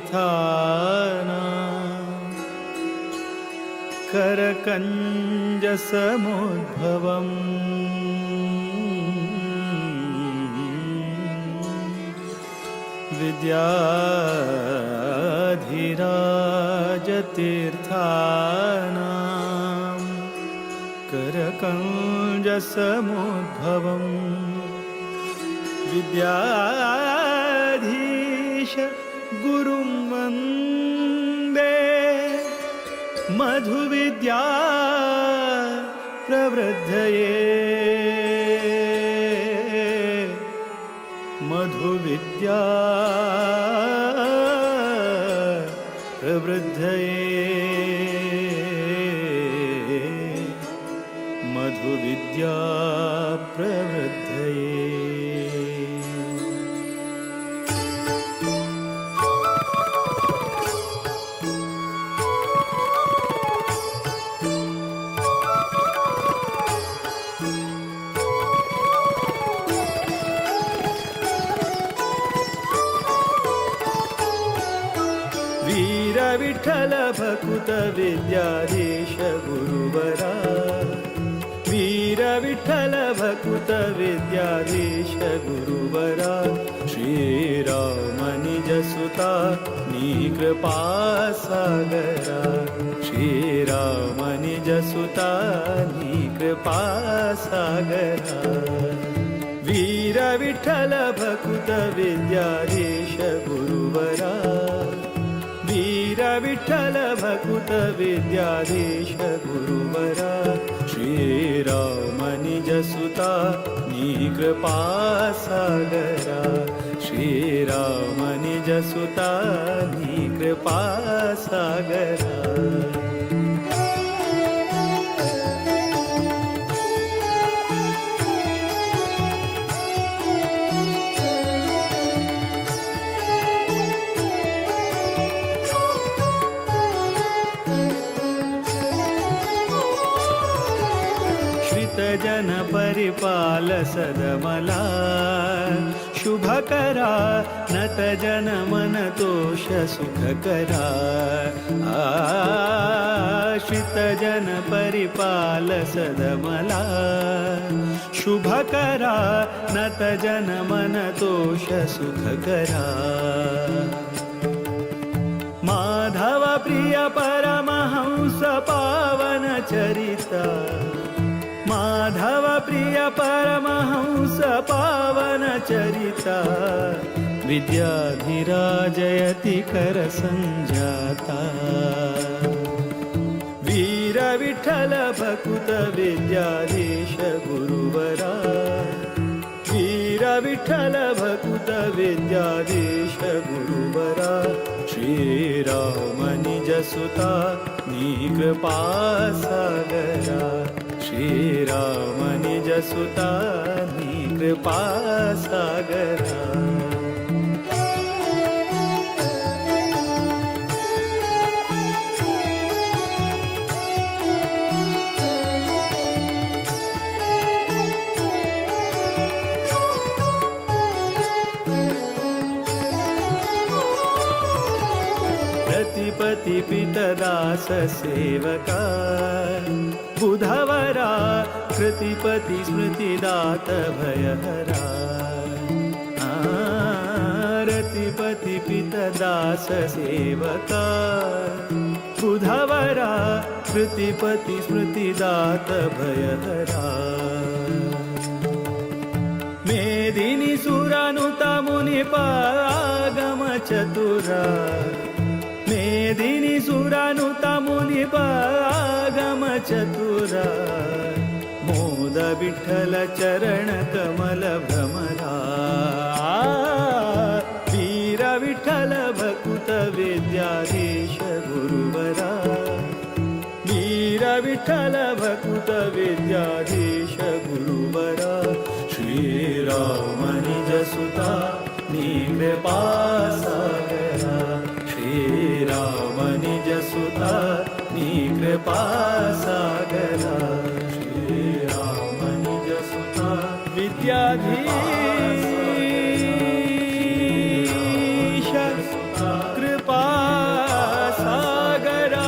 विद्याधिराजतीर्थाना करकञ्जसमुद्भवम् विद्याधिराजतीर्थाना करकञ्जसमुद्भवम् विद्याधीश गुरुं वन्दे मधुविद्या प्रवृद्धये मधु मधुविद्या प्रवृद्धये मधुविद्या प्रवृद्धये वीर विठ्ठल भकुत विद्याधीश गुरुवरा वीर विठ्ठल भकुत विद्याधीश गुरुवरा श्रीराम निज सुता कृपा सागरा श्रीराम निज सुता कृपा सागरा वीर विठ्ठल भकुत विद्याधीश गुरुवरा वीर विठ्ठल भकुत विद्याधीश गुरुवरा श्रीराम निज सुता कृपा सागरा श्रीराम निज सुता कृपा सागरा जन परिपाल सदमला शुभकरा नत जन मन तोष सुखकरा आश्रित जन परिपाल सदमला शुभकरा नत जन मन तोष सुखकरा माधव प्रिय परमहंस पावन चरिता माधव प्रिय परमहंस पावन चरिता विद्याधिराजयति कर संजाता वीर विठ्ठल भकुत विद्याधीश गुरुवरा वीर विठ्ठल भकुत विद्याधीश गुरुवरा श्रीराम निज सुता कृपा सागरा श्रीराम निज सुता कृपा सागरा प्रतिपति पितदास सेवका बुधवरा कृतिपति स्मृतिदात भयहरा रतिपति पितदास सेवका बुधवरा कृतिपति स्मृतिदात भयहरा मेदिनी सुरानुता मुनिपागम चतुरा मेदिनी सुरानुता मुनिपागम चतुरा मोद विठ्ठल चरण कमल भ्रमरा वीर विठ्ठल भकुत विद्याधीश गुरुवरा वीर विठ्ठल भकुत विद्याधीश गुरुवरा श्रीराम निज सुता कृपा सागरा श्रीराम निज सुता कृपा सागरा श्रीराम निज सुता विद्याधीश कृपा सागरा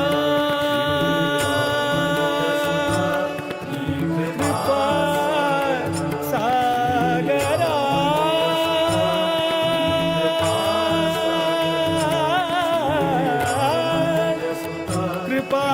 कृपा सागरा कृपा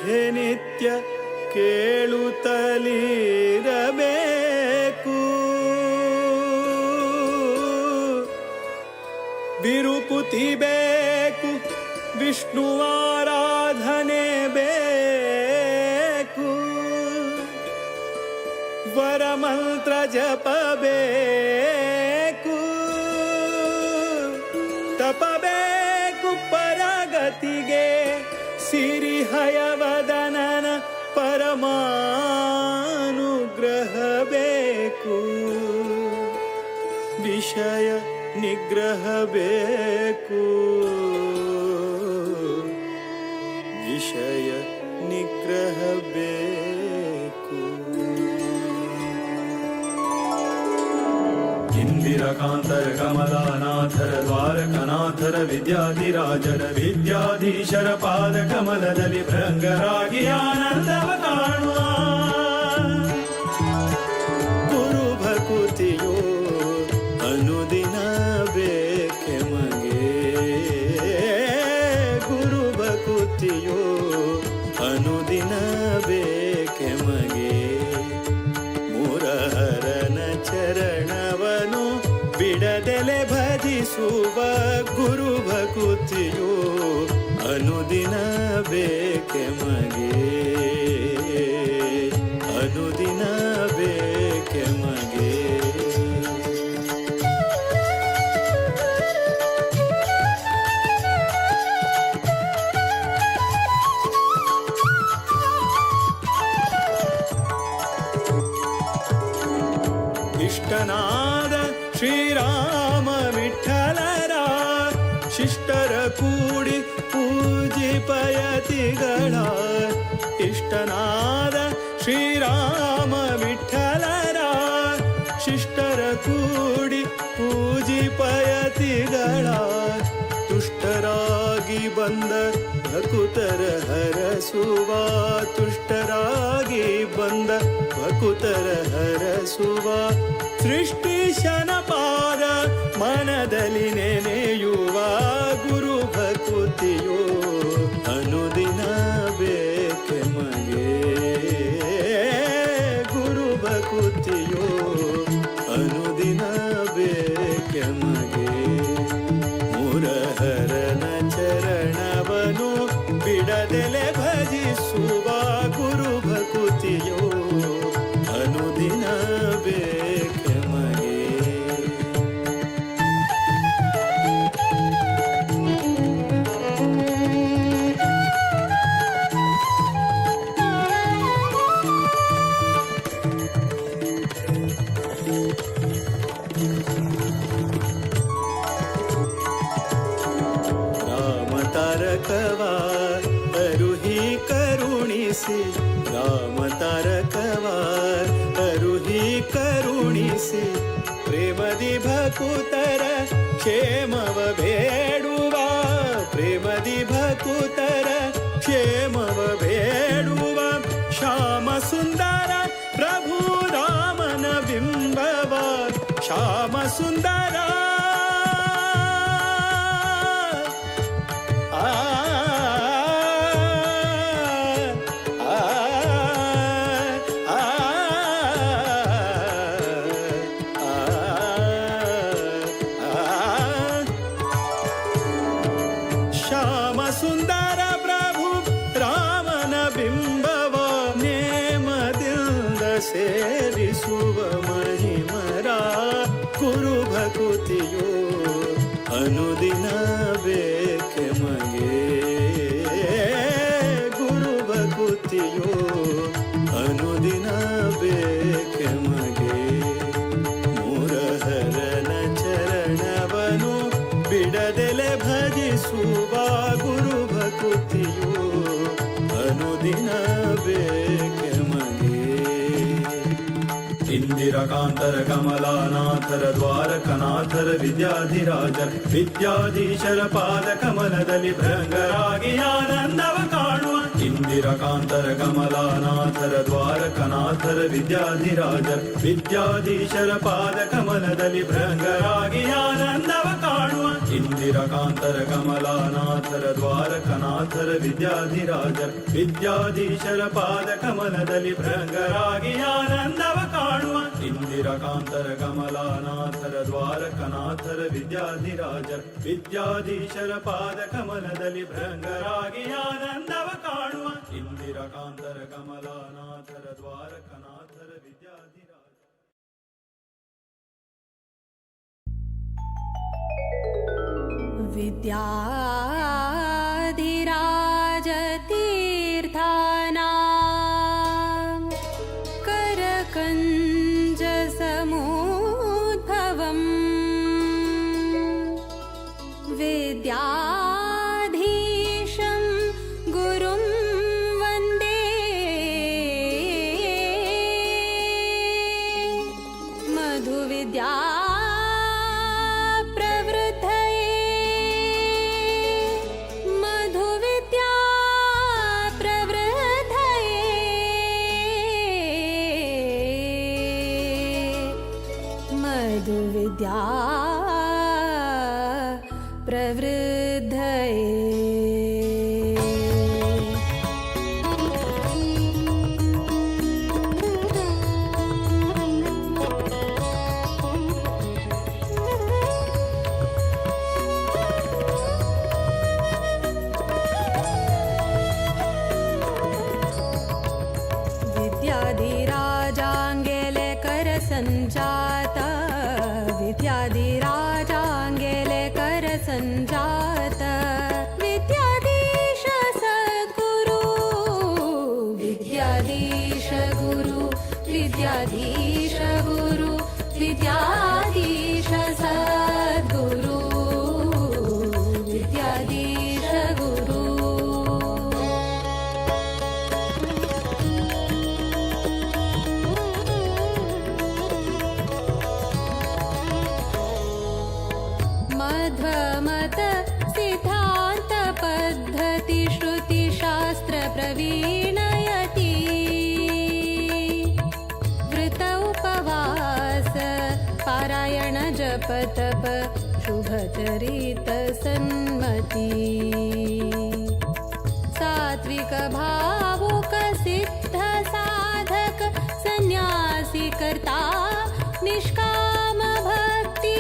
ಕಥೆ ನಿತ್ಯ ಕೇಳುತ್ತಲಿರಬೇಕು. ವಿರುಕುತಿ ಬೇಕು, ವಿಷ್ಣುವಾರಾಧನೆ ಬೇಕು, ವರಮಂತ್ರ ಜಪಬೇಕು, ತಪಬೇಕು ಪರಗತಿಗೆ, ಸಿರಿಹಯವದನನ ಪರಮಾನುಗ್ರಹ ಬೇಕು, ವಿಷಯ ನಿಗ್ರಹ ಬೇಕು, ವಿಷಯ ನಿಗ್ರಹ ಬೇಕು. ಇಂದಿರಕಾಂತರ ಕಮಲಾನಾಥರ ದ್ವಾರಕನಾಥರ ವಿದ್ಯಾಧಿರಾಜರ ವಿದ್ಯಾಧೀಶರ ಪಾದ ಕಮಲದಲ್ಲಿ ಭೃಂಗರಾಗಿ ಆನಂದವ ಕಾಣುವ. ಗುರು ಭಕುತಿಯೋ ಅನುದಿನ ಬೇಕೆ ಮಗೆ, ಗುರು ಭಕುತಿಯೋ ಅನುದಿನ ಬೇಕೆ ಮಗೆ. ಮುರಹರನ ಚರಣವನು ಬಿಡದೆಲೆ ಭಜಿಸುವ ಗುರು ಭಕುತಿಯೋ ಅನುದಿನ ಬೇಕೆ ಮಗೆ, ಅನುದಿನ ಬೇಕೆ ಮಗೆ. ಇಷ್ಟನಾದ ಶ್ರೀರಾಮ ವಿಠಲರ ಶಿಷ್ಟರ ಕೂಡಿ ಪೂಜಿಪಯತಿಗಳ. ಇಷ್ಟನಾದ ಶ್ರೀರಾಮ ವಿಠಲರ ಶಿಷ್ಟರ ಕೂಡಿ ಪೂಜಿಪಯತಿಗಳ. ತುಷ್ಟರಾಗಿ ಬಂದ ಭಕುತರ ಹರಸುವ, ತುಷ್ಟರಾಗಿ ಬಂದ ಭಕುತರ ಹರಸುವ. ಸೃಷ್ಟಿಶನ ಪಾದ ಮನದಲ್ಲಿ ನೆನೆಯುವ ಗುರು ಭಕುತಿಯೋ ಅನುದಿನ ಬೇಕೆ ಮಗೆ, ಗುರು ಭಕುತಿಯೋ ಅನುದಿನ ಬೇಕೆ ಮಗೆ. ಮುರಹರನ ಚರಣವನು ಬಿಡದೆಲೆ ಭಜಿಸುವ ಗುರು ಭಕುತಿಯೋ ಅನುದಿನ ಬೇಕೆ ಮಗೆ. ರಾಮ ತಾರಕವ ಅರುಹಿ ಕರುಣಿಸಿ, ರಾಮ ತಾರಕವ ಅರುಹಿ ಕರುಣಿಸಿ. ಪ್ರೇಮದಿ ಭಕುತರ ಕ್ಷೇಮವ ಬೇಡುವ, ಪ್ರೇಮದಿ ಭಕುತರ ಕ್ಷೇಮವ ಬೇಡುವ. ಶ್ಯಾಮ ಸುಂದರ ಪ್ರಭು ರಾಮನ ಬಿಂಬವ, ಶ್ಯಾಮ ಸುಂದರ ಶ್ಯಾಮ ಸುಂದರ ಪ್ರಭು ರಾಮನ ಬಿಂಬವ. ನೇಮದಿಂದ ಸೇರಿಸುವ ಮಹಿಮರ ಗುರು ಭಕುತಿಯೋ ಅನುದಿನ ಬೇಕೆ ಮಗೆ, ಗುರು ಭಕುತಿಯೋ ಅನುದಿನ ಬೇಕೆ ಮಗೆ. ಮುರಹರನ ಚರಣವನು ಬಿಡದೆಲೆ ಭಜಿಸುವ ಗುರು ಭಕುತಿಯೋ ಅನುದಿನ ಬೇಕೆ ಮಗೆ. ಇಂದಿರಕಾಂತರ ಕಮಲಾನಾಥರ ದ್ವಾರಕನಾಥರ ವಿದ್ಯಾಧಿರಾಜರ ವಿದ್ಯಾಧೀಶರ ಪಾದ ಕಮಲದಲ್ಲಿ ಭೃಂಗರಾಗಿ ಆನಂದವ ಕಾಣುವ. ಇಂದಿರಕಾಂತರ ಕಮಲಾನಾಥರ ದ್ವಾರಕನಾಥರ ವಿದ್ಯಾಧಿರಾಜರ ವಿದ್ಯಾಧೀಶರ ಪಾದ ಕಮಲದಲ್ಲಿ ಭೃಂಗರಾಗಿ ಆನಂದವ ಕಾಣುವ. ಇಂದಿರಕಾಂತರ ಕಮಲಾನಾಥರ ದ್ವಾರಕನಾಥರ ವಿದ್ಯಾಧಿರಾಜರ ವಿದ್ಯಾಧೀಶರ ಪಾದ ಕಮಲದಲ್ಲಿ ಭೃಂಗರಾಗಿ ಆನಂದವ ಕಾಣುವ ಇಂದಿರಕಾಂತರ ಕಮಲಾನಾಥರ ದ್ವಾರಕನಾಥರ ವಿದ್ಯಾಧಿರಾಜರ ವಿದ್ಯಾಧೀಶರ ಪಾದ ಕಮಲದಲ್ಲಿ ಭೃಂಗರಾಗಿ ಆನಂದವ ಕಾಣುವ ಇಂದಿರಕಾಂತರ ಕಮಲಾನಾಥರ ದ್ವಾರಕನಾಥರ ವಿದ್ಯಾಧಿರಾಜರ विद्याधिराजतीर्थानां करकञ्जसमुद्भवम् विद्याधीशं गुरुं वन्दे मधुविद्या विद्या विद्याधिराजाङ्गेले करसञ्जाता विद्याधिराजाङ्गेले करसञ्जाता विद्याधीश सद्गुरु विद्याधीश गुरु विद्याधीश गुरु विद्याधीश सद्गुरु विद्याधीश गुरु मध्वमत सिद्धान्त पद्धति श्रुति शास्त्र प्रवीणयति वृत उपवास पारायण जप तप शुभचरित सन्मति सात्विक भावुक सिद्ध साधक सन्यासी कर्ता निष्काम भक्ति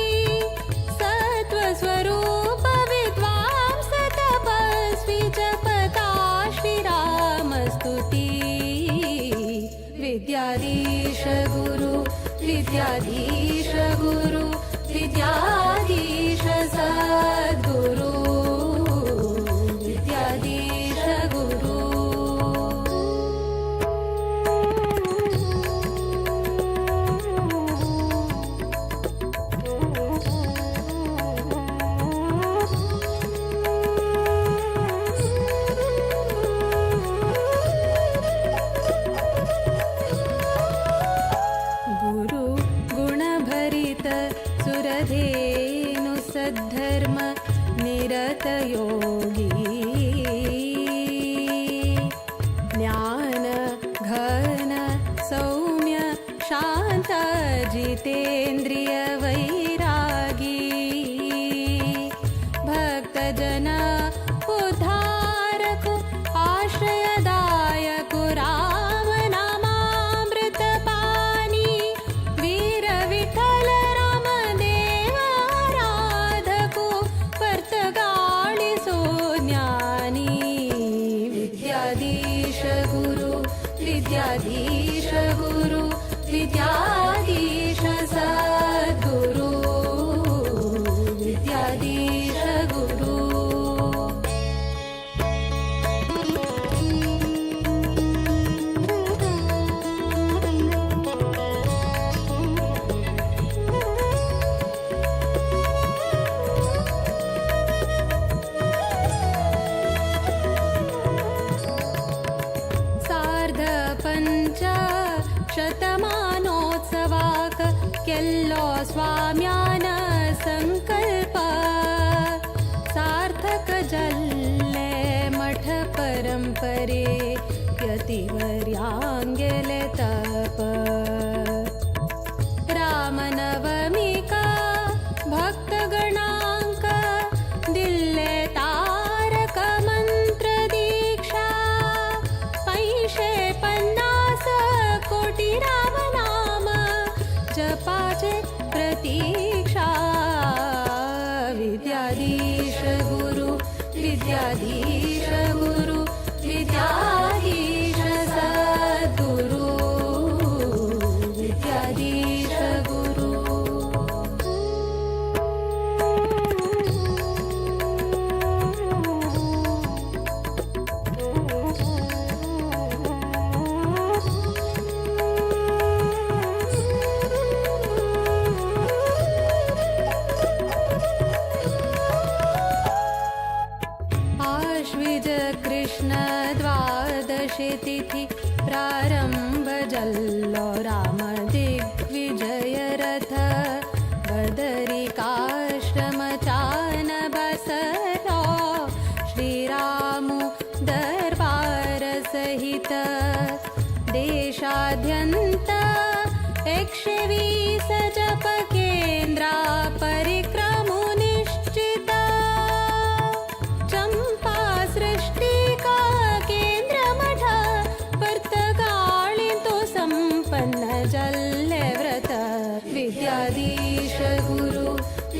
स्वरूप विद्वांस तपस्वी जपता श्रीरामस्तुति विद्याधीश गुरु विद्याधीश गुरु विद्याधीश सद्गुरु विद्याधीश गुरु गुरु गुणभरित सुरधेनु सद्धर्म निरत योगी ज्ञान घन सौम्य शांत जितेन्द्रिय वैरागी भक्तजन उद्धारक आश्रयदायक राम नामामृत पानी वीर विठ्ठल राम देव आराधको परतगाळिसो ज्ञानी विद्याधीश गुरु विद्याधीश गुरु विद्याधीश सद्गुरु विद्याधीश गुरु सार्ध पञ्च शतमानोत्सवाक केल्लो स्वाम्यान संकल्प सार्थक जल्ले मठ परंपरे यतिवर्यांगेले तप रामनवमिका भक्तगणांक जपाचे प्रतीक्षा विद्याधीश गुरु विद्याधीश गुरु विद्याधीश सद्गुरु विद्याधीश गुरु आश्विज कृष्ण द्वादशी तिथि प्रारंभ जल्लो राम दिग्विजय रथ बदरिकाश्रम चान बसरो श्रीरामु दरबार सहित देशाद्यंत 120 जप केंद्रा परिक्रमो निश्चिता चंपा सृष्टि का केंद्र मठ पर्तगाळितो संपन्न जल्ले व्रत विद्याधीश गुरु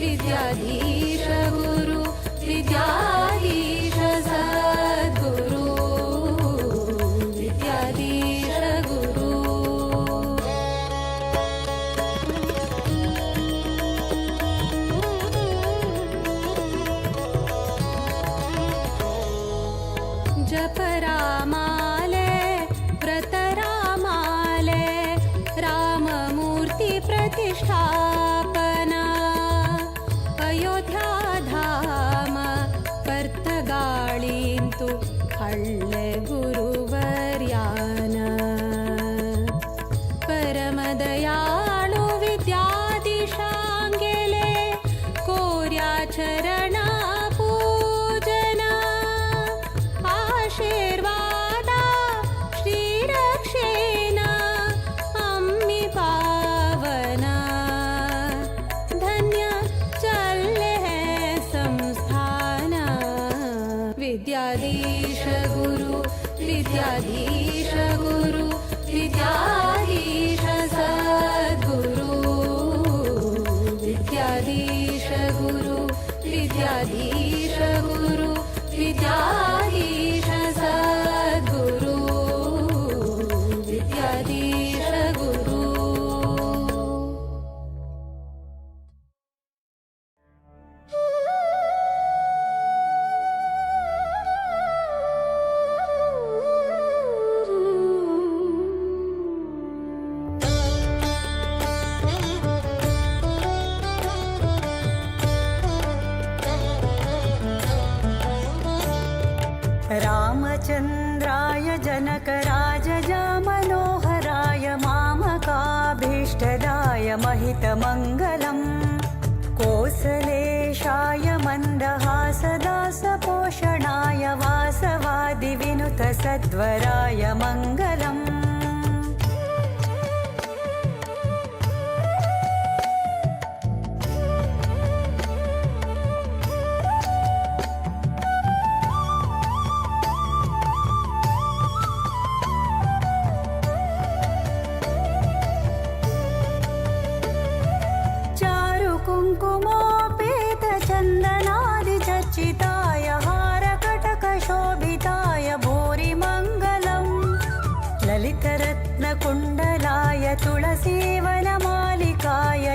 विद्याधीश गुरु विद्याधीश सद्गुरु विद्याधीश गुरु जप रामाले व्रत रामाले राममूर्ति प्रतिष्ठापना अयोध्या धाम पर्तगाळिन्तु हळ्ळे गुरुवर्यान परमदयाळु विद्याधीशांगेले कोर्या चरण पूजना आशीर्वादा श्रीरक्षेण अम्मि पावना धन्य चल्ले हैं संस्थान विद्याधीश गुरु विद्याधीश गुरु विद्याधीश सद्गुरु विद्याधीश गुरु विद्याधीश गुरु विद्याधीश सद्गुरु विद्याधीश गुरु रामचन्द्राय जनकराजजा मनोहराय मामकाभीष्टदाय महितमङ्गलम् कोसलेशाय मन्दहासदासपोषणाय वासवादिविनुतसद्वराय मङ्गलम् कुङ्कुमोपेतचन्दनादिचर्चिताय हारकटकशोभिताय भूरिमङ्गलम् ललितरत्नकुण्डलाय तुलसीवनमालिकाय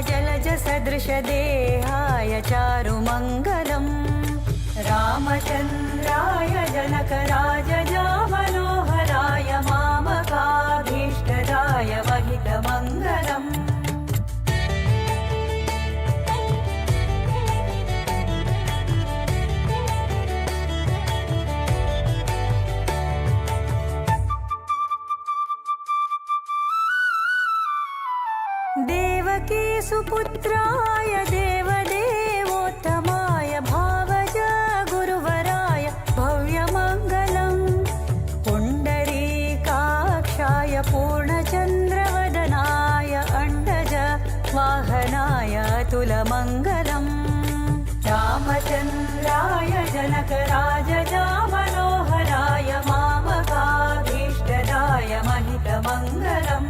जलजसदृशदेहाय चारुमङ्गलम् रामचन्द्राय जनकराजजा मनोहराय मामकाभीष्टदाय महितमङ्गलम् देवकी सुपुत्राय देवदेवोत्तमाय भावज गुरुवराय भव्यमङ्गलम् पुण्डरीकाक्षाय पूर्णचन्द्रवदनाय अण्डज वाहनाय अतुलमङ्गलम् रामचन्द्राय जनकराजजा मनोहराय मामकाभीष्टदाय महितमङ्गलम्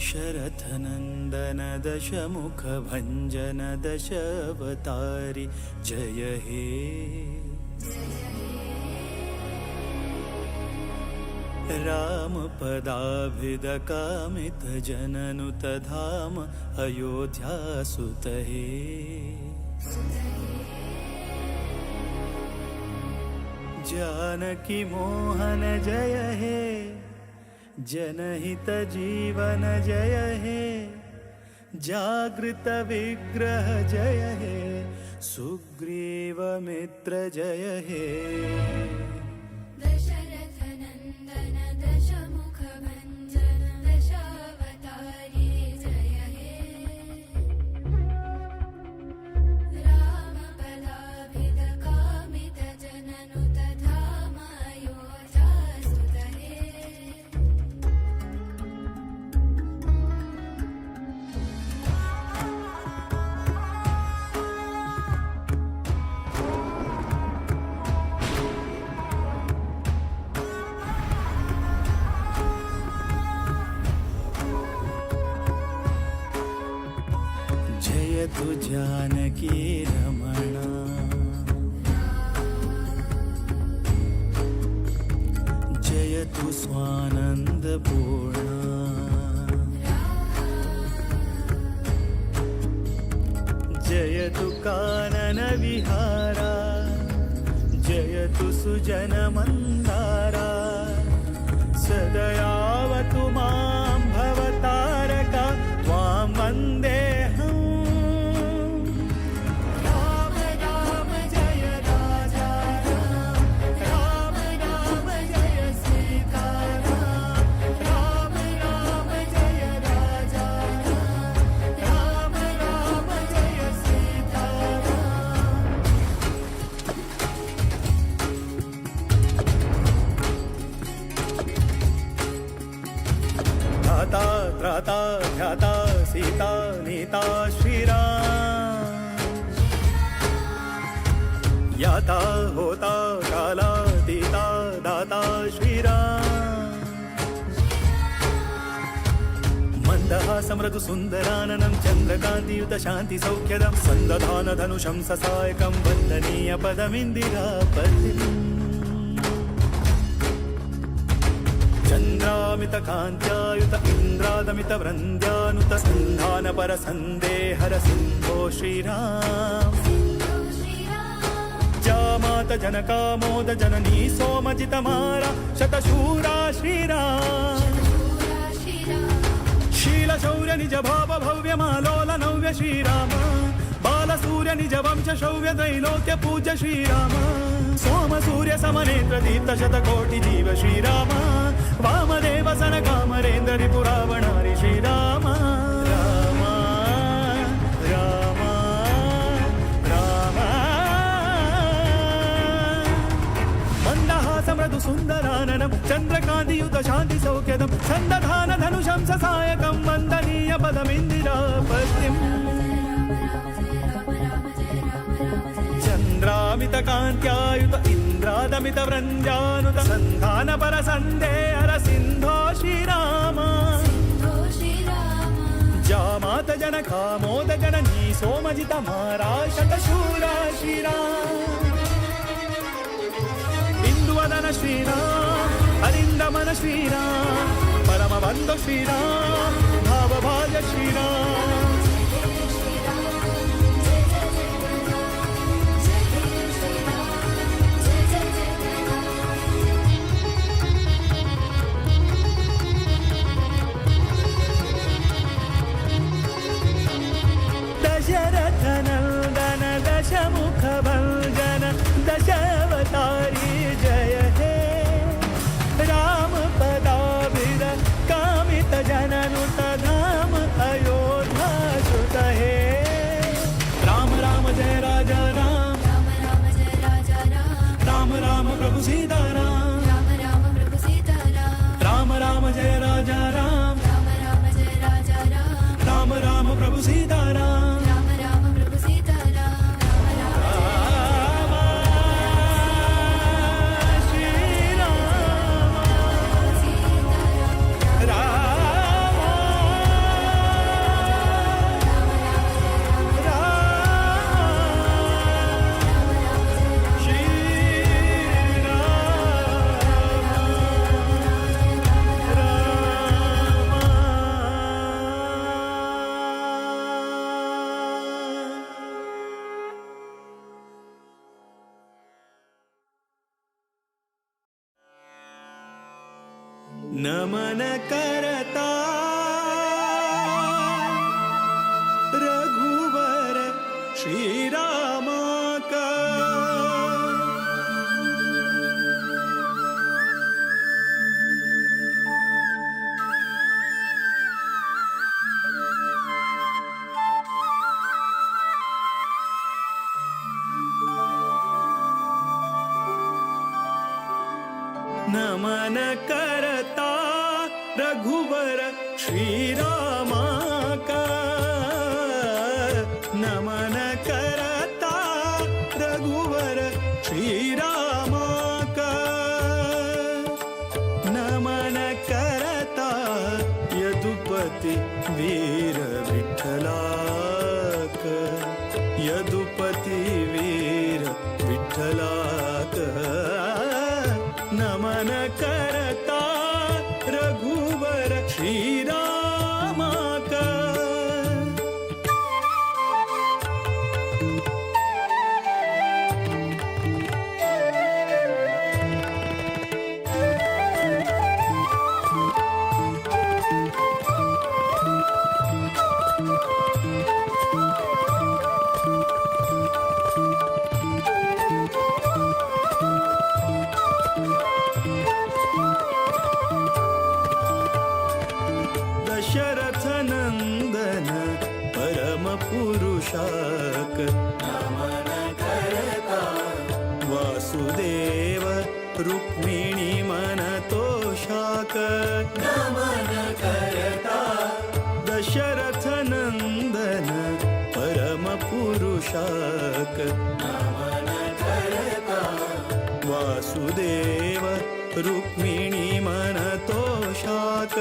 दशरथनन्दन दशमुखभञ्जन दशावतारि जय हे रामपदाभिदकामितजननुतधाम अयोध्यासुत हे जानकी मोहन जय हे जनहित जीवन जय हे जागृत विग्रह जय हे सुग्रीव मित्र जय हे दशरथनन्दन दशमुखभञ्जन दशावतारि जय हे रामपदाभिदकामितजननुतधाम अयोध्यासुत हे जयतु जानकी रमणा जयतु स्वानन्दपूर्णा जयतु काननविहारा जयतु सुजनमन्दारा सदयावतु मां भवतारका त्वां वन्देऽहम् राम राम जय राजा राम राम जय सीताराम राम राम जय राजा राम राम जय सीताराम धाता त्राता ध्याता सीता नीता श्रीराम याता होता कालातीता दाता श्रीराम मन्दहासमृदु सुन्दराननं चन्द्रकान्तियुत शान्ति सौख्यदं सन्दधान धनुषं ससायकं वन्दनीय पदमिन्दिरापतिम् चन्द्रामित कान्त्यायुत इन्द्रादमित वृन्द्यानुत सन्धानपर सन्देहर सिन्धो श्रीराम जामात जनकामोद जननी सोमजितमारा शतशूरा श्रीराम शीलशौर्य निज भाव भव्य मालोल नव्य श्रीराम बालसूर्य निज वंश शौर्य त्रैलोक्य पूज्य श्रीराम सोम सूर्य समनेत्र दीप्त शतकोटि जीव श्रीराम वामदेव सनकामरेन्द्र रिपुरावणारि श्रीराम राम राम राम मन्दहासमृदु सुन्दराननं चन्द्रकान्तियुत शान्ति सौख्यदं सन्दधान धनुषं ससायकं वन्दनीय पदमिन्दिरापतिम् चन्द्रामित कान्त्यायुत इन्द्रादमित वृन्द्यानुत सन्धानपर सन्देहर सिन्धो श्रीराम जामात जनकामोद जननी सोमजित मारा शतशूरा श्रीराम इंदुवदन श्रीराम अरिन्दमन श्रीराम परमबन्धु श्रीराम भावभाज श्रीराम दशरथनन्दन दशमुखभञ्जन दशावतारि जय हे रामपदाभिद कामितजननुतधाम अयोध्यासुत हे राम राम जय राजा राम राम राम जय राजा राम राम राम प्रभु सीताराम राम राम प्रभु सीताराम राम राम जय राजा राम राम राम जय राजा राम राम राम प्रभु सीताराम राम राम प्रभु सीताराम राम नमन करता रघुवर श्रीरामा का नमन करता रघुवर श्रीरामा का नमन करता रघुवर श्रीरामा का नमन करता यदुपति वीर विठ्ठला का यदुपति वीर विठ्ठला का नमन करता रघुवर श्रीरामा का दशरथ नंदन परम पुरुषाक नमन करता वासुदेव रुक्मिणी मन तोषाक नमन करता दशरथ नंदन परम पुरुषाक नमन करता वासुदेव रुक्मिणी मन तोषाक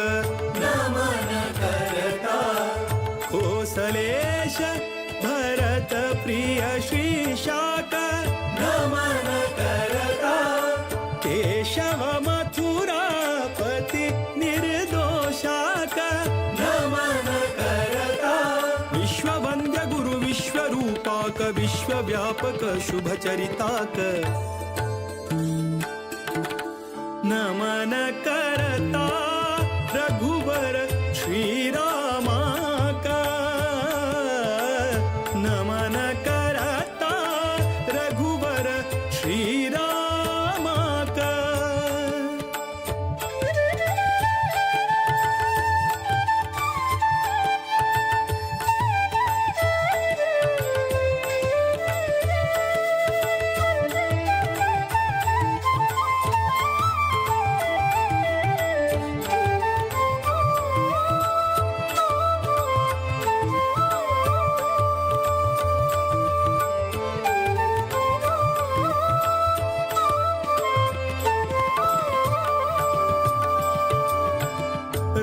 नमन करता कोसलेश भरत प्रिय श्रीशाक नमन करता केशव मथुरापति निर्दोषाक नमन करता विश्ववन्द्य गुरु विश्वरूपाक विश्वव्यापक शुभचरिताक नमन करता रघुवर श्रीरामा का नमन करता रघुवर श्रीरामा का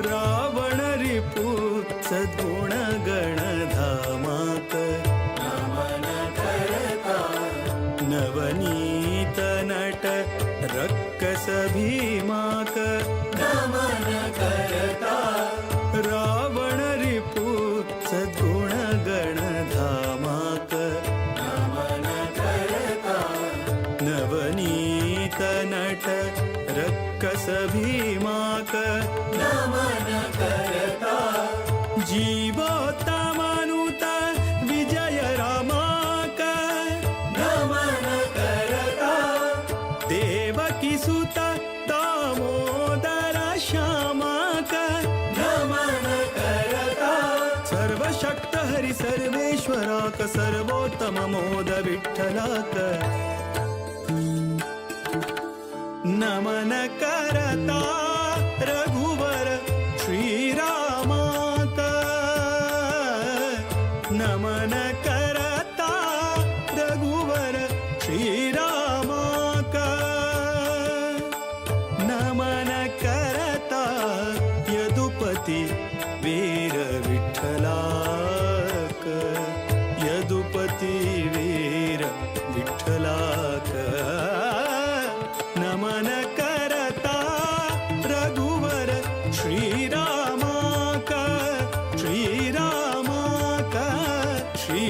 रावण रिपु सद्गुण गणधामाक नमन करता नवनीत नट रक्कस भीमाक नमन करता रावण रिपु सद्गुण गणधामाक नमन करता नवनीत नट रक्कस भीमाक नमन करता जीवोत्तमानुता विजय रामाक नमन करता देवकी सुत दामोदर श्यामाक नमन करता सर्वशक्त हरि सर्वेश्वराक सर्वोत्तम मोद विठ्ठलाक नमन करता रघुवर श्रीरामा का नमन करता रघुवर श्रीरामा का नमन करता यदुपति वीर विठ्ठला का यदुपति वीर विठ्ठला का नमन करता रघुवर श्रीरामा का श्रीरामा का श्री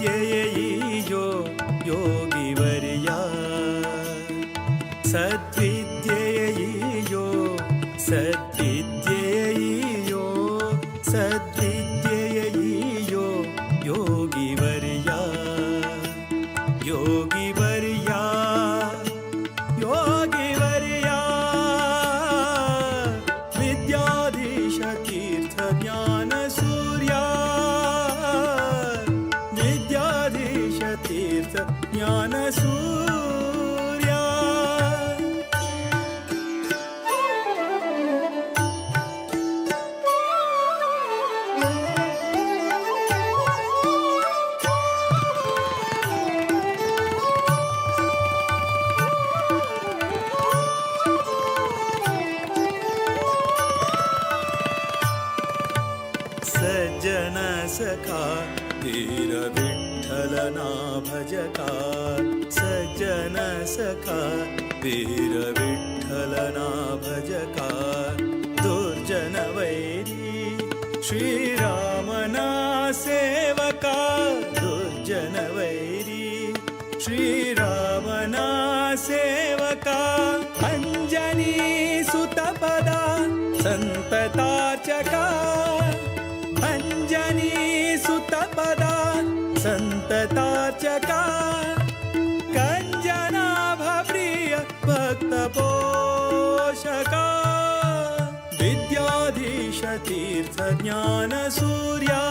सद्विद्ययैयो योगिवर्या सद्विद्ययैयो सद्विद्ययैयो सद्विद्ययैयो योगिवर्या योगिवर्या योगिवर्या विद्याधीश तीर्थ ज्ञान सूर्या विद्याधीश तीर्थ ज्ञान सूर्या सज्जन सखा धीर विठ्ठलना भजका सज्जन सखा वीर विठ्ठलना भजका दुर्जन वैरी श्रीरामना सेवका दुर्जन वैरी श्रीरामना सेवका अंजनी सुतपदा संततार्चका अंजनी सुतपदा संततार्चका कंजनाभप्रिय भक्तपोषका विद्याधीश तीर्थ ज्ञान सूर्या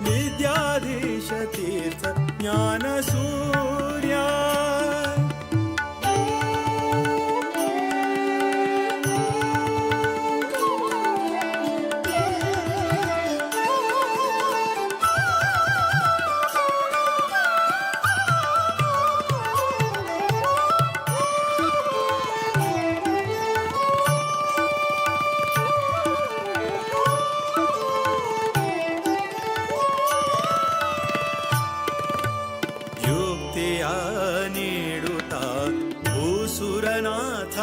विद्याधीश तीर्थ ज्ञान सूर्या ನೀಡುತ್ತಾ ಭೂಸುರನಾಥ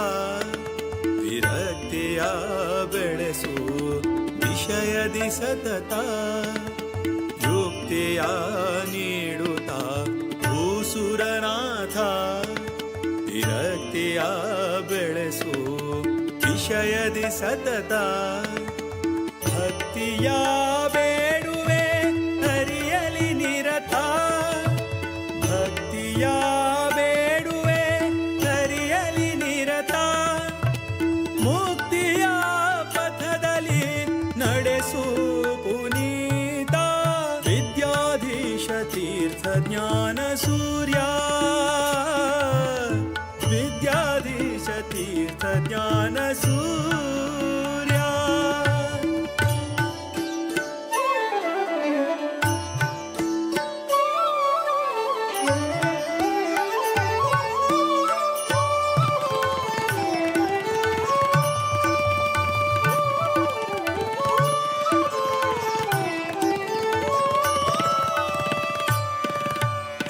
ವಿರಕ್ತಿಯ ಬೆಳೆಸು ವಿಷಯದಿ ಸತತ ಯುಕ್ತಿಯ ನೀಡುತ್ತಾ ಭೂಸುರನಾಥ ವಿರಕ್ತಿಯ ಬೆಳೆಸು ವಿಷಯದಿ ಸತತ ಭಕ್ತಿಯ ಬೇಡುವೆ ಹರಿಯಲಿ ನಿರತ ಭಕ್ತಿಯ ಬೇಡುವೆ ಹರಿಯಲಿ ನಿರತ ಮುಕ್ತಿಯ ಪಥದಲ್ಲಿ ನಡೆಸು ಪುನೀತ ವಿದ್ಯಾಧೀಶ ತೀರ್ಥ ಜ್ಞಾನ ಸೂರ್ಯ ವಿದ್ಯಾಧೀಶ ತೀರ್ಥ ಜ್ಞಾನ ಸೂರ್ಯ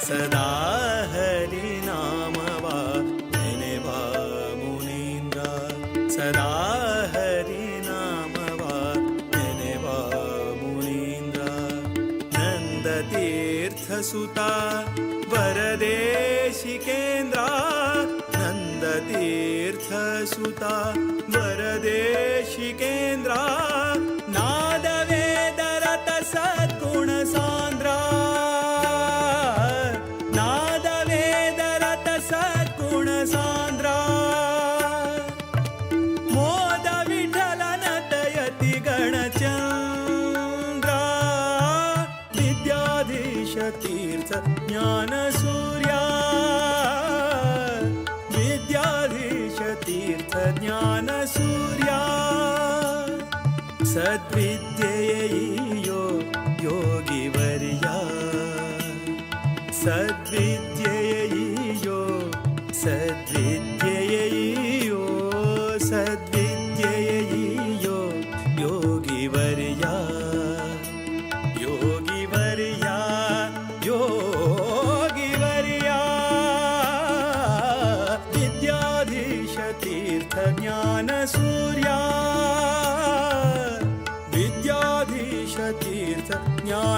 ಸದಾ ಹರಿ ನಾಮವ ನೆನೆವ ಮುನೀಂದ್ರ ಸದಾ ಹರಿ ನಾಮವ ನೆನೆವ ಮುನೀಂದ್ರ ನಂದ ತೀರ್ಥ ಸುತ ವರದೇಶಿಕೇಂದ್ರ ನಂದ ತೀರ್ಥ ಸುತ ವರದೇಶಿಕೇಂದ್ರ ನಾದ ವೇದರತ ಸದ್ಗುಣ ಸಾಂದ್ರ ಸಾಂದ್ರ ಮೋದ ವಿಠಲನ ದಯತಿ ಗಣಚಂದ್ರ ವಿದ್ಯಾಧೀಶ ತೀರ್ಥ ಜ್ಞಾನ ಸೂರ್ಯ ವಿದ್ಯಾಧೀಶ ತೀರ್ಥ ಜ್ಞಾನ ಸೂರ್ಯ ಸದ್ವಿದ್ಯೆಯೋ ಯೋಗಿವರ್ಯ ಸದ್ವಿದ್ಯೆಯೋ ಸದ್ವಿದ್ಯೆಯೋ ಸದ್ವಿದ್ಯೆಯೋ ಯೋಗಿವರ್ಯ ಯೋಗಿವರ್ಯ ಯೋಗಿವರ್ಯ ವಿದ್ಯಾಧೀಶ ತೀರ್ಥ ಜ್ಞಾನ ಸೂರ್ಯ ವಿದ್ಯಾಧೀಶ ತೀರ್ಥ ಜ್ಞಾನ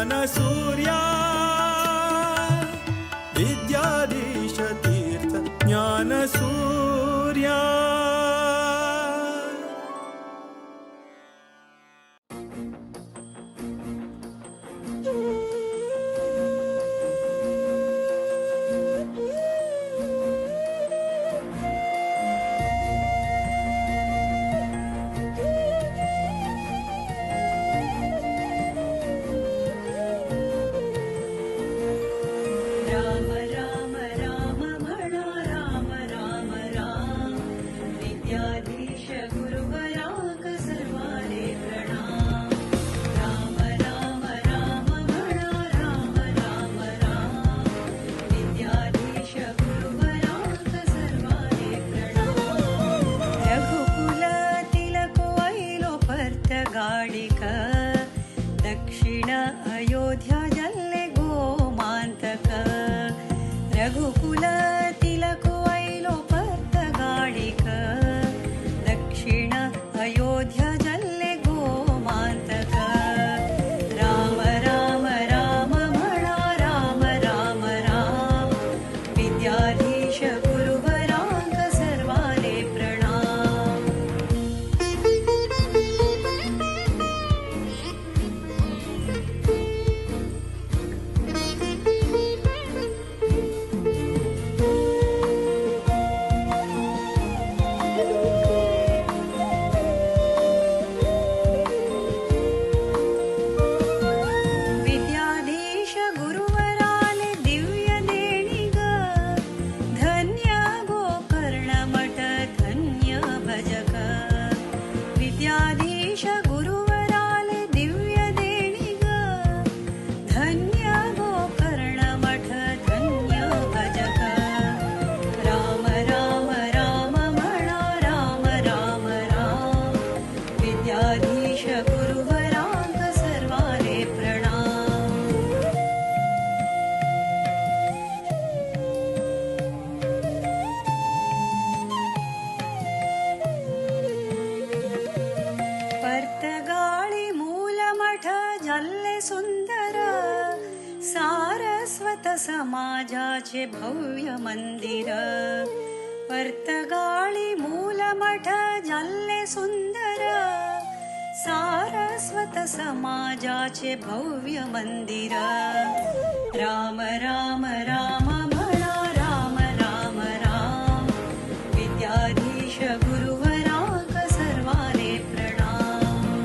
सारस्वत समाजाचे भव्य मंदिर पर्तगाळी मूलमठ जाल्ले सुंदर सारस्वत समाजाचे भव्य मंदिर राम राम राम म्हणा राम राम राम विद्याधीश गुरुवराक सर्वाले प्रणाम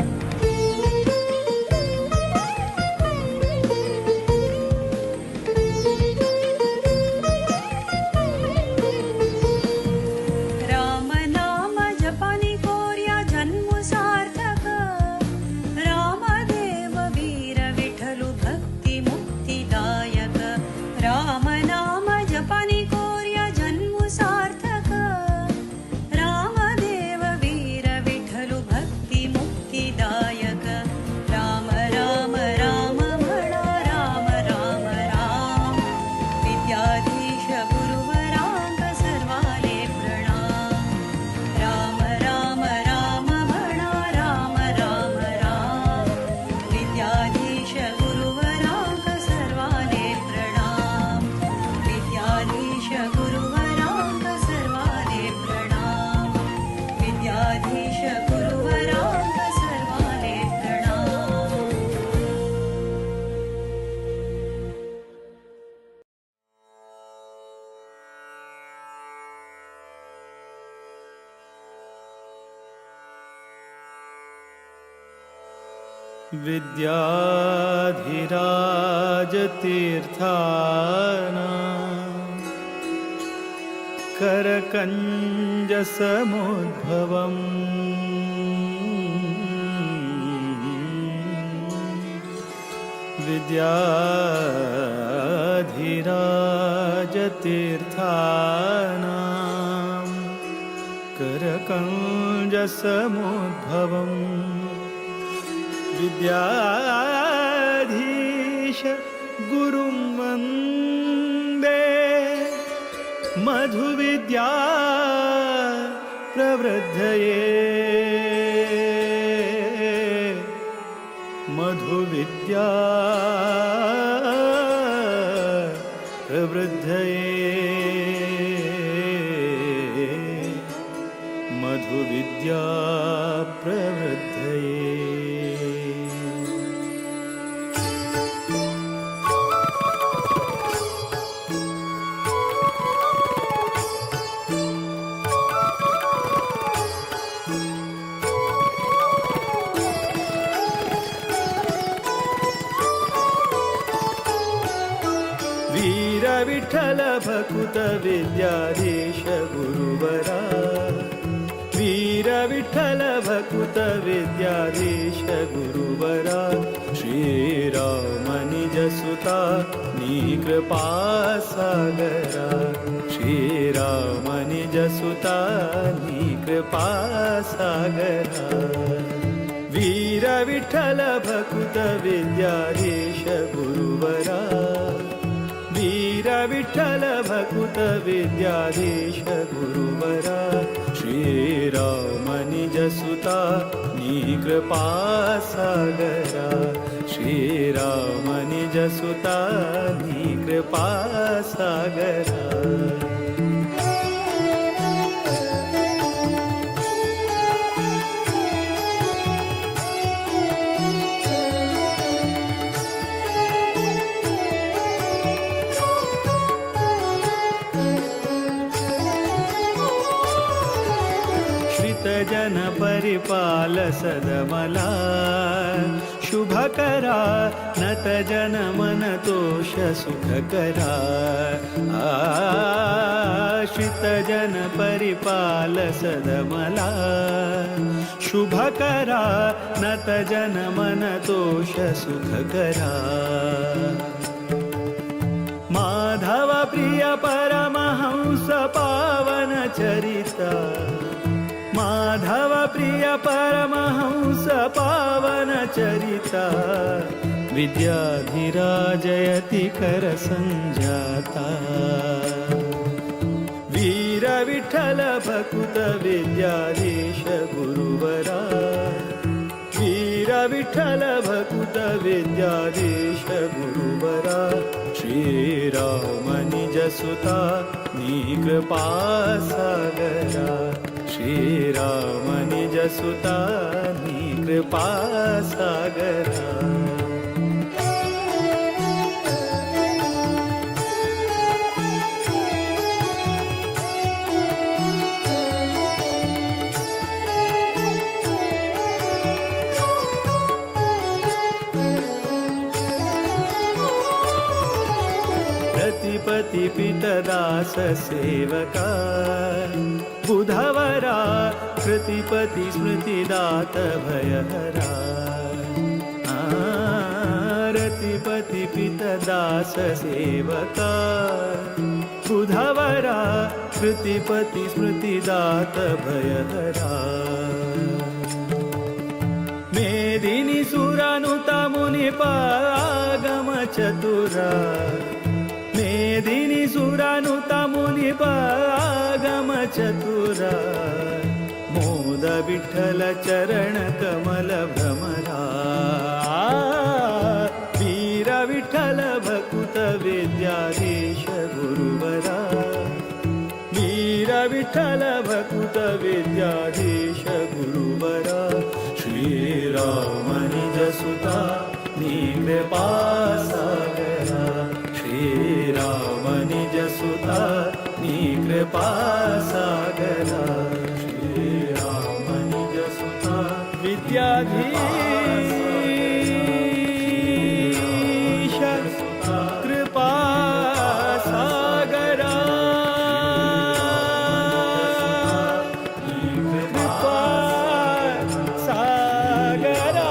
राम नाम जपानी कोर्या जन्म सार्थक रामदेव वीर विठ्ठलु भक्ति मुक्तिदायक राम नाम जपानी कोर्या जन्म सार्थक रामदेव वीर विठ्ठलु भक्ति मुक्तिदायक राम राम राम म्हणा राम राम राम विद्याधीश गुरुवराक सर्वाले प्रणाम राम राम राम म्हणा राम राम राम विद्याधीश गुरुवराक सर्वाले प्रणाम विद्याधीश गुरुवराक सर्वाले प्रणाम विद्याधीश गुरुवराक सर्वाले प्रणाम विद्याधिराजतीर्थाना करकञ्जसमुद्भवम् विद्याधिराजतीर्थाना करकञ्जसमुद्भवम् विद्याधीश गुरुं वन्दे मधुविद्या प्रवृद्धये मधुविद्या प्रवृद्धये मधुविद्या प्रवृद्धये वीर विठ्ठल भकुत विद्याधीश गुरुवरा वीर विठ्ठल भकुत विद्याधीश गुरुवरा श्रीराम निज सुता नी कृपा सागरा श्रीराम निज सुता नी कृपा सागरा वीर विठ्ठल भकुत विद्याधीश गुरुवरा वीर विठ्ठल भकुत विद्याधीश गुरुवरा श्रीराम निज सुता नी कृपा सागरा श्रीराम निज सुता नी कृपा सागरा जन परिपाल सदमला शुभकरा नत जन मन तोष सुखकरा आश्रित जन परिपाल सदमला शुभकरा नत जन मन तोष सुखकरा माधव प्रिय परमहंस पावन चरिता माधव प्रिय परमहंस पावन चरिता विद्याधिराजयति कर संजाता वीर विठ्ठल भकुत विद्याधीश गुरुवरा वीर विठ्ठल भकुत विद्याधीश गुरुवरा श्रीराम निजसुता नी कृपा सागरा श्रीराम निजसुता नी कृपा सागरा प्रतिपति पितदास सेवका बुधवरा कृतिपति स्मृतिदात भयहरा रतिपति पितदास सेवका बुधवरा कृतिपति स्मृतिदात भयहरा मेदिनी सुरानुता मुनिपागम चतुरा मेदिनी सुरानुता मुनिपागम चतुरा मोद विठ्ठल चरण कमल भ्रमरा वीर विठ्ठल भकुत विद्याधीश गुरुवरा वीर विठ्ठल भकुत विद्याधीश गुरुवरा श्रीराम निजसुता नी कृपा सागरा श्रीराम निजसुता नी कृपा सागरा श्रीराम निजसुता विद्याधीश कृपा सागरा कृपा सागरा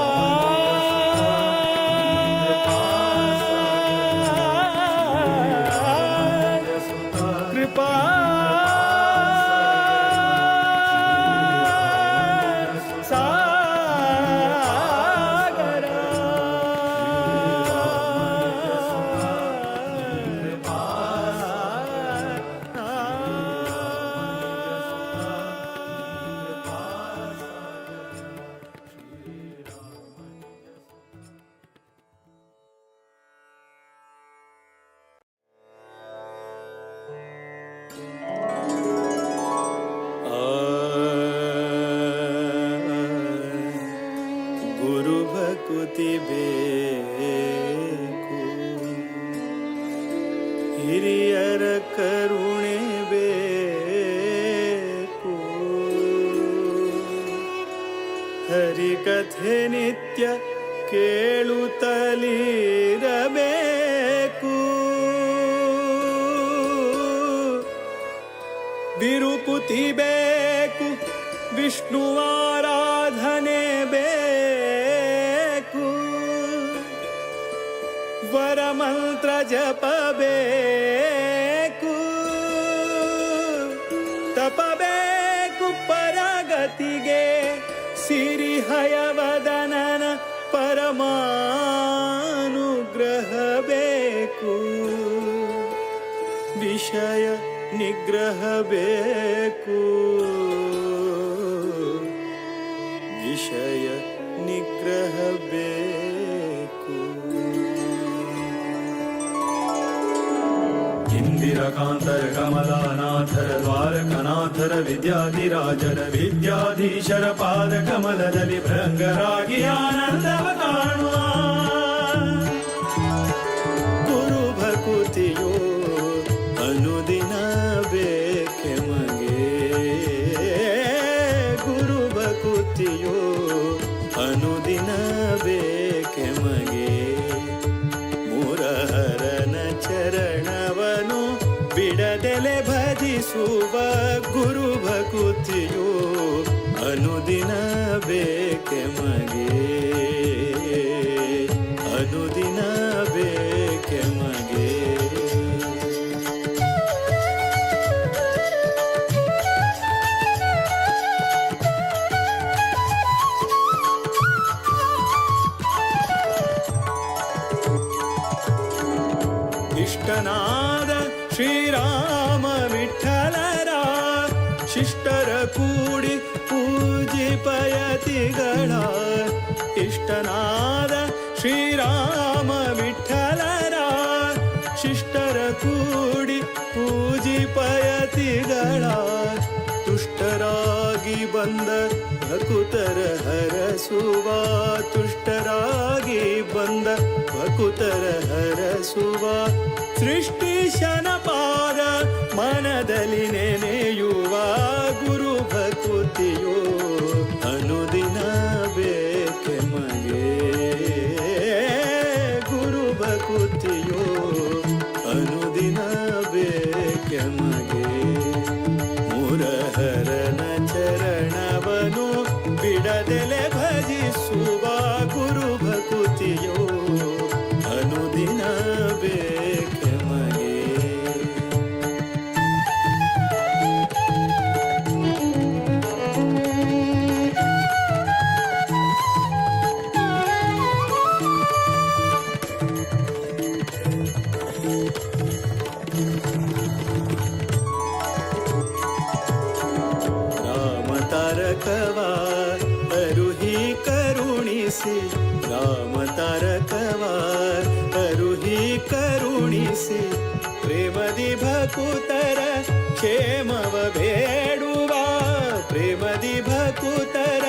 कृपा सागरा गुरु भकुति बेकु ಹಿರಿಯರ ಕರುಣೆ ಬೇಕು ಹರಿಕಥೆ ನಿತ್ಯ ಕೇಳುತ್ತಲಿರಬೇಕು ಬಿರುಕುತಿ ಬೇಕು ವಿಷ್ಣುವಾರಾಧನೆ ಬೇಕು ವರಮಂತ್ರ ಜಪಬೇಕು ತಪಬೇಕು ಪರಗತಿಗೆ ಸಿರಿಹಯವದನನ ಪರಮಾನುಗ್ರಹ ಬೇಕು ವಿಷಯ ನಿಗ್ರಹ ಬೇಕು ವಿಷಯ ನಿಗ್ರಹ ಬೇಕು ಇಂದಿರಕಾಂತರ ಕಮಲಾನಾಥರ ದ್ವಾರಕನಾಥರ ವಿದ್ಯಾಧಿರಾಜರ ವಿದ್ಯಾಧೀಶರ ಪಾದ ಕಮಲದಲ್ಲಿ ಭೃಂಗರಾಗಿ ಆನಂದವ ಕಾಣುವ ಗುರು ಭಕುತಿಯೋ ಅನುದಿನ ಬೇಕೆ ಮಗೆ ಗುರು ಭಕುತಿಯೋ ಅನುದಿನ ಬೇಕೆ ಮಗೆ ಮುರಹರನ ಚರಣವನು ಬಿಡದೆಲೆ ಭಜಿಸುವ ಗುರು ಭಕುತಿಯೋ ಅನುದಿನ ಬೇಕೆ ಮಗೆ ಅನುದಿನ ಬೇಕೆ ಮಗೆ ಇಷ್ಟನಾದ ಶ್ರೀರಾಮ ವಿಠಲರ ಶಿಷ್ಟರ ಕೂಡಿ ಪೂಜಿಪಯತಿಗಳ ಇಷ್ಟನಾದ ಶ್ರೀರಾಮ ವಿಠಲರ ಶಿಷ್ಟರ ಕೂಡಿ ಪೂಜಿಪಯತಿಗಳ ತುಷ್ಟರಾಗಿ ಬಂದ ಭಕುತರ ಹರಸುವ ತುಷ್ಟರಾಗಿ ಬಂದ ಭಕುತರ ಹರಸುವ ಸೃಷ್ಟಿಶನ ಪಾದ ಮನದಲ್ಲಿ ನೆನೆಯುವ ಗುರು ಭಕುತಿಯೋ ಅನುದಿನ ಬೇಕೆ ಮಗೆ ಗುರು ಭಕುತಿಯೋ ಅನುದಿನ ಬೇಕೆ ಮಗೆ ಮುರಹರನ ಚರಣವನು ಬಿಡದೆಲೆ ಭಜಿಸುವ ಗುರು ಭಕುತಿಯೋ ಅನುದಿನ ಬೇಕೆ ಮಗೆ ರಾಮ ತಾರಕವ ಅರುಹಿ ಕರುಣಿಸಿ ರಾಮ ತಾರಕವ ಅರುಹಿ ಕರುಣಿಸಿ ಪ್ರೇಮದಿ ಭಕುತರ ಕ್ಷೇಮವ ಬೇಡುವ ಪ್ರೇಮದಿ ಭಕುತರ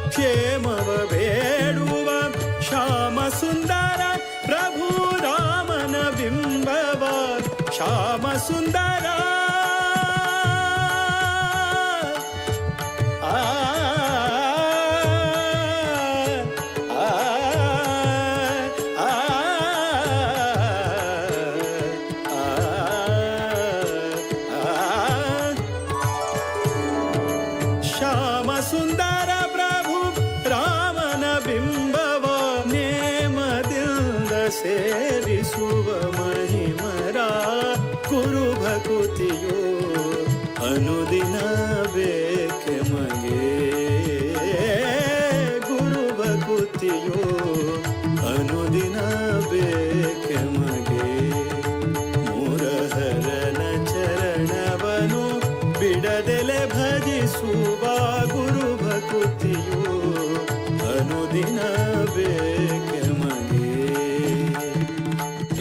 ಕ್ಷೇಮವ ಬೇಡುವ ಶ್ಯಾಮ ಸುಂದರ ಪ್ರಭು ರಾಮನ ಬಿಂಬವ ಶ್ಯಾಮ ಸುಂದರ ಶ್ಯಾಮ ಸುಂದರ ಪ್ರಭು ರಾಮನ ಬಿಂಬವ ನೇಮದಿಂದ ಸೇವಿಸುವ ಮಹಿಮರ ಗುರು ಭಕುತಿಯೋ ಅನುದಿನ ಬೇಕೆ ಮಗೆ ಗುರು ಭಕುತಿಯೋ ಅನುದಿನ ಬೇಕೆ ಮಗೆ ಮುರಹರನ ಚರಣವನು ಬಿಡದೆಲೆ ಭಜಿಸುವ ಗುರು ಭಕುತಿಯೋ ಅನುದಿನ ಬೇಕೆ ಮಗೆ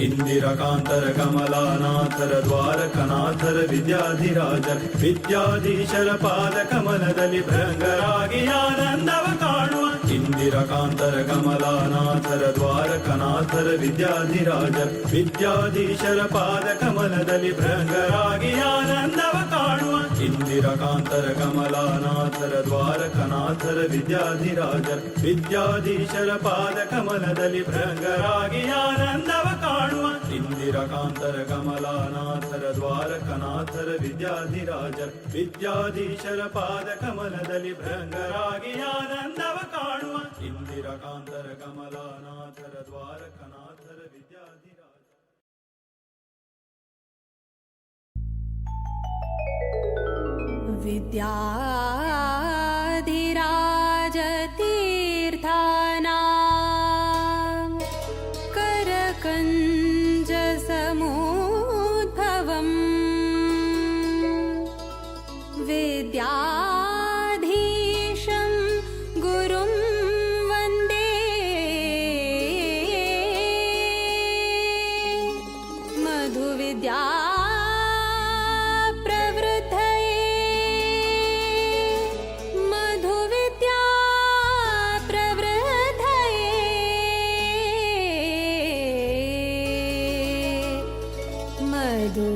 ಇಂದಿರಕಾಂತರ ಕಮಲಾನಾಥರ ದ್ವಾರಕನಾಥರ ವಿದ್ಯಾಧಿರಾಜರ ವಿದ್ಯಾಧೀಶರ ಪಾದ ಕಮಲದಲ್ಲಿ ಭೃಂಗರಾಗಿ ಆನಂದವ ಕಾಣುವ ಇಂದಿರಕಾಂತರ ಕಮಲಾನಾಥರ ದ್ವಾರಕನಾಥರ ವಿದ್ಯಾಧಿರಾಜರ ವಿದ್ಯಾಧೀಶರ ಪಾದ ಕಮಲದಲ್ಲಿ ಭೃಂಗರಾಗಿ ಆನಂದವ ಕಾಣುವ ಇಂದಿರಕಾಂತರ ಕಮಲಾನಾಥರ ದ್ವಾರಕನಾಥರ ವಿದ್ಯಾಧಿರಾಜರ ವಿದ್ಯಾಧೀಶರ ಪಾದ ಕಮಲದಲ್ಲಿ ಭೃಂಗರಾಗಿ ಆನಂದವ ಕಾಣುವ ಇಂದಿರಕಾಂತರ ಕಮಲಾನಾಥರ ದ್ವಾರಕನಾಥರ ವಿದ್ಯಾಧಿರಾಜರ ವಿದ್ಯಾಧೀಶರ ಪಾದ ಕಮಲದಲ್ಲಿ ಭೃಂಗರಾಗಿ ಆನಂದವ ಕಾಣುವ ಇಂದಿರಕಾಂತರ ಕಮಲಾನಾಥರ ದ್ವಾರಕನಾಥರ ವಿದ್ಯಾಧಿರಾಜ विद्याधिराजतीर्थानां करकञ्जसमुद्भवम् विद्याधीशं गुरुं वन्दे मधुविद्या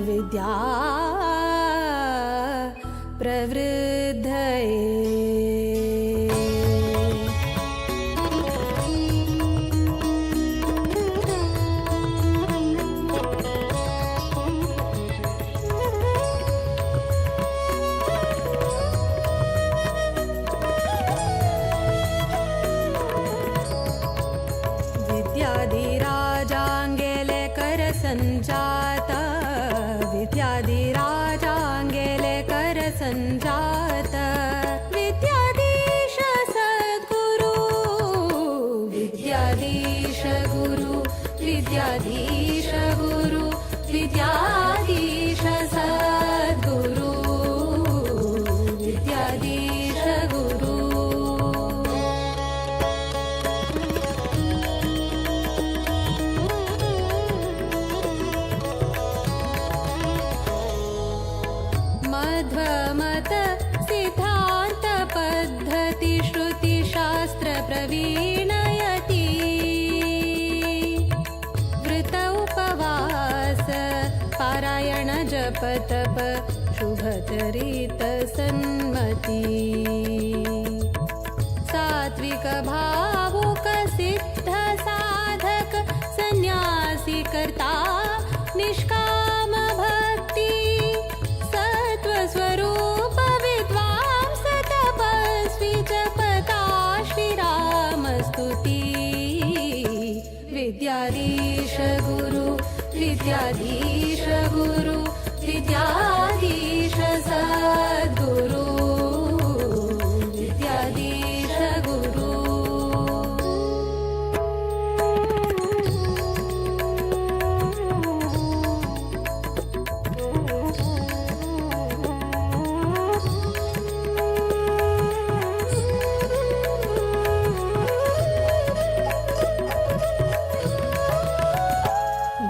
विद्या विद्याधिराजाङ्गेले करसञ्जाता विद्याधिराजाङ्गेले करसञ्जाता विद्याधीश सद्गुरु विद्याधीश गुरु विद्याधीश गुरु विद्याधीश सद्गुरु विद्याधीश गुरु नारायण जप तप शुभचरित सन्मति सात्विक भावुक सिद्ध साधक सन्यासी कर्ता निष्काम भक्ति सत्वस्वरूप विद्वांस तपस्वी जपता श्रीराम स्तुति विद्याधीश गुरु विद्याधीश गुरु विद्याधीश सद्गुरु विद्याधीश गुरु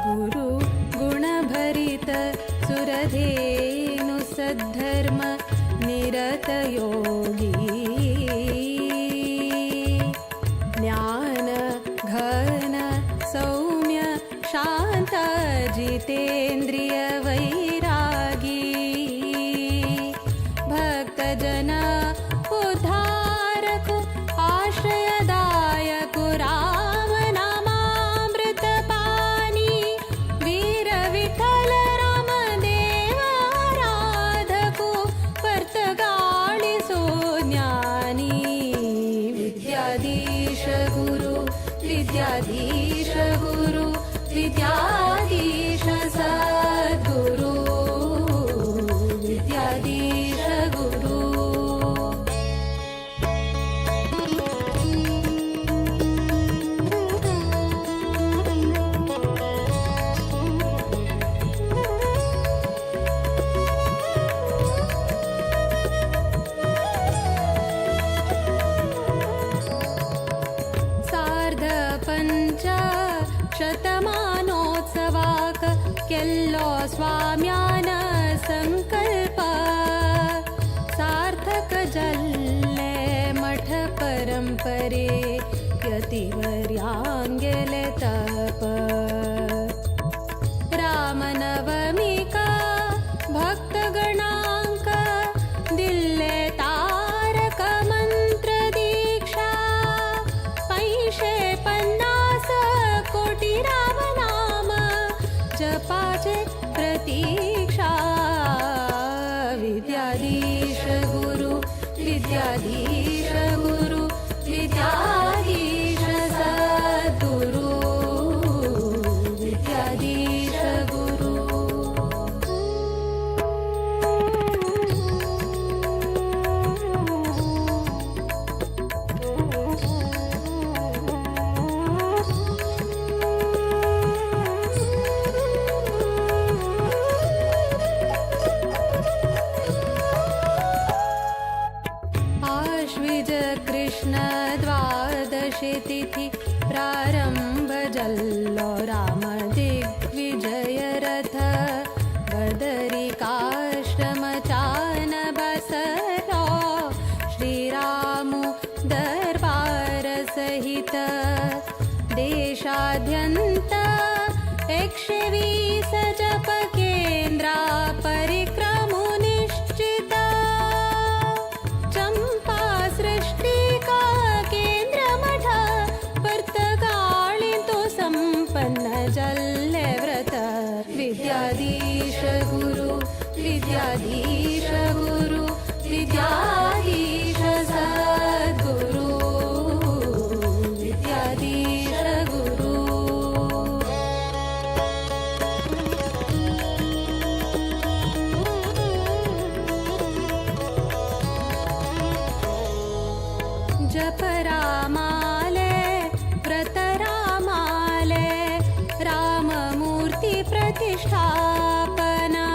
गुरु गुणभरित सुरधेनु सद्धर्म निरत योगी ज्ञान घन सौम्य शांत जितेन्द्रिय वैरागी भक्तजन उद्धारक आश्रयदायक राम नामामृत पानी वीर विठ्ठल राम देव आराधको वर्तगाळिसो ज्ञानी विद्याधीश गुरु विद्याधीश गुरु विद्याधीश सद्गुरु विद्याधीश गुरु सार्ध पञ्च शतमानोत्सवाक केल्लो स्वाम्यान संकल्प सार्थक जल्ले मठ परंपरे यतिवर्यांगेले तप रामनवमिका भक्तगणांक दिल्ले तारक मंत्र दीक्षा 550 कोटी रामनाम जपाचे प्रतीक्षा विद्याधीश गुरु विद्याधीश गुरु विद्याधीश सद्गुरु विद्याधीश गुरु आश्विज कृष्ण द्वादशी तिथि प्रारंभ जल्लो राम दिग्विजय रथ बदरिकाश्रम चान बसरो श्रीरामु दरबार सहित देशाद्यंत 120 जप केंद्रा परिक्रमु निश्चित चंपा सृष्टि का केंद्र मठ वर्तगाळितो संपन्न जल्ले व्रत विद्याधीश गुरु विद्याधीश गुरु विद्याधीश सद्गुरु विद्याधीश गुरु जप रामाले व्रत रामाले राममूर्ति प्रतिष्ठापना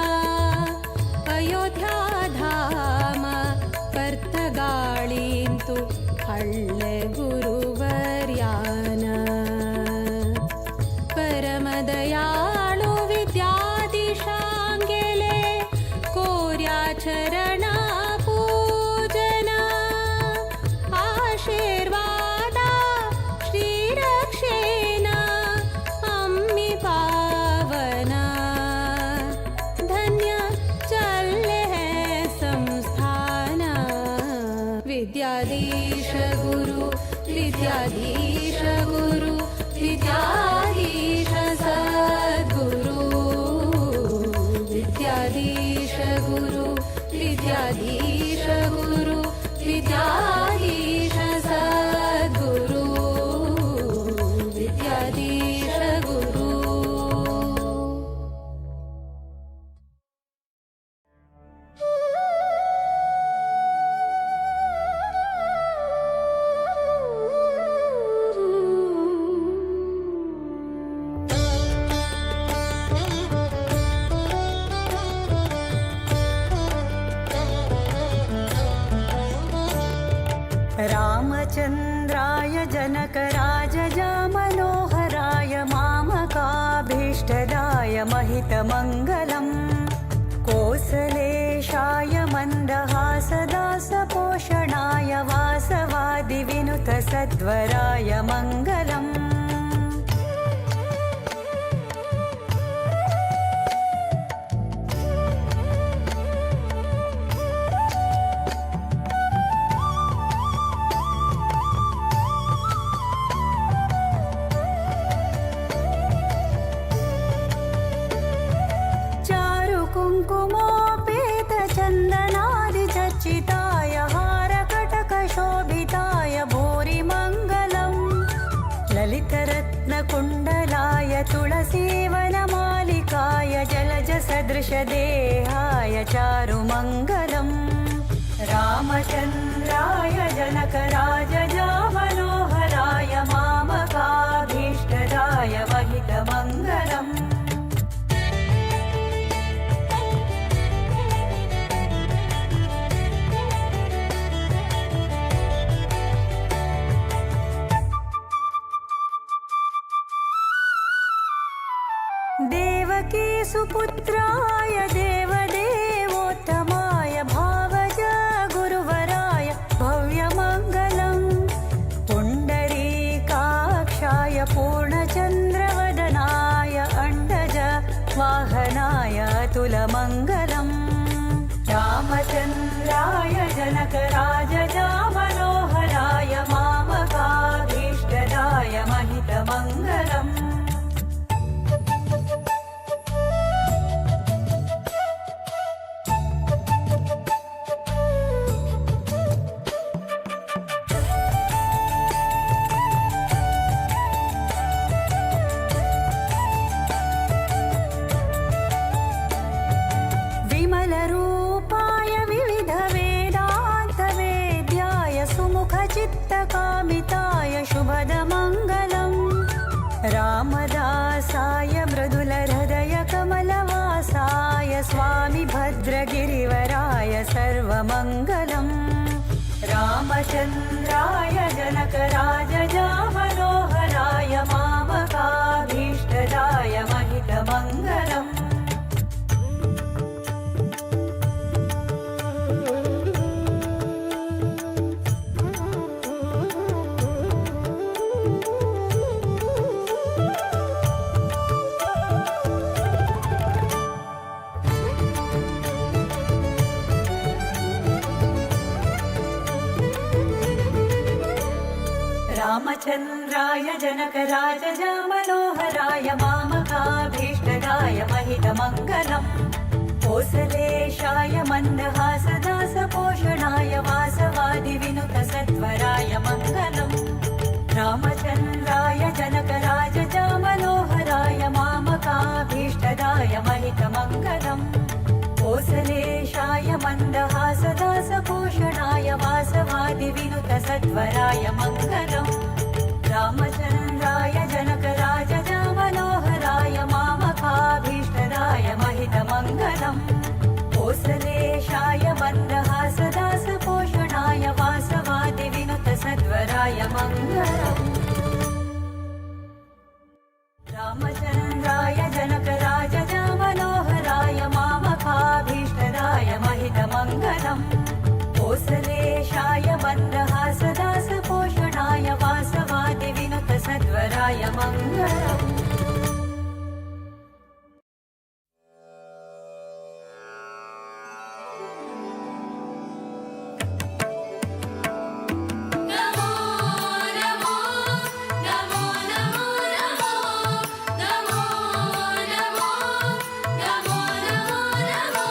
अयोध्या धाम कर्तगाळिन्तु हಳ್ಳೆ गुरुवर्यान परमदयाळु विद्याधीशांगेले कोर्या चरण पूजन आशीर्वाद श्रीरक्षेण अम्मि पावन गुरु विद्याधीश गुरु विद्याधीश सद्गुरु विद्याधीश गुरु रामचन्द्राय जनकराजजा मनोहराय मामकाभीष्टदाय महितमङ्गलम् कोसलेशाय मन्दहासदासपोषणाय वासवादिविनुतसद्वराय मङ्गलम् कुङ्कुमोपेतचन्दनादिचर्चिताय हारकटकशोभिताय भूरिमङ्गलम् ललितरत्नकुण्डलाय तुलसीवनमालिकाय जलजसदृशदेहाय चारुमङ्गलम् रामचन्द्राय जनकराजजा मनोहराय मामकाभीष्टदाय महितमङ्गलम् देवकी सुपुत्राय देवदेवोत्तमाय भावज गुरुवराय भव्यमङ्गलम् पुण्डरीकाक्षाय पूर्णचन्द्रवदनाय अण्डज वाहनाय अतुलमङ्गलम् रामचन्द्राय जनकराजजा मनोहराय मामकाभीष्टदाय महितमङ्गलम् विमलरूपाय विविधवेदान्तवेद्याय सुमुखचित्तकामिताय शुभदमङ्गलम् रामदासाय मृदुलहृदयकमलवासाय स्वामि भद्रगिरिवराय सर्वमङ्गलम् रामचन्द्राय जनकराजजा मनोहराय मामकाभीष्टदाय महितमङ्गलम् रामचन्द्राय जनकराजजा मनोहराय मामकाभीष्टदाय महितमङ्गलम् कोसलेशाय मन्दहासदासपोषणाय वासवादिविनुतसत्वराय मङ्गलम् रामचन्द्राय जनकराजजा मनोहराय मामकाभीष्टदाय महितमङ्गलम् कोसलेशाय मन्दहासदासपोषणाय वासवादिविनुतसत्वराय मङ्गलम् रामचन्द्राय जनकराजजा मनोहराय मामकाभीष्टदाय महितमङ्गलम् कोसलेशाय मन्दहासदासपोषणाय वासवादिविनुतसद्वराय मङ्गलम् रामचन्द्राय जनकराजजा मनोहराय मामकाभीष्टदाय महितमङ्गलम् कोसलेशाय मन्दहासदासपोषणाय वासवादिविनुतसद्वराय मङ्गलम् नमो नमो नमो नमो नमो नमो नमो नमो नमो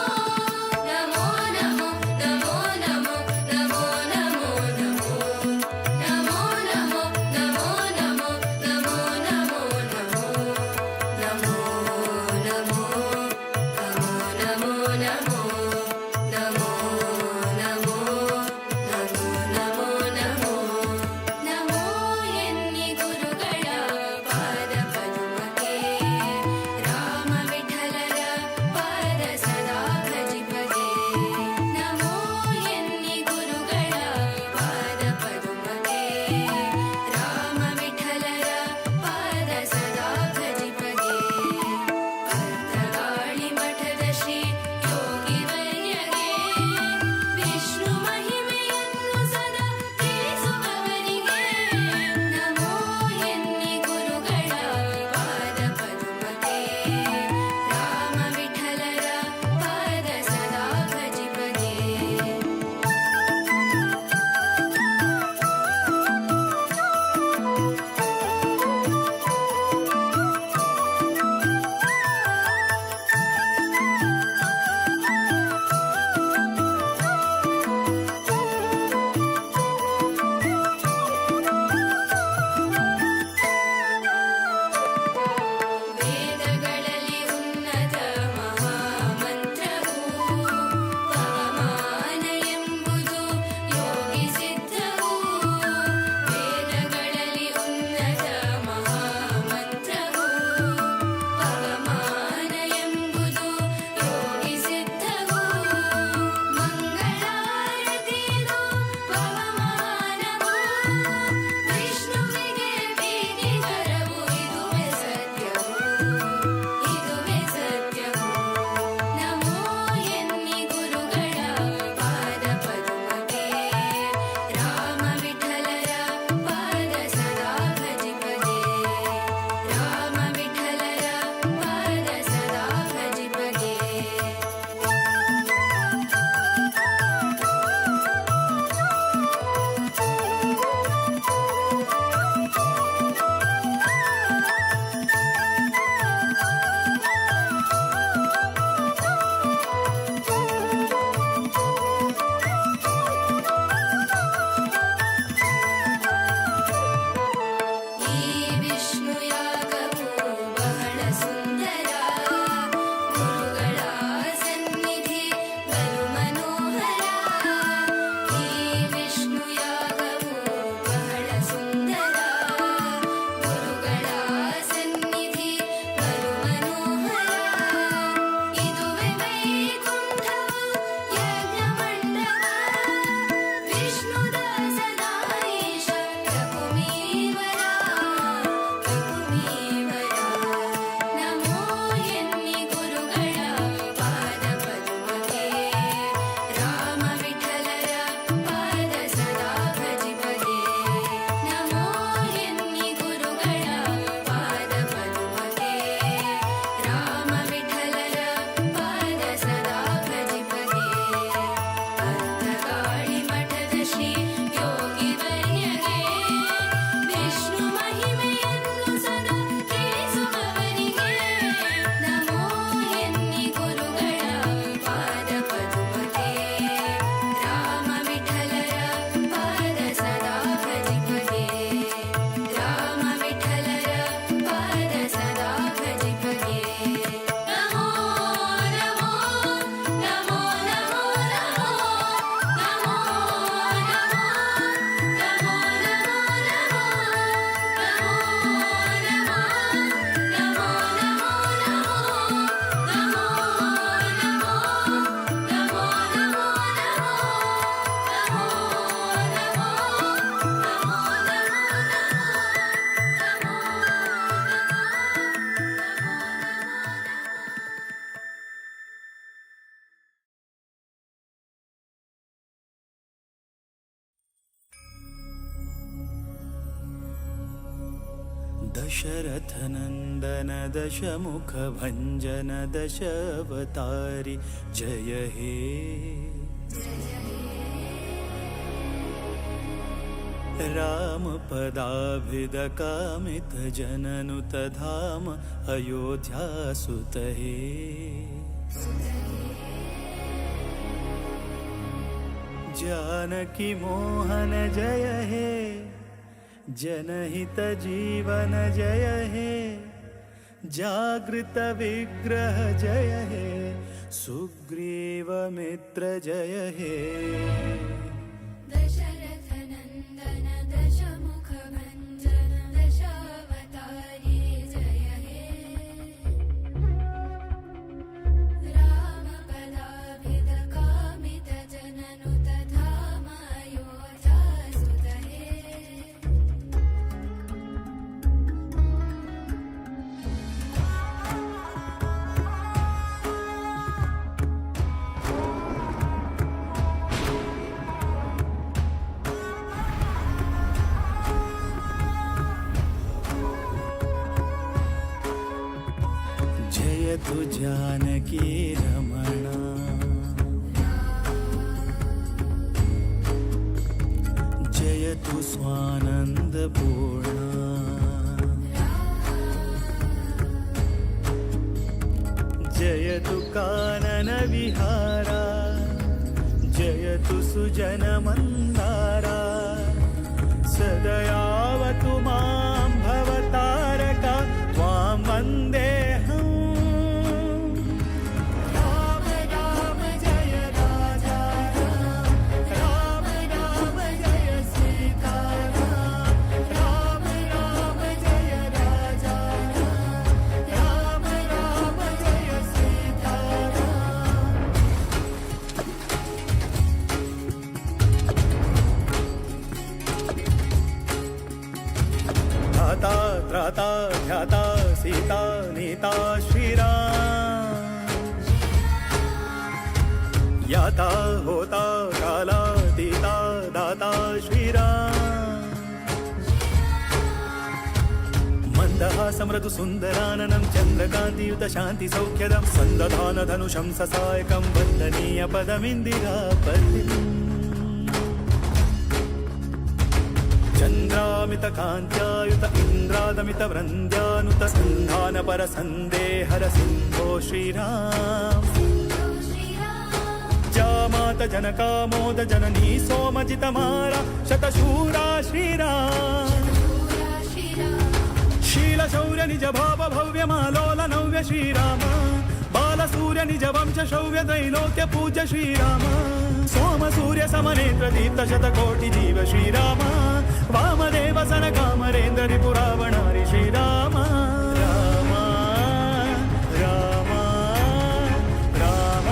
दशरथनन्दन दशमुखभञ्जन दशावतारि जय हे रामपदाभिदकामितजननुतधाम अयोध्यासुत हे जानकी मोहन जय हे जनहित जीवन जय हे जागृत विग्रह जय हे सुग्रीव मित्र जय हे दशरथनन्दन दशमुखभञ्जन दशावतारि जय हे रामपदाभिदकामितजननुतधाम अयोध्यासुत हे जयतु जानकी रमणा जयतु स्वानन्दपूर्णा जयतु काननविहारा जयतु सुजनमन्दारा सदयावतु मां भवतारका त्वां वन्देऽहम् राम राम जय राजा राम राम जय सीताराम राम राम जय राजा राम राम जय सीताराम धाता त्राता ध्याता सीता नीता श्रीराम याता होता कालातीता दाता श्रीराम मन्दहासमृदु सुन्दराननं चन्द्रकान्तियुत शान्ति सौख्यदं सन्दधान धनुषं ससायकं वन्दनीय पदमिन्दिरापतिम् चन्द्रामितकान्त्यायुत इन्द्रादमितवृन्द्यानुत सन्धानपर सन्देहर सिन्धो श्रीराम जामात जनकामोद जननी सोमजितमारा शतशूरा श्रीराम शीलशौर्य निज भाव भव्य मालोल नव्य श्रीराम बालसूर्य निज वंश शौर्य त्रैलोक्य पूज्य श्रीराम सोम सूर्य समनेत्र दीप्त शतकोटि जीव श्रीराम वामदेव सनकामरेन्द्र रिपुरावणारि श्रीराम राम राम राम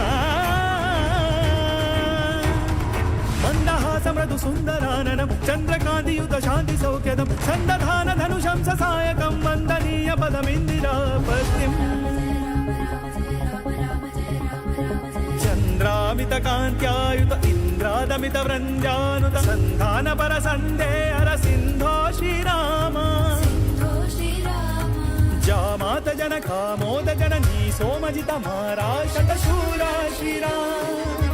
मन्दहासमृदु सुन्दराननं चन्द्रकान्तियुत शान्ति सौख्यदं सन्दधान धनुषं ससायकं वन्दनीय पदमिन्दिरापतिम् चन्द्रामितकान्त्यायुत इन्द्रादमितवृन्द्यानुत सन्धानपर सन्देहर सिन्धो श्रीराम जामात जनकामोद जननी सोमजितमारा शतशूरा श्रीराम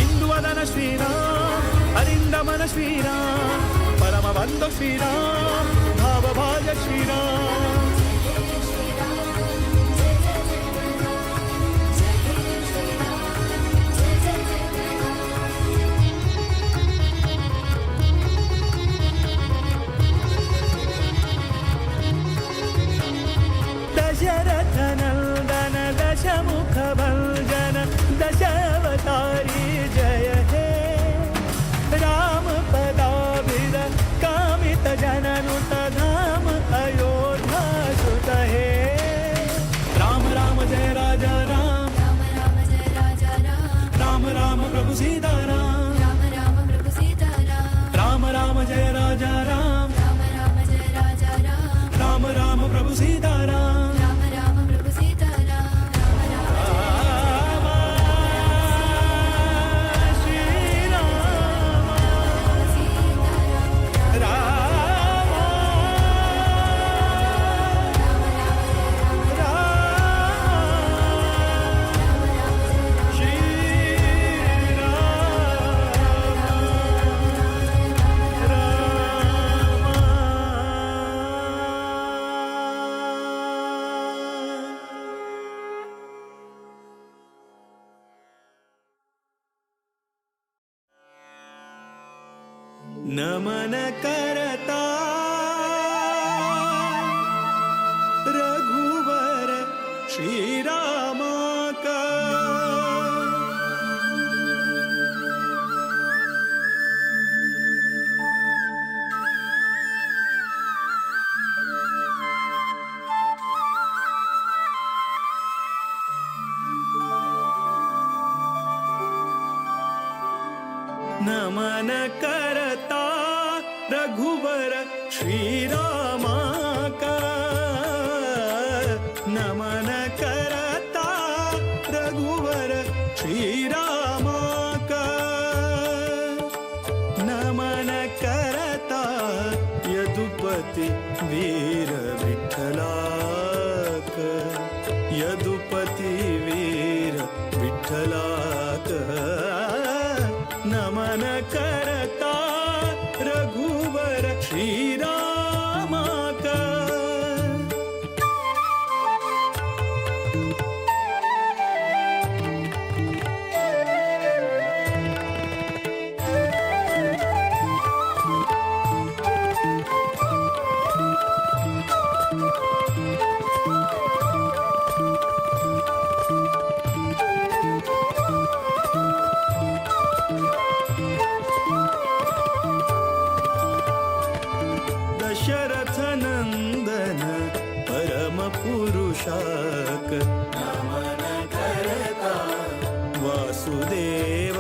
इंदुवदन श्रीराम अरिन्दमन श्रीराम परमबन्धु श्रीराम भावभाज श्रीराम दशरथनन्दन दशमुखभञ्जन दशावतारि जय हे रामपदाभिद कामितजननुतधाम अयोध्यासुत हे राम राम जय राजा राम राम राम जय राजा राम राम प्रभु सीताराम राम राम प्रभु सीताराम राम राम जय राजा राम राम राम जय राजा राम राम प्रभु सीताराम राम राम प्रभु सीताराम राम नमन करता रघुवर श्रीराम का नमन करता रघुवर श्रीराम का नमन करता रघुवर श्रीराम का नमन करता यदुपति वीर विठ्ठला का यदुपति वीर विठ्ठला का नमन करता रघुवर श्रीराम का दशरथ नंदन परम पुरुषाक नमन करता वासुदेव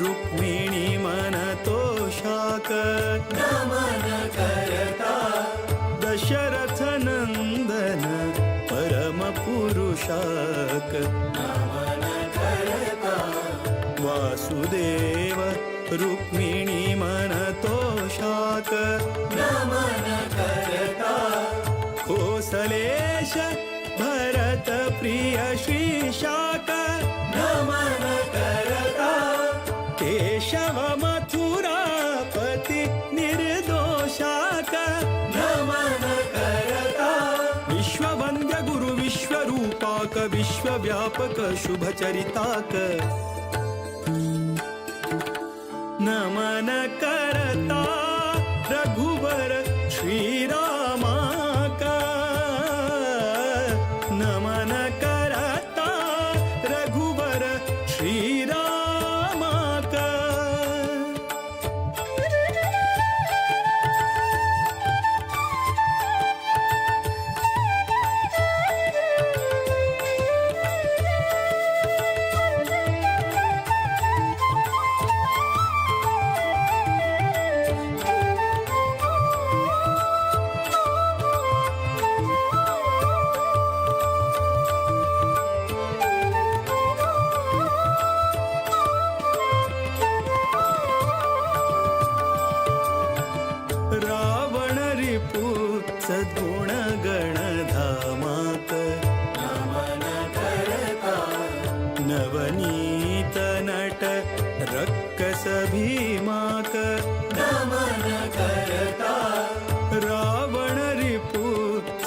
रुक्मिणी मन तोषाक नमन करता दशरथ नंदन परम पुरुषाक नमन करता वासुदेव रुक्मिणी मन तोषाक नमन करता कोसलेश भरत प्रिय श्रीशाक नमन करता केशव मथुरापति निर्दोषाक नमन करता विश्ववन्द्य गुरु विश्वरूपाक विश्वव्यापक शुभचरिताक नमन करता रघुवर श्रीराम का नमन करता रघुवर श्रीराम का रावण रिपु सद्गुण गणधामाक नमन करता नवनीत नट रक्कस भीमाक नमन करता रावण रिपु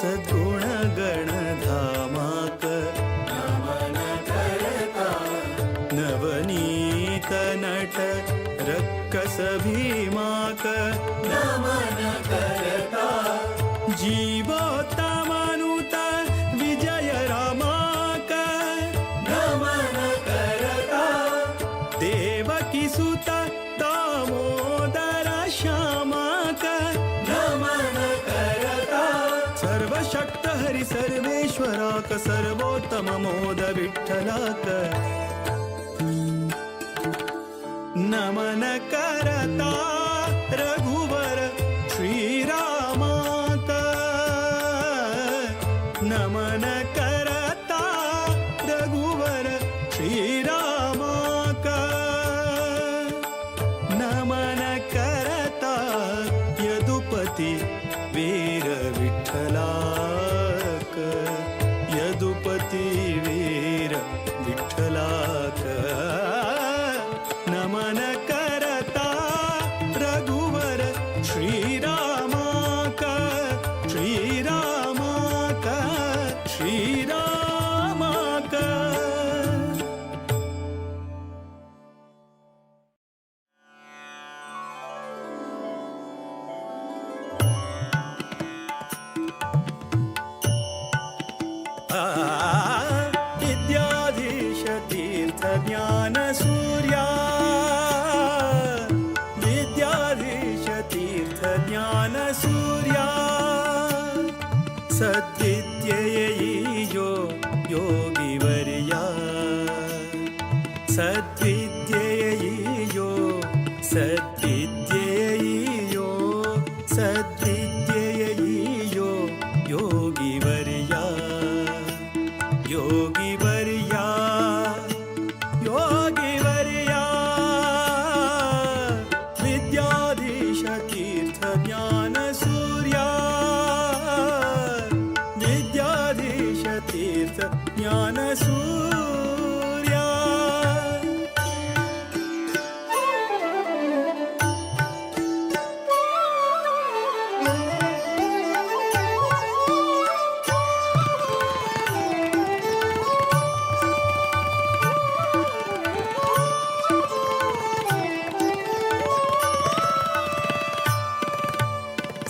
सद्गुण गणधामाक नमन करता नवनीत नट रक्कस भीमाक नमन करता जीवोत्तमानुत विजय रामाक नमन करता देवकी सुत दामोदर श्यामाक नमन करता सर्वशक्त हरि सर्वेश्वराक सर्वोत्तम मोद विठ्ठलाक नमन करता रघुवर श्रीराम का नमन करता रघुवर श्रीराम का नमन करता यदुपति वीर विठ्ठला का यदुपति वीर विठ्ठला का नमन करता योगिवर्या सद्विद्येयियो सद्विद्येयियो सद्विद्येयियो योगिवर्या योगिवर्या योगिवर्या विद्याधीश तीर्थ ज्ञान सूर्या विद्याधीश तीर्थ ज्ञान सूर्या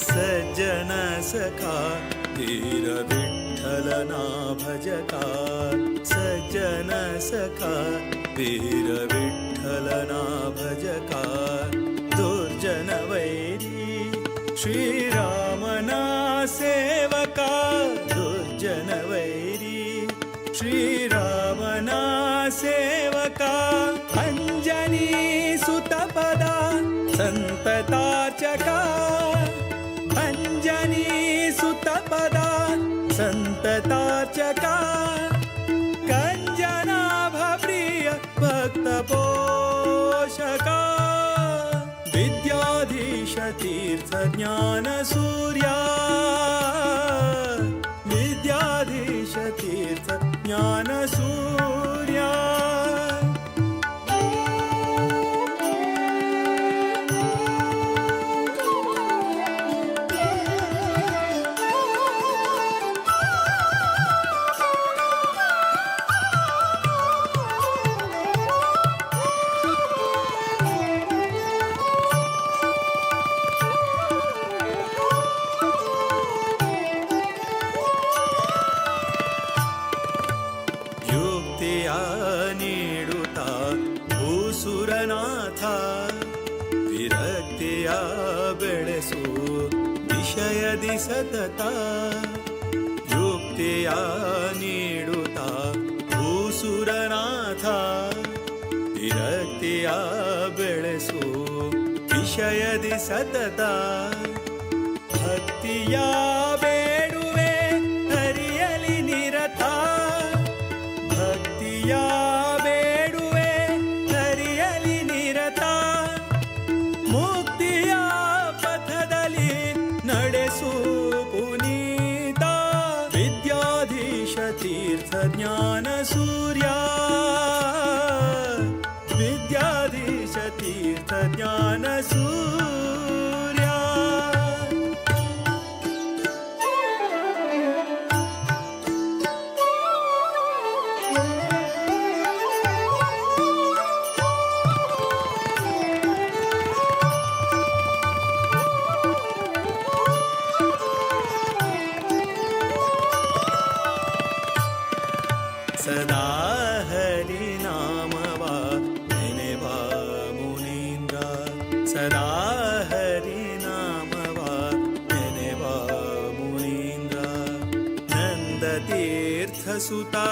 सज्जन सखा धीर विठ्ठलना भजका सज्जन सखा वीर विठ्ठलना भजका दुर्जन वैरी श्रीरामना सेवका दुर्जन वैरी श्रीरामना सेवका अंजनी सुतपदा संतताचका अंजनी सुतपदा संतताचका कंजनाभप्रिय भक्तपोषका विद्याधीश तीर्थ ज्ञान सूर्या विद्याधीश तीर्थ ज्ञान सूर्या युक्तिया नीडुता भूसुरनाथ विरक्तिया बेಳೆಸು ವಿಷಯದಿ ಸತತ युक्तिया नीडुता भूसुरनाथ विरक्तिया बेಳೆಸು ವಿಷಯದಿ ಸತತ ಭಕ್ತಿಯ ಬೇಡುವೆ ಹರಿಯಲಿ ನಿರತ ಭಕ್ತಿಯ ಬೇಡುವೆ ಹರಿಯಲಿ ನಿರತ ಮುಕ್ತಿಯ ಪಥದಲ್ಲಿ ನಡೆಸು ಪುನೀತ ವಿದ್ಯಾಧೀಶ ತೀರ್ಥ ಜ್ಞಾನ ಸೂರ್ಯ ವಿದ್ಯಾಧೀಶ ತೀರ್ಥ ಜ್ಞಾನ ಸೂರ್ಯ सदा हरि नामवा नेनेवा मुनीन्द्र सदा हरि नामवा नेनेवा मुनीन्द्र नंदतीर्थ सुता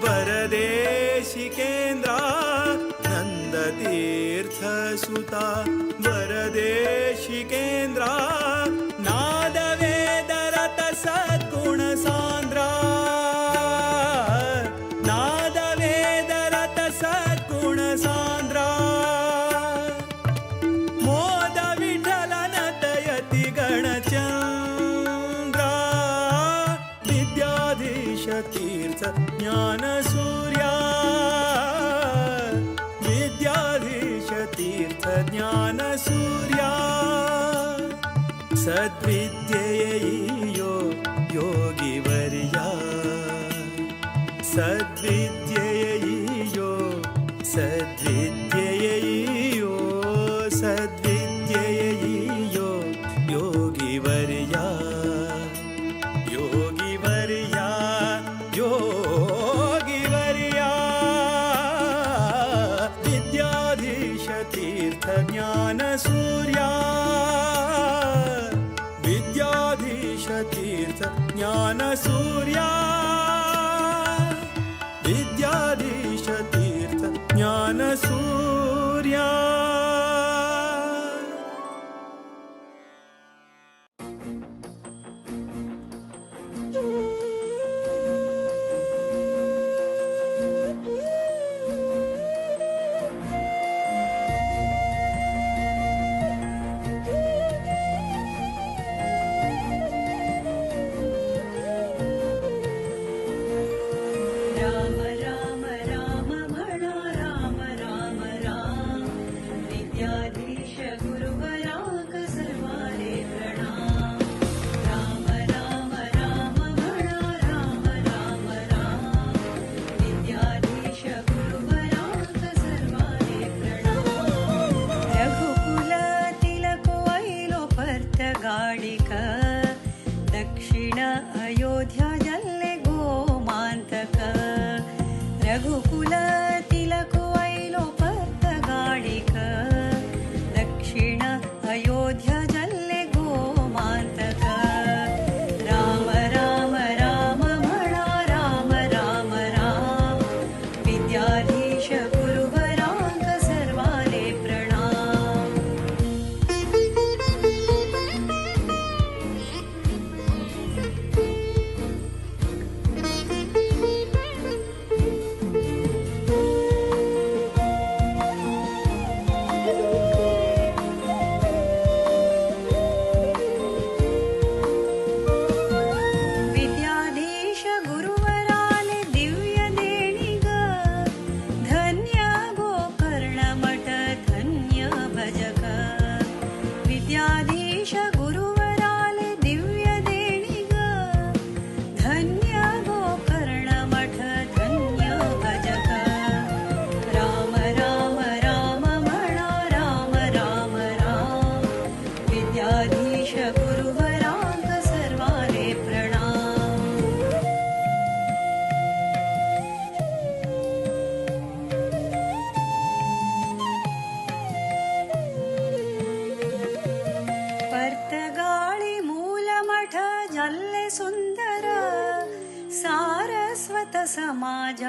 वरदेशिकेन्द्र नंदतीर्थ सुता वरदेशिकेन्द्र नादवेदरत सद्गुण सांद्र नादवेदरत सद्गुण सांद्र मोद विठलन दयति गणचंद्र विद्याधीश तीर्थ ज्ञान सूर्या विद्याधीश तीर्थ ज्ञान सूर्या सद्विद्येयो योगिवर्या सद्विद्येयो सद्विद्येयो सद्विद्येयो योगिवर्या योगिवर्या योगिवर्या विद्याधीश तीर्थ ज्ञान सूर्या विद्याधीश तीर्थ ज्ञान सूर्या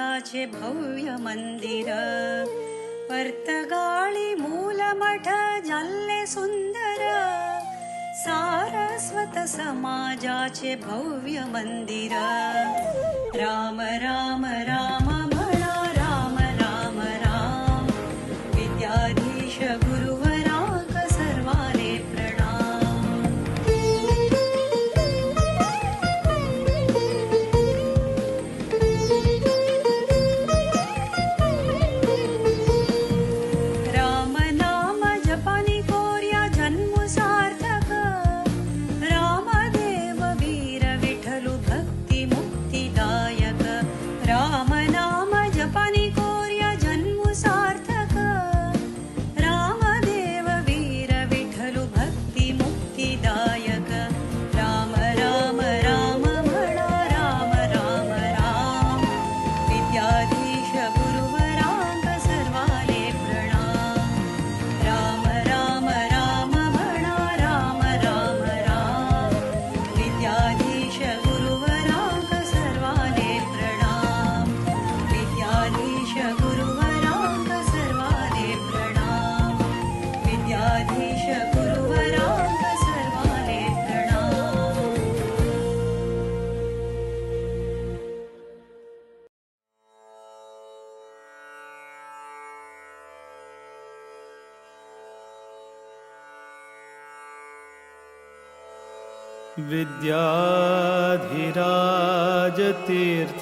समाजाचे भव्य मंदिर पर्तगाळी मूलमठ जाल्ले सुंदर सारस्वत समाजाचे भव्य मंदिर राम राम राम म्हणा राम राम राम विद्याधीश गुरुवराक सर्वाले प्रणाम राम नाम जपानी कोर्या जन्म सार्थक रामदेव वीर विठ्ठलु भक्ती मुक्तिदायक राम नाम जपानी कोर्या जन्म सार्थक रामदेव वीर विठ्ठलु भक्ती मुक्तिदायक राम राम राम म्हणा राम राम राम विद्याधीश गुरुवरांक सर्वाले प्रणाम राम राम राम म्हणा राम राम राम विद्याधीश गुरुवरांक सर्वाले प्रणाम विद्याधीश गुरुवरांक सर्वाले प्रणाम विद्याधीश गुरुवरांक सर्वाले प्रणाम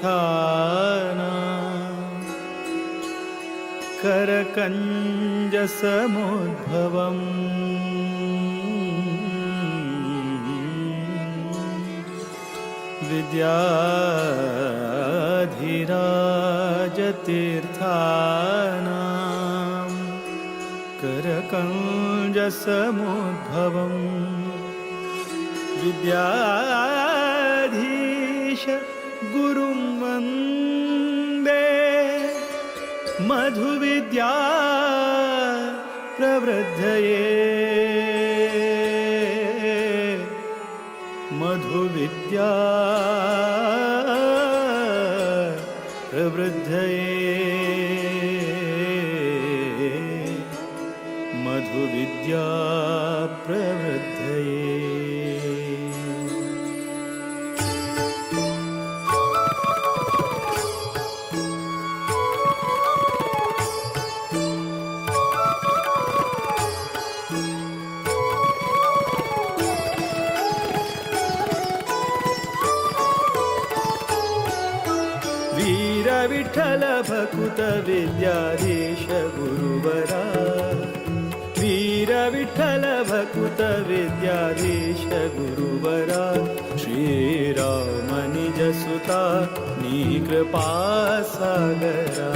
विद्याधिराजतीर्थाना करकञ्जसमुद्भवम् विद्याधिराजतीर्थाना करकञ्जसमुद्भवम् विद्याधीश गुरुं वन्दे मधुविद्या प्रवृद्धये मधुविद्या प्रवृद्धये मधुविद्या प्रवृद्धये वीर विठ्ठल भकुत विद्याधीश गुरुवरा वीर विठ्ठल भकुत विद्याधीश गुरुवरा श्रीराम निज सुता कृपा सागरा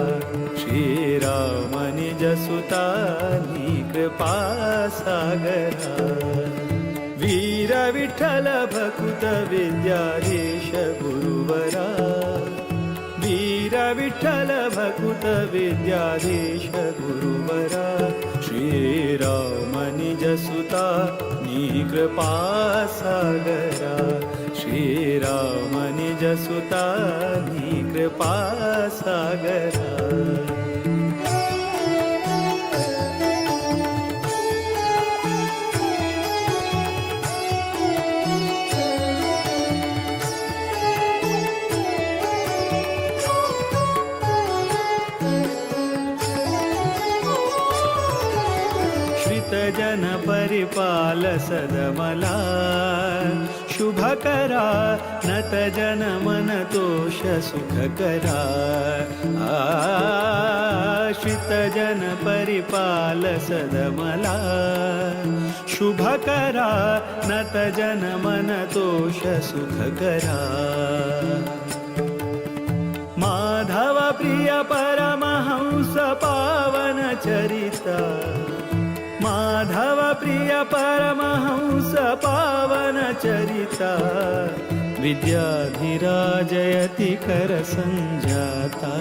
श्रीराम निज सुता कृपा सागरा वीर विठ्ठल भकुत विद्याधीश गुरुवरा वीर विठ्ठल भकुत विद्याधीश गुरुवरा श्रीराम निज सुता कृपा सागरा श्रीराम निज सुता कृपा सागरा जन परिपाल सदमला शुभकरा नत जन मन तोष सुखकरा आश्रित जन परिपाल सदमला शुभकरा नत जन मन तोष सुखकरा माधव प्रिय परमहंस पावन चरिता माधव प्रिय परमहंस पावन चरिता विद्याधिराजयति कर संजाता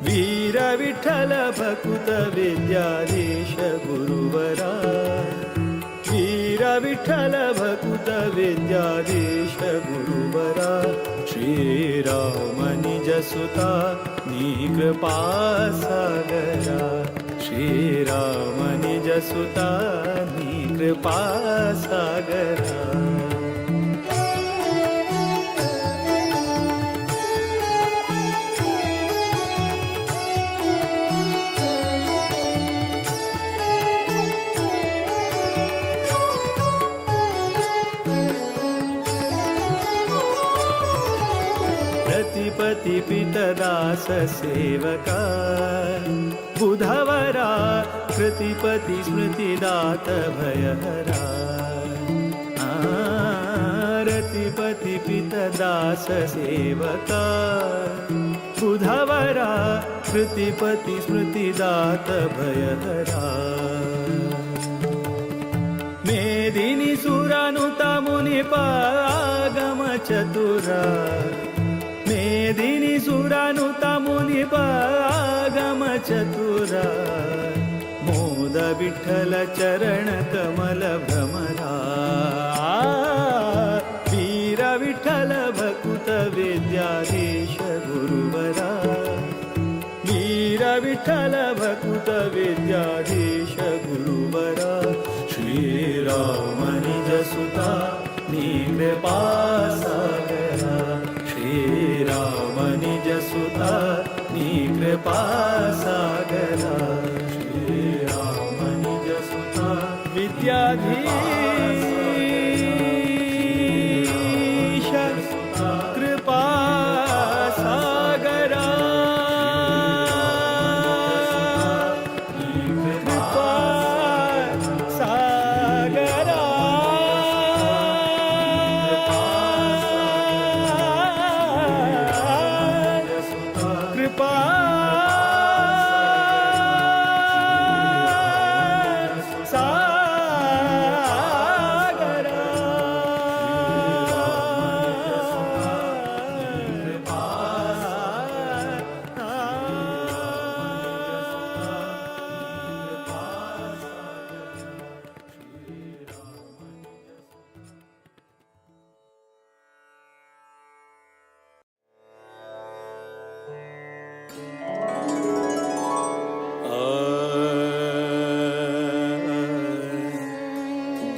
वीर विठ्ठल भकुत विद्याधीश गुरुवरा वीर विठ्ठल भकुत विद्याधीश गुरुवरा श्रीराम निजसुता नी कृपा सागरा श्रीराम निजसुता नी कृपा सागरा प्रतिपति पितदास सेवका बुधवरा कृतिपति स्मृतिदात भयहरा रतिपति पितदास सेवका बुधवरा कृतिपति स्मृतिदात भयहरा मेदिनी सुरानुता मुनिपागम चतुरा मेदिनी सुरानुता मुनिपागम चतुरा मोद विठ्ठल चरण कमल भ्रमरा वीर विठ्ठल भकुत विद्याधीश गुरुवरा वीर विठ्ठल भकुत विद्याधीश गुरुवरा श्रीराम निजसुता नी कृपा सागरा श्रीराम निजसुता नी कृपा सागरा श्रीराम निजसुता विद्याधीश कृपा सागरा कृपा सागरा कृपा सागरा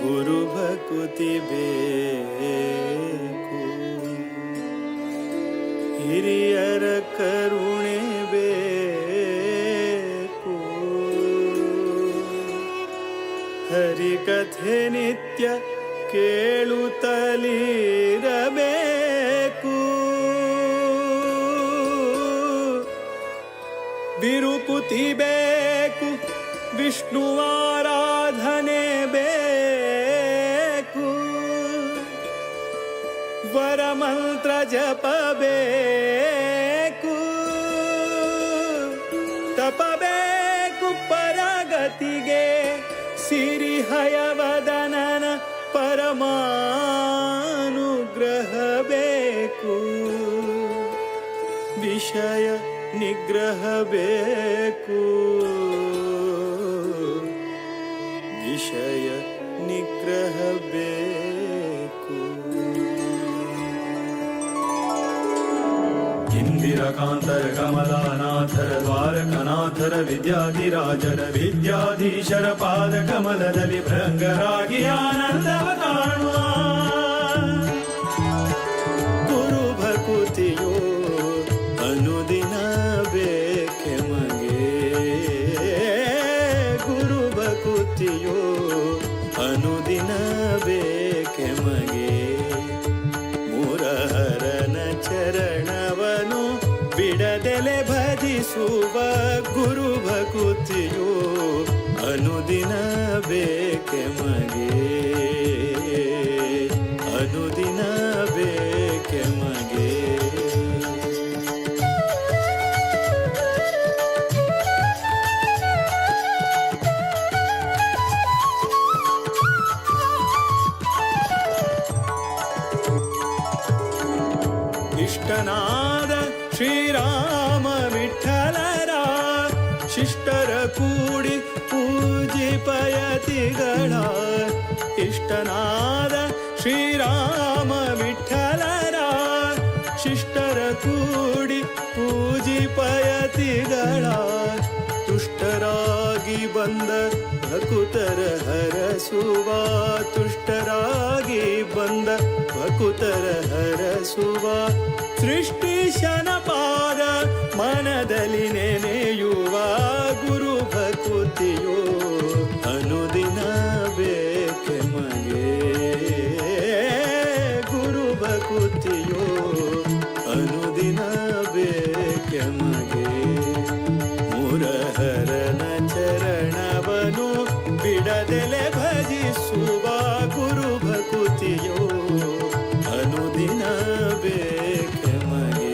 गुरु भकुति बेकु ಹಿರಿಯರ ಕರುಣೆ ಬೇಕು ಹರಿಕಥೆ ನಿತ್ಯ ಕೇಳುತ್ತಲಿರಬೇಕು ವಿರುಪುತಿ ಬೇಕು ವಿಷ್ಣುವಾರಾಧನೆ ಬೇಕು ವರಮಂತ್ರ ಜಪಬೇಕು ತಪಬೇಕು ಪರಗತಿಗೆ ಸಿರಿಹಯವದನನ ಪರಮಾನುಗ್ರಹ ಬೇಕು ವಿಷಯ ನಿಗ್ರಹ ಬೇಕು ವಿಷಯ ನಿಗ್ರಹ ಬೇಕು ಇಂದಿರಕಾಂತರ ಕಮಲಾನಾಥರ ದ್ವಾರಕನಾಥರ ವಿದ್ಯಾಧಿರಾಜರ ವಿದ್ಯಾಧೀಶರ ಪಾದ ಕಮಲದಲ್ಲಿ ಭೃಂಗರಾಗಿ ಆನಂದವ ಕಾಣುವ ಗುರು ಭಕುತಿಯೋ ಅನುದಿನ ಬೇಕೆ ಮಗೆ ಗುರು ಭಕುತಿಯೋ ಅನುದಿನ ಬೇಕೆ ಮಗೆ ಮುರಹರನ ಚರಣವನು ಬಿಡದೆಲೆ ಭಜಿಸುವ ಗುರು ಭಕುತಿಯೋ ಅನುದಿನ ಬೇಕೆ ಮಗೆ ಅನುದಿನ ಬೇಕೆ ಮಗೆ ಇಷ್ಟನಾದ ಶ್ರೀರಾಮ ವಿಠಲರ ಶಿಷ್ಟರ ಕೂಡಿ ಪೂಜಿಪಯತಿಗಳ ಇಷ್ಟನಾದ ಶ್ರೀರಾಮ ವಿಠಲರ ಶಿಷ್ಟ ಬಂದ ಭಕುತರ ಹರಸುವ ತುಷ್ಟರಾಗಿ ಬಂದ ಭಕುತರ ಹರಸುವ ಸೃಷ್ಟಿಶನ ಪಾದ ಮನದಲ್ಲಿ ನೆನೆಯುವ ಗುರು ಭಕುತಿಯೋ ಅನುದಿನ ಬೇಕೆ ಮಗೆ ಗುರು ಭಕುತಿಯೋ ಅನುದಿನ ಬೇಕೆ ಮಗೆ ಮುರಹರನ ಚರಣವನು ಬಿಡದೆಲೆ ಭಜಿಸುವ ಗುರು ಭಕುತಿಯೋ ಅನುದಿನ ಬೇಕೆ ಮಗೆ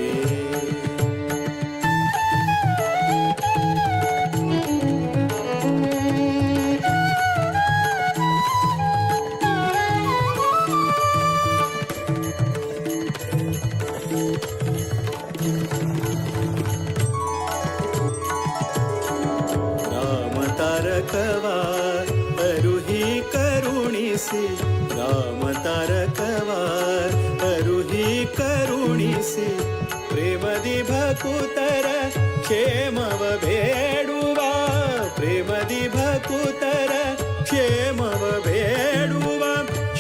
ರಾಮ ತಾರಕವ ಅರುಹಿ ಕರುಣಿಸಿ ರಾಮ ತಾರಕವ ಅರುಹಿ ಕರುಣಿಸಿ ಪ್ರೇಮದಿ ಭಕುತರ ಕ್ಷೇಮವ ಬೇಡುವ ಪ್ರೇಮದಿ ಭಕುತರ ಕ್ಷೇಮವ ಬೇಡುವ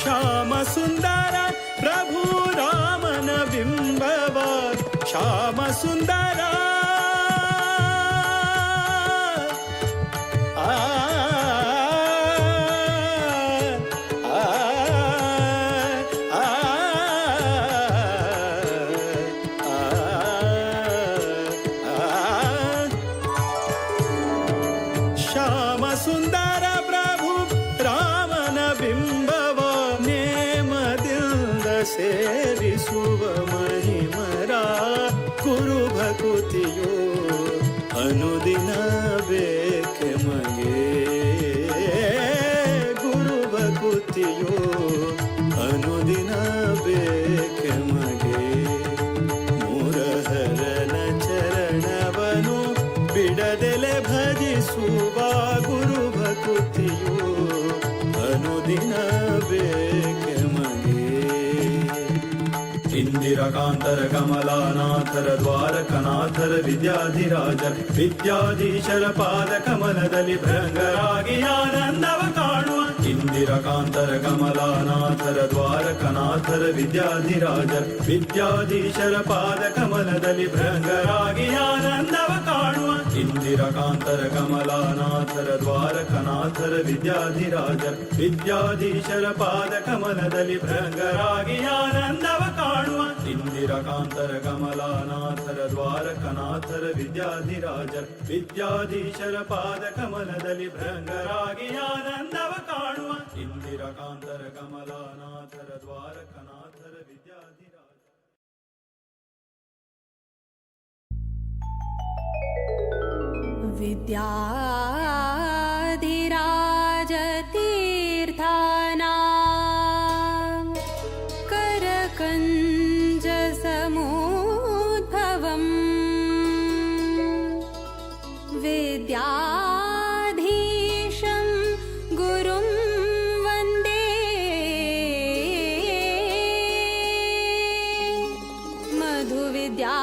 ಶ್ಯಾಮ ಸುಂದರ ಪ್ರಭು ರಾಮನ ಬಿಂಬವ ಶ್ಯಾಮ ಸುಂದರ ಶ್ಯಾಮ ಸುಂದರ ಪ್ರಭು ರಾಮನ ಬಿಂಬವ ನೇಮದಿಂದ ಸೇವಿಸುವ ಮಹಿಮರ ಗುರು ಭಕುತಿಯೋ ಅನುದಿನ ಬೇಕೆ ಮಗೆ ಗುರು ಭಕುತಿಯೋ ಅನುದಿನ ಬೇಕೆ ಮಗೆ ಮುರಹರನ ಚರಣವನು ಬಿಡದೆಲೆ ಭಜಿಸುವ ಗುರು ಭಕುತಿಯೋ ಅನುದಿನ ಬೇಕೆ ಮಗೆ ಇಂದಿರಕಾಂತರ ಕಮಲಾನಾಥರ ದ್ವಾರಕನಾಥರ ವಿದ್ಯಾಧಿರಾಜರ ವಿದ್ಯಾಧೀಶರ ಪಾದ ಕಮಲದಲ್ಲಿ ಭೃಂಗರಾಗಿ ಆನಂದವ ಕಾಣುವ ಇಂದಿರಕಾಂತರ ಕಮಲಾನಾಥರ ದ್ವಾರಕನಾಥರ ವಿದ್ಯಾಧಿರಾಜರ ವಿದ್ಯಾಧೀಶರ ಪಾದ ಕಮಲದಲ್ಲಿ ಭೃಂಗರಾಗಿ ಆನಂದವ ಕಾಣುವ ಇಂದಿರಕಾಂತರ ಕಮಲಾನಾಥರ ದ್ವಾರಕನಾಥರ ವಿದ್ಯಾಧಿರಾಜರ ವಿದ್ಯಾಧೀಶರ ಪಾದ ಕಮಲದಲ್ಲಿ ಭೃಂಗರಾಗಿ ಆನಂದವ ಕಾಣುವ ಇಂದಿರಕಾಂತರ ಕಮಲಾನಾಥರ ದ್ವಾರಕನಾಥರ ವಿದ್ಯಾಧಿರಾಜರ ವಿದ್ಯಾಧೀಶರ ಪಾದ ಕಮಲದಲ್ಲಿ ಭೃಂಗರಾಗಿ ಆನಂದವ ಕಾಣುವ ಇಂದಿರಕಾಂತರ ಕಮಲಾನಾಥರ ದ್ವಾರಕನಾಥರ ವಿದ್ಯಾಧಿರಾಜರ विद्याधिराजतीर्थानां करकञ्जसमुद्भवम् विद्याधीशं गुरुं वन्दे मधुविद्या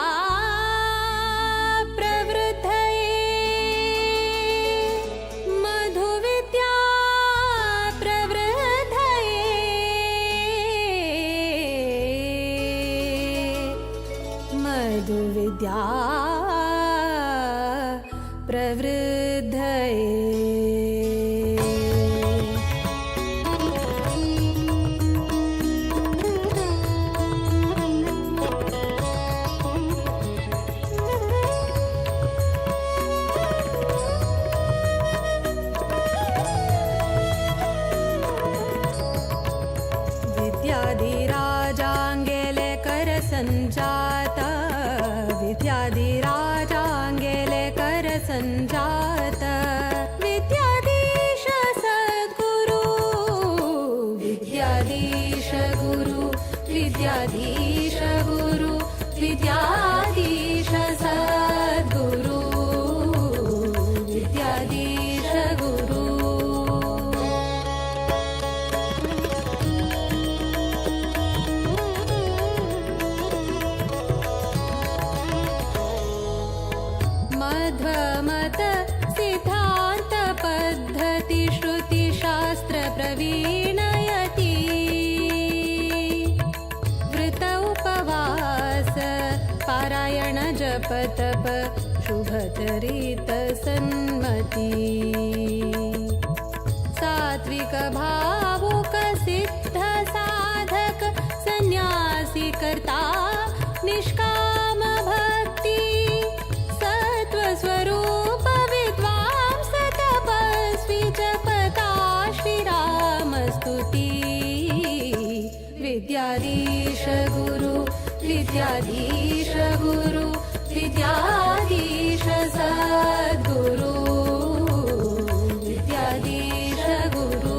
विद्या विद्याधिराजाङ्गेले करसञ्जाता विद्याधिराजाङ्गेले करसञ्जाता विद्याधीश सद्गुरु विद्याधीश गुरु विद्याधीश गुरु विद्याधीश सद्गुरु विद्याधीश गुरु मध्वमत सिद्धान्त पद श्रवण जप तप शुभचरित सन्मति सात्विक भावुक सिद्ध साधक सन्यासी कर्ता निष्काम भक्ति सत्वस्वरूप विद्वांस तपस्वी जपता श्रीराम स्तुति विद्याधीश गुरु विद्याधीश गुरु विद्याधीश सद्गुरु विद्याधीश गुरु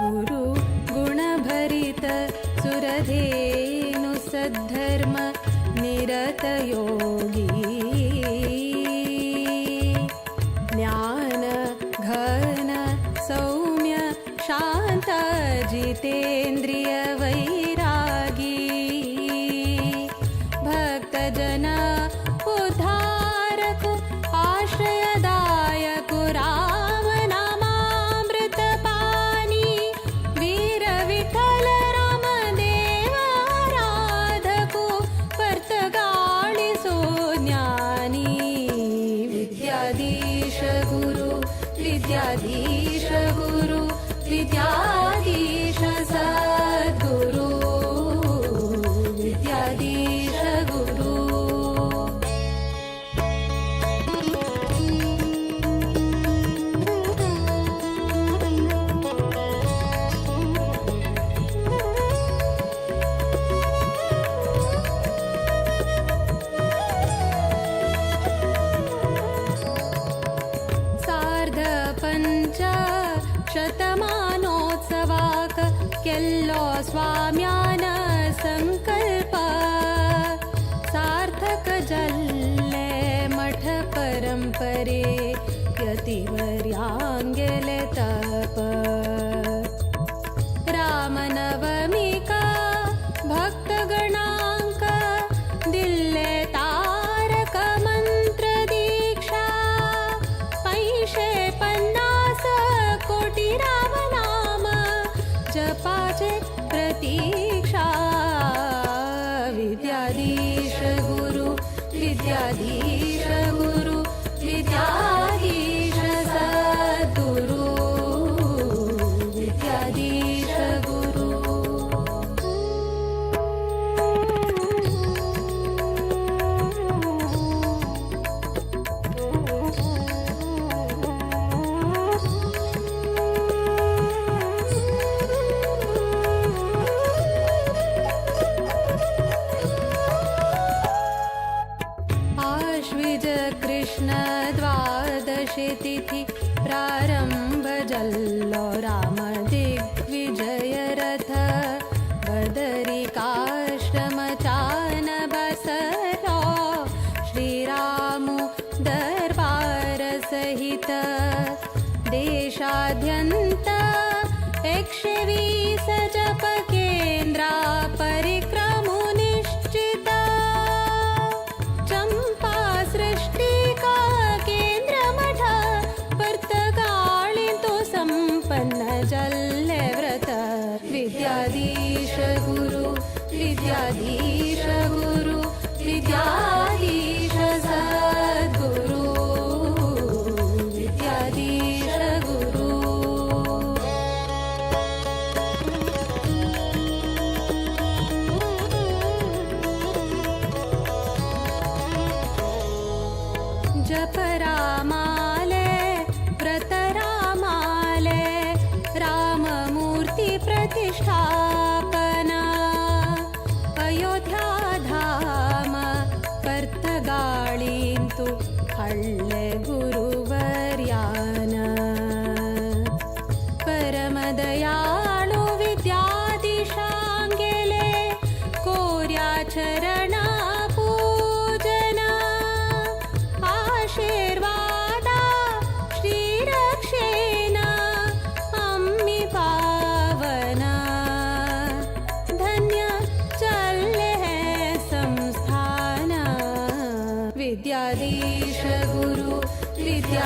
गुरु गुणभरित सुरधेनु सद्धर्म निरत योगी ज्ञान घन सौम्य शांत जितेन्द्रिय वैरागी भक्तजन उद्धारक आश्रयदायक राम नामामृत पानी वीर विठ्ठल राम देव आराधको परतगाळिसो ज्ञानी विद्याधीश गुरु विद्याधीश गुरु विद्याधीश सद्गुरु विद्याधीश गुरु सार्ध पञ्च शतमानोत्सवाक केल्लो स्वाम्यान संकल्प सार्थक जल्ले मठ परंपरे यतिवर्यांगेले तप रामनवमिका भक्तगणांक दिल्ले तारक मंत्र दीक्षा 550 कोटी रामनाम जपाचे प्रतीक्षा विद्याधीश गुरु विद्याधीश गुरु विद्याधीश सद्गुरु विद्याधीश गुरु आश्विज कृष्ण द्वादशी तिथि प्रारंभ जल्लो राम दिग्विजय रथ बदरिकाश्रम चान बसरो श्रीरामु दरबार सहित देशाद्यंत 120 जप केंद्रा परिक्रमो निश्चिता चंपा सृष्टि का केंद्र मठ परतगाळितो संपन्न जल्ले व्रत विद्याधीश गुरु विद्याधीश गुरु विद्याधीश सद्गुरु विद्याधीश गुरु जप रामाले व्रत रामाले राममूर्ति प्रतिष्ठापना अयोध्या धाम परतगाळिंतु हಳ್ಳೆ गुरुवर्यान परमदयाळु विद्याधीशांगेले कोर्या चरण पूजन आशीर्वादा श्रीरक्षेण अम्मि पावन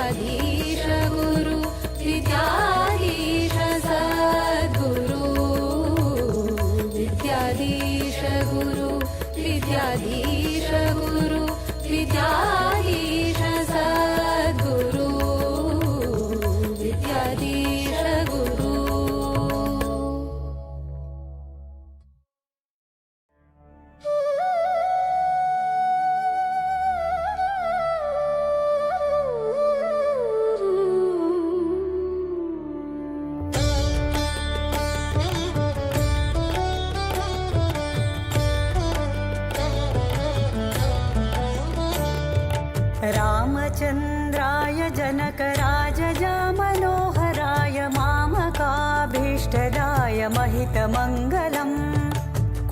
विद्याधीश गुरु विद्याधीश सद्गुरु विद्याधीश गुरु विद्याधीश गुरु विद्याधीश सद्गुरु विद्याधीश गुरु रामचन्द्राय जनकराजजामनोहराय मामकाभीष्टदाय महितमङ्गलम्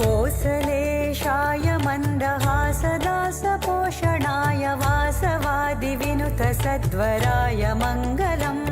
कोसलेशाय मन्दहासदासपोषणाय वासवादिविनुतसद्वराय मङ्गलम्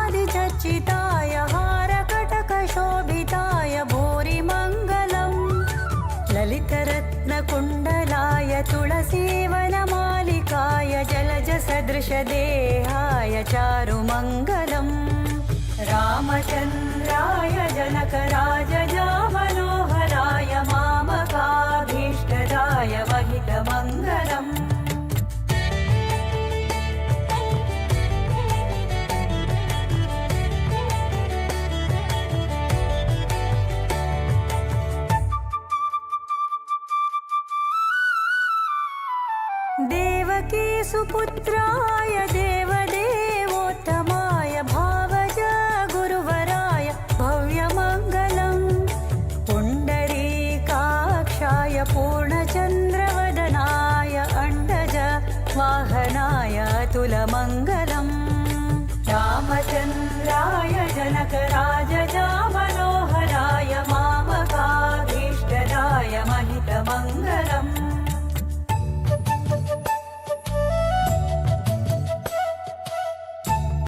कुङ्कुमोपेतचन्दनादिचर्चिताय हारकटकशोभिताय भूरिमङ्गलम् ललितरत्नकुण्डलाय तुलसीवनमालिकाय जलजसदृशदेहाय चारुमङ्गलम् रामचन्द्राय जनकराजजामनोहराय मामकाभीष्टदाय महितमङ्गलम् देवकी सुपुत्र